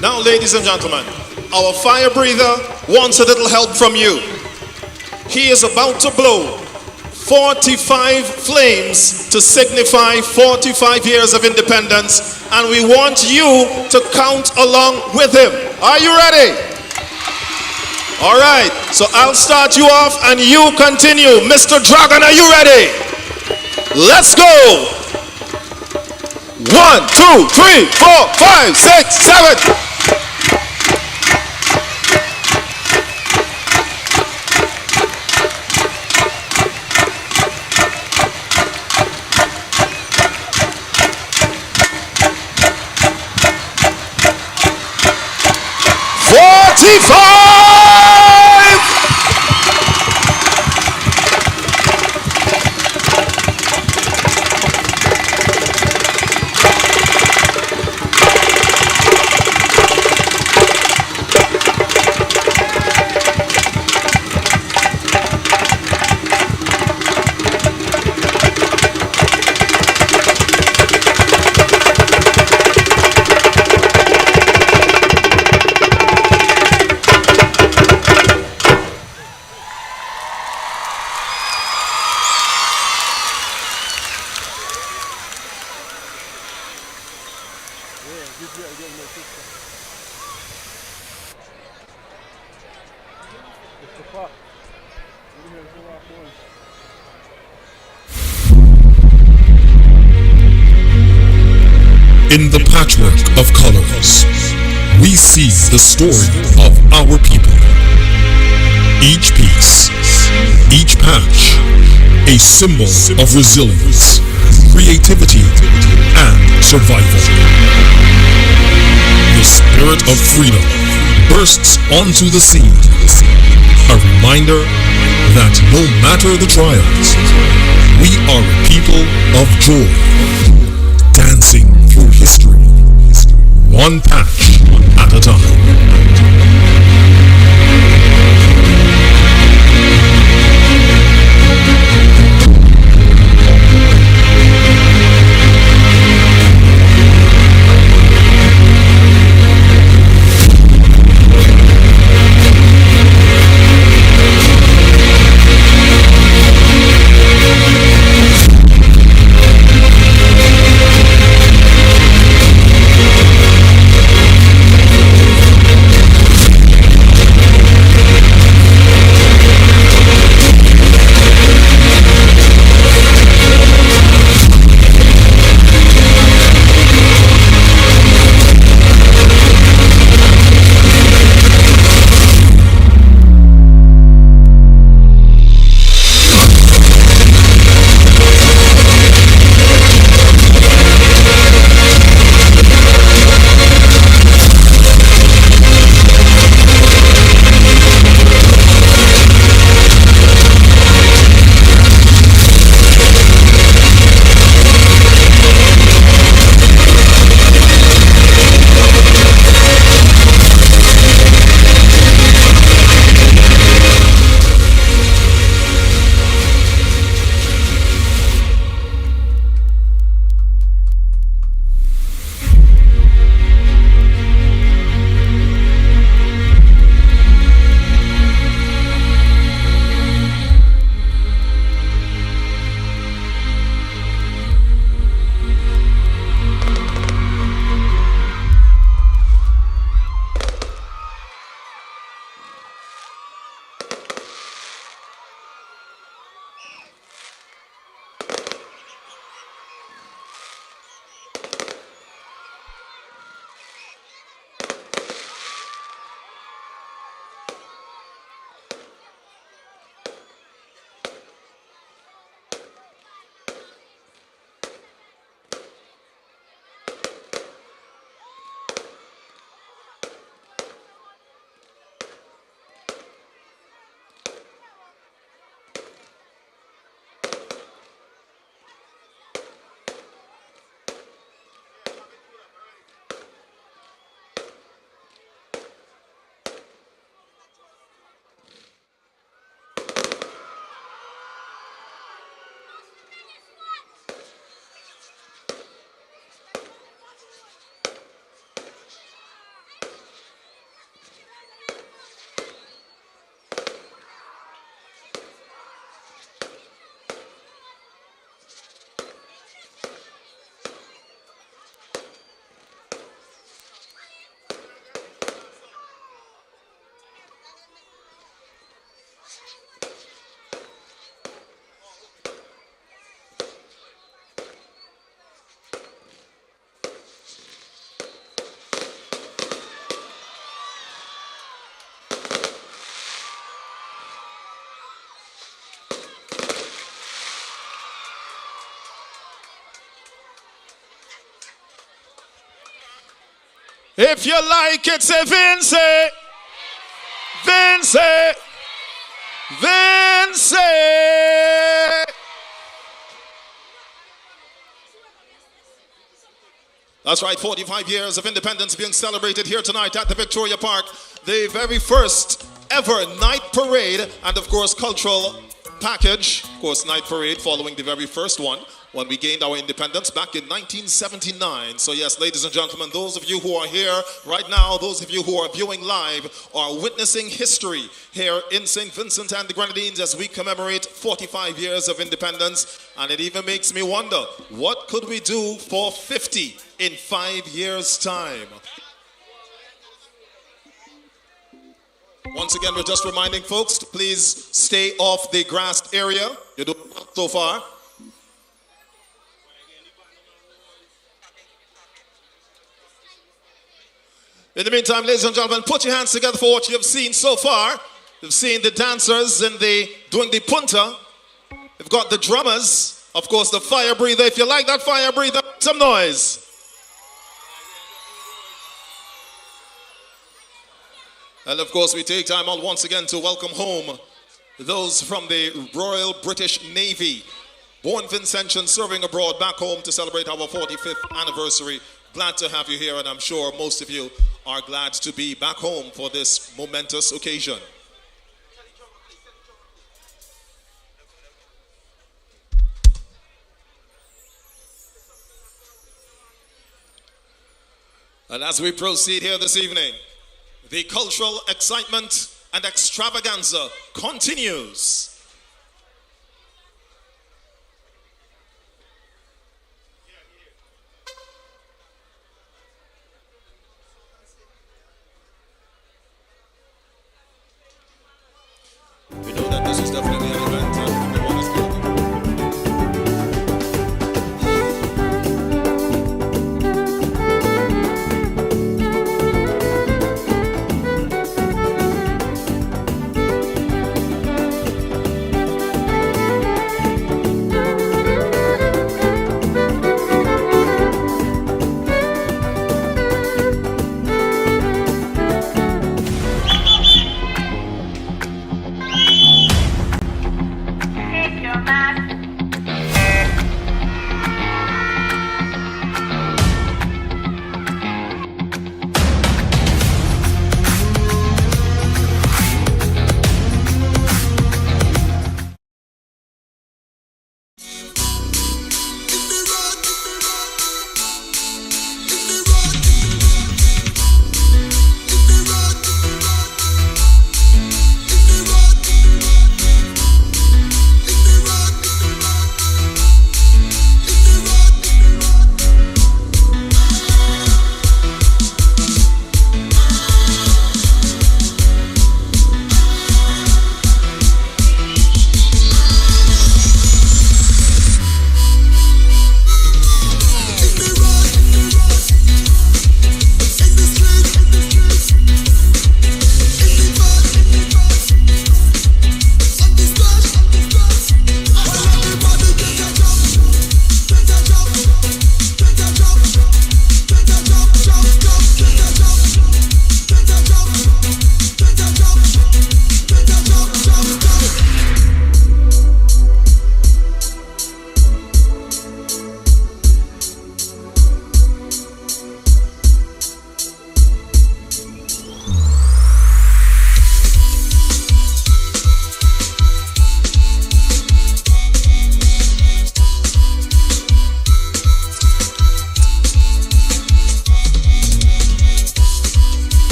Now, ladies and gentlemen, our fire breather wants a little help from you. He is about to blow 45 flames to signify 45 years of independence, and we want you to count along with him. Are you ready? All right, so I'll start you off and you continue. Mr. Dragon, are you ready? Let's go. 1, 2, 3, 4, 5, 6, 7. 5. In the patchwork of colors, we see the story of our people. Each piece, each patch, a symbol of resilience, creativity, and survival. The spirit of freedom bursts onto the scene, a reminder that no matter the trials, we are a people of joy, dancing through history, one patch at a time. If you like it, say Vincent. Vincent. Vincent. That's right, 45 years of independence being celebrated here tonight at the Victoria Park. The very first ever night parade and, of course, cultural package. Of course, night parade following the very first one when we gained our independence back in 1979. So yes, ladies and gentlemen, those of you who are here right now, those of you who are viewing live, are witnessing history here in St. Vincent and the Grenadines as we commemorate 45 years of independence. And it even makes me wonder, what could we do for 50 in 5 years' time? Once again, we're just reminding folks to please stay off the grassed area. You're doing well so far. In the meantime, ladies and gentlemen, put your hands together for what you have seen so far. You've seen the dancers doing the punta. You've got the drummers, of course, the fire breather. If you like that fire breather, some noise. And of course, we take time out once again to welcome home those from the Royal British Navy, born Vincentians serving abroad back home to celebrate our 45th anniversary. Glad to have you here, and I'm sure most of you are glad to be back home for this momentous occasion. And as we proceed here this evening, the cultural excitement and extravaganza continues. We know that this is definitely an event and the one is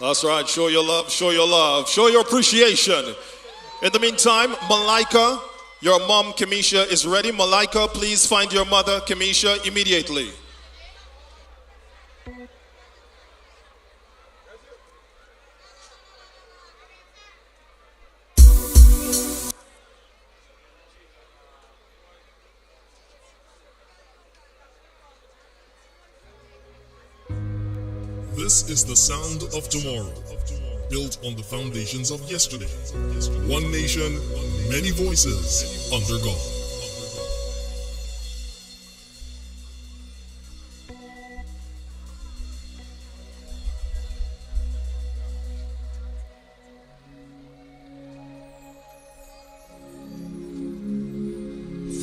That's right. Show your love, show your love, show your appreciation. In the meantime, Malika, your mom, Kamisha, is ready. Malika, please find your mother, Kamisha, immediately. This is the sound of tomorrow, built on the foundations of yesterday. One nation, many voices under God.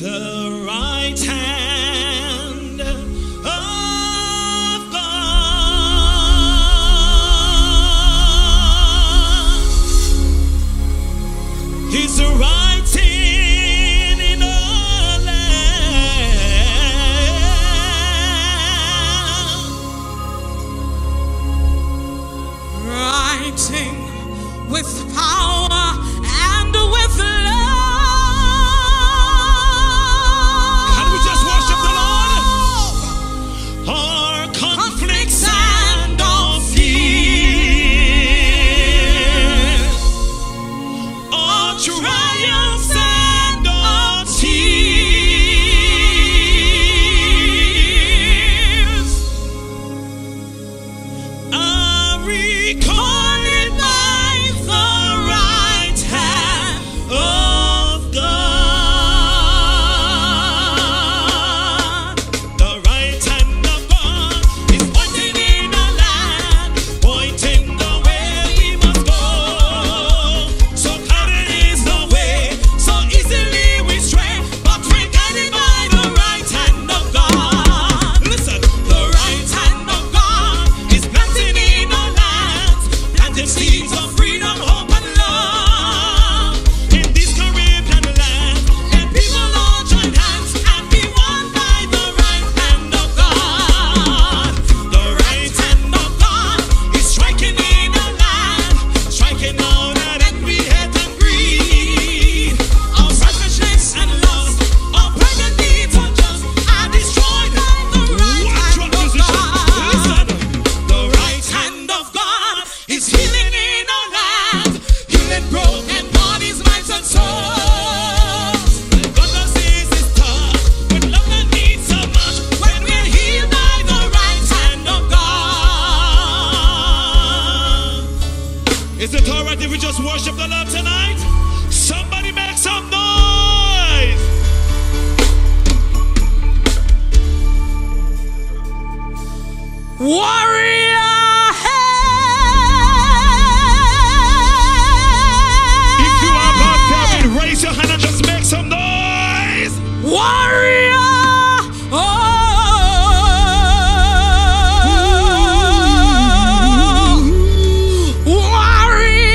The right hand of God is writing in our land, writing with power and with love. Our conflicts and our fears, our triumphs and our tears are recorded by the right hand of God. The right hand of God is pointing in our land, pointing the way we must go. So crowded is the way, so easily we stray, but we're guided by the right hand of God. Listen, the right hand of God is planting in our lands, planting seeds of freedom, hope, and love. In this Caribbean land, let people all join hands and be one by the right hand of God. The right hand of God is striking in our land, striking out at envy, hate, and greed. Our selfishness and lust, our present needs are just are destroyed by the right hand of God. The right hand of God is healing in our land, healing broken bodies, minds, and souls. And God does this is tough, when love that needs so much, when we're healed by the right hand of God. Is it alright if we just worship the Lord tonight? Somebody make some noise! Warrior! If you are God, Kevin, raise your hand and just make some noise! Warrior! Warrior!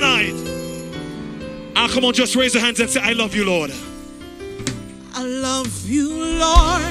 tonight. Ah, come on, just raise your hands and say, I love you, Lord. I love you, Lord.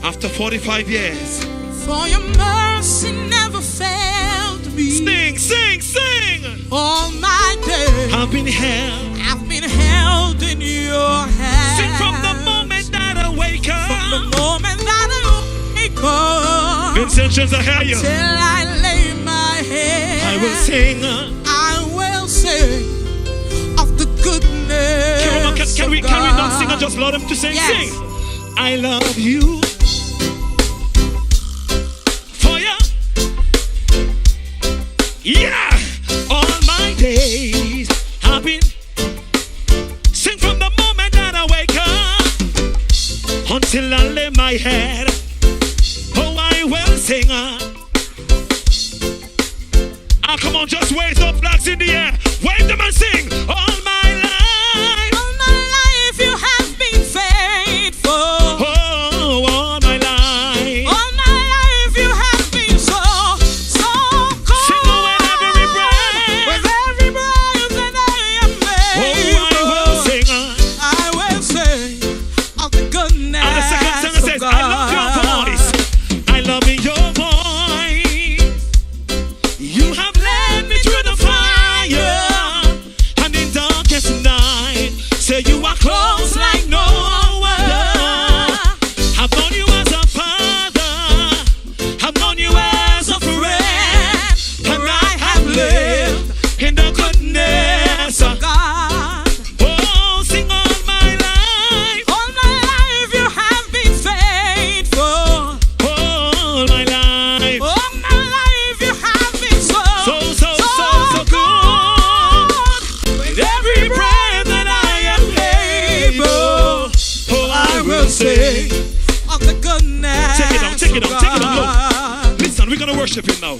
After 45 years. For your mercy never failed me. Sing, sing, sing. All my days I've been held. I've been held in your hand. Sing from the moment that I wake up. From the moment that I wake up. Vincent, just I hear you. Till I lay my head. I will sing. I will sing of the goodness. Can we not sing and just allow them to sing? Yes. Sing. I love you. For you. Yeah. All my days I've been. Sing from the moment that I wake up until I lay my head. Oh, I will sing. Ah, come on, just wave the flags in the air. Wave them and sing. All my life. All my life you have been faithful. Oh, all my life. All my life you have been so good. Sing with every breath. With every breath that I am made. Oh, I will sing. I will sing of the goodness And the second song says, of God. I love your voice. I love your voice. You have led me through the fire and in darkest night. Say you are close like no other. I've known you as a father. I've known you as a friend. And I have lived in the goodness of God. Oh, sing all my life. All my life you have been faithful. All my life. All my life you have been so good. With every breath that I am able, Oh, I will sing of the goodness Take it on, take it on, of take it on. God. Look. Listen, we're gonna worship him now.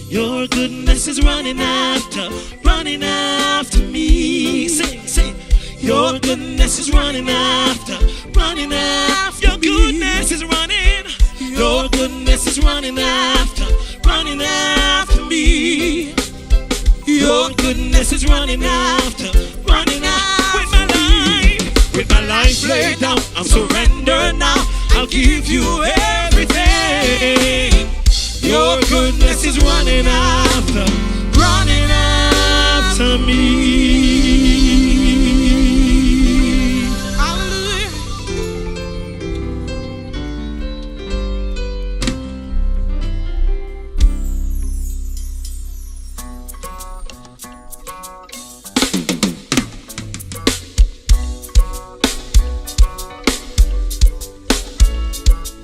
Your goodness is running after me. Sing, sing. Your goodness is running after. Your goodness is running. Your goodness is running after me. Your goodness is running after with my life laid down. I'm surrendered now. I'll give you everything. Your goodness is running after me. Hallelujah.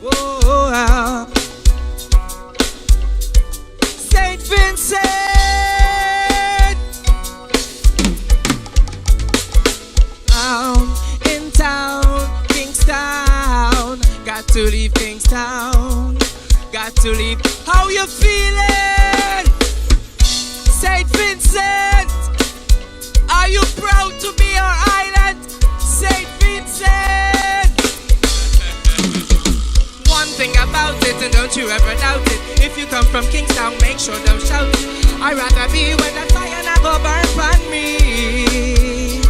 Oh, Saint Vincent, down in town, Kingstown. Got to leave Kingstown. Got to leave. How you feeling, Saint Vincent? Are you proud to be our island, Saint Vincent? One thing about it, and don't you ever doubt it. If you come from Kingstown, make sure don't shout it. I'd rather be when that fire not go burn upon me.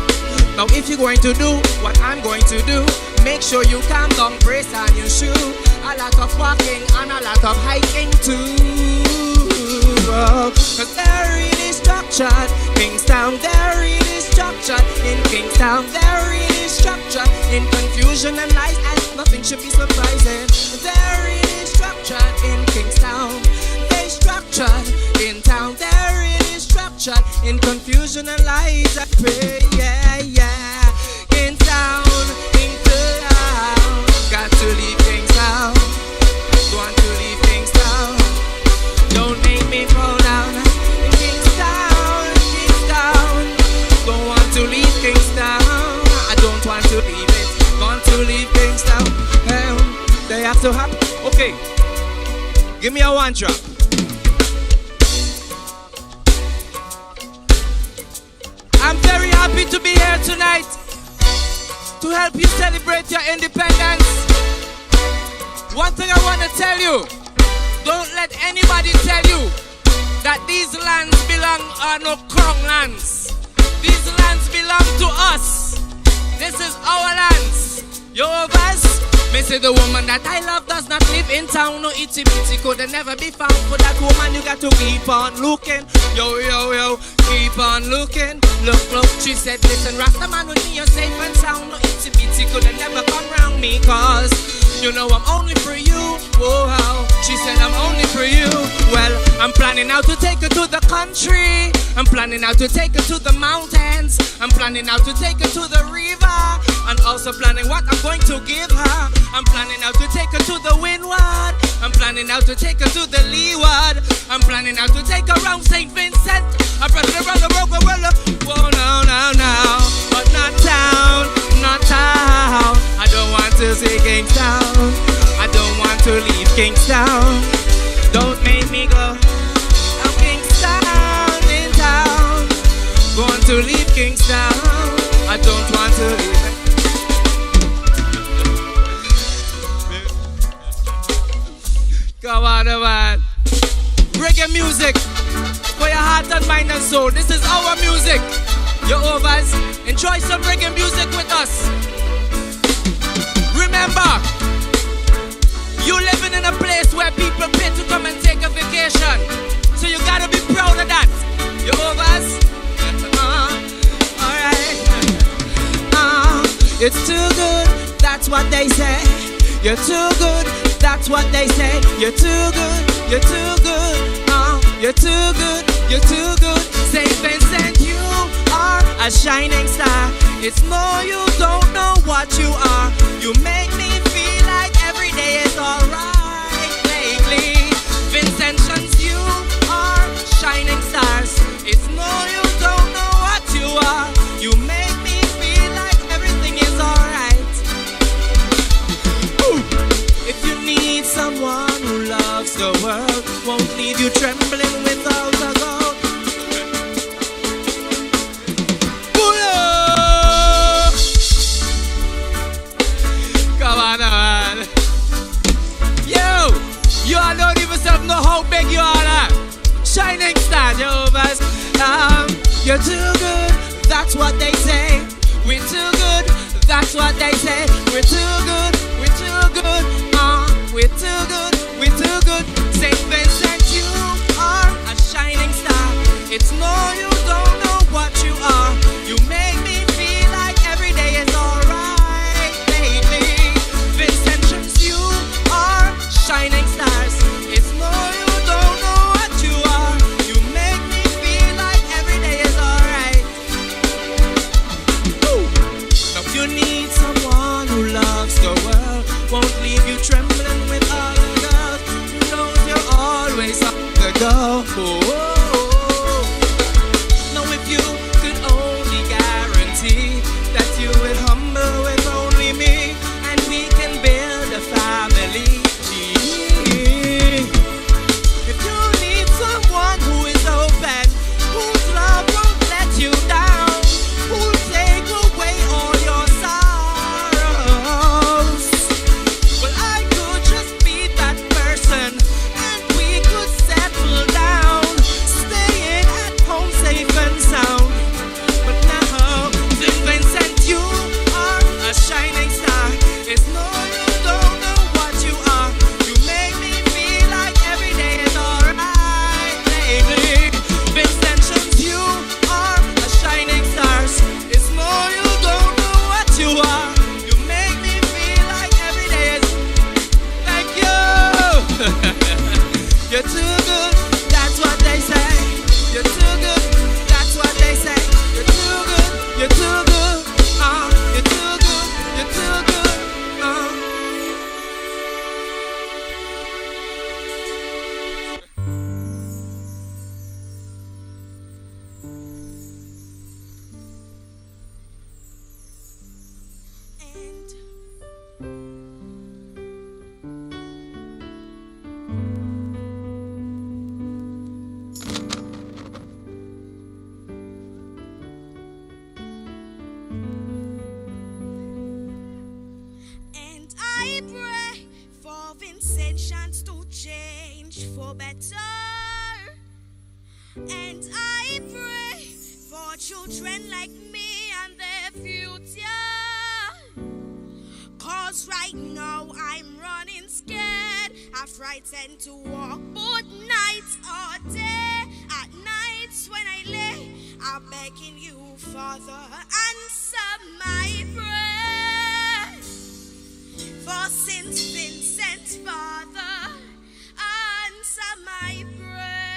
Now if you're going to do what I'm going to do, make sure you calm down, brace on your shoe. A lot of walking and a lot of hiking too. Cause they're really structured. Kingstown, they're really structured. In Kingstown, they're really structured. In confusion and lies, and nothing should be surprising. They're really structured in Kingstown. They structured in town. They're really structured in confusion and lies. I pray, yeah, yeah. In town, got to leave Kingstown. Want to leave Kingstown. Don't make me fall down. In Kingstown, don't want to leave Kingstown. I don't want to leave it. Want to leave Kingstown. They have to have. Okay, give me a one drop. I'm very happy to be here tonight to help you celebrate your independence. One thing I want to tell you, don't let anybody tell you that these lands belong are no crown lands. These lands belong to us. This is our lands. Yoruba's. Me say the woman that I love does not live in town. No itty bitty could never be found. For that woman you got to keep on looking. Yo, yo, yo, keep on looking. Look, look, she said, listen, Rasta man with me, you're safe and sound. No itty bitty could never come round me. Cause you know I'm only for you. Oh, how she said I'm only for you. Well, I'm planning out to take her to the country. I'm planning out to take her to the mountains. I'm planning out to take her to the river. And also planning what I'm going to give her. I'm planning out to take her to the windward. I'm planning out to take her to the leeward. I'm planning out to take her around St. Vincent. I'm planning around the road, whoa, no, no, no. But not town, not town. I don't want to see Kingstown. I don't want to leave Kingstown. Don't make me go. I'm Kingstown in town. Want to leave Kingstown. I don't want to leave it. Come on, man. Reggae music for your heart and mind and soul. This is our music. Your overs, enjoy some reggae music with us. Remember, you living in a place where people pay to come and take a vacation. So you gotta be proud of that. Your overs. Alright. It's too good, that's what they say. You're too good, that's what they say. You're too good, you're too good. You're too good, you're too good. St. Vincent, you are a shining star. It's no, you don't know what you are. You make me feel like every day is alright lately. Vincentians, you are shining stars. It's no, you don't know what you are. You make me feel like everything is alright. If you need someone who loves the world, won't leave you trembling without a goal. Come on, man. Yo, you all don't even know how big you are. Shining star, Jehovah's. You're too good, that's what they say. We're too good, that's what they say. We're too good, we're too good. We're too good, we're too good. St. Vincent, you are a shining star. It's no, you don't know what you are. You make me feel like every day is alright lately. Vincentians, you are shining stars. It's no, you don't know what you are. You make me feel like every day is alright. Now if you need someone who loves the world, won't leave you trembling with all the girls, who knows you're always on the go. Now if you could only guarantee that you would humble with only me, and we can build a family. If you need someone who is open, whose love won't let you down, who'll take away all your sorrows, well, I could just be that person, and we could settle down, staying at home safe and sound. But now, St. Vincent, you are a shining star. It's no, you don't know what you are. You make me feel like every day is alright lately. Vincentians, you are a shining stars. It's no, you don't know what you are. You make me feel like every day is. Thank you. You're too good, that's what they say. You're too good, that's what they say. You're too good, you're too good. You're too good, you're too good. And I pray for Vincent chance to change for better. And I pray for children like me and their future. 'Cause right now I'm running scared. I'm frightened to walk both night or day. At nights when I lay, I'm begging you, Father, answer my prayer. For St. Vincent, Father, answer my prayer.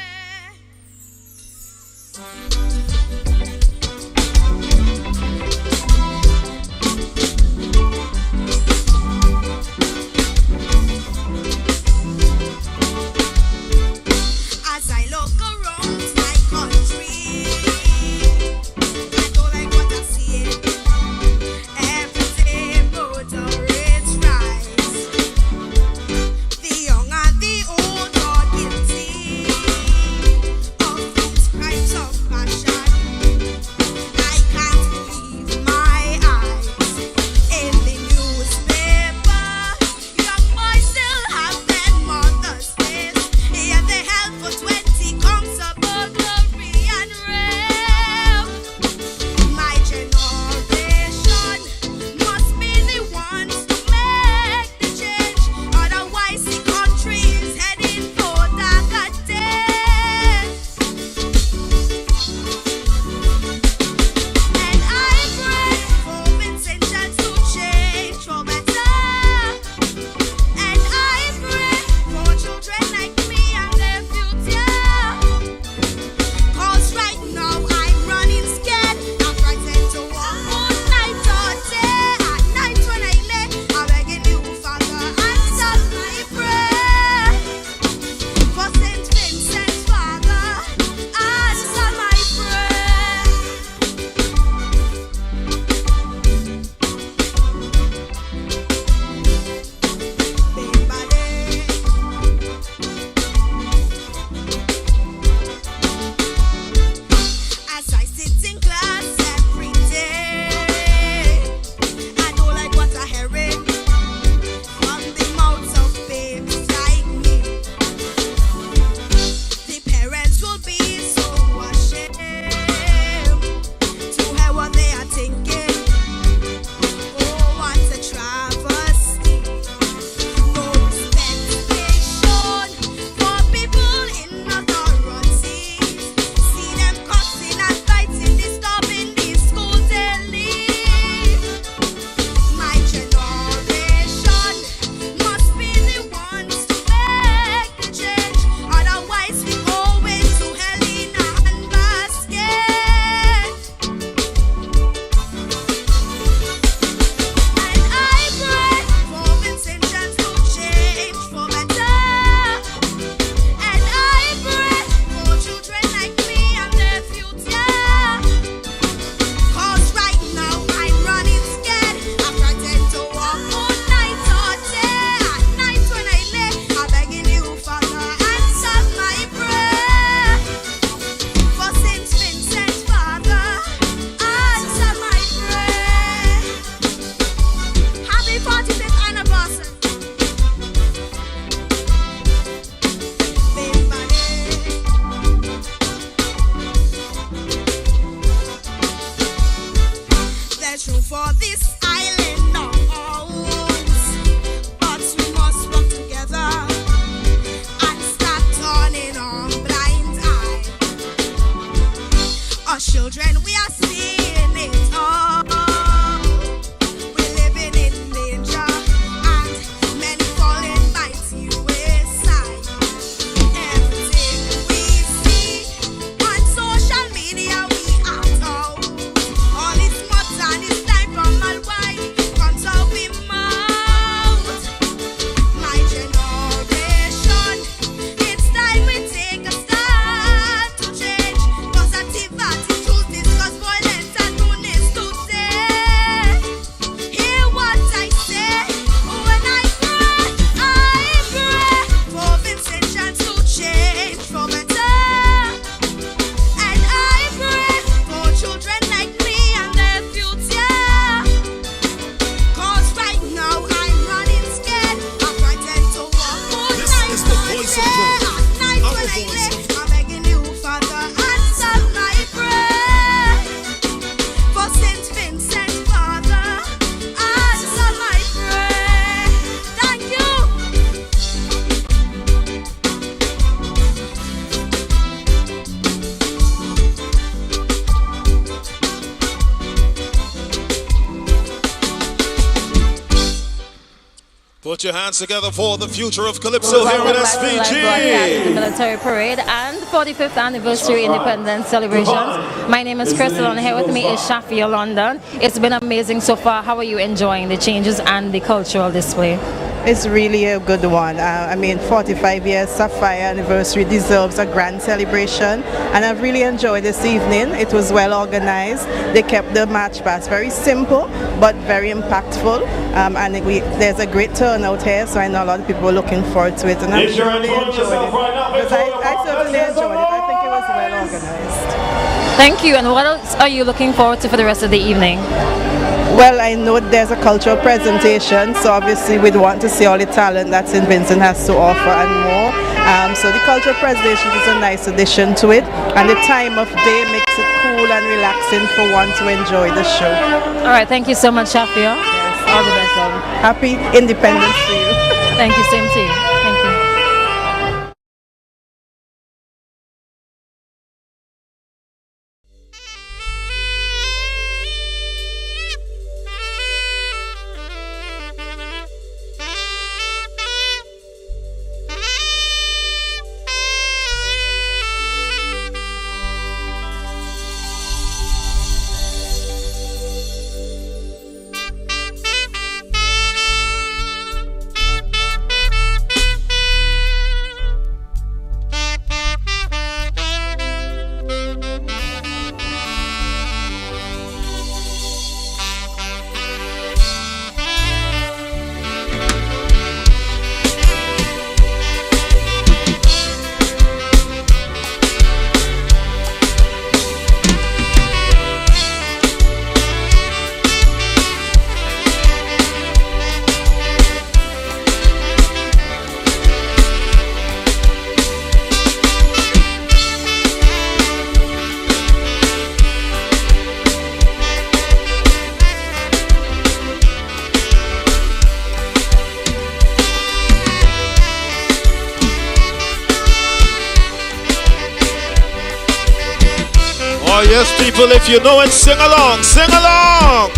As I look around my country, I don't like what I see. Every day motor rates rise. Put your hands together for the future of Calypso here at SVG. The military parade and 45th anniversary independence celebrations. My name is Crystal and here with me is Shafia London. It's been amazing so far. How are you enjoying the changes and the cultural display? It's really a good one. I mean, 45 years Sapphire anniversary deserves a grand celebration, and I've really enjoyed this evening. It was well organized. They kept the march past very simple but very impactful, and there's a great turnout here, so I know a lot of people are looking forward to it, and I really enjoyed it. Because I certainly enjoyed it. I think it was well organized. Thank you. And what else are you looking forward to for the rest of the evening? Well, I know there's a cultural presentation, so obviously we'd want to see all the talent that St. Vincent has to offer and more. So the cultural presentation is a nice addition to it, and the time of day makes it cool and relaxing for one to enjoy the show. All right, thank you so much, Shafia. Yes. All the best, love. Happy Independence to you. Thank you, same to you. Thank you. Oh yes, people, if you know it, sing along, sing along.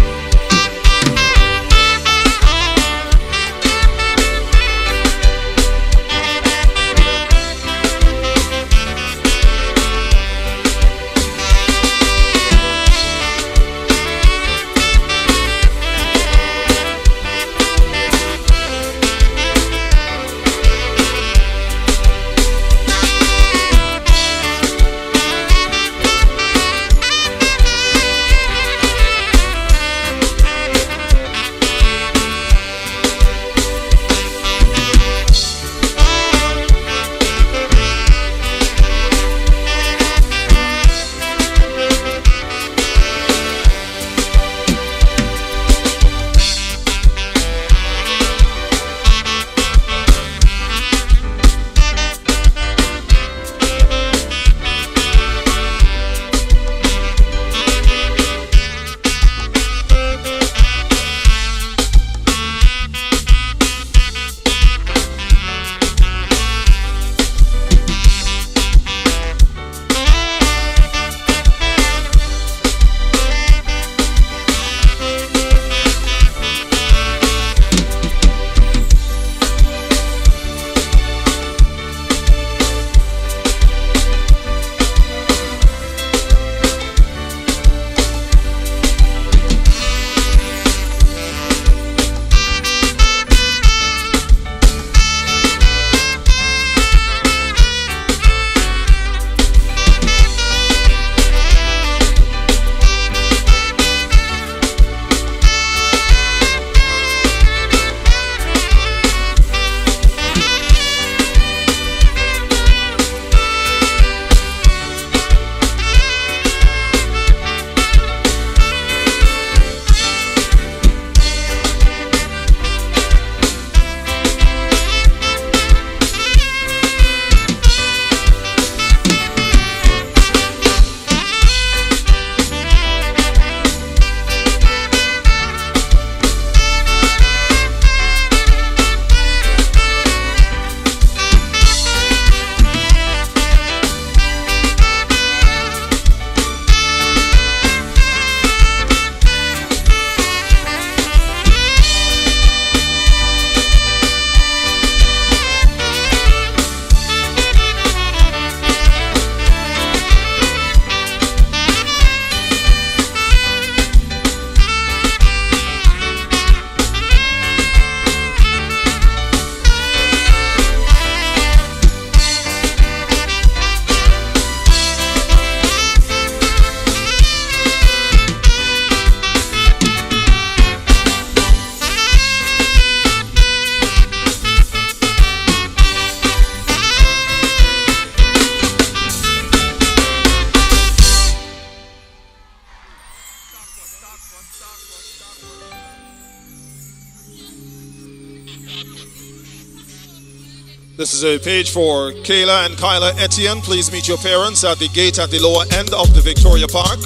This is a page for Kayla and Kyla Etienne. Please meet your parents at the gate at the lower end of the Victoria Park.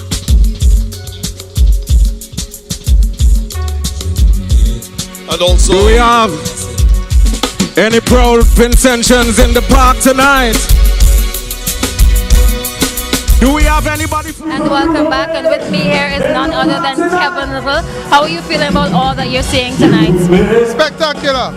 And also, do we have any proud Vincentians in the park tonight? Do we have anybody from... And welcome back, and with me here is none other than Kevin Little. How are you feeling about all that you're seeing tonight? Spectacular.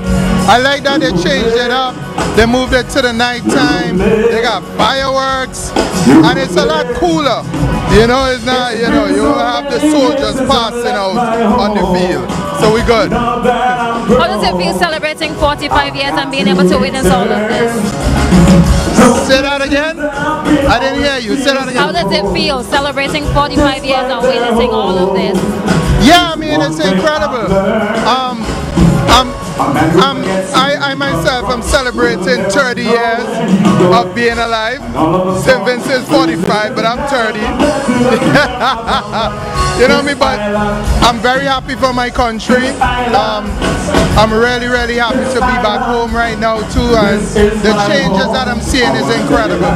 I like that they changed it up. They moved it to the night time. They got fireworks, and it's a lot cooler. You know, it's not, you know, you will have the soldiers passing out on the field. So we good. How does it feel celebrating 45 years and being able to witness all of this? Say that again? I didn't hear you. Say that again. How does it feel celebrating 45 years and witnessing all of this? Yeah, I mean, it's incredible. I myself am celebrating 30 years of being alive. St. Vincent's 45, but I'm 30. You know me, but I'm very happy for my country. I'm really, really happy to be back home right now too, and the changes that I'm seeing is incredible.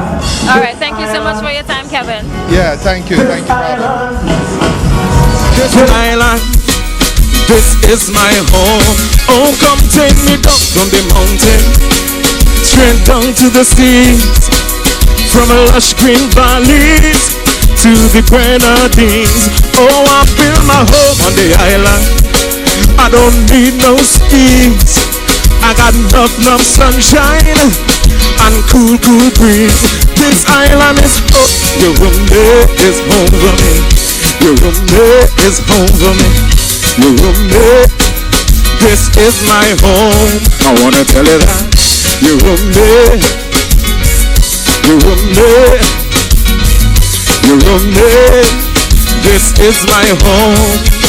All right, thank you so much for your time, Kevin. Yeah, thank you, brother. This island, this is my home. Oh, come take me down from the mountain, straight down to the seas, from lush green valleys to the Grenadines. Oh, I build my home on the island. I don't need no skis. I got enough sunshine and cool breeze. This island is your room there is home for me. Your room there is home for me. Your room there, this is my home. I wanna tell you that. Your room there, your room there, your room there, this is my home.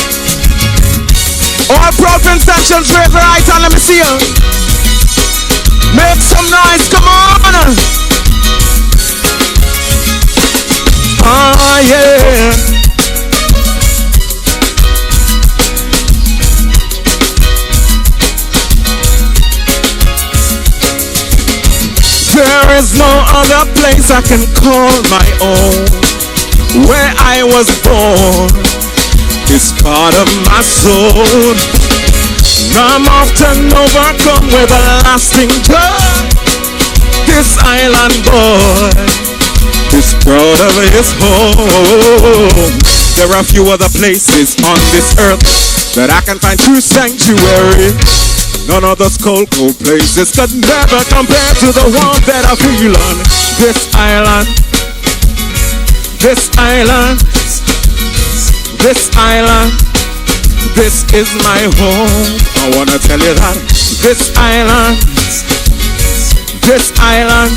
All proud Vincentians, raise your right hand, let me see you. Make some noise, come on. Ah, yeah. There is no other place I can call my own. Where I was born is part of my soul. I'm often overcome with a lasting joy. This island boy is proud of his home. There are few other places on this earth that I can find true sanctuary. None of those cold places could never compare to the warmth that I feel on this island. This island. This island, this is my home. I wanna tell you that. This island, this island,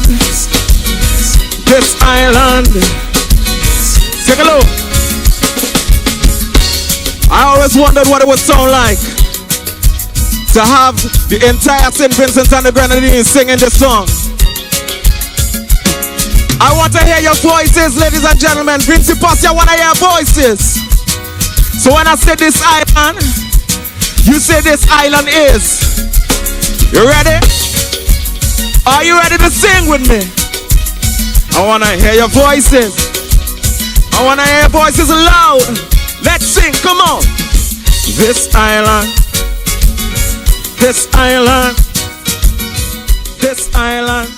this island. Take a look. I always wondered what it would sound like to have the entire St. Vincent and the Grenadines singing this song. I want to hear your voices, ladies and gentlemen. Vincent Posse, I want to hear voices. So when I say this island, you say this island is. You ready? Are you ready to sing with me? I want to hear your voices. I want to hear your voices loud. Let's sing, come on. This island, this island, this island,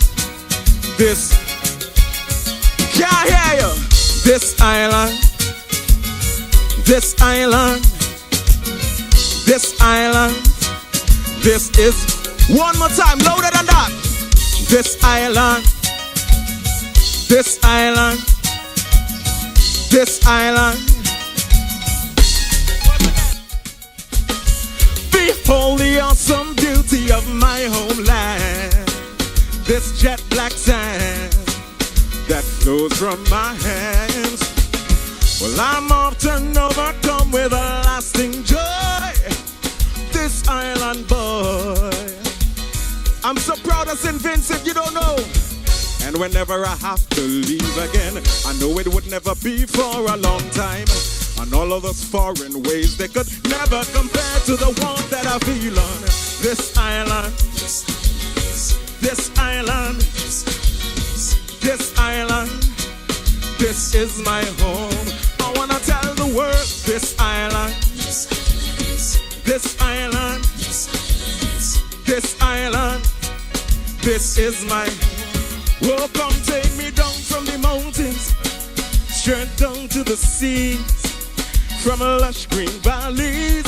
this. Can't hear you. This island. This island, this island, this is, one more time, louder than that. This island, this island, this island. Behold the awesome beauty of my homeland. This jet black sand that flows from my hands. Well, I'm often overcome with a lasting joy. This island boy, I'm so proud of St. Vincent, you don't know. And whenever I have to leave again, I know it would never be for a long time. And all of those foreign ways, they could never compare to the warmth that I feel on this island. This island, this is my home. I wanna tell the world, this island, this is my home. Oh, come take me down from the mountains, straight down to the seas, from lush green valleys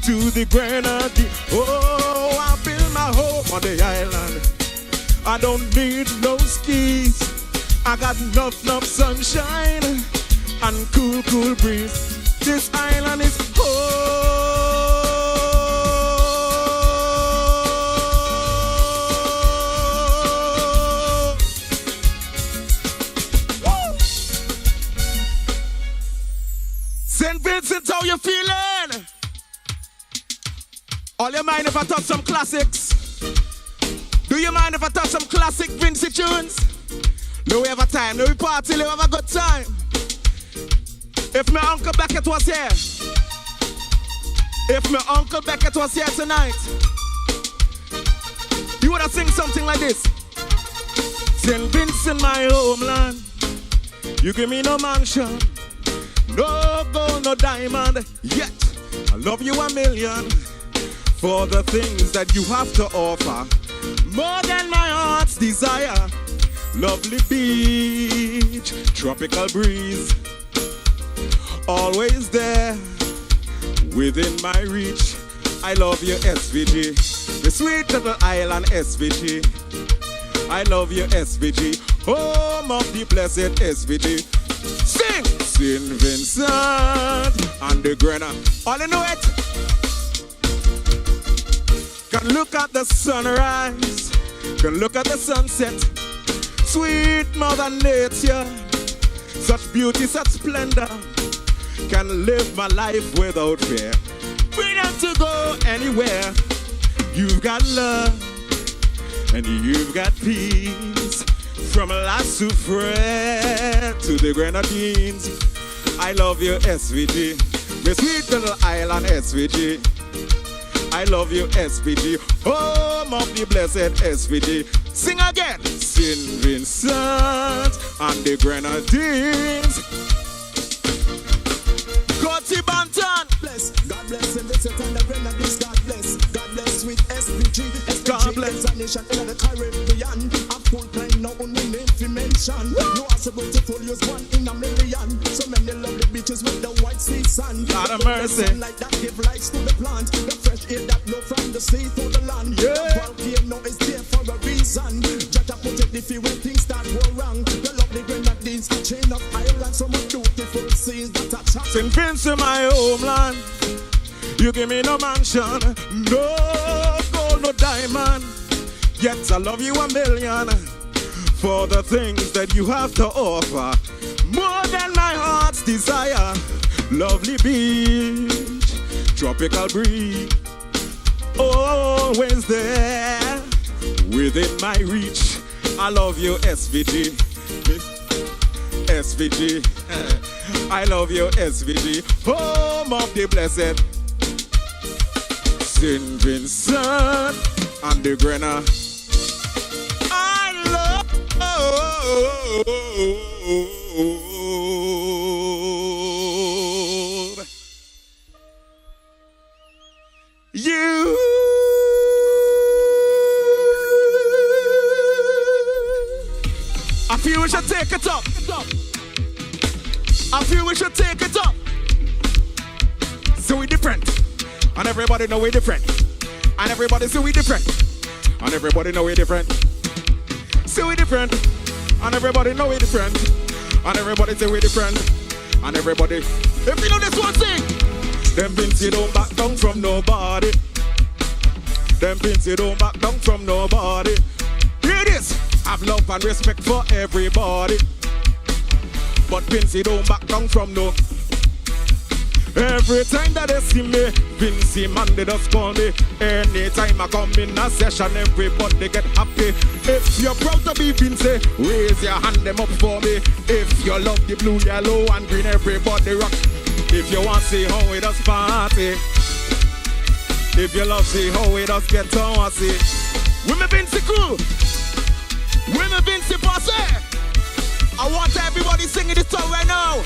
to the Grenadines. Oh, I build my home on the island. I don't need no skis. I got enough sunshine and cool breeze. This island is home. Woo! St. Vincent, how you feeling? All you mind if I touch some classics? Do you mind if I touch some classic Vincent tunes? No, we have a time, no, we party, we have a good time. If my Uncle Beckett was here, tonight, you would have sing something like this. St. Vincent, my homeland, you give me no mansion, no gold, no diamond, yet I love you a million for the things that you have to offer. More than my heart's desire. Lovely beach, tropical breeze, always there within my reach. I love you, SVG, the sweet little island SVG. I love you, SVG, home of the blessed SVG. Sing, St. Vincent and the Grenadines. All you know it. Can look at the sunrise, can look at the sunset. Sweet Mother Nature, such beauty, such splendor. Can live my life without fear. Freedom to go anywhere. You've got love and you've got peace. From La Soufrière to the Grenadines. I love you, SVG. My sweet little island, SVG. I love you, SVG. Home of the blessed SVG. Sing again. St. Vincent and the Grenadines. Coty Banton. Bless, God bless St. Vincent and the Grenadines. God bless, God bless with SVG. God bless. Is a nation in the Caribbean. A full time now only name to mention. You are so beautiful, you're one in a million. So many lovely beaches with the white sea sand. God of mercy. Like that give life to the plant. The fresh air that blow from the sea to the land. Yeah. The volcano is there for a reason. Jata protect the few when things start go wrong. The lovely Grenadines, a chain of islands, so much beautiful scenes that are chopped. St. Vincent, my homeland. You give me no mansion, no gold, no diamond. Yet I love you a million for the things that you have to offer. More than my heart's desire. Lovely beach, tropical breeze, always there within my reach. I love you, SVG. SVG. I love you, SVG. Home of the blessed St. Vincent and the Grenadines. I love you. I feel we should take it up. I feel we should take it up. So we different. And everybody know we different. And everybody say we different. And everybody know we different. Say we different. And everybody know we different. And everybody say we different. And everybody, if you know this one thing, them Vincy don't back down from nobody. Them Vincy don't back down from nobody. Hear this. Have love and respect for everybody. But Vincy don't back down from no. Every time that they see me, Vincy man, they just call me. Anytime I come in a session, everybody get happy. If you're proud to be Vincy, raise your hand them up for me. If you love the blue, yellow and green, everybody rock. If you want to see how we just party, if you love see how we just get on, see. With me Vinci crew. With me Vinci posse. I want everybody singing this song right now.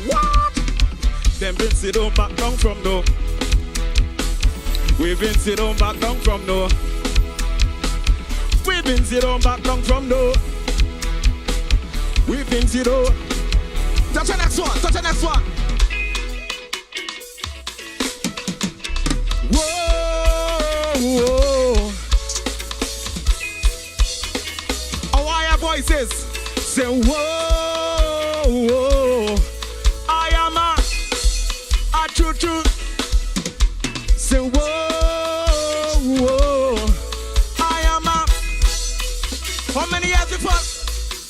What? Them Vinci don't back down from no. We Vinci don't back down from no. We Vinci don't back down from no. We Vinci don't. Touch the next one. Touch the next one. Whoa, whoa. Oh, I have voices. Say whoa, whoa. I am a true. Say whoa, whoa. I am a. How many years before?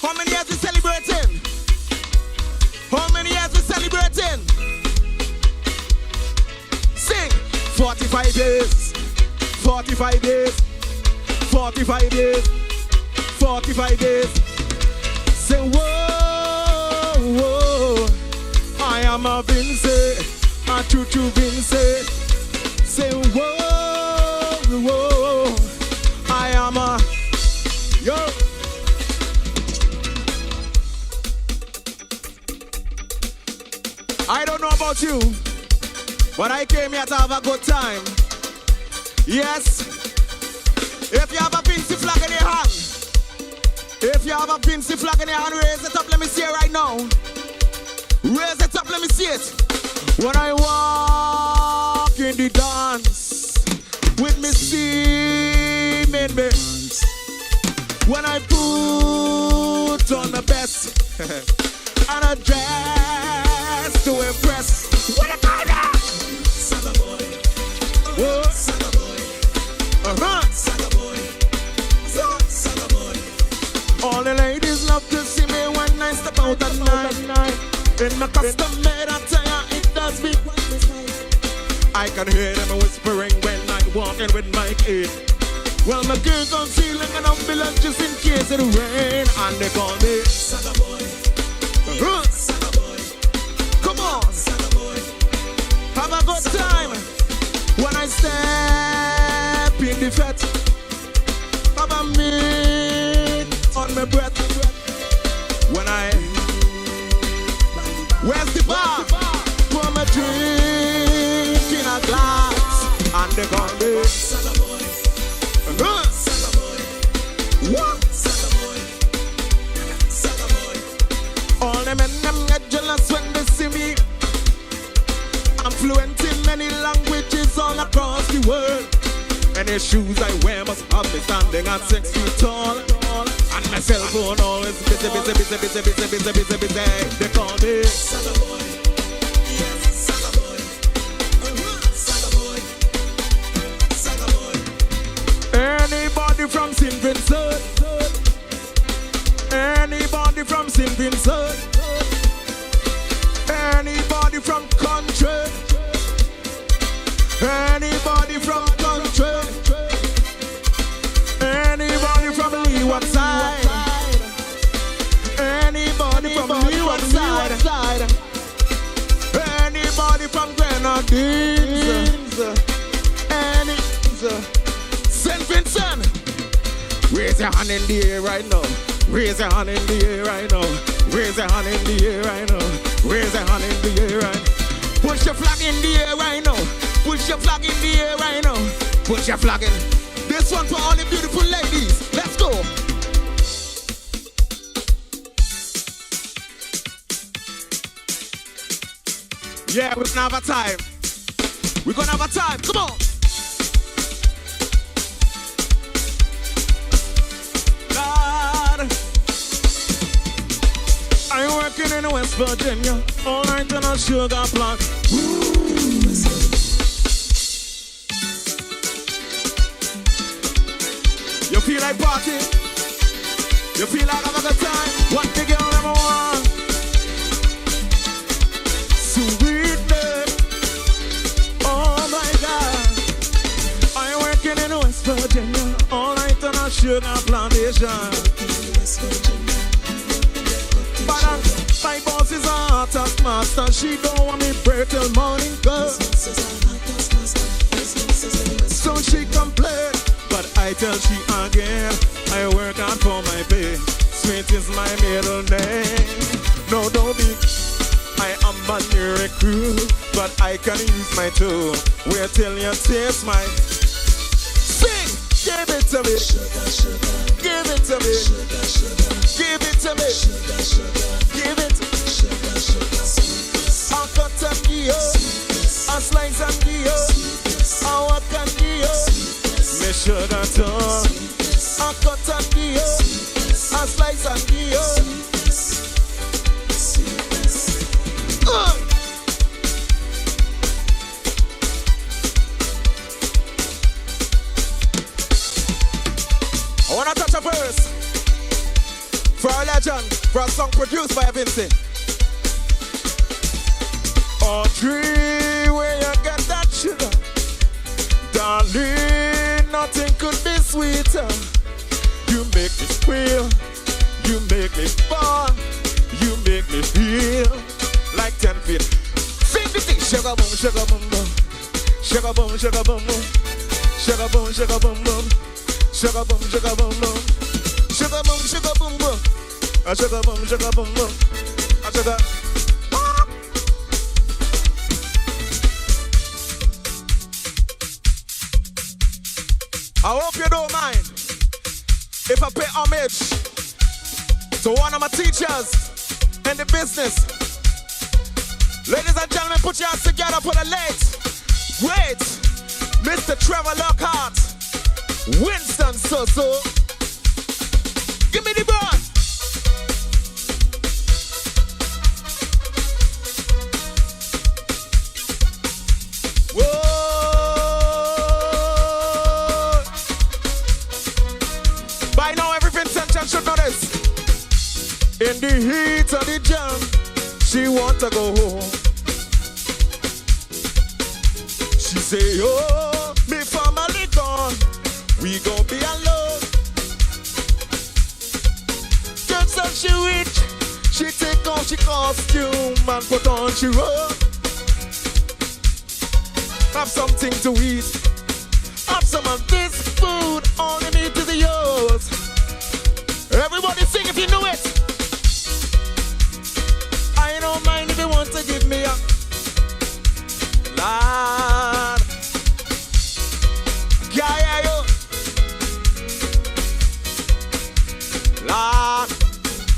How many years we celebrating? How many years we celebrating? Sing. 45 days. 45 days. 45 days. 45 days. Say whoa, whoa. I am a Vincent, a true Vincent. Say whoa, whoa. I am a yo. I don't know about you, but I came here to have a good time. Yes. If you have a Vinci flag in your hand, if you have a Vinci flag in your hand, raise it up, let me see it right now. Raise it up, let me see it. When I walk in the dance, with me steaming me. When I put on the best, and a dress to impress. What a kind of Saga boy. Whoa. Saga boy. Saga boy. Saga boy. All the ladies love to see me when I step out at night. In my custom made attire, it does me. I can hear them whispering when I'm walking with my kid. Well, my gear concealing an ambulance just in case it rain, and they call me Saga boy. Saga boy. Come on, Saga boy. Have a good time when I step in the fete. Have a meat on my breath. When I where's the bar? Pour my drink in a glass, and they call me Saga boy. Saga boy. What? Saga boy. Saga boy. All the men them get jealous when they see me. I'm fluent in many languages all across the world. Any shoes I wear must have me standing at 6 feet tall. And my cell phone always busy. They call me Saga boy. Yes, Saga boy. Saga boy. Saga boy. Anybody from St. Vincent? Anybody from St. Vincent? Anybody from country? Anybody from country? Anybody from Leeward side? Anybody from Leeward side? Anybody from Grenadines? Any St. Vincent? Raise your hand in the air right now. Raise your hand in the air right now. Raise your hand in the air right now. Raise your hand in the air right now. Push your flag in the air right now. Push your flag in the air right now. Push your flag in. This one for all the beautiful ladies. Let's go. Yeah, we're gonna have a time. We're gonna have a time. Come on. Lord, I'm working in West Virginia all night on a sugar plant. You feel like party? You feel like having a good time? What the girl ever want? Sweetness. Oh my God. I'm working in West Virginia all night on a sugar plantation. But my boss is a hottest master. She don't want me break till morning, girl. So she complain, but I tell she again, I work hard for my pay. Sweet is my middle name. No, don't be. I am a new recruit, but I can use my tool. Wait till you taste my. Sing! Give it to me. Give it to me. Give it to me. Give it. I cut and give you. I slice and give you. I walk and give you. Me sugar too. I cut and give you. I slice and give you. I wanna touch a verse for a legend, for a song produced by Vincent. Oh, tree where you get that sugar, darling, nothing could be sweeter. You make me squeal, you make me fall, you make me feel like 10 feet. Sing the thing, sugar boom, sugar boom, boom, sugar boom, sugar boom, boom, sugar boom, sugar boom, boom. Sugar boom, sugar boom, boom. Sugar boom, sugar boom, boom. A sugar boom, sugar boom, boom. A sugar. I hope you don't mind if I pay homage to one of my teachers in the business. Ladies and gentlemen, put your hands together for the late, great Mr. Trevor Lockhart. Winston so. Give me the boy. Whoa. By now every Vincent should know this. In the heat of the jam, she want to go home. She say, oh, me family gone. We gon' be alone. Just so she rich, she take off she costume and put on she robe. Have something to eat. Have some of this food. All the meat is yours. Everybody sing if you know it. I don't mind if you want to give me a Lord. Yeah, yo. Lord,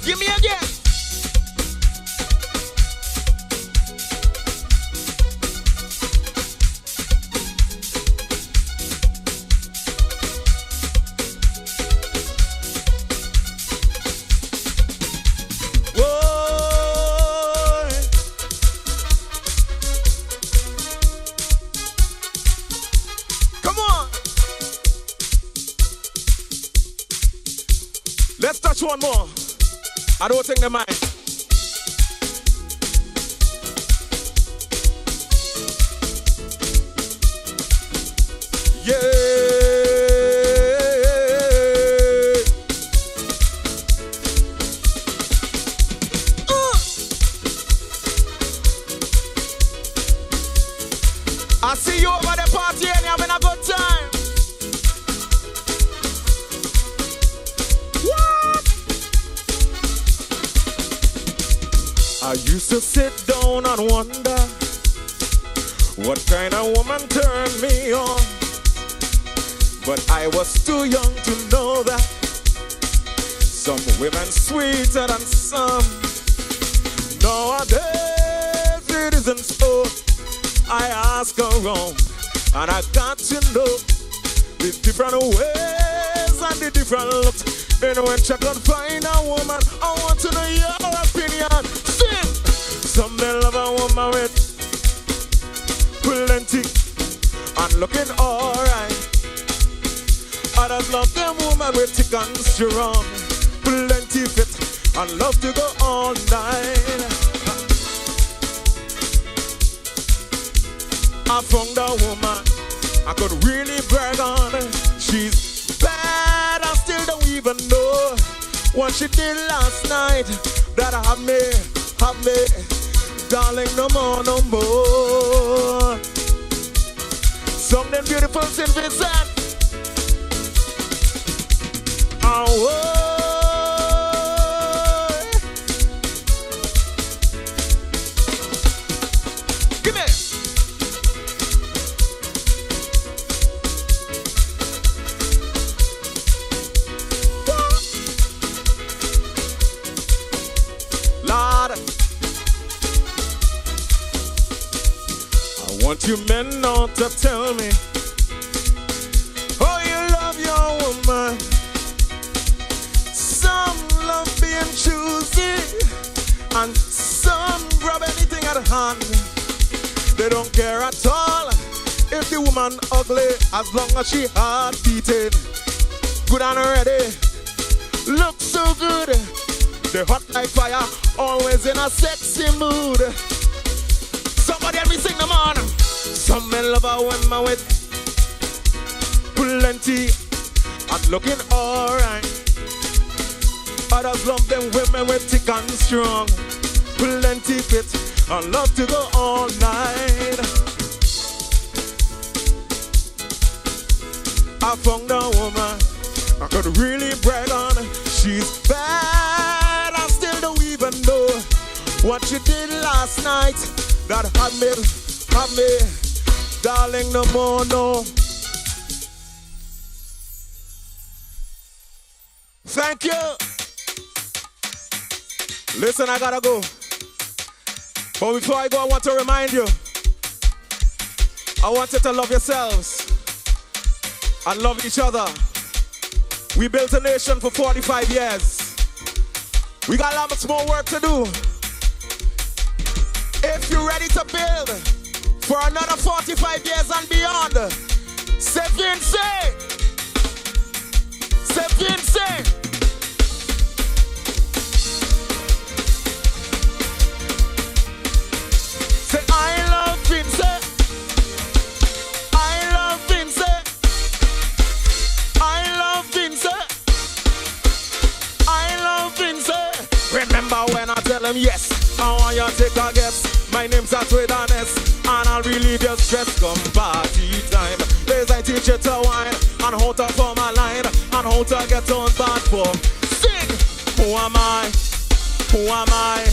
give me again. Whoa. Come on. Let's touch one more. I don't think they mind. Yeah. I see you over the party and you're having a good time. I used to sit down and wonder what kind of woman turned me on. But I was too young to know that some women sweeter than some. Nowadays it isn't so. I ask around and I got to know the different ways and the different looks. And when I can find a woman, I want to know your opinion. Sing! Some may love a woman with plenty and looking alright. Others love them woman with thick and strong, plenty fit and love to go all night. I found a woman I could really brag on. She's bad, I still don't even know what she did last night that have me, darling, no more, no more. Something beautiful, St. Vincent. Give me. Lord, I want you men now to tell me how you love your woman. Some love being choosy, and some grab anything at hand. They don't care at all if the woman ugly, as long as she heart beating. Good and ready, look so good. They hot like fire, always in a sexy mood. Somebody help me sing them on. Some men love a woman with plenty and looking alright. Others love them women with thick and strong, plenty fit and love to go all night. I found a woman I could really brag on. She's bad, I still don't even know what she did last night that had me, darling, no more, no. Thank you. Listen, I gotta go. But before I go, I want to remind you, I want you to love yourselves and love each other. We built a nation for 45 years. We got a lot much more work to do. If you're ready to build for another 45 years and beyond, say VINCENT. Say VINCENT. Say I love VINCENT. I love VINCENT. I love VINCENT. I love VINCENT. Remember when I tell him yes, I want you to take a guess. My name's Atwedanes, and I'll relieve your stress come party time. Please I teach you to wine, and how to form a line, and how to get on bad for. Sing! Who am I? Who am I?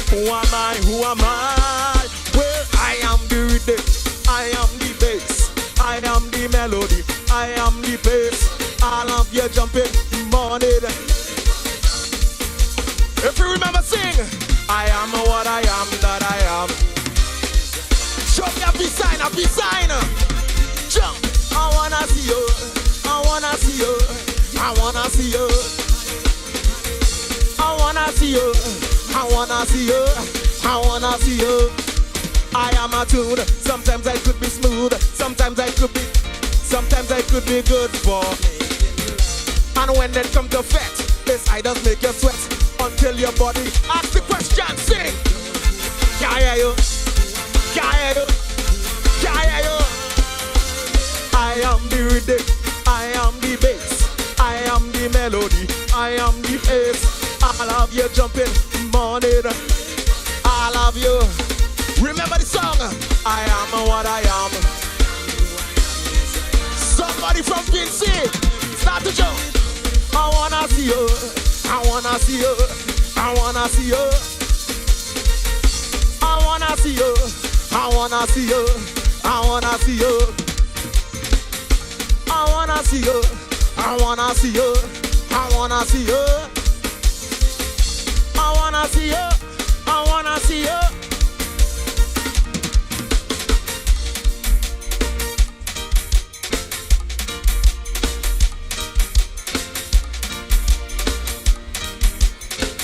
Who am I? Who am I? Well, I am the rhythm, I am the bass, I am the melody, I am the bass. All of you jumping morning. If you remember, sing. I am what I am, that I am. Show me a peace sign, a peace sign. Jump. I wanna see you. I wanna see you. I wanna see you. I wanna see you. I wanna see you. I wanna see you. I am a tune. Sometimes I could be smooth. Sometimes I could be good for. And when it comes to fat, this I does make you sweat until your body asks the question. Sing. Can I hear you? Can I hear you? Can I hear you? I am the rhythm, I am the bass, I am the melody, I am the bass. All of you jumping morning, all of you. Remember the song? I am what I am. Somebody from VINCENT, start to jump. I wanna see you, I wanna see you, I wanna see you. I wanna see you, I wanna see you, I wanna see you. I wanna see you, I wanna see you, I wanna see you. I wanna see you, I wanna see you.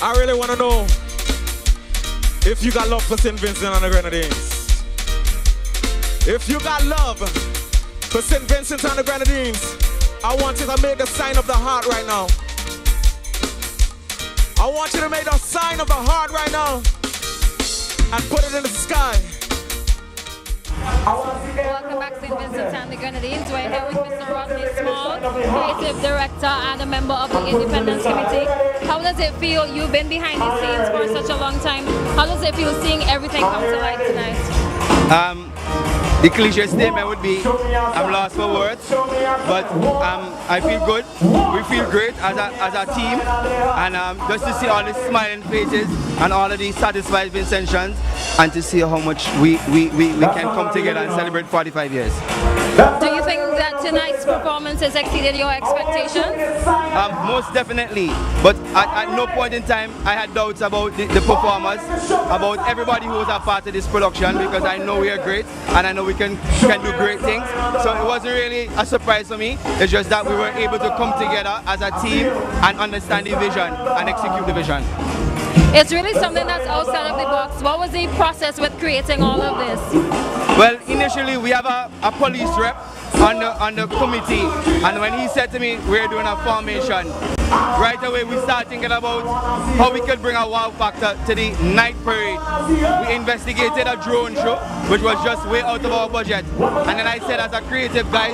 I really want to know if you got love for St. Vincent and the Grenadines. If you got love for St. Vincent and the Grenadines, I want you to make the sign of the heart right now. I want you to make the sign of the heart right now and put it in the sky. Welcome back to St. Vincent and the Grenadines. We're here with Mr. Rodney Small, Creative Director and a member of the Independence Committee. How does it feel? You've been behind the scenes for such a long time. How does it feel seeing everything come to light tonight? the cliche statement would be, I'm lost for words, but I feel good. We feel great as a team, and just to see all the smiling faces and all of these satisfied Vincentians, and to see how much we can come together and celebrate 45 years. Do you think that tonight's performance has exceeded your expectations? Most definitely, but at no point in time I had doubts about the performers, about everybody who was a part of this production, because I know we are great and I know we can do great things. So it wasn't really a surprise for me. It's just that we were able to come together as a team and understand the vision and execute the vision. It's really something that's outside of the box. What was the process with creating all of this? Well, initially we have a police rep on the committee, and when he said to me we're doing a formation, right away we start thinking about how we could bring a wow factor to the night parade. We investigated a drone show, which was just way out of our budget, and then I said, as a creative guys,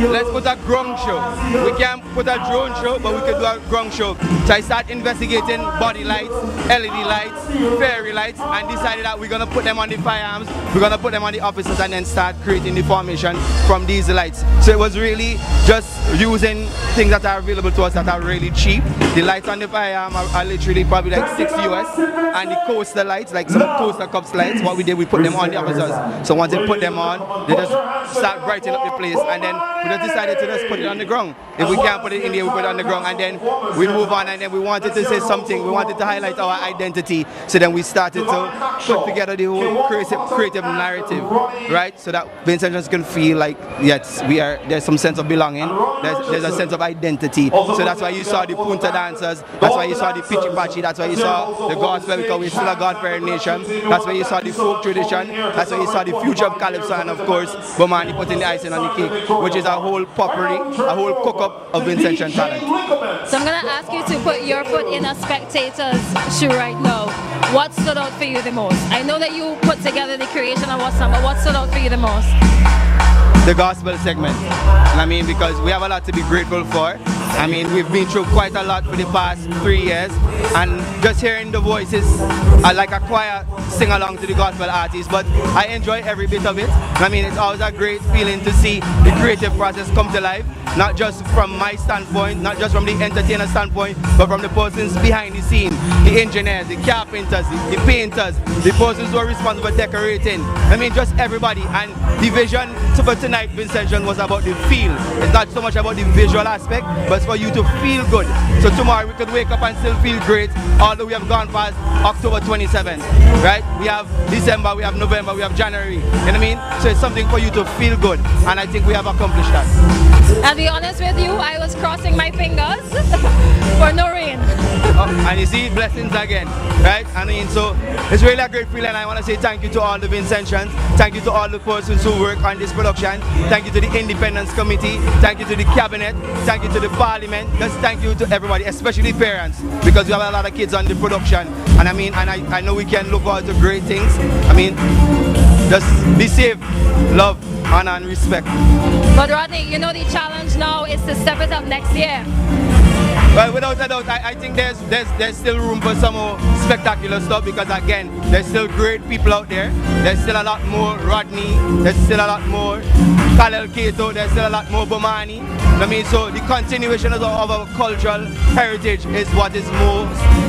let's put a grung show. We can't put a drone show, but we could do a grung show. So I started investigating body lights, LED lights, fairy lights, and decided that we're going to put them on the firearms, we're going to put them on the officers, and then start creating the formation from these lights. So it was really just using things that are available to us that are really cheap. The lights on the firearm are literally probably like $6 US, and the coaster lights, like some coaster cups lights, what we did, we put them on the officers. So once they put them on, they just start brightening up the place, and then we just decided to just put it on the ground. If we can't put it in there, we put it on the ground, and then we move on, and then we wanted to say something, we wanted to highlight our identity, so then we started to put together the whole creative narrative, right? So that Vincentians can feel like, yes, there's some sense of belonging, there's a sense of identity. So that's why you saw the Punta dancers, that's why you saw the Pichi Pachi, that's why you saw the gospel, because we're still a God-fearing nation, that's why you saw the folk tradition, that's why you saw the future of Calypso, and of course, Bomani putting the icing on the cake, which is a whole potpourri, a whole cook-up of Vincentian talent. So I'm going to ask you to put your foot in a spectator's shoe right now. What stood out for you the most? I know that you put together the creation of what's but what stood out for you the most? The gospel segment. I mean, because we have a lot to be grateful for. I mean, we've been through quite a lot for the past 3 years, and just hearing the voices, like a choir sing along to the gospel artists, but I enjoy every bit of it. I mean, it's always a great feeling to see the creative process come to life, not just from my standpoint, not just from the entertainer standpoint, but from the persons behind the scene, the engineers, the carpenters, the painters, the persons who are responsible for decorating. I mean, just everybody. And the vision for tonight, Vincentian, was about the feel. It's not so much about the visual aspect, but it's for you to feel good. So tomorrow we could wake up and still feel great, although we have gone past October 27th, right? We have December, we have November, we have January, you know what I mean? So it's something for you to feel good, and I think we have accomplished that. I'll be honest with you, I was crossing my fingers for no rain. And you see, blessings again, right? I mean, so it's really a great feeling. I want to say thank you to all the Vincentians, thank you to all the persons who work on this production, thank you to the Independence Committee, thank you to the Cabinet, thank you to the Parliament, just thank you to everybody, especially parents, because we have a lot of kids on the production. And I mean, and I know we can look forward to great things. I mean, just be safe, love, honor, and respect. But Rodney, you know the challenge now is to step it up next year. Well, without a doubt, I think there's still room for some more spectacular stuff, because again, there's still great people out there. There's still a lot more Rodney, there's still a lot more Kalel Keto, there's still a lot more Bomani. I mean, so the continuation of our cultural heritage is what is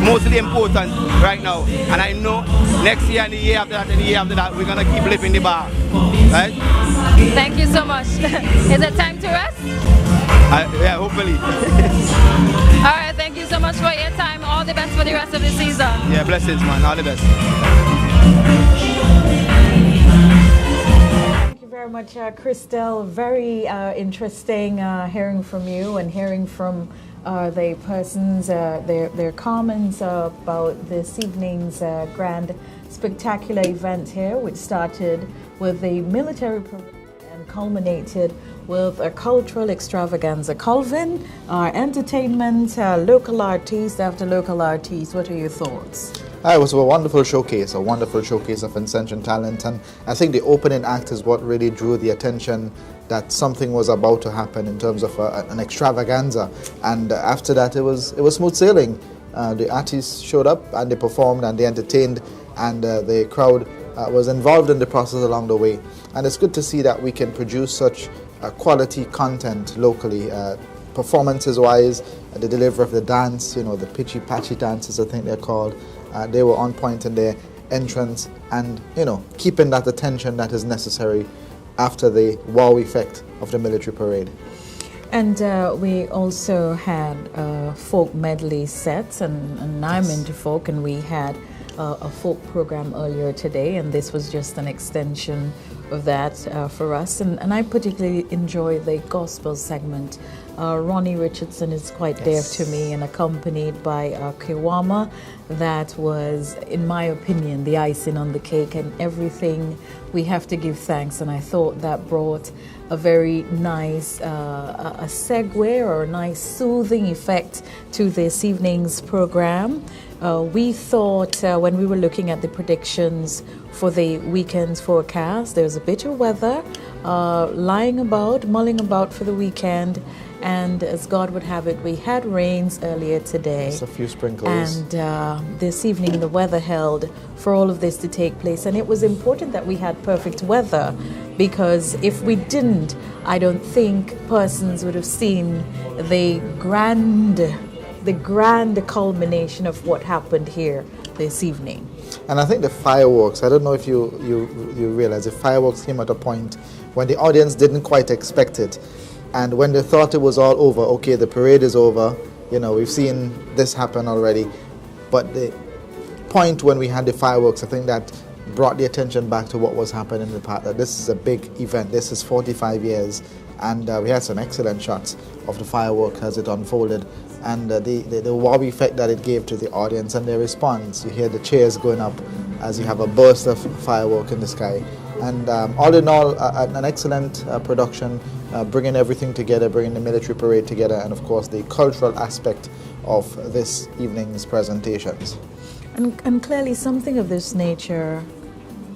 mostly important right now. And I know next year and the year after that and the year after that, we're going to keep lifting the bar, right? Thank you so much. Is it time to rest? Yeah, hopefully. All right, thank you so much for your time. All the best for the rest of the season. Yeah, blessings, man. All the best. Thank you very much, Christelle. Very interesting hearing from you and hearing from the persons, their comments about this evening's grand spectacular event here, which started with the military parade and culminated with a cultural extravaganza. Colvin, entertainment, local artists after local artists. What are your thoughts? It was a wonderful showcase of Vincentian talent, and I think the opening act is what really drew the attention that something was about to happen in terms of an extravaganza. And after that, it was smooth sailing. The artists showed up and they performed and they entertained, and the crowd was involved in the process along the way. And it's good to see that we can produce such quality content locally, performances-wise, the delivery of the dance, the pitchy-patchy dances, I think they're called. They were on point in their entrance and, keeping that attention that is necessary after the wow effect of the military parade. And we also had folk medley sets, and I'm into folk, and we had a folk program earlier today, and this was just an extension of that for us. And I particularly enjoy the gospel segment. Ronnie Richardson is quite dear to me, and accompanied by Kiwama. That was, in my opinion, the icing on the cake, and everything we have to give thanks. And I thought that brought a very nice a segue or a nice soothing effect to this evening's program. We thought when we were looking at the predictions for the weekend's forecast, there's a bit of weather mulling about for the weekend. And as God would have it, we had rains earlier today. Just a few sprinkles. And this evening the weather held for all of this to take place. And it was important that we had perfect weather, because if we didn't, I don't think persons would have seen the grand culmination of what happened here this evening. And I think the fireworks, I don't know if you realize, the fireworks came at a point when the audience didn't quite expect it. And when they thought it was all over, okay, the parade is over, we've seen this happen already. But the point when we had the fireworks, I think that brought the attention back to what was happening in the past, that this is a big event. This is 45 years. And we had some excellent shots of the fireworks as it unfolded. And the wow effect that it gave to the audience and their response. You hear the cheers going up as you have a burst of firework in the sky. And all in all, an excellent production, bringing everything together, bringing the military parade together, and of course the cultural aspect of this evening's presentations. And clearly something of this nature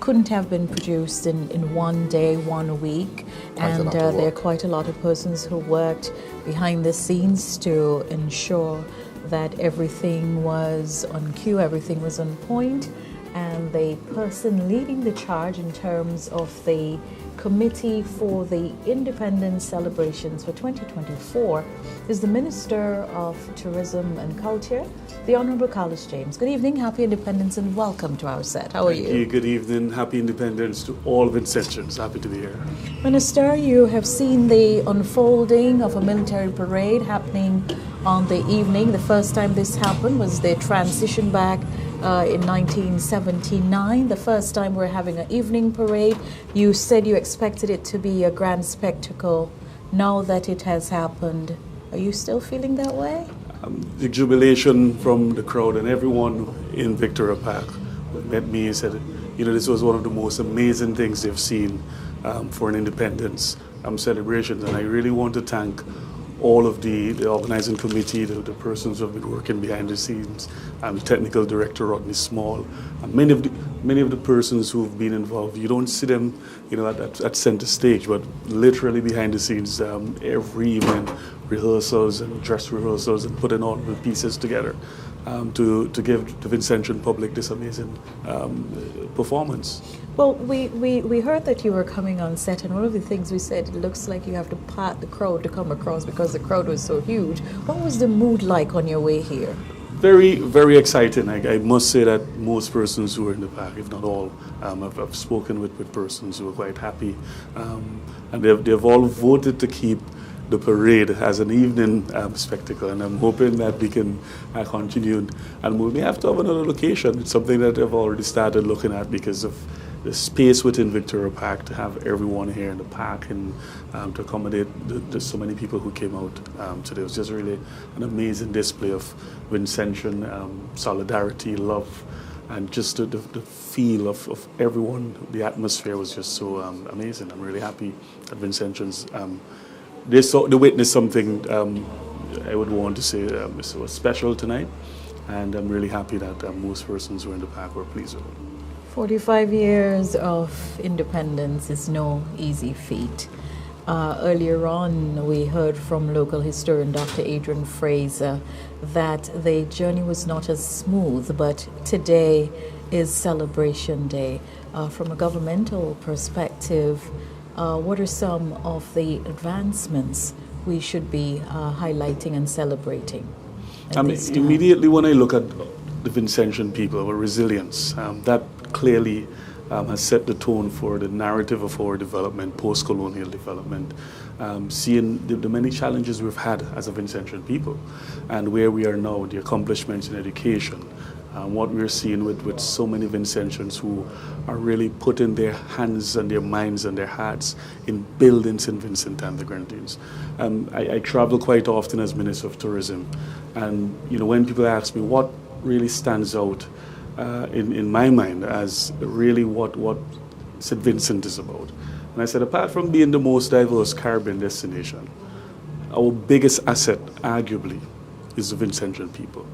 couldn't have been produced in one day, 1 week. And there are quite a lot of persons who worked behind the scenes to ensure that everything was on cue, everything was on point. And the person leading the charge in terms of the committee for the Independence celebrations for 2024 is the Minister of Tourism and Culture, the Honorable Carlos James. Good evening, happy Independence, and welcome to our set. How are you? Thank you. Good evening, happy Independence to all Vincentians. Happy to be here. Minister, you have seen the unfolding of a military parade happening on the evening. The first time this happened was the transition back in 1979, the first time we're having an evening parade. You said you expected it to be a grand spectacle. Now that it has happened, are you still feeling that way? The jubilation from the crowd and everyone in Victoria Park met me and said, this was one of the most amazing things they've seen for an independence celebration. And I really want to thank all of the organizing committee, the persons who have been working behind the scenes, the technical director Rodney Small, and many of the persons who've been involved. You don't see them, at center stage, but literally behind the scenes, every evening, rehearsals and dress rehearsals, and putting all the pieces together to give the Vincentian public this amazing performance. Well, we heard that you were coming on set, and one of the things we said, it looks like you have to part the crowd to come across because the crowd was so huge. What was the mood like on your way here? Very, very exciting. I must say that most persons who were in the park, if not all, I've spoken with persons who are quite happy. And they've all voted to keep the parade as an evening spectacle, and I'm hoping that we can continue. And we may have to have another location. It's something that I've already started looking at because of the space within Victoria Park, to have everyone here in the park and to accommodate so many people who came out today. It was just really an amazing display of Vincentian solidarity, love, and just the feel of everyone. The atmosphere was just so amazing. I'm really happy that Vincentians they witnessed something I would want to say was special tonight, and I'm really happy that most persons who were in the park were pleased with it. 45 years of independence is no easy feat. Earlier on, we heard from local historian Dr. Adrian Fraser that the journey was not as smooth, but today is Celebration Day. from a governmental perspective, what are some of the advancements we should be highlighting and celebrating? Immediately when I look at the Vincentian people, our resilience, that clearly has set the tone for the narrative of our development, post-colonial development, seeing the many challenges we've had as a Vincentian people and where we are now, the accomplishments in education, what we're seeing with so many Vincentians who are really putting their hands and their minds and their hearts in building St. Vincent and the Grenadines. I travel quite often as Minister of Tourism, and when people ask me what really stands out in my mind as really what St. Vincent is about. And I said, apart from being the most diverse Caribbean destination, our biggest asset, arguably, is the Vincentian people.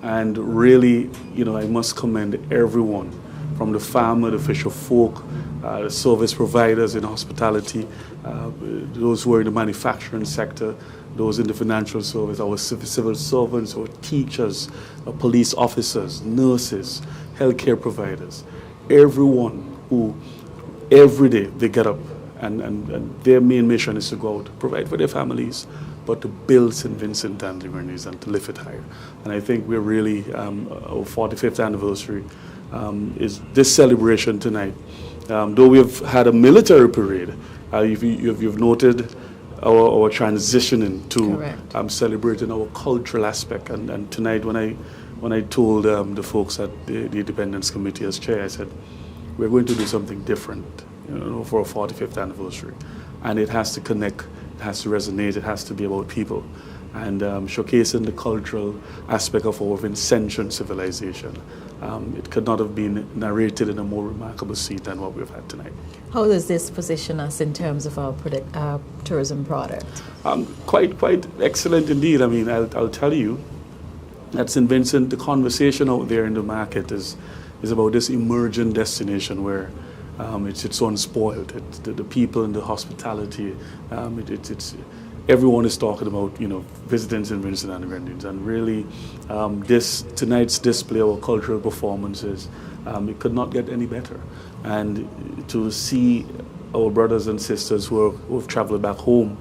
And really, I must commend everyone, from the farmer, the fisher folk, the service providers in hospitality, those who are in the manufacturing sector, those in the financial service, our civil servants, our teachers, our police officers, nurses, healthcare providers, everyone who every day they get up and their main mission is to go out, provide for their families, but to build St. Vincent and the Grenadines and to lift it higher. And I think we're really, our 45th anniversary is this celebration tonight. Though we've had a military parade, you've noted our transitioning to celebrating our cultural aspect. And tonight when I told the folks at the Independence Committee as chair, I said, we're going to do something different for our 45th anniversary. And it has to connect, it has to resonate, it has to be about people. And showcasing the cultural aspect of our Vincentian civilization. It could not have been narrated in a more remarkable seat than what we've had tonight. How does this position us in terms of our tourism product? Quite excellent indeed. I mean, I'll tell you, at St. Vincent, the conversation out there in the market is about this emerging destination where it's unspoiled. The people and the hospitality, everyone is talking about, visiting St. Vincent and the Grenadines. And really, tonight's display of cultural performances, it could not get any better. And to see our brothers and sisters who have traveled back home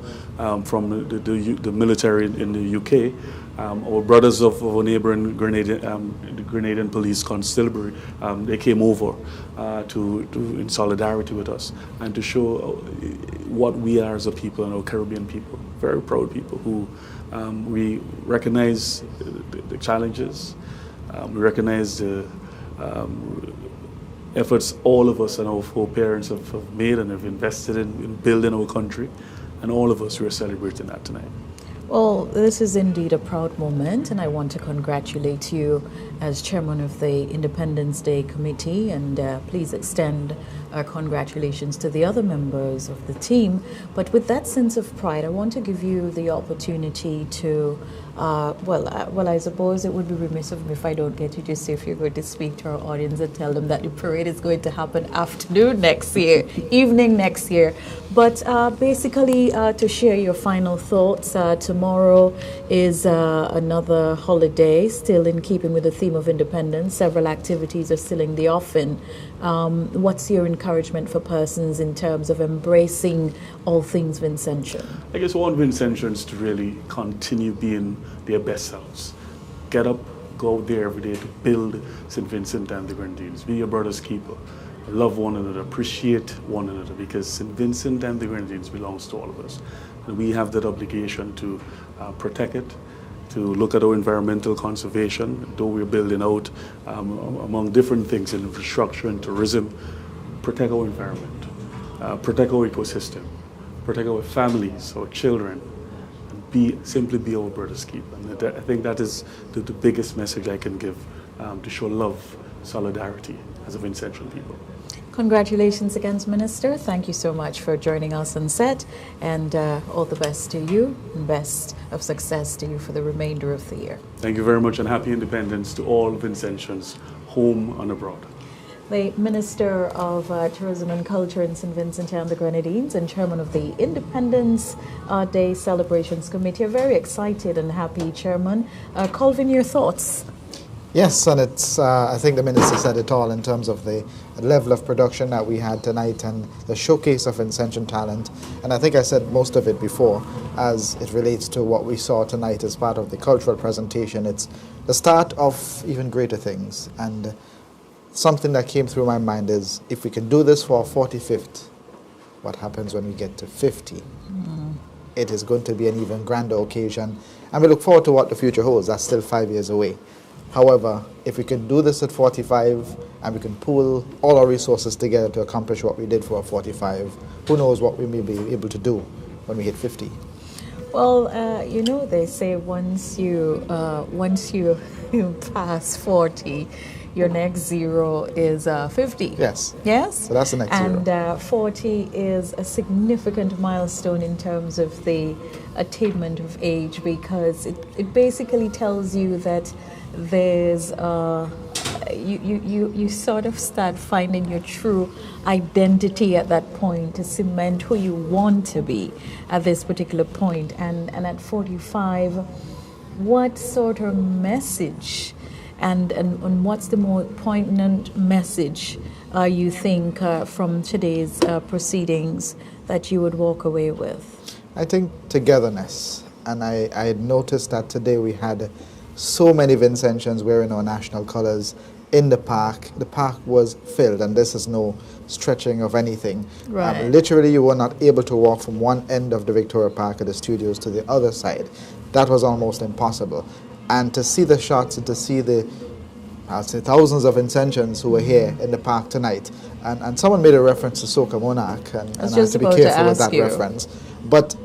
from the military in the UK, our brothers of our neighboring the Grenadian Police Constabulary, they came over in solidarity with us and to show what we are as a people and our Caribbean people, very proud people who we recognize the challenges, we recognize the efforts all of us and our foreparents have made and have invested in building our country, and all of us, we are celebrating that tonight. Well, this is indeed a proud moment, and I want to congratulate you as chairman of the Independence Day Committee, and please extend our congratulations to the other members of the team. But with that sense of pride, I want to give you the opportunity to, I suppose it would be remiss of me if I don't get you to say if you're going to speak to our audience and tell them that the parade is going to happen afternoon next year, evening next year. But basically, to share your final thoughts, tomorrow is another holiday, still in keeping with the theme of independence. Several activities are still in the offing. What's your encouragement for persons in terms of embracing all things Vincentian? I guess I want Vincentians to really continue being their best selves. Get up, go out there every day to build St. Vincent and the Grenadines. Be your brother's keeper. Love one another, appreciate one another, because St. Vincent and the Grenadines belongs to all of us. And we have that obligation to protect it, to look at our environmental conservation, though we're building out among different things in infrastructure and tourism, protect our environment, protect our ecosystem, protect our families, our children, and simply be our brother's keeper. And I think that is the biggest message I can give to show love, solidarity as a Vincentian people. Congratulations again, Minister. Thank you so much for joining us on set, and all the best to you and best of success to you for the remainder of the year. Thank you very much, and happy independence to all Vincentians, home and abroad. The Minister of Tourism and Culture in St. Vincent and the Grenadines and Chairman of the Independence Day Celebrations Committee. A very excited and happy Chairman. Colvin, your thoughts? Yes, and it's, I think the Minister said it all in terms of the level of production that we had tonight and the showcase of Vincentian talent. And I think I said most of it before as it relates to what we saw tonight as part of the cultural presentation. It's the start of even greater things. And something that came through my mind is, if we can do this for our 45th, what happens when we get to 50? It is going to be an even grander occasion. And we look forward to what the future holds. That's still 5 years away. However, if we can do this at 45 and we can pool all our resources together to accomplish what we did for 45, who knows what we may be able to do when we hit 50. Well, you know, they say once you pass 40, your next zero is 50. Yes. Yes? So that's the next zero. And 40 is a significant milestone in terms of the attainment of age, because it basically tells you that there's you sort of start finding your true identity at that point, to cement who you want to be at this particular point. And at 45, what sort of message and what's the more poignant message you think from today's proceedings that you would walk away with? I think togetherness. And I had noticed that today we had so many Vincentians wearing our national colors in the park. The park was filled, and this is no stretching of anything. Right. Literally, you were not able to walk from one end of the Victoria Park at the studios to the other side. That was almost impossible. And to see the shots and to see the, I'll say, thousands of Vincentians who were here in the park tonight. And someone made a reference to Soca Monarch, and I have to be careful with that reference. But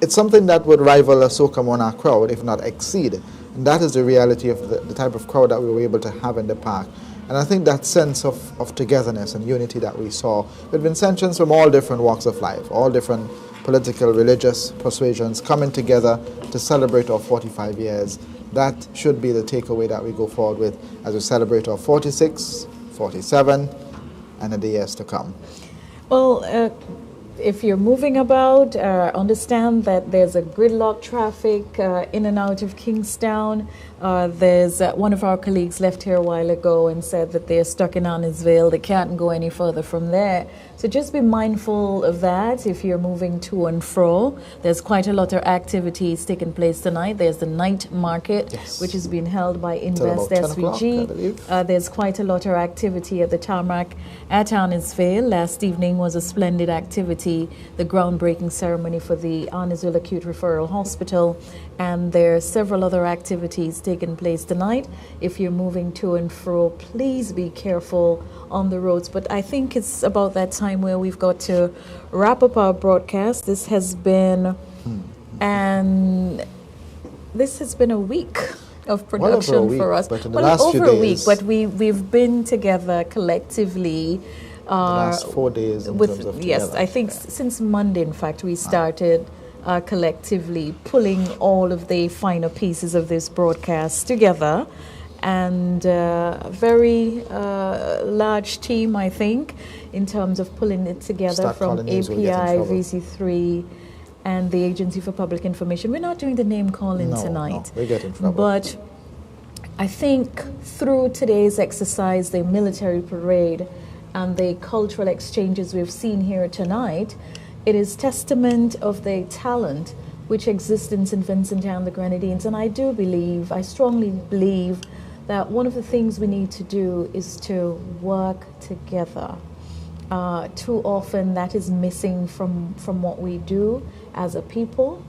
it's something that would rival a Soca Monarch crowd, if not exceed. And that is the reality of the type of crowd that we were able to have in the park. And I think that sense of togetherness and unity that we saw with Vincentians from all different walks of life, all different political, religious persuasions coming together to celebrate our 45 years, that should be the takeaway that we go forward with as we celebrate our 46, 47, and in the years to come. Well, if you're moving about, understand that there's a gridlock traffic in and out of Kingstown. There's one of our colleagues left here a while ago and said that they're stuck in Annisville. They can't go any further from there. So just be mindful of that if you're moving to and fro. There's quite a lot of activities taking place tonight. There's the night market, which is being held by Invest SVG. There's quite a lot of activity at the tarmac at Annisville. Last evening was a splendid activity, the groundbreaking ceremony for the Annisville Acute Referral Hospital. And there are several other activities taking place tonight. If you're moving to and fro, please be careful on the roads. But I think it's about that time where we've got to wrap up our broadcast. This has been a week of production for us. Over a week, but we've been together collectively. The last 4 days. Yes, I think since Monday, in fact, we started collectively pulling all of the finer pieces of this broadcast together, and a very large team, I think, in terms of pulling it together from API, VC3, and the Agency for Public Information. We're not doing the name calling tonight. No, we get in trouble. But I think through today's exercise, the military parade, and the cultural exchanges we've seen here tonight, it is testament of the talent which exists in St. Vincent and the Grenadines. And I strongly believe that one of the things we need to do is to work together. Too often that is missing from what we do as a people.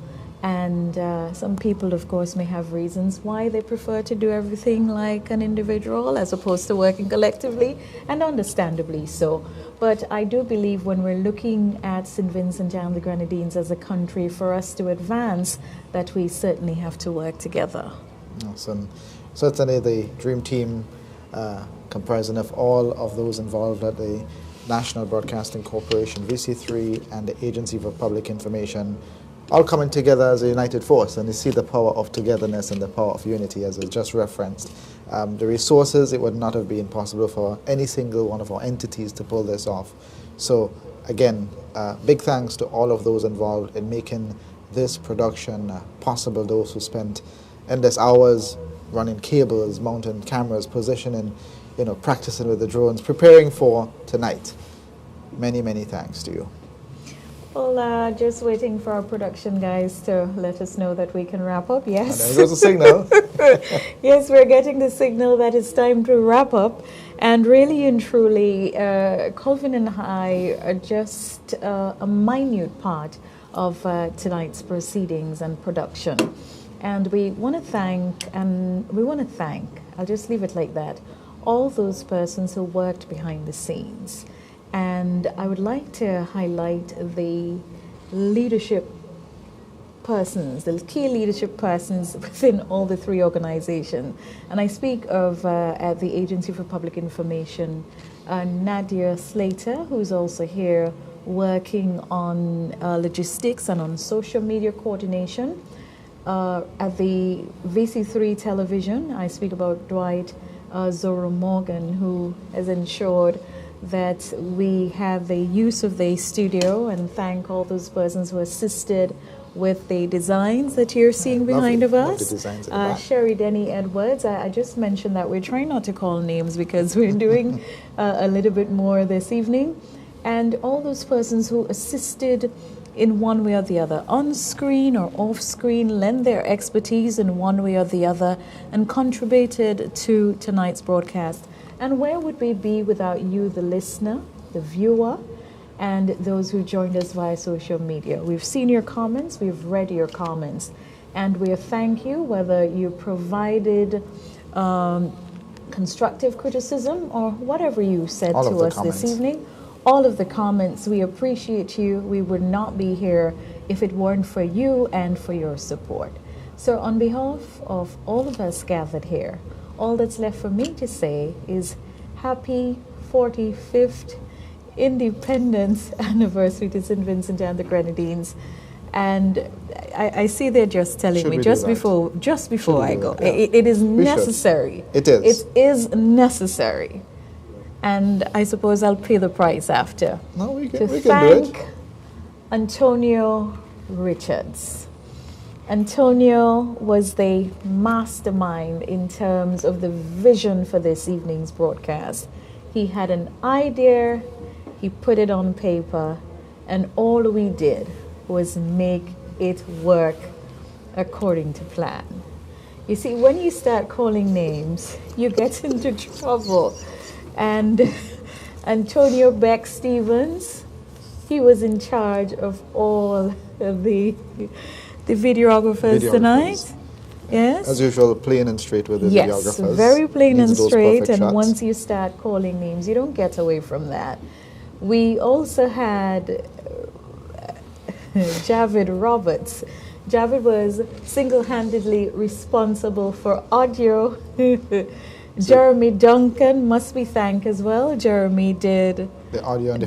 And some people, of course, may have reasons why they prefer to do everything like an individual as opposed to working collectively, and understandably so. But I do believe when we're looking at St. Vincent and the Grenadines as a country, for us to advance, that we certainly have to work together. Awesome. Certainly the dream team comprising of all of those involved at the National Broadcasting Corporation, VC3, and the Agency for Public Information, all coming together as a united force, and you see the power of togetherness and the power of unity, as I just referenced. The resources, it would not have been possible for any single one of our entities to pull this off. So again, big thanks to all of those involved in making this production possible, those who spent endless hours running cables, mounting cameras, positioning, practicing with the drones, preparing for tonight. Many, many thanks to you. Well, just waiting for our production guys to let us know that we can wrap up. Yes. And there goes the signal. Yes, we're getting the signal that it's time to wrap up. And really and truly, Colvin and I are just a minute part of tonight's proceedings and production. And we want to thank, I'll just leave it like that, all those persons who worked behind the scenes. And I would like to highlight the leadership persons, the key leadership persons within all the three organizations. And I speak of at the Agency for Public Information, Nadia Slater, who's also here working on logistics and on social media coordination. At the VC3 television, I speak about Dwight Zoro Morgan, who has ensured that we have the use of the studio, and thank all those persons who assisted with the designs that you're seeing behind of us. Sherry Denny Edwards, I just mentioned that we're trying not to call names because we're doing a little bit more this evening. And all those persons who assisted in one way or the other, on screen or off screen, lend their expertise in one way or the other and contributed to tonight's broadcast. And where would we be without you, the listener, the viewer, and those who joined us via social media? We've seen your comments, we've read your comments, and we thank you, whether you provided constructive criticism or whatever you said to us this evening. All of the comments, we appreciate you. We would not be here if it weren't for you and for your support. So on behalf of all of us gathered here, all that's left for me to say is happy 45th Independence Anniversary to St. Vincent and the Grenadines. And I see they're just telling me just before I go, it is necessary. It is. It is necessary. And I suppose I'll pay the price after. No, we can to do it. thank Antonio Richards. Antonio was the mastermind in terms of the vision for this evening's broadcast. He had an idea, he put it on paper, and all we did was make it work according to plan. You see, when you start calling names, you get into trouble. And Antonio Beck Stevens, he was in charge of all of the videographers tonight. Yes. As usual, plain and straight with the videographers. Yes, very plain and straight. And shots. once you start calling names, you don't get away from that. We also had Javid Roberts. Javid was single-handedly responsible for audio. Jeremy Duncan must be thanked as well. Jeremy did the audio and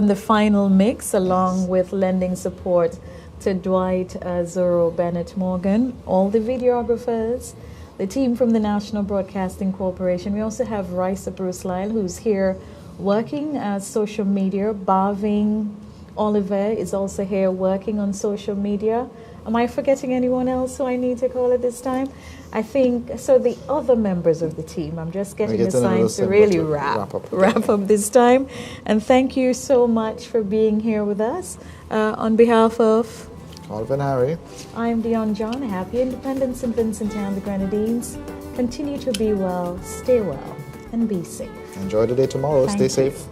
the final mix, along with lending support to Dwight Zoro Bennett Morgan, all the videographers, the team from the National Broadcasting Corporation. We also have Raisa Bruce Lyle, who's here working as social media. Barving Oliver is also here working on social media. Am I forgetting anyone else who I need to call at this time? I think so. The other members of the team, I'm just getting the signs to really wrap up this time. And thank you so much for being here with us. On behalf of Calvin Harry, I'm Dion John. Happy Independence St. Vincent and the Grenadines. Continue to be well, stay well, and be safe. Enjoy the day tomorrow. Thank Stay you. safe.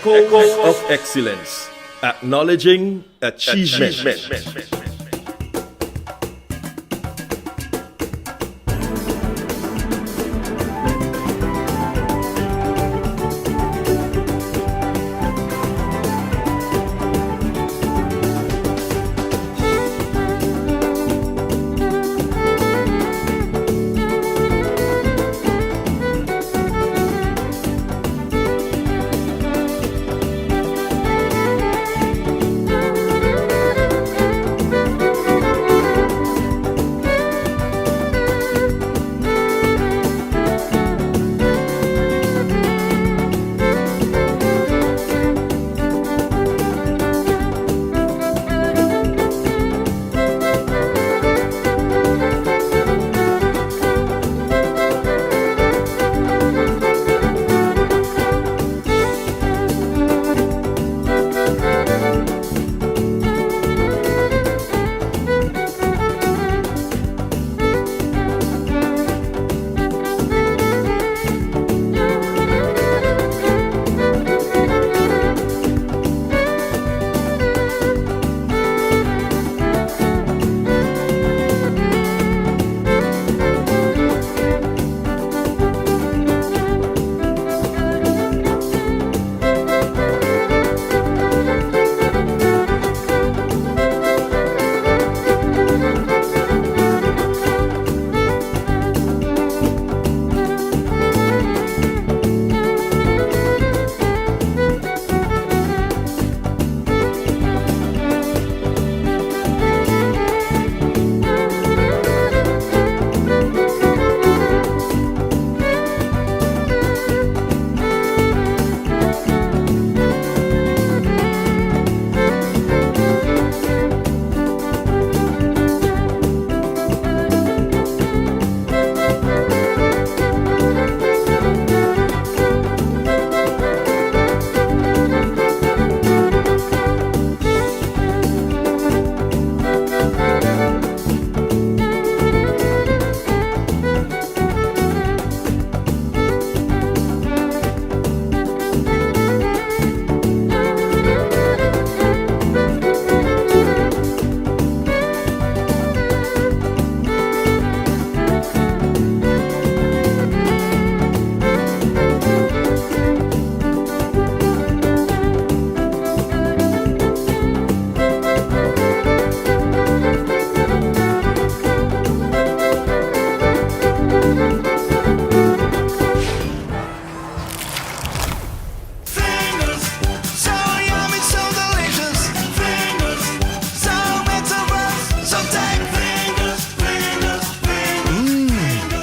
Echoes of Excellence, acknowledging achievement.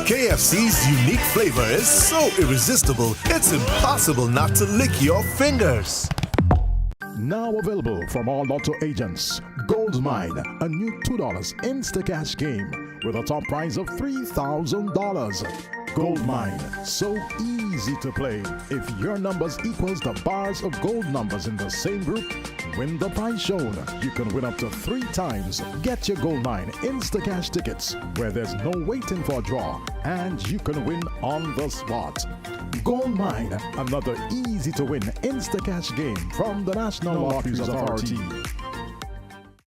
KFC's unique flavor is so irresistible, it's impossible not to lick your fingers. Now available from all lotto agents. Gold Mine, a new $2 Instacash game with a top prize of $3,000. Gold Mine, so easy to play. If your numbers equals the bars of gold numbers in the same group, win the prize shown. You can win up to 3 times. Get your Gold Mine Instacash tickets where there's no waiting for a draw and you can win on the spot. Gold Mine, another easy to win Instacash game from the National Lotteries Authority.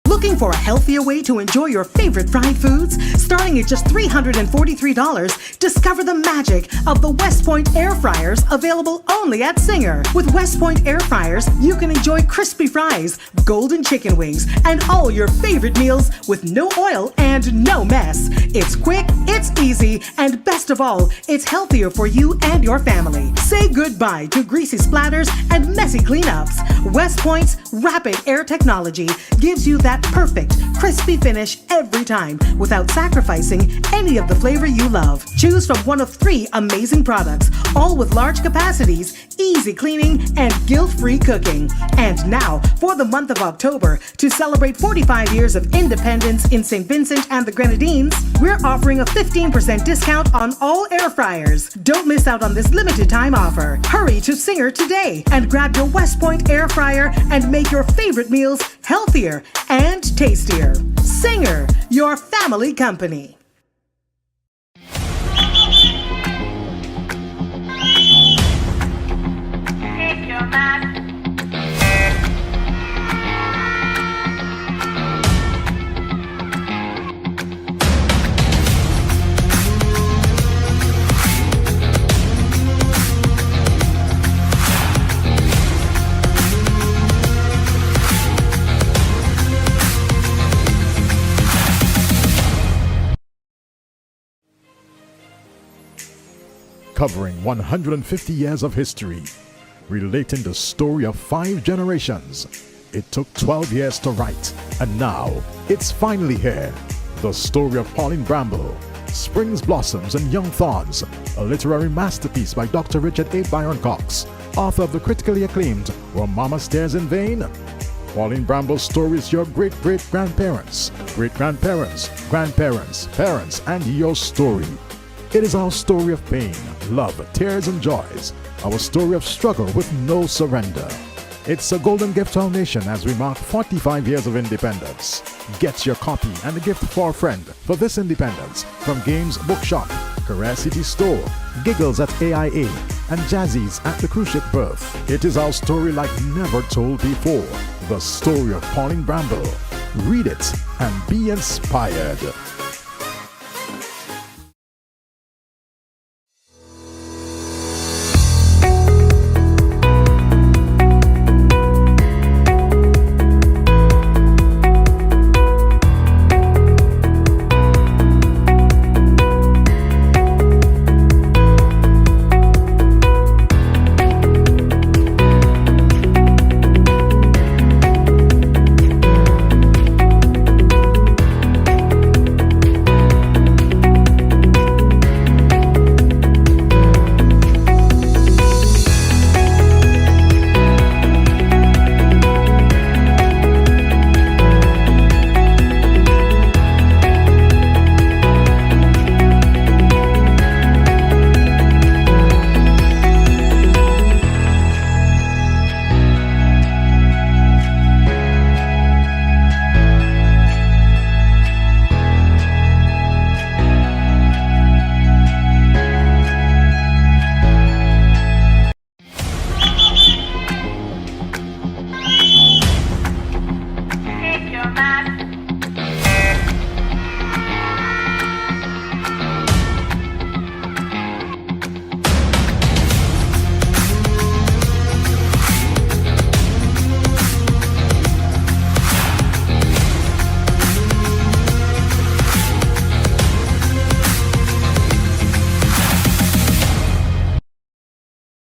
Looking for a healthier way to enjoy your favorite fried foods? Starting at just $343, discover the magic of the West Point air fryers, available only at Singer. With West Point air fryers, you can enjoy crispy fries, golden chicken wings, and all your favorite meals with no oil and no mess. It's quick, it's easy, and best of all, it's healthier for you and your family. Say goodbye to greasy splatters and messy cleanups. West Point's rapid air technology gives you that perfect, crispy finish every time without sacrificing any of the flavor you love. Choose from one of 3 amazing products, all with large capacities, easy cleaning, and guilt-free cooking. And now, for the month of October, to celebrate 45 years of independence in St. Vincent and the Grenadines, we're offering a 15% discount on all air fryers. Don't miss out on this limited time offer. Hurry to Singer today and grab your West Point air fryer and make your favorite meals healthier and tastier. Singer, your family company. Take your man. covering 150 years of history, relating the story of 5 generations. It took 12 years to write, and now it's finally here. The story of Pauline Bramble, Springs, Blossoms, and Young Thorns, a literary masterpiece by Dr. Richard A. Byron Cox, author of the critically acclaimed Where Mama Stares in Vain. Pauline Bramble's story is your great-great-grandparents, great-grandparents, grandparents, parents, and your story. It is our story of pain, love, tears, and joys, our story of struggle with no surrender. It's a golden gift to our nation as we mark 45 years of independence. Get your copy and a gift for a friend for this independence from Games Bookshop, Career City Store, Giggles at AIA, and Jazzy's at the Cruise Ship Berth. It is our story like never told before. The story of Pauline Bramble. Read it and be inspired.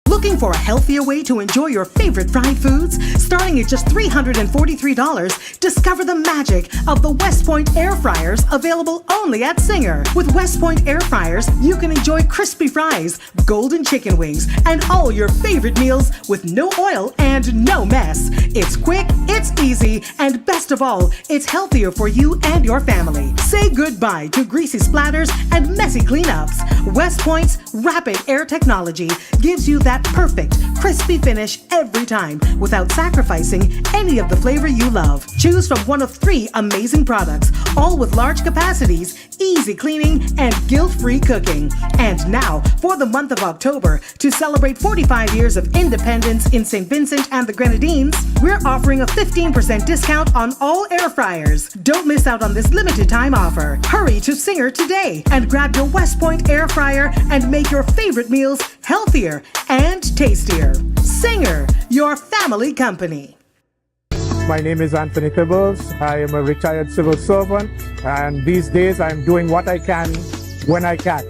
Looking for a healthier way to enjoy your favorite fried foods? Starting at just $343, discover the magic of the West Point air fryers, available only at Singer. With West Point air fryers, you can enjoy crispy fries, golden chicken wings, and all your favorite meals with no oil and no mess. It's quick, it's easy, and best of all, it's healthier for you and your family. Say goodbye to greasy splatters and messy cleanups. West Point's rapid air technology gives you that perfect, crispy finish every time without sacrificing any of the flavor you love. Choose from one of 3 amazing products, all with large capacities, easy cleaning, and guilt-free cooking. And now, for the month of October, to celebrate 45 years of independence in St. Vincent and the Grenadines, we're offering a 15% discount on all air fryers. Don't miss out on this limited time offer. Hurry to Singer today and grab your West Point air fryer and make your favorite meals healthier and tastier. Singer, your family company. My name is Anthony Pibbles. I am a retired civil servant, and these days I'm doing what I can when I can.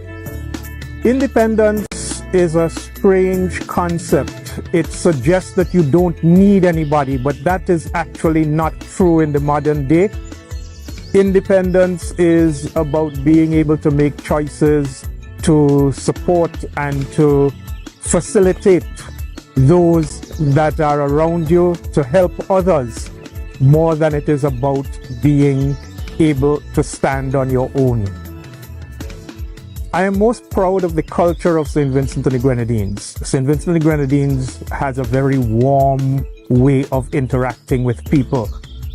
Independence is a strange concept. It suggests that you don't need anybody, but that is actually not true in the modern day. Independence is about being able to make choices to support and to facilitate those that are around you, to help others, more than it is about being able to stand on your own. I am most proud of the culture of St. Vincent and the Grenadines. St. Vincent and the Grenadines has a very warm way of interacting with people,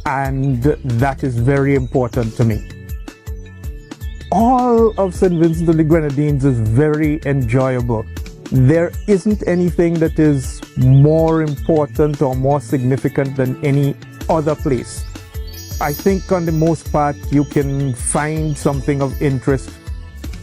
and that is very important to me. All of St. Vincent and the Grenadines is very enjoyable. There isn't anything that is more important or more significant than any other place. I think on the most part you can find something of interest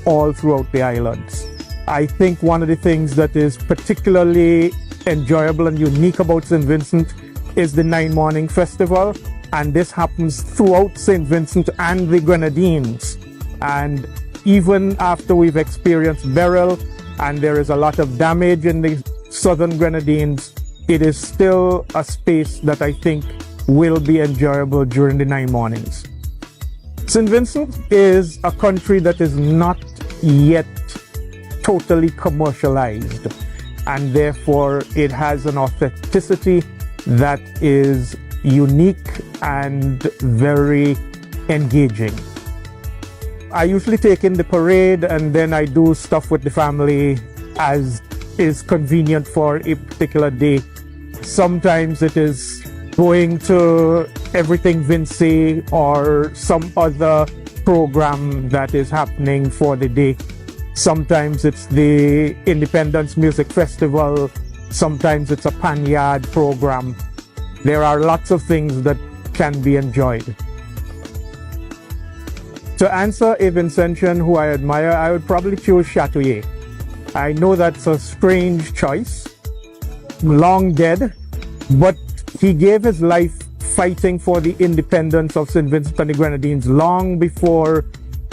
all throughout the islands. I think one of the things that is particularly enjoyable and unique about St. Vincent is the 9 Morning Festival, and this happens throughout St. Vincent and the Grenadines. And even after we've experienced Beryl, and there is a lot of damage in the southern Grenadines, it is still a space that I think will be enjoyable during the 9 mornings. St. Vincent is a country that is not yet totally commercialized, and therefore it has an authenticity that is unique and very engaging. I usually take in the parade and then I do stuff with the family as is convenient for a particular day. Sometimes it is going to Everything Vinci or some other program that is happening for the day. Sometimes it's the Independence Music Festival. Sometimes it's a Panyard program. There are lots of things that can be enjoyed. To answer a Vincentian who I admire, I would probably choose Chatouillet. I know that's a strange choice, long dead, but he gave his life fighting for the independence of St. Vincent and the Grenadines long before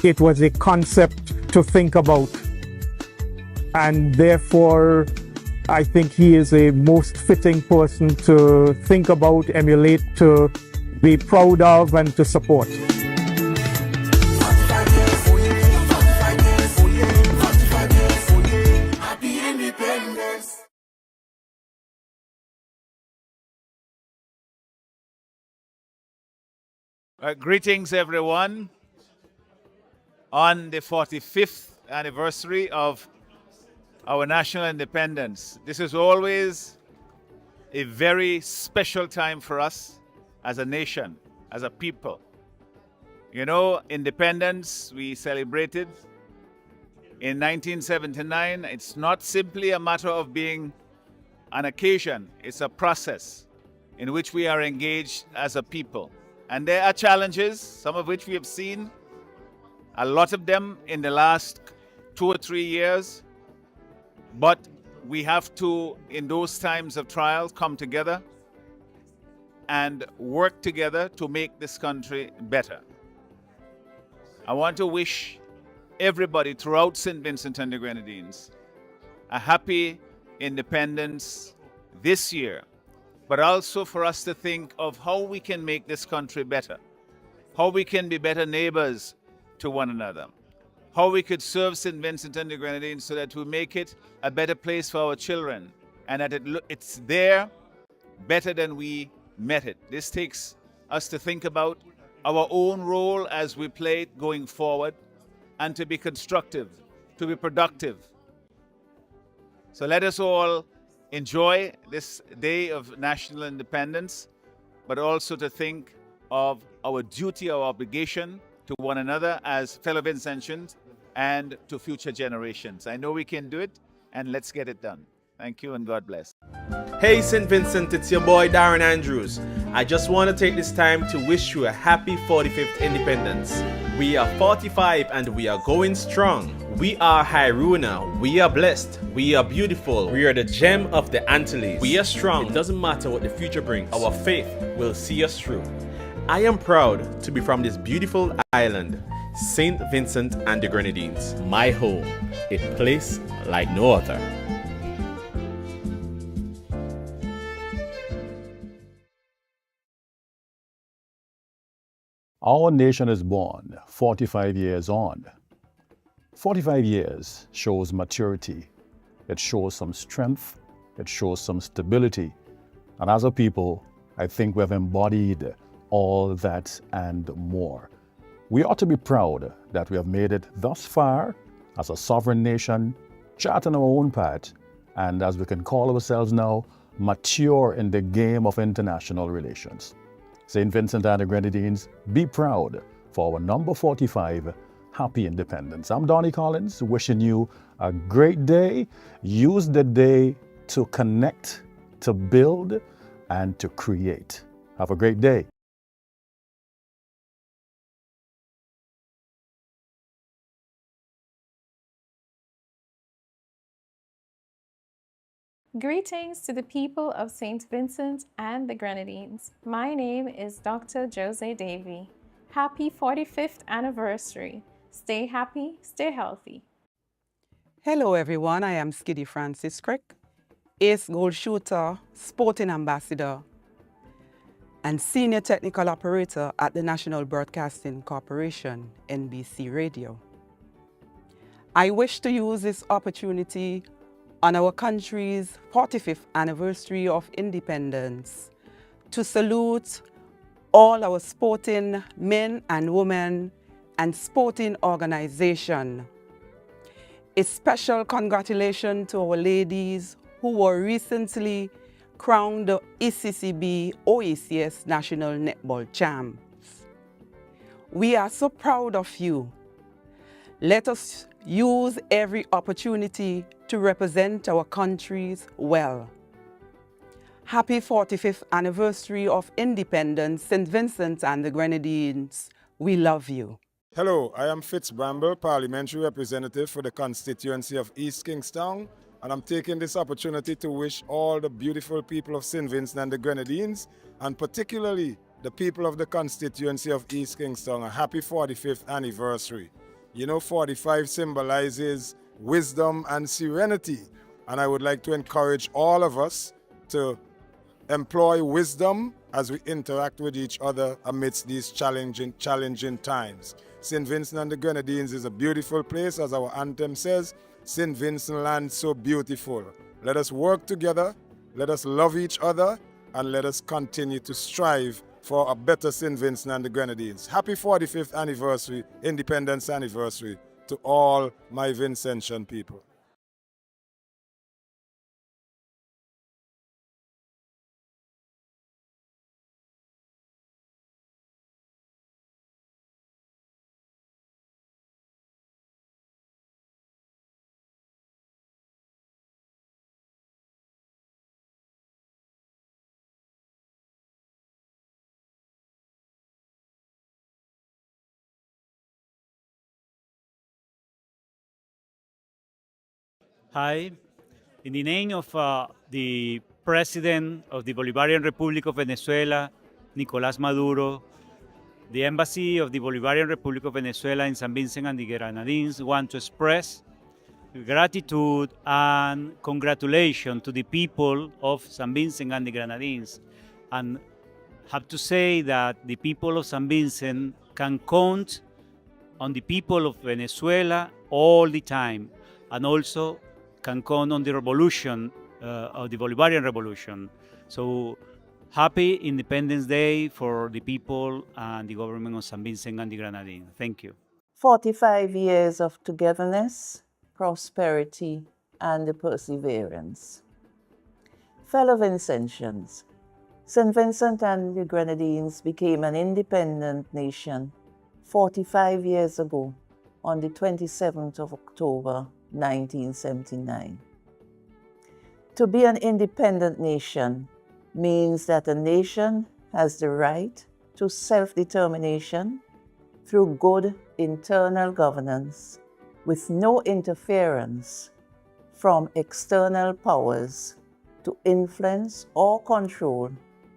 it was a concept to think about. And therefore, I think he is a most fitting person to think about, emulate, to be proud of, and to support. Greetings, everyone, on the 45th anniversary of our national independence. This is always a very special time for us as a nation, as a people. You know, independence, we celebrated in 1979. It's not simply a matter of being an occasion, it's a process in which we are engaged as a people. And there are challenges, some of which we have seen, a lot of them in the last 2 or 3 years. But we have to, in those times of trials, come together and work together to make this country better. I want to wish everybody throughout St. Vincent and the Grenadines a happy independence this year, but also for us to think of how we can make this country better, how we can be better neighbors to one another, how we could serve St. Vincent and the Grenadines so that we make it a better place for our children and that it's there better than we met it. This takes us to think about our own role as we play it going forward and to be constructive, to be productive. So let us all enjoy this day of national independence, but also to think of our duty, our obligation to one another as fellow Vincentians and to future generations. I know we can do it, and let's get it done. Thank you and God bless. Hey St. Vincent, it's your boy Darren Andrews. I just want to take this time to wish you a happy 45th independence. We are 45 and we are going strong. We are Hiruna, we are blessed, we are beautiful, we are the gem of the Antilles. We are strong, it doesn't matter what the future brings, our faith will see us through. I am proud to be from this beautiful island, St. Vincent and the Grenadines, my home, a place like no other. Our nation is born 45 years on. 45 years shows maturity. It shows some strength. It shows some stability. And as a people, I think we have embodied all that and more. We ought to be proud that we have made it thus far as a sovereign nation, charting our own path, and as we can call ourselves now, mature in the game of international relations. St. Vincent and the Grenadines, be proud for our number 45 happy independence. I'm Donnie Collins, wishing you a great day. Use the day to connect, to build, and to create. Have a great day. Greetings to the people of St. Vincent and the Grenadines. My name is Dr. Jose Davy. Happy 45th anniversary. Stay happy, stay healthy. Hello everyone, I am Skiddy Francis Crick, ace goal shooter, sporting ambassador, and senior technical operator at the National Broadcasting Corporation, NBC Radio. I wish to use this opportunity on our country's 45th anniversary of independence to salute all our sporting men and women and sporting organizations. A special congratulations to our ladies who were recently crowned the ECCB OECS National Netball Champs. We are so proud of you. Let us use every opportunity to represent our countries well. Happy 45th anniversary of independence, St. Vincent and the Grenadines. We love you. Hello, I am Fitz Bramble, Parliamentary Representative for the Constituency of East Kingstown, and I'm taking this opportunity to wish all the beautiful people of St. Vincent and the Grenadines, and particularly the people of the constituency of East Kingstown, a happy 45th anniversary. You know, 45 symbolizes wisdom and serenity, and I would like to encourage all of us to employ wisdom as we interact with each other amidst these challenging times. St. Vincent and the Grenadines is a beautiful place, as our anthem says, St. Vincent land so beautiful. Let us work together, let us love each other, and let us continue to strive for a better St. Vincent and the Grenadines. Happy 45th anniversary, independence anniversary to all my Vincentian people. Hi. In the name of the President of the Bolivarian Republic of Venezuela, Nicolás Maduro, the Embassy of the Bolivarian Republic of Venezuela in St. Vincent and the Grenadines want to express gratitude and congratulations to the people of St. Vincent and the Grenadines, and have to say that the people of St. Vincent can count on the people of Venezuela all the time, and also can count on the revolution, of the Bolivarian Revolution. So happy Independence Day for the people and the government of St. Vincent and the Grenadines. Thank you. 45 years of togetherness, prosperity, and perseverance. Fellow Vincentians, St. Vincent and the Grenadines became an independent nation 45 years ago on the 27th of October, 1979. To be an independent nation means that a nation has the right to self-determination through good internal governance with no interference from external powers to influence or control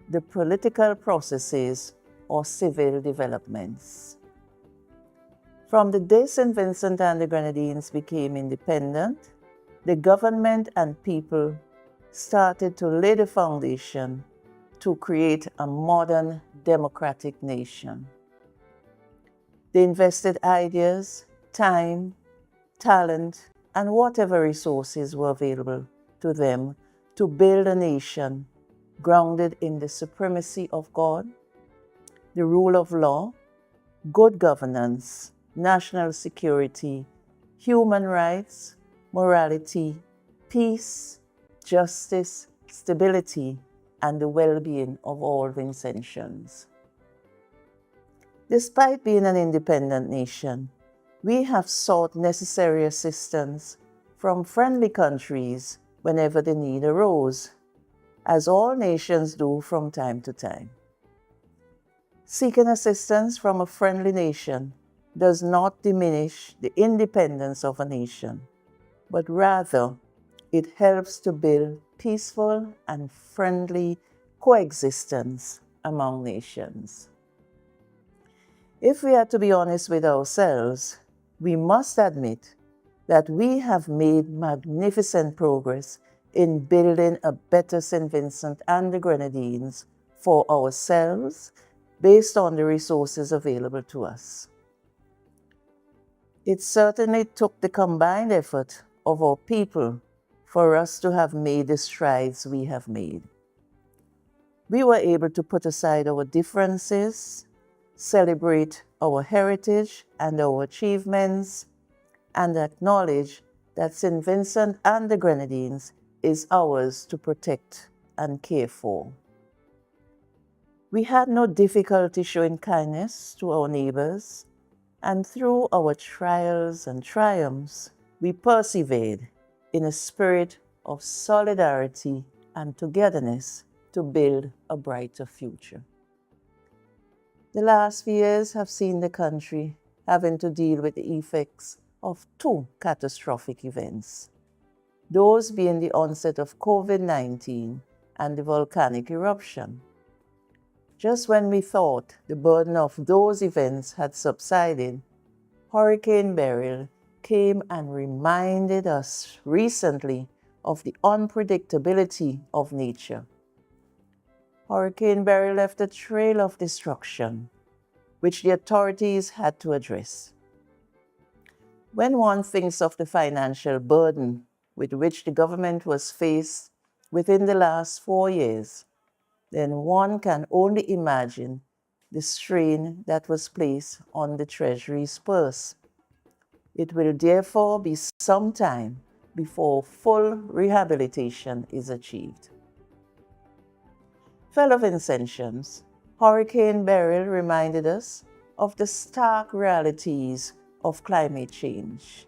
the political processes or civil developments. From the day St. Vincent and the Grenadines became independent, the government and people started to lay the foundation to create a modern democratic nation. They invested ideas, time, talent, and whatever resources were available to them to build a nation grounded in the supremacy of God, the rule of law, good governance, national security, human rights, morality, peace, justice, stability, and the well-being of all Vincentians. Despite being an independent nation, we have sought necessary assistance from friendly countries whenever the need arose, as all nations do from time to time. Seeking assistance from a friendly nation does not diminish the independence of a nation, but rather it helps to build peaceful and friendly coexistence among nations. If we are to be honest with ourselves, we must admit that we have made magnificent progress in building a better St. Vincent and the Grenadines for ourselves based on the resources available to us. It certainly took the combined effort of our people for us to have made the strides we have made. We were able to put aside our differences, celebrate our heritage and our achievements, and acknowledge that St. Vincent and the Grenadines is ours to protect and care for. We had no difficulty showing kindness to our neighbors, and through our trials and triumphs, we persevered in a spirit of solidarity and togetherness to build a brighter future. The last few years have seen the country having to deal with the effects of two catastrophic events, those being the onset of COVID-19 and the volcanic eruption. Just when we thought the burden of those events had subsided, Hurricane Beryl came and reminded us recently of the unpredictability of nature. Hurricane Beryl left a trail of destruction, which the authorities had to address. When one thinks of the financial burden with which the government was faced within the last 4 years, then one can only imagine the strain that was placed on the Treasury's purse. It will therefore be some time before full rehabilitation is achieved. Fellow Vincentians, Hurricane Beryl reminded us of the stark realities of climate change,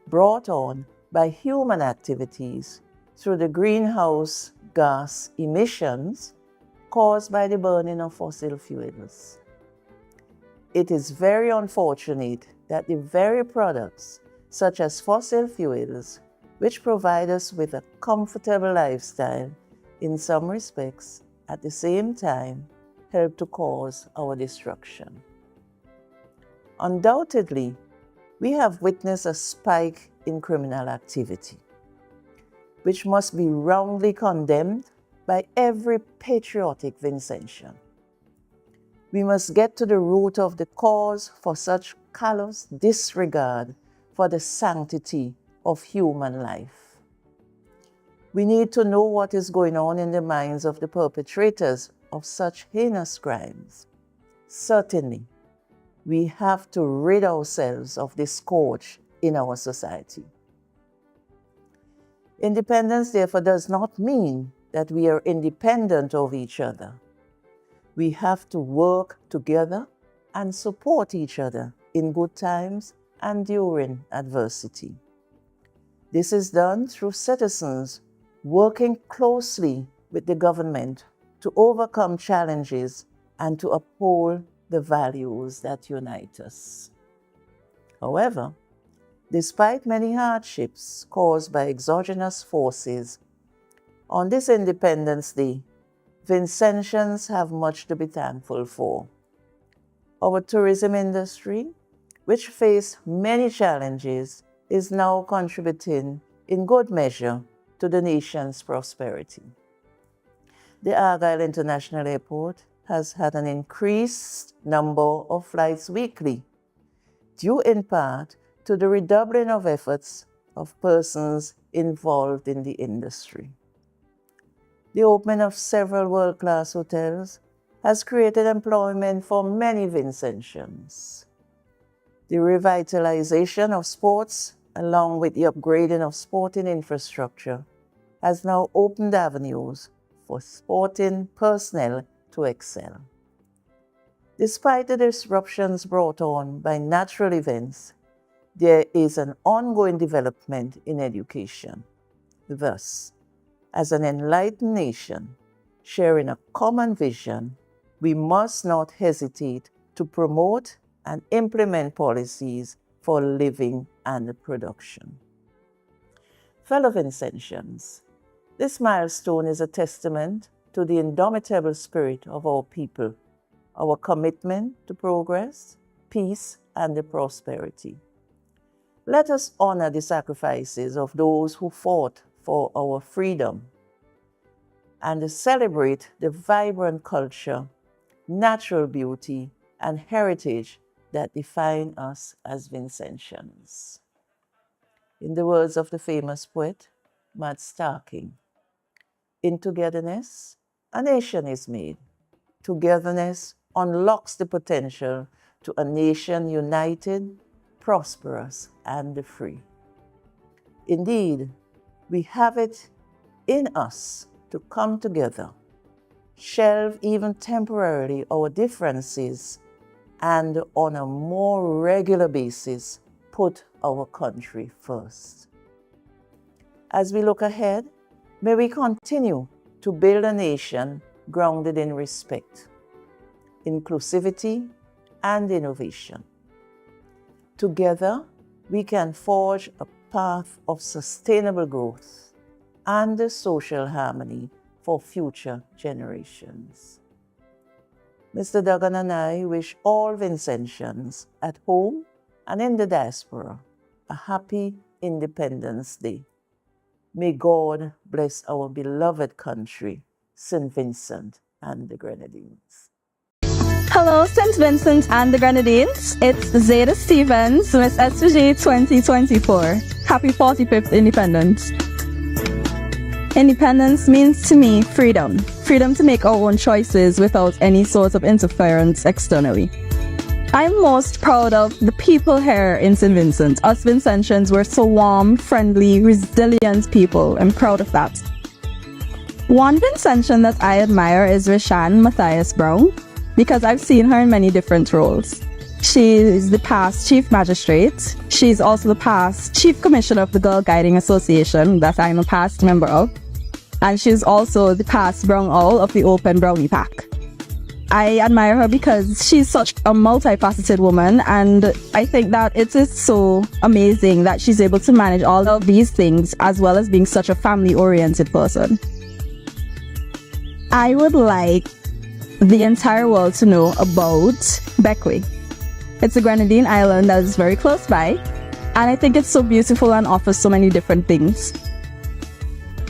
brought on by human activities through the greenhouse gas emissions caused by the burning of fossil fuels. It is very unfortunate that the very products, such as fossil fuels, which provide us with a comfortable lifestyle in some respects, at the same time help to cause our destruction. Undoubtedly, we have witnessed a spike in criminal activity, which must be roundly condemned by every patriotic Vincentian. We must get to the root of the cause for such callous disregard for the sanctity of human life. We need to know what is going on in the minds of the perpetrators of such heinous crimes. Certainly, we have to rid ourselves of this scourge in our society. Independence, therefore, does not mean that we are independent of each other. We have to work together and support each other in good times and during adversity. This is done through citizens working closely with the government to overcome challenges and to uphold the values that unite us. However, despite many hardships caused by exogenous forces, on this Independence Day, Vincentians have much to be thankful for. Our tourism industry, which faced many challenges, is now contributing in good measure to the nation's prosperity. The Argyle International Airport has had an increased number of flights weekly, due in part to the redoubling of efforts of persons involved in the industry. The opening of several world-class hotels has created employment for many Vincentians. The revitalization of sports, along with the upgrading of sporting infrastructure, has now opened avenues for sporting personnel to excel. Despite the disruptions brought on by natural events, there is an ongoing development in education. Thus, as an enlightened nation, sharing a common vision, we must not hesitate to promote and implement policies for living and production. Fellow Vincentians, this milestone is a testament to the indomitable spirit of our people, our commitment to progress, peace, and prosperity. Let us honor the sacrifices of those who fought for our freedom and celebrate the vibrant culture, natural beauty, and heritage that define us as Vincentians. In the words of the famous poet, Matt Starking, in togetherness, a nation is made. Togetherness unlocks the potential to a nation united, prosperous, and free. Indeed, we have it in us to come together, shelve even temporarily our differences, and on a more regular basis, put our country first. As we look ahead, may we continue to build a nation grounded in respect, inclusivity, and innovation. Together, we can forge a path of sustainable growth and social harmony for future generations. Mr. Duggan and I wish all Vincentians at home and in the diaspora a happy Independence Day. May God bless our beloved country, St. Vincent and the Grenadines. Hello, St. Vincent and the Grenadines. It's Zeta Stevens, Miss SG 2024. Happy 45th Independence. Independence means to me freedom. Freedom to make our own choices without any sort of interference externally. I'm most proud of the people here in St. Vincent. Us Vincentians were so warm, friendly, resilient people. I'm proud of that. One Vincentian that I admire is Rishan Matthias Brown, because I've seen her in many different roles. She is the past Chief Magistrate. She's also the past Chief Commissioner of the Girl Guiding Association that I'm a past member of. And she's also the past Brown Owl of the Open Brownie Pack. I admire her because she's such a multifaceted woman, and I think that it is so amazing that she's able to manage all of these things as well as being such a family-oriented person. I would like the entire world to know about Bequia. It's a Grenadine island that is very close by, and I think it's so beautiful and offers so many different things.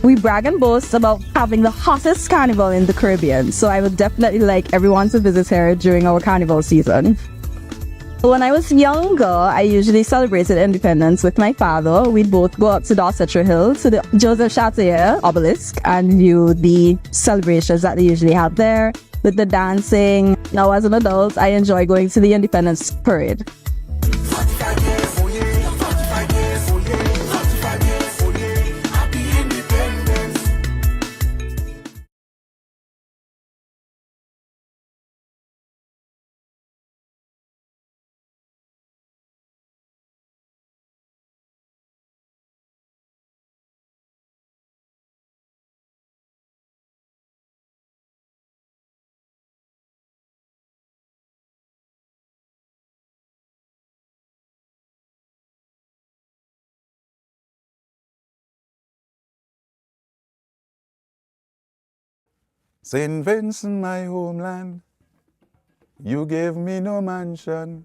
We brag and boast about having the hottest carnival in the Caribbean, so I would definitely like everyone to visit here during our carnival season. When I was younger, I usually celebrated independence with my father. We'd both go up to Dorsetshire Hill to the Joseph Chartier obelisk and view the celebrations that they usually have there with the dancing. Now as an adult, I enjoy going to the Independence Parade. St. Vincent, my homeland, you gave me no mansion,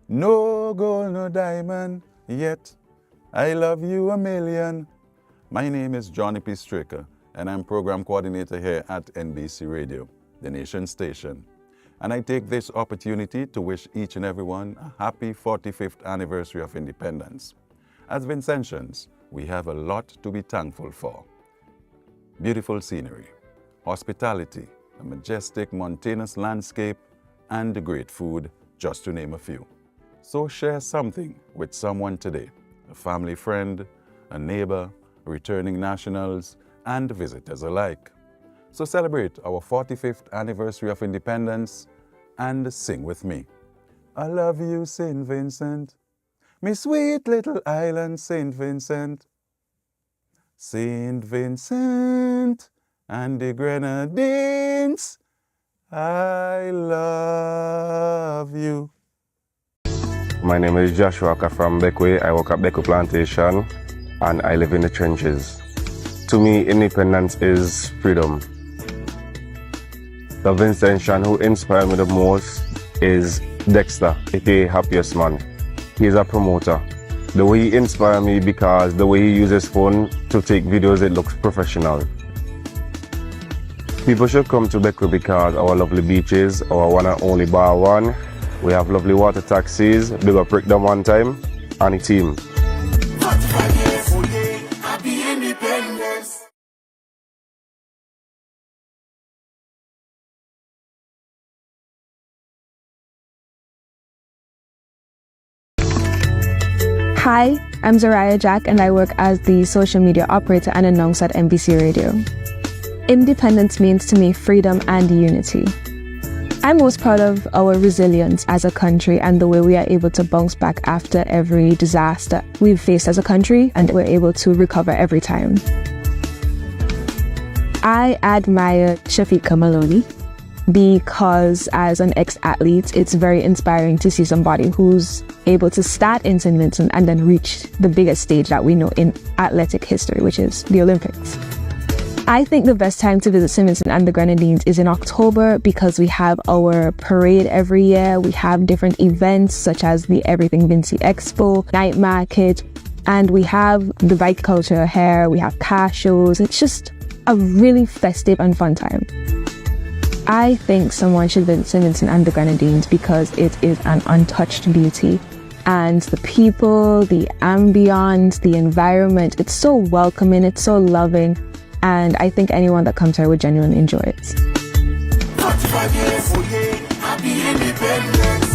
no gold, no diamond, yet I love you a million. My name is Johnny P. Straker, and I'm program coordinator here at NBC Radio, the nation station. And I take this opportunity to wish each and everyone a happy 45th anniversary of independence. As Vincentians, we have a lot to be thankful for. Beautiful scenery, hospitality, a majestic mountainous landscape, and great food, just to name a few. So share something with someone today, a family friend, a neighbor, returning nationals, and visitors alike. So celebrate our 45th anniversary of independence and sing with me. I love you, St. Vincent, me sweet little island, St. Vincent. St. Vincent and the Grenadines, I love you. My name is Joshua from Bequia. I work at Bequia Plantation and I live in the trenches. To me, independence is freedom. The Vincentian who inspired me the most is Dexter, aka Happiest Man. He's a promoter. The way he inspired me because the way he uses his phone to take videos, it looks professional. People should come to Bequia because our lovely beaches, our one and only bar one. We have lovely water taxis, big up Rick them one time, and the team. Hi, I'm Zariah Jack and I work as the social media operator and announcer at NBC Radio. Independence means to me freedom and unity. I'm most proud of our resilience as a country and the way we are able to bounce back after every disaster we've faced as a country, and we're able to recover every time. I admire Shafiqa Maloney because as an ex-athlete, it's very inspiring to see somebody who's able to start in St. Vincent and then reach the biggest stage that we know in athletic history, which is the Olympics. I think the best time to visit St. Vincent and the Grenadines is in October because we have our parade every year. We have different events such as the Everything Vinci Expo, night market, and we have the bike culture here. We have car shows. It's just a really festive and fun time. I think someone should visit St. Vincent and the Grenadines because it is an untouched beauty. And the people, the ambience, the environment, it's so welcoming, it's so loving. And I think anyone that comes here would genuinely enjoy it. 45 years, oh yeah, happy independence.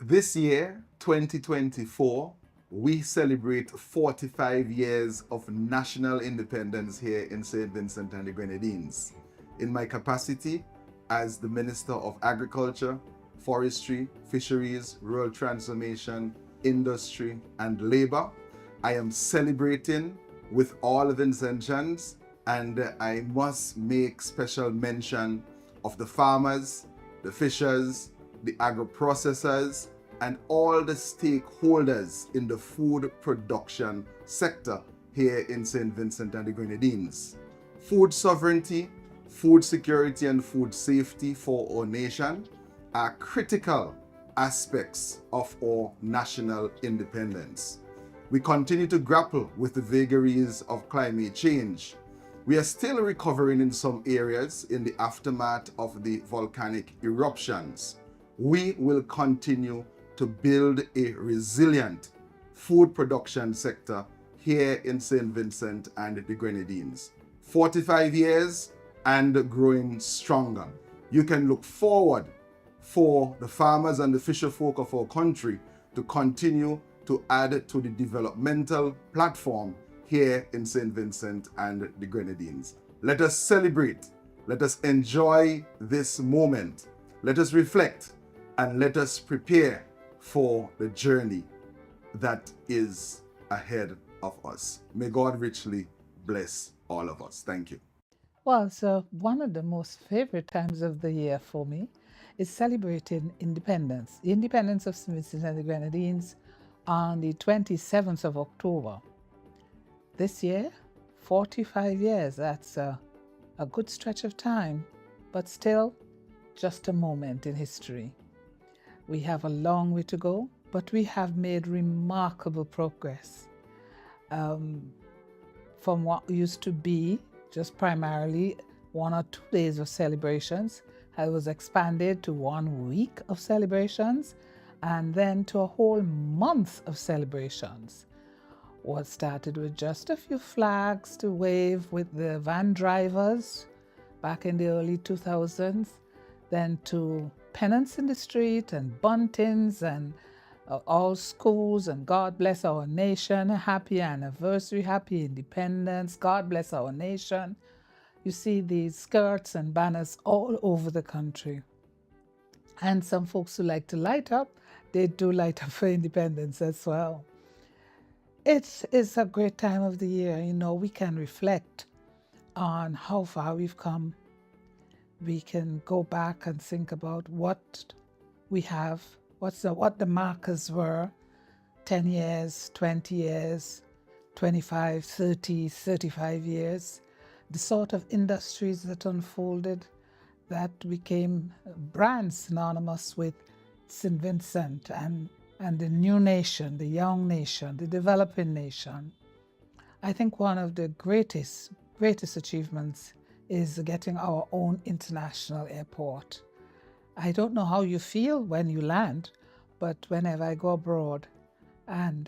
This year, 2024, we celebrate 45 years of national independence here in St. Vincent and the Grenadines. In my capacity as the Minister of Agriculture, Forestry, Fisheries, Rural Transformation, Industry and Labor, I am celebrating with all Vincentians, and I must make special mention of the farmers, the fishers, the agro-processors, and all the stakeholders in the food production sector here in St. Vincent and the Grenadines. Food sovereignty, food security, and food safety for our nation are critical aspects of our national independence. We continue to grapple with the vagaries of climate change. We are still recovering in some areas in the aftermath of the volcanic eruptions. We will continue to build a resilient food production sector here in St. Vincent and the Grenadines. 45 years and growing stronger. You can look forward for the farmers and the fisher folk of our country to continue to add to the developmental platform here in St. Vincent and the Grenadines. Let us celebrate, let us enjoy this moment, let us reflect, and let us prepare for the journey that is ahead of us. May God richly bless all of us. Thank you. Well, so one of the most favorite times of the year for me is celebrating independence, the independence of St. Vincent and the Grenadines on the 27th of October. This year, 45 years, that's a good stretch of time, but still just a moment in history. We have a long way to go, but we have made remarkable progress. From what used to be just primarily 1 or 2 days of celebrations, it was expanded to 1 week of celebrations, and then to a whole month of celebrations. What started with just a few flags to wave with the van drivers back in the early 2000s, then to pennants in the street and buntings and all schools and God bless our nation, happy anniversary, happy independence, God bless our nation. You see these skirts and banners all over the country. And some folks who like to light up, they do light up for independence as well. It is a great time of the year. You know, we can reflect on how far we've come. We can go back and think about what we have, what the markers were 10 years, 20 years, 25, 30, 35 years, the sort of industries that unfolded that became brands synonymous with St. Vincent and and the new nation, the young nation, the developing nation, I think one of the greatest achievements is getting our own international airport. I don't know how you feel when you land, but whenever I go abroad and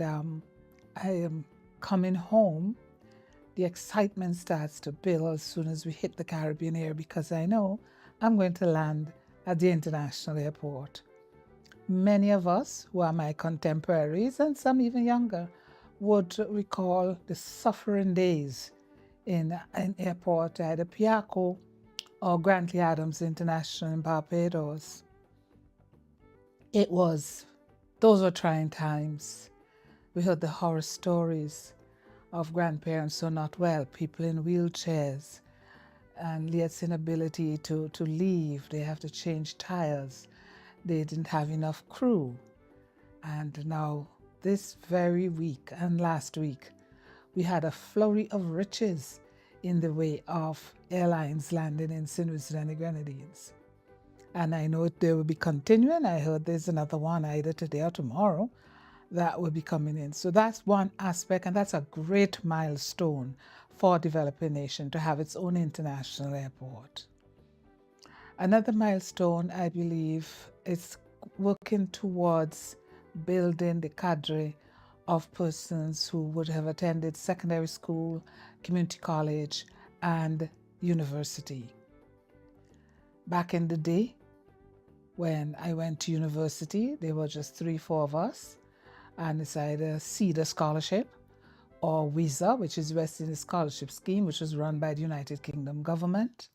I am coming home, the excitement starts to build as soon as we hit the Caribbean air, because I know I'm going to land at the international airport. Many of us who are my contemporaries, and some even younger, would recall the suffering days in an airport, either Piaco or Grantley Adams International in Barbados. Those were trying times. We heard the horror stories of grandparents who are not well, people in wheelchairs, and yet inability to leave. They have to change tires. They didn't have enough crew. And now this very week and last week, we had a flurry of riches in the way of airlines landing in St. Vincent and the Grenadines. And I know they will be continuing. I heard there's another one either today or tomorrow that will be coming in. So that's one aspect, and that's a great milestone for a developing nation to have its own international airport. Another milestone, I believe, is working towards building the cadre of persons who would have attended secondary school, community college, and university. Back in the day, when I went to university, there were just 3-4 of us, and it's either CEDA Scholarship or WISA, which is West Indies Scholarship Scheme, which was run by the United Kingdom government.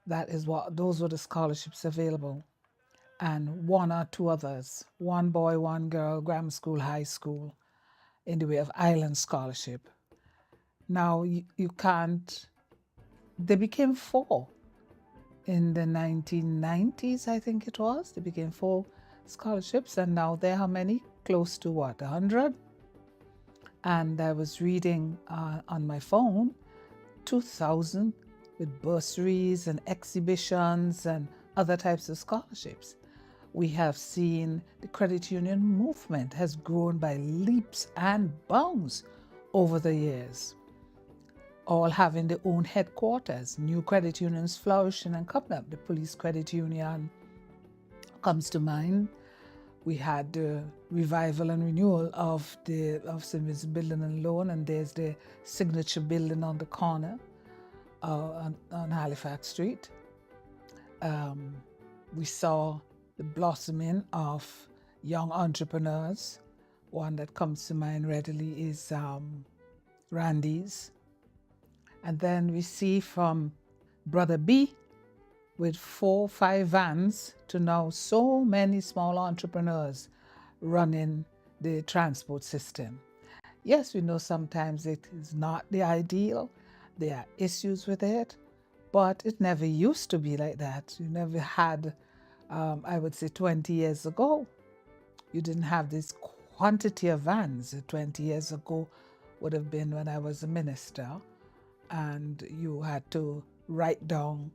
Those were the scholarships available. And 1 or 2 others, 1 boy, 1 girl, grammar school, high school, in the way of island scholarship. Now you can't, they became 4. In the 1990s, I think it was, there became 4 scholarships, and now there are many, close to 100? And I was reading on my phone, 2,000 with bursaries and exhibitions and other types of scholarships. We have seen the credit union movement has grown by leaps and bounds over the years, all having their own headquarters, new credit unions flourishing and coming up. The police credit union comes to mind. We had the revival and renewal of St. Vincent Building and Loan, and there's the Signature Building on the corner on Halifax Street. We saw the blossoming of young entrepreneurs. One that comes to mind readily is Randy's. And then we see from Brother B with 4 or 5 vans to now so many small entrepreneurs running the transport system. Yes, we know sometimes it is not the ideal. There are issues with it, but it never used to be like that. You never had, I would say 20 years ago, you didn't have this quantity of vans. 20 years ago would have been when I was a minister, and you had to write down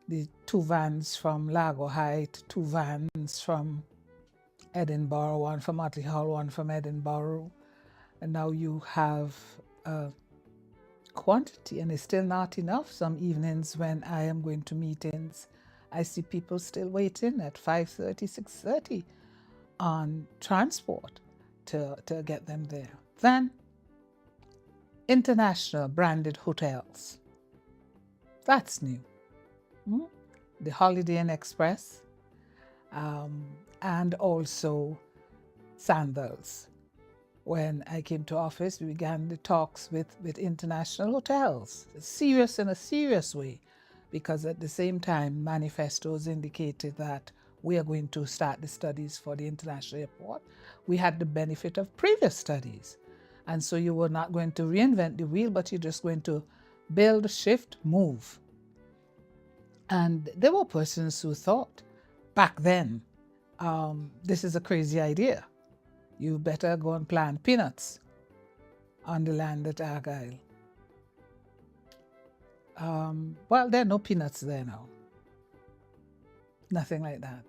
the 2 vans from Lago Heights, 2 vans from Edinburgh, 1 from Otley Hall, 1 from Edinburgh. And now you have a quantity, and it's still not enough. Some evenings when I am going to meetings, I see people still waiting at 5:30, 6:30 on transport to get them there. Then, international branded hotels. That's new. The Holiday Inn Express, and also Sandals. When I came to office, we began the talks with international hotels, serious in a serious way, because at the same time, manifestos indicated that we are going to start the studies for the international airport. We had the benefit of previous studies. And so you were not going to reinvent the wheel, but you're just going to build, shift, move. And there were persons who thought back then, this is a crazy idea. You better go and plant peanuts on the land at Argyle. Well, there are no peanuts there now. Nothing like that.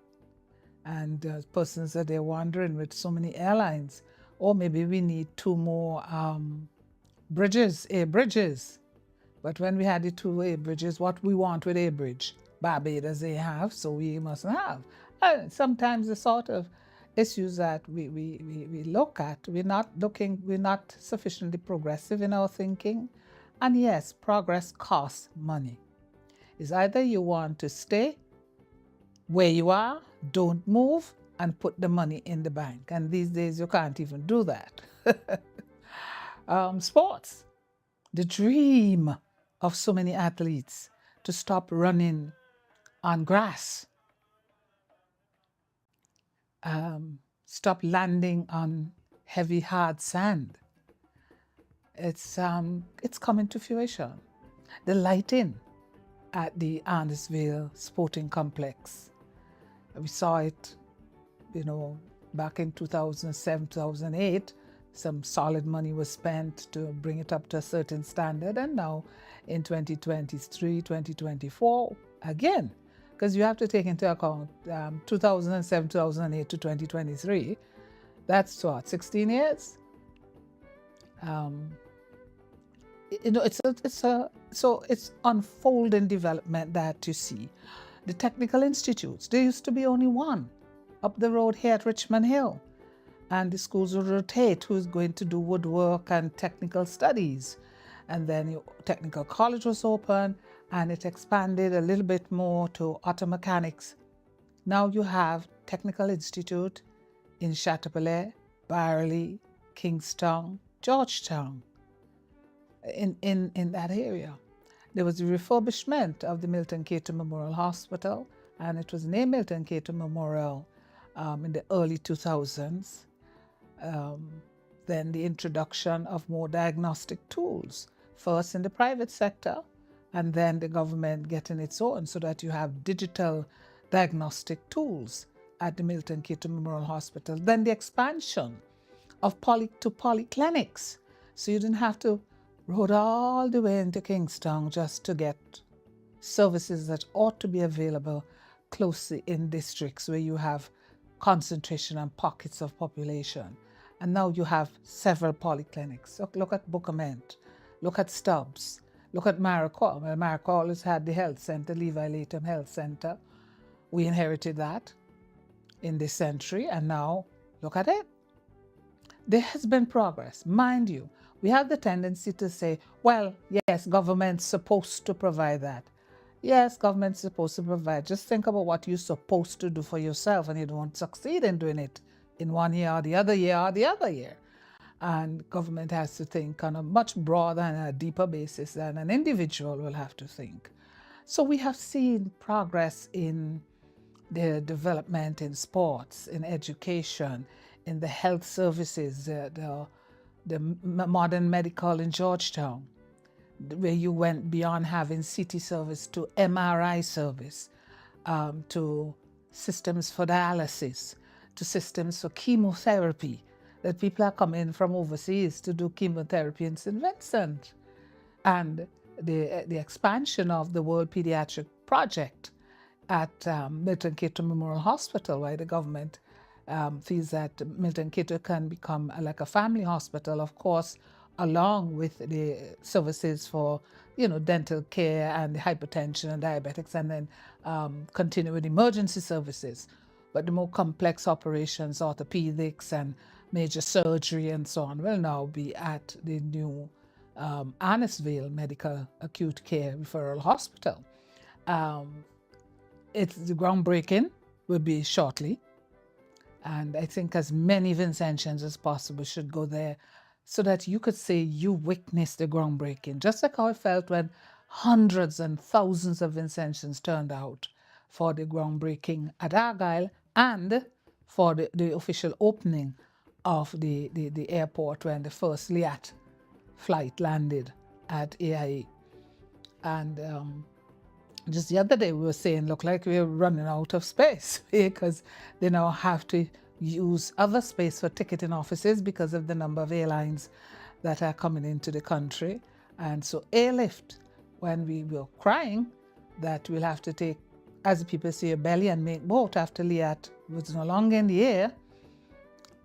And persons that they're wondering with so many airlines, or maybe we need 2 more air bridges. But when we had the 2 air bridges, what we want with air bridge, Barbados they have, so we must have. And sometimes the sort of issues that we look at, we're not sufficiently progressive in our thinking. And yes, progress costs money. It's either you want to stay where you are, don't move, and put the money in the bank. And these days you can't even do that. Sports, the dream of so many athletes to stop running on grass, stop landing on heavy, hard sand. It's coming to fruition. The lighting at the Arnesville Sporting Complex, we saw it, back in 2007, 2008. Some solid money was spent to bring it up to a certain standard, and now in 2023, 2024, again, because you have to take into account 2007, 2008 to 2023, that's what, 16 years? It's unfolding development that you see. The technical institutes, there used to be only one up the road here at Richmond Hill. And the schools will rotate who's going to do woodwork and technical studies. And then your technical college was open, and it expanded a little bit more to auto mechanics. Now you have Technical Institute in Chateaubriand, Barley, Kingston, Georgetown, in that area. There was the refurbishment of the Milton Cato Memorial Hospital, and it was named Milton Cato Memorial in the early 2000s. Then the introduction of more diagnostic tools, first in the private sector, and then the government getting its own, so that you have digital diagnostic tools at the Milton Cato Memorial Hospital. Then the expansion of polyclinics, so you didn't have to rode all the way into Kingston just to get services that ought to be available closely in districts where you have concentration and pockets of population. And now you have several polyclinics. Look at Bookament, look at Stubbs, look at Maricoa. Well, Maricoa always had the health center, Levi Latham Health Center. We inherited that in this century, and now look at it. There has been progress. Mind you, we have the tendency to say, well, yes, government's supposed to provide that. Yes, government's supposed to provide. Just think about what you're supposed to do for yourself, and you don't succeed in doing it in one year or the other year or the other year. And government has to think on a much broader and a deeper basis than an individual will have to think. So we have seen progress in the development in sports, in education, in the health services, the modern medical in Georgetown, where you went beyond having CT service to MRI service, to systems for dialysis, to systems for chemotherapy, that people are coming from overseas to do chemotherapy in St. Vincent. And the expansion of the World Pediatric Project at Milton Cato Memorial Hospital, where the government feels that Milton Cato can become like a family hospital, of course, along with the services for, dental care and hypertension and diabetics, and then continue with emergency services. But the more complex operations, orthopedics and major surgery and so on, will now be at the new Arnesville Medical Acute Care Referral Hospital. The groundbreaking will be shortly. And I think as many Vincentians as possible should go there so that you could say you witnessed the groundbreaking, just like how it felt when hundreds and thousands of Vincentians turned out for the groundbreaking at Argyle and for the official opening of the airport when the first Liat flight landed at AIA. And just the other day we were saying, look like we're running out of space because they now have to use other space for ticketing offices because of the number of airlines that are coming into the country. And so airlift, when we were crying that we'll have to take as the people say, a belly and make boat after Liat was no longer in the air,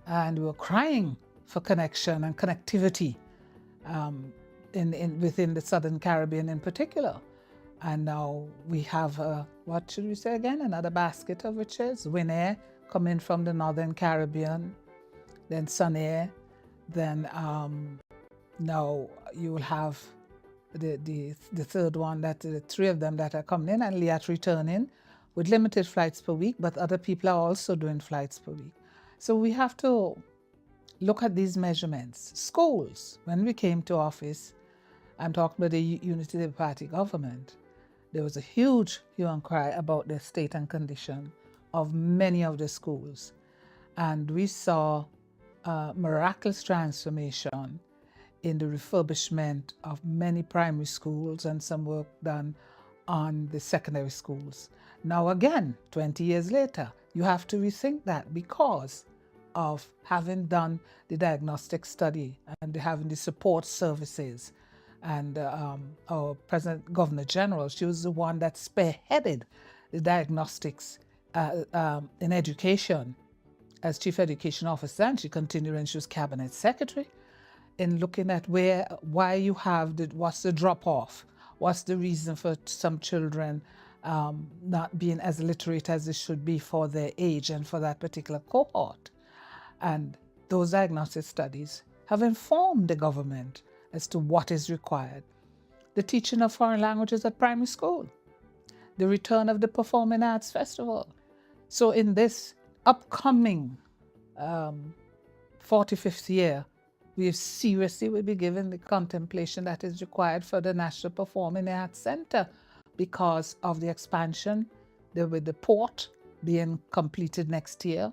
and we were crying for connection and connectivity within the Southern Caribbean in particular. And now we have, what should we say again, another basket of riches. Winair coming from the Northern Caribbean, then Sunair, then now you will have the third one, that the three of them that are coming in, and Liat returning with limited flights per week, but other people are also doing flights per week. So we have to look at these measurements. Schools, when we came to office, I'm talking about the Unity Labour Party government, there was a huge hue and cry about the state and condition of many of the schools. And we saw a miraculous transformation in the refurbishment of many primary schools and some work done on the secondary schools. Now again, 20 years later, you have to rethink that because of having done the diagnostic study and having the support services. And our President Governor General, she was the one that spearheaded the diagnostics in education as Chief Education Officer, and she continued when she was Cabinet Secretary, in looking at why you have what's the drop-off, what's the reason for some children not being as literate as they should be for their age and for that particular cohort. And those diagnostic studies have informed the government as to what is required. The teaching of foreign languages at primary school, the return of the Performing Arts Festival. So in this upcoming 45th year, we seriously will be given the contemplation that is required for the National Performing Arts Center because of the expansion, with the port being completed next year,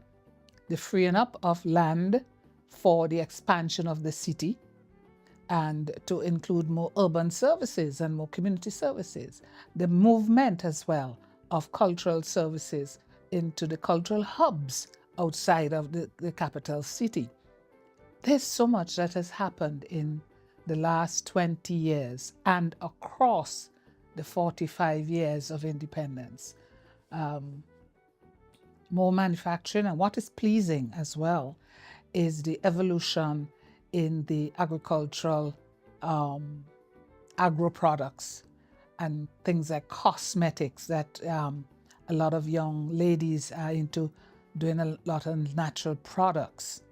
the freeing up of land for the expansion of the city, and to include more urban services and more community services. The movement as well of cultural services into the cultural hubs outside of the capital city. There's so much that has happened in the last 20 years and across the 45 years of independence. More manufacturing, and what is pleasing as well is the evolution in the agricultural agro products and things like cosmetics that a lot of young ladies are into, doing a lot of natural products.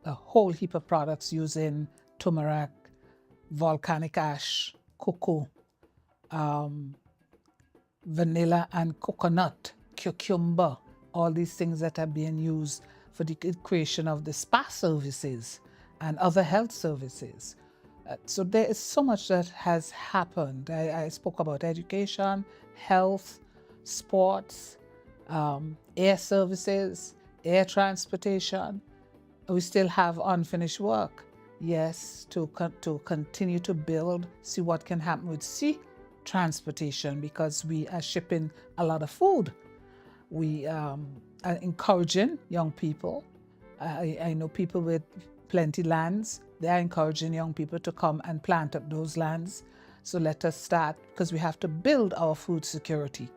A whole heap of products using turmeric, volcanic ash, cocoa, vanilla and coconut, cucumber, all these things that are being used for the creation of the spa services and other health services. So there is so much that has happened. I spoke about education, health, sports, air services, air transportation. We still have unfinished work, yes, to continue to build, see what can happen with sea transportation, because we are shipping a lot of food. We are encouraging young people. I know people with plenty lands. They are encouraging young people to come and plant up those lands. So let us start, because we have to build our food security.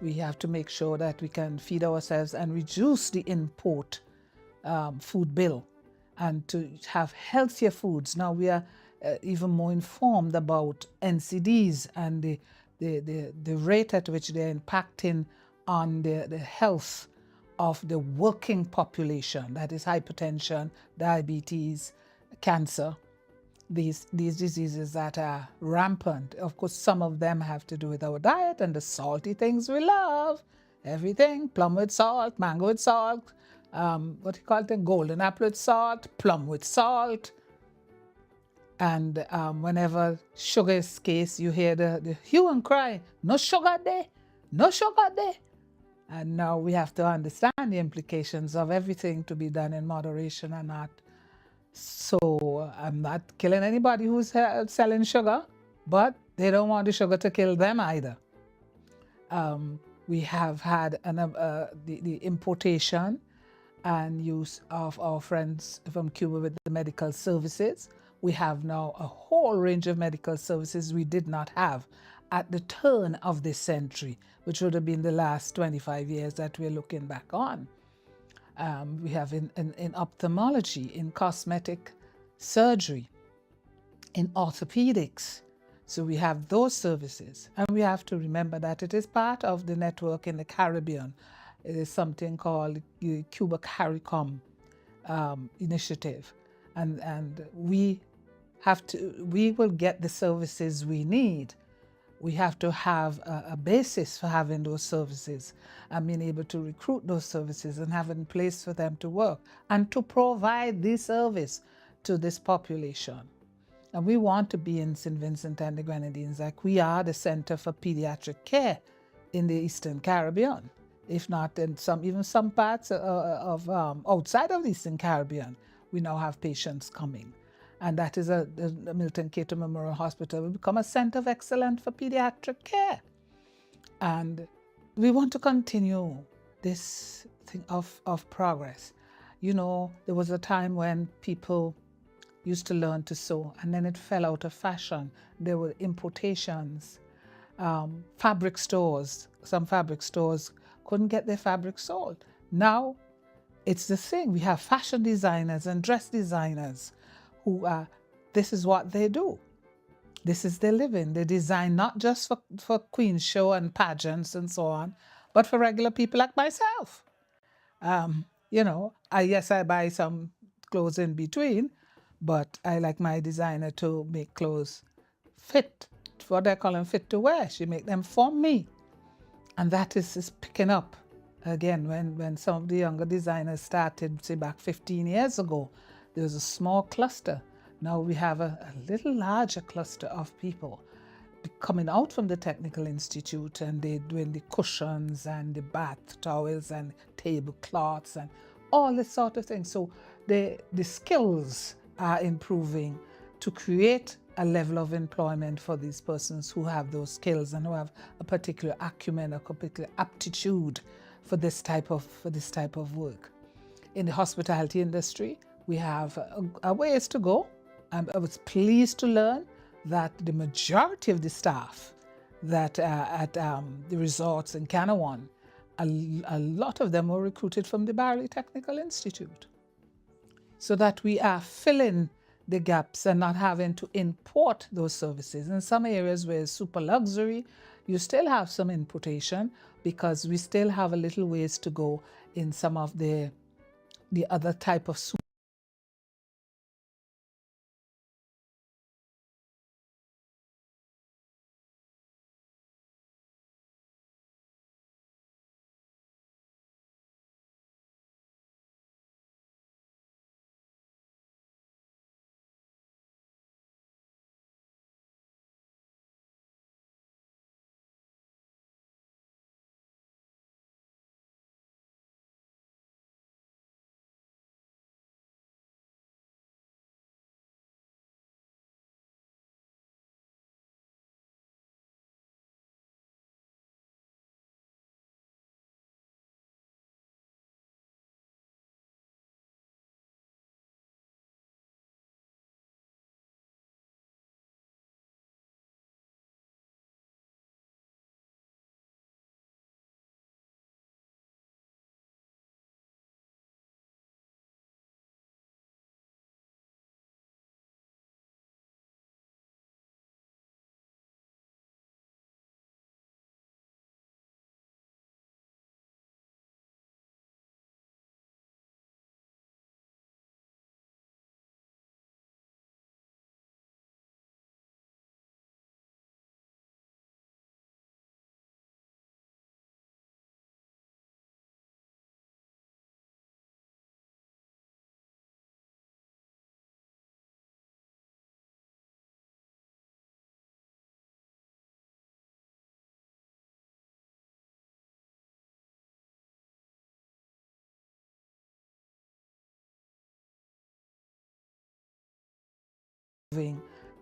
We have to make sure that we can feed ourselves and reduce the import food bill, and to have healthier foods. Now we are even more informed about NCDs and the rate at which they're impacting on the health of the working population, that is hypertension, diabetes, cancer, these diseases that are rampant. Of course, some of them have to do with our diet and the salty things we love. Everything, plum with salt, mango with salt, what do you call it, golden apple with salt, plum with salt. And whenever sugar is scarce, you hear the hue and cry, no sugar there, no sugar there. And now we have to understand the implications of everything to be done in moderation and not. So I'm not killing anybody who's selling sugar, but they don't want the sugar to kill them either. We have had the importation and use of our friends from Cuba with the medical services. We have now a whole range of medical services we did not have at the turn of this century, which would have been the last 25 years that we're looking back on. We have in ophthalmology, in cosmetic surgery, in orthopedics. So we have those services. And we have to remember that it is part of the network in the Caribbean. It is something called the Cuba CARICOM initiative. And we will get the services we need. We have to have a basis for having those services and being able to recruit those services and having a place for them to work and to provide this service to this population. And we want to be in St. Vincent and the Grenadines, like we are the center for pediatric care in the Eastern Caribbean, if not in even some parts of outside of the Eastern Caribbean, we now have patients coming. And that is the Milton Cato Memorial Hospital will become a center of excellence for pediatric care. And we want to continue this thing of progress. You know, there was a time when people used to learn to sew, and then it fell out of fashion. There were importations, fabric stores. Some fabric stores couldn't get their fabric sold. Now, it's the thing. We have fashion designers and dress designers who this is what they do. This is their living. They design not just for Queen's Show and pageants and so on, but for regular people like myself. You know, yes, I buy some clothes in between, but I like my designer to make clothes fit, what they call them, fit to wear. She make them for me. And that is picking up. Again, when some of the younger designers started, say back 15 years ago, there was a small cluster. Now we have a little larger cluster of people coming out from the Technical Institute, and they're doing the cushions and the bath towels and tablecloths and all this sort of thing. So the skills are improving to create a level of employment for these persons who have those skills and who have a particular acumen, a particular aptitude for this type of work. In the hospitality industry, we have a ways to go. I was pleased to learn that the majority of the staff that at the resorts in Canawan, a lot of them were recruited from the Barley Technical Institute, so that we are filling the gaps and not having to import those services. In some areas where it's super luxury, you still have some importation because we still have a little ways to go in some of the other type of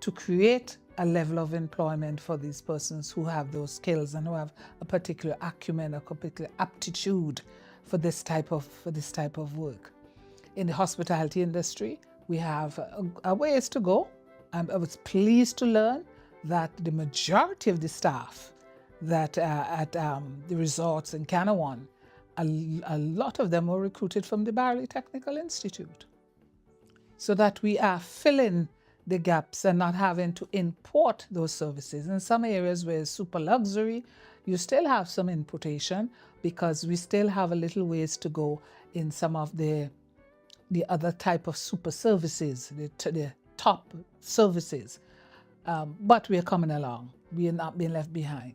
to create a level of employment for these persons who have those skills and who have a particular acumen, a particular aptitude for this type of work. In the hospitality industry, we have a ways to go. I was pleased to learn that the majority of the staff that at the resorts in Canawan, a lot of them were recruited from the Barley Technical Institute, so that we are filling the gaps and not having to import those services. In some areas where it's super luxury, you still have some importation because we still have a little ways to go in some of the other type of super services, the top services. But we are coming along. We are not being left behind.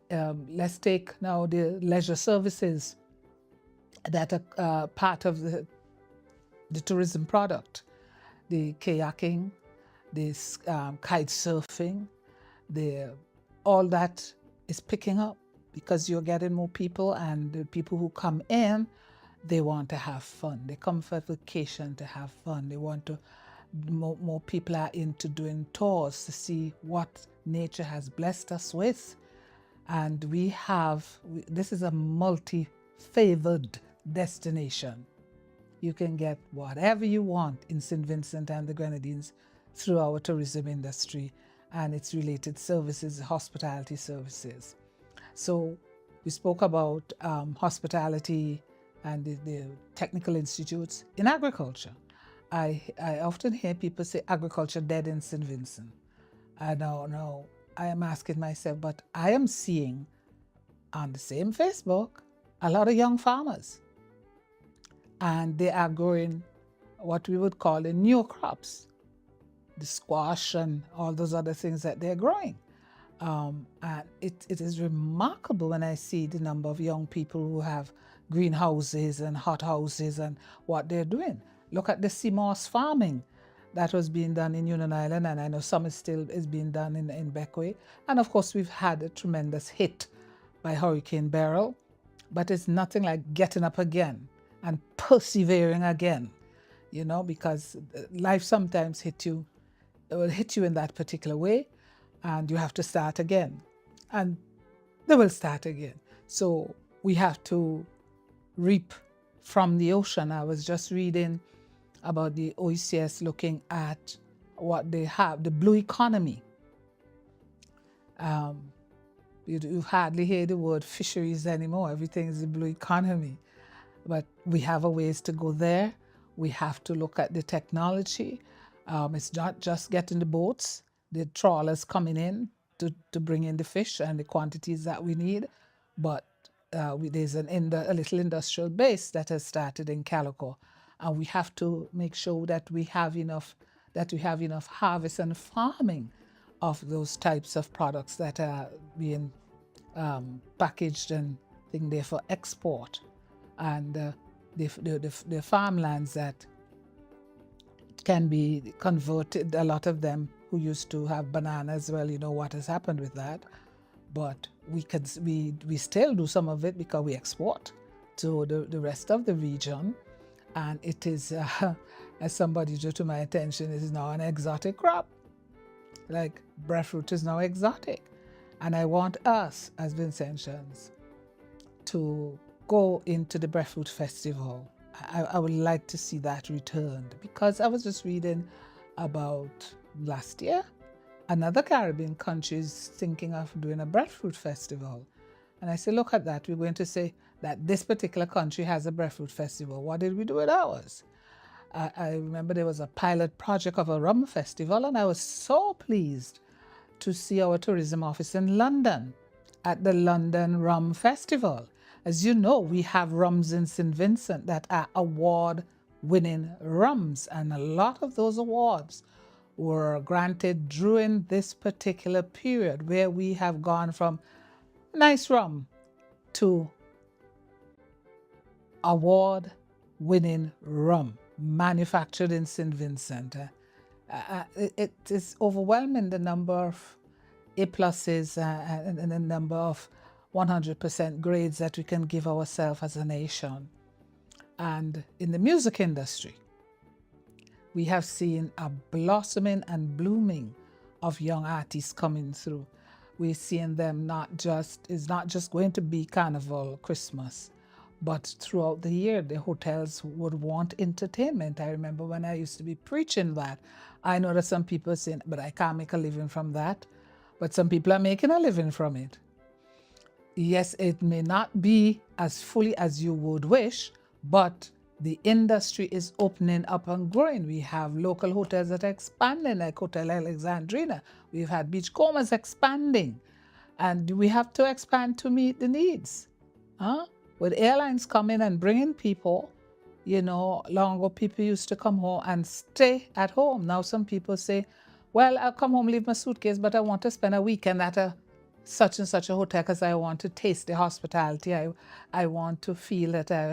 Let's take now the leisure services that are part of the tourism product. The kayaking, the kite surfing, all that is picking up because you're getting more people, and the people who come in, they want to have fun. They come for vacation to have fun. They want to, more people are into doing tours to see what nature has blessed us with. And this is a multi-favored destination. You can get whatever you want in St. Vincent and the Grenadines through our tourism industry and its related services, hospitality services. So we spoke about hospitality and the technical institutes in agriculture. I often hear people say agriculture dead in St. Vincent. I don't know. I am asking myself, but I am seeing on the same Facebook a lot of young farmers, and they are growing what we would call the new crops, the squash and all those other things that they're growing. And it is remarkable when I see the number of young people who have greenhouses and hothouses and what they're doing. Look at the sea moss farming that was being done in Union Island, and I know some is being done in Beckway. And of course, we've had a tremendous hit by Hurricane Beryl, but it's nothing like getting up again and persevering again, because life sometimes it will hit you in that particular way, and you have to start again, and they will start again. So we have to reap from the ocean. I was just reading about the OECS looking at what they have, the blue economy. You hardly hear the word fisheries anymore. Everything is the blue economy. But we have a ways to go there. We have to look at the technology. It's not just getting the boats, the trawlers coming in to bring in the fish and the quantities that we need, but there's a little industrial base that has started in Calico, and we have to make sure that we have enough harvest and farming of those types of products that are being packaged and there for export, and the farmlands that can be converted. A lot of them who used to have bananas, well, you know what has happened with that. But we still do some of it because we export to the rest of the region. And it is, as somebody drew to my attention, it is now an exotic crop. Like breadfruit is now exotic. And I want us as Vincentians to go into the Breadfruit Festival. I would like to see that returned, because I was just reading about last year, another Caribbean country is thinking of doing a breadfruit festival. And I say, look at that. We're going to say that this particular country has a breadfruit festival. What did we do with ours? I remember there was a pilot project of a rum festival, and I was so pleased to see our tourism office in London at the London Rum Festival. As you know, we have rums in St. Vincent that are award-winning rums, and a lot of those awards were granted during this particular period, where we have gone from nice rum to award-winning rum manufactured in St. Vincent. It is overwhelming, the number of A+s and the number of 100% grades that we can give ourselves as a nation. And in the music industry, we have seen a blossoming and blooming of young artists coming through. We're seeing them it's not just going to be Carnival, Christmas, but throughout the year, the hotels would want entertainment. I remember when I used to be preaching that. I know that some people are saying, but I can't make a living from that. but some people are making a living from it. Yes, it may not be as fully as you would wish, but the industry is opening up and growing. We have local hotels that are expanding, like Hotel Alexandrina. We've had Beachcombers expanding, and we have to expand to meet the needs. With airlines coming and bringing people, long ago people used to come home and stay at home. Now some people say, well, I'll come home, leave my suitcase, but I want to spend a weekend at a such and such a hotel because I want to taste the hospitality. I want to feel that I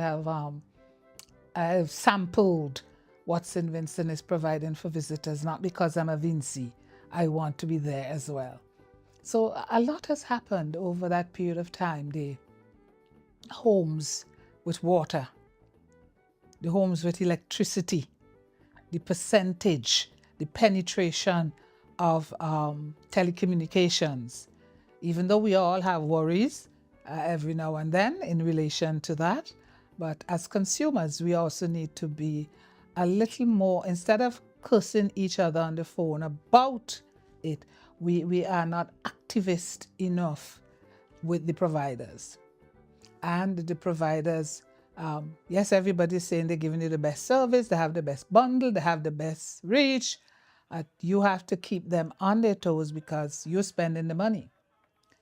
have sampled what St. Vincent is providing for visitors, not because I'm a Vinci. I want to be there as well. So a lot has happened over that period of time. The homes with water, the homes with electricity, the percentage, the penetration of telecommunications. Even though we all have worries every now and then in relation to that, but as consumers, we also need to be a little more, instead of cursing each other on the phone about it, we are not activist enough with the providers. And the providers, yes, everybody's saying they're giving you the best service, they have the best bundle, they have the best reach. You have to keep them on their toes because you're spending the money.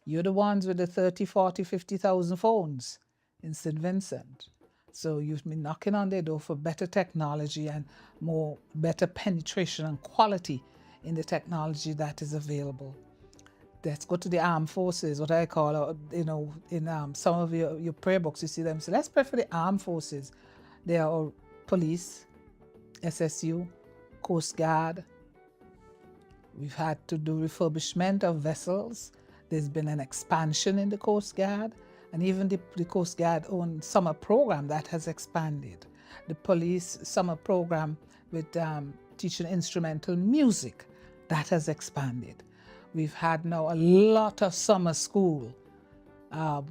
You're the ones with the 30, 40, 50,000 phones in St. Vincent. So you've been knocking on their door for better technology and better penetration and quality in the technology that is available. Let's go to the armed forces, what I call, in some of your prayer books, you see them say, let's pray for the armed forces. They are police, SSU, Coast Guard. We've had to do refurbishment of vessels. There's been an expansion in the Coast Guard, and even the Coast Guard own summer program that has expanded. The police summer program with teaching instrumental music, that has expanded. We've had now a lot of summer school.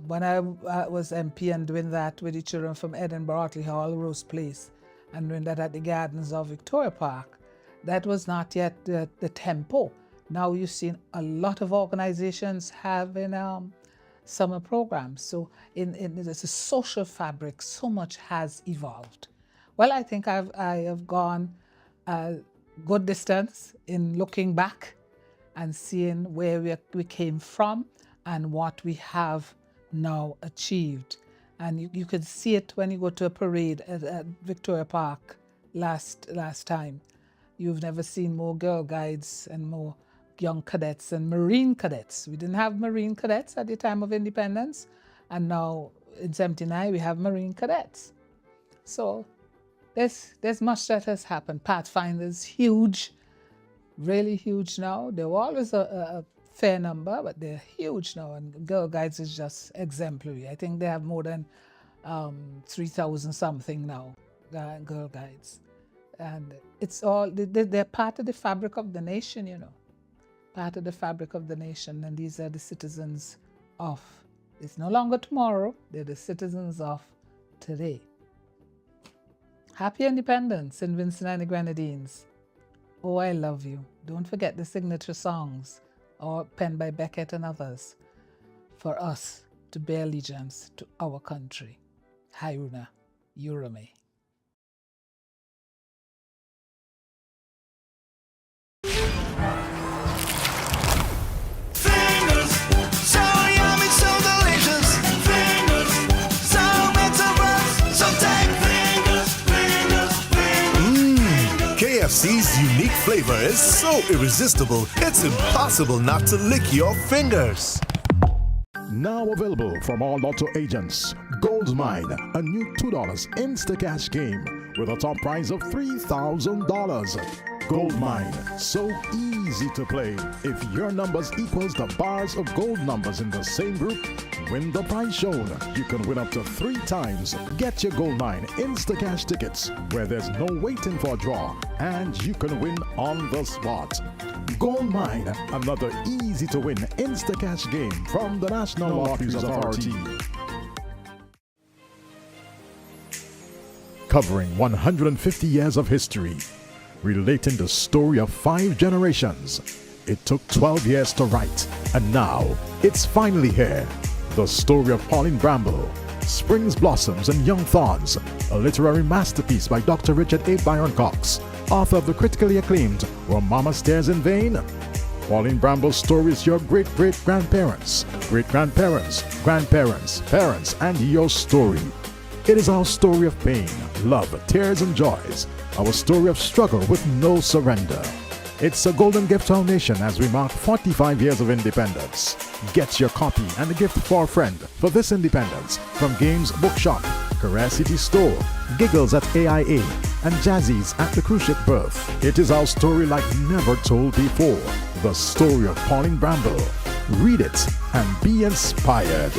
When I was MP and doing that with the children from Edinburgh, Otley Hall, Rose Place, and doing that at the gardens of Victoria Park, that was not yet the tempo. Now you've seen a lot of organizations having summer programs. So in the social fabric, so much has evolved. Well, I think I have gone a good distance in looking back and seeing where we came from and what we have now achieved. And you could see it when you go to a parade at Victoria Park last time. You've never seen more Girl Guides and more young cadets and Marine cadets. We didn't have Marine cadets at the time of independence, and now in '79 we have Marine cadets. So there's much that has happened. Pathfinder's huge, really huge now. There were always a fair number, but they're huge now, and Girl Guides is just exemplary. I think they have more than 3,000 something now, Girl Guides. And it's all, they're part of the fabric of the nation, part of the fabric of the nation. And these are the citizens of, it's no longer tomorrow, they're the citizens of today. Happy Independence, St. Vincent and the Grenadines. Oh, I love you. Don't forget the signature songs, or penned by Beckett and others, for us to bear allegiance to our country. Hairuna, Urame. KFC's unique flavor is so irresistible, it's impossible not to lick your fingers. Now available from all Lotto agents. Goldmine, a new $2 Instacash game with a top prize of $3,000. Goldmine, so easy to play. If your numbers equals the bars of gold numbers in the same group, win the prize shown. You can win up to 3 times. Get your Goldmine Instacash tickets where there's no waiting for a draw, and you can win on the spot. Goldmine, another easy to win Instacash game from the National Lotteries Authority. Covering 150 years of history, relating the story of 5 generations. it took 12 years to write, and now it's finally here. The story of Pauline Bramble, Springs, Blossoms, and Young Thorns, a literary masterpiece by Dr. Richard A. Byron Cox, author of the critically acclaimed Where Mama Stares in Vain. Pauline Bramble's story is your great-great-grandparents, great-grandparents, grandparents, parents, and your story. It is our story of pain, love, tears, and joys, our story of struggle with no surrender. It's a golden gift to our nation as we mark 45 years of independence. Get your copy and a gift for a friend for this independence from Games Bookshop, Career City Store, Giggles at AIA, and Jazzy's at the Cruise Ship Berth. It is our story like never told before. The story of Pauline Bramble. Read it and be inspired.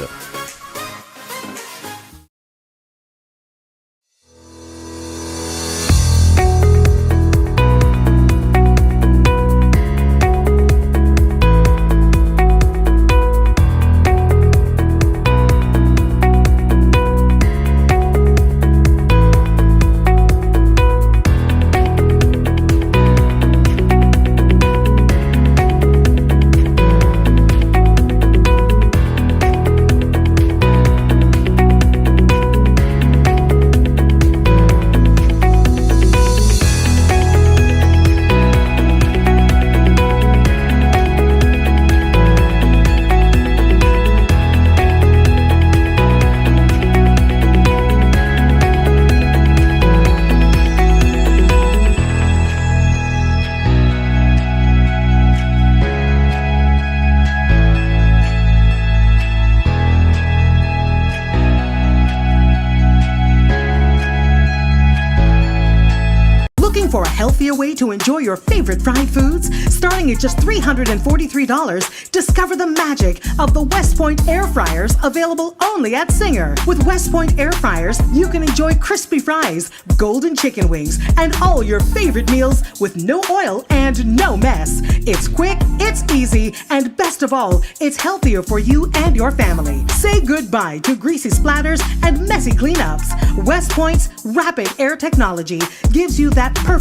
For a healthier way to enjoy your favorite fried foods, starting at just $343, discover the magic of the West Point air fryers, available only at Singer. With West Point air fryers, you can enjoy crispy fries, golden chicken wings, and all your favorite meals with no oil and no mess. It's quick, it's easy, and best of all, it's healthier for you and your family. Say goodbye to greasy splatters and messy cleanups. West Point's rapid air technology gives you that perfect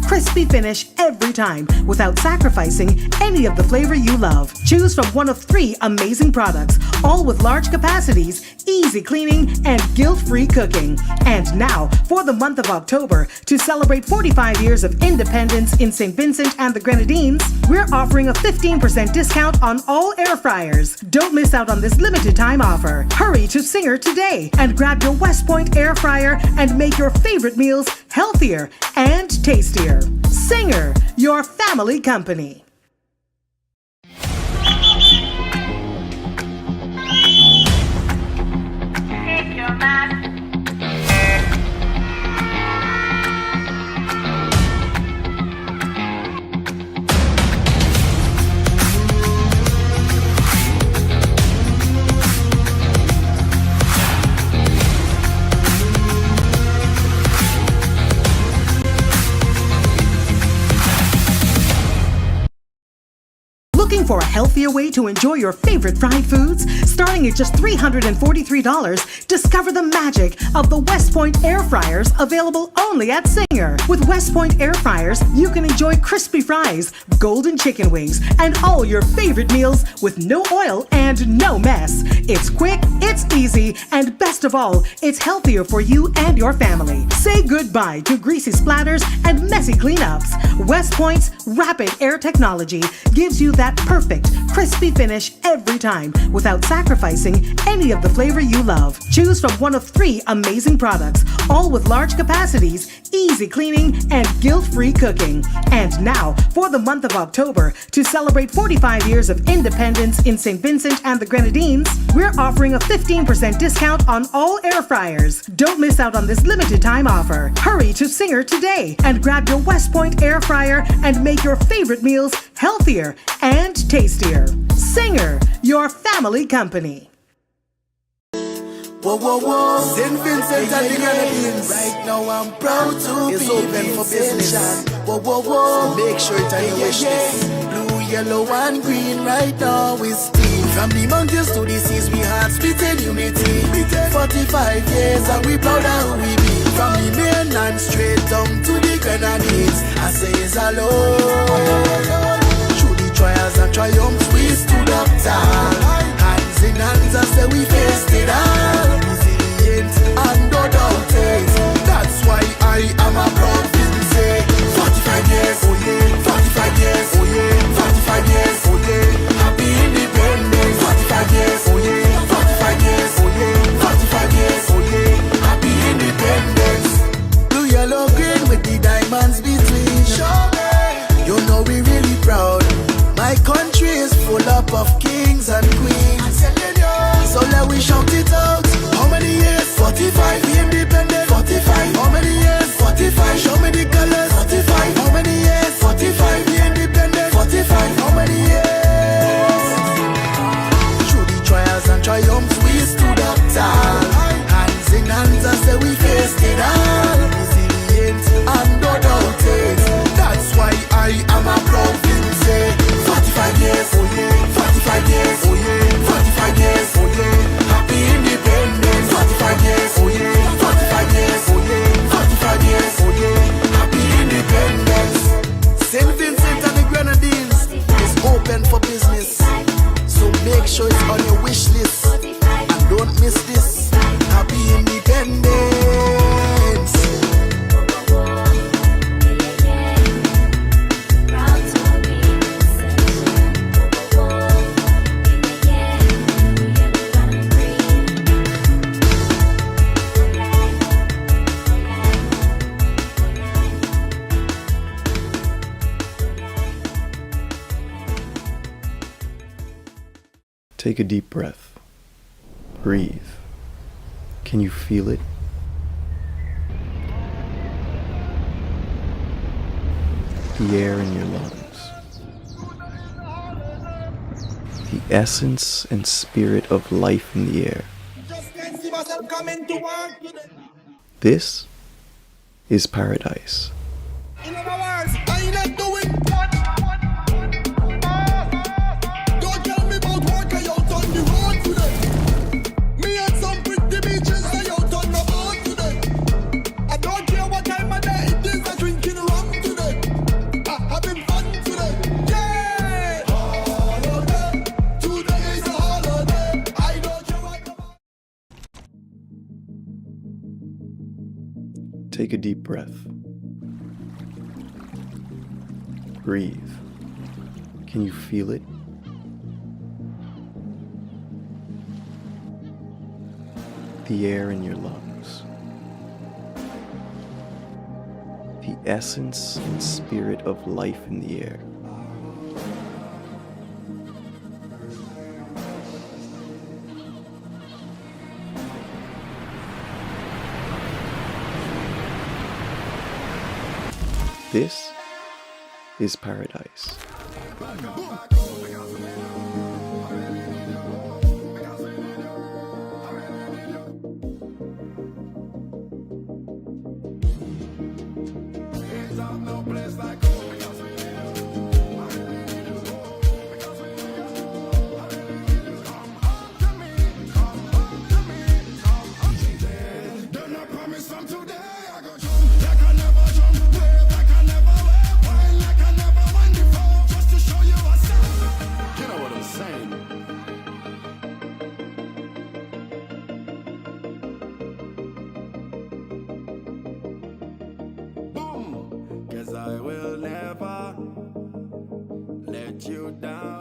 crispy finish every time without sacrificing any of the flavor you love. Choose from one of 3 amazing products, all with large capacities, easy cleaning, and guilt-free cooking. And now, for the month of October, to celebrate 45 years of independence in St. Vincent and the Grenadines, we're offering a 15% discount on all air fryers. Don't miss out on this limited time offer. Hurry to Singer today and grab your West Point air fryer and make your favorite meals healthier and tastier. Singer, your family company. Looking for a healthier way to enjoy your favorite fried foods? Starting at just $343, discover the magic of the West Point air fryers, available only at Singer. With West Point air fryers, you can enjoy crispy fries, golden chicken wings, and all your favorite meals with no oil and no mess. It's quick, it's easy, and best of all, it's healthier for you and your family. Say goodbye to greasy splatters and messy cleanups. West Point's rapid air technology gives you that perfect crispy finish every time without sacrificing any of the flavor you love. Choose from one of 3 amazing products, all with large capacities, easy cleaning, and guilt-free cooking. And now, for the month of October, to celebrate 45 years of independence in St. Vincent and the Grenadines, we're offering a 15% discount on all air fryers. Don't miss out on this limited time offer. Hurry to Singer today and grab your West Point air fryer and make your favorite meals healthier and tastier. Singer, your family company. Whoa, whoa, whoa, St. Vincent and the Grenadines. Right now I'm proud to be open for business. Whoa, whoa, whoa, so make sure it's on your wish list. Blue, yellow and green, right now is team. From the mountains to the seas, we had split in unity. 45 years and we proud of who we be. From the mainland straight down to the Grenadines, I say it's alone. Through the trial Take a deep breath. Breathe. Can you feel it? The air in your lungs. The essence and spirit of life in the air. This is paradise. Take a deep breath. Breathe. Can you feel it? The air in your lungs. The essence and spirit of life in the air. This is paradise. I will never let you down.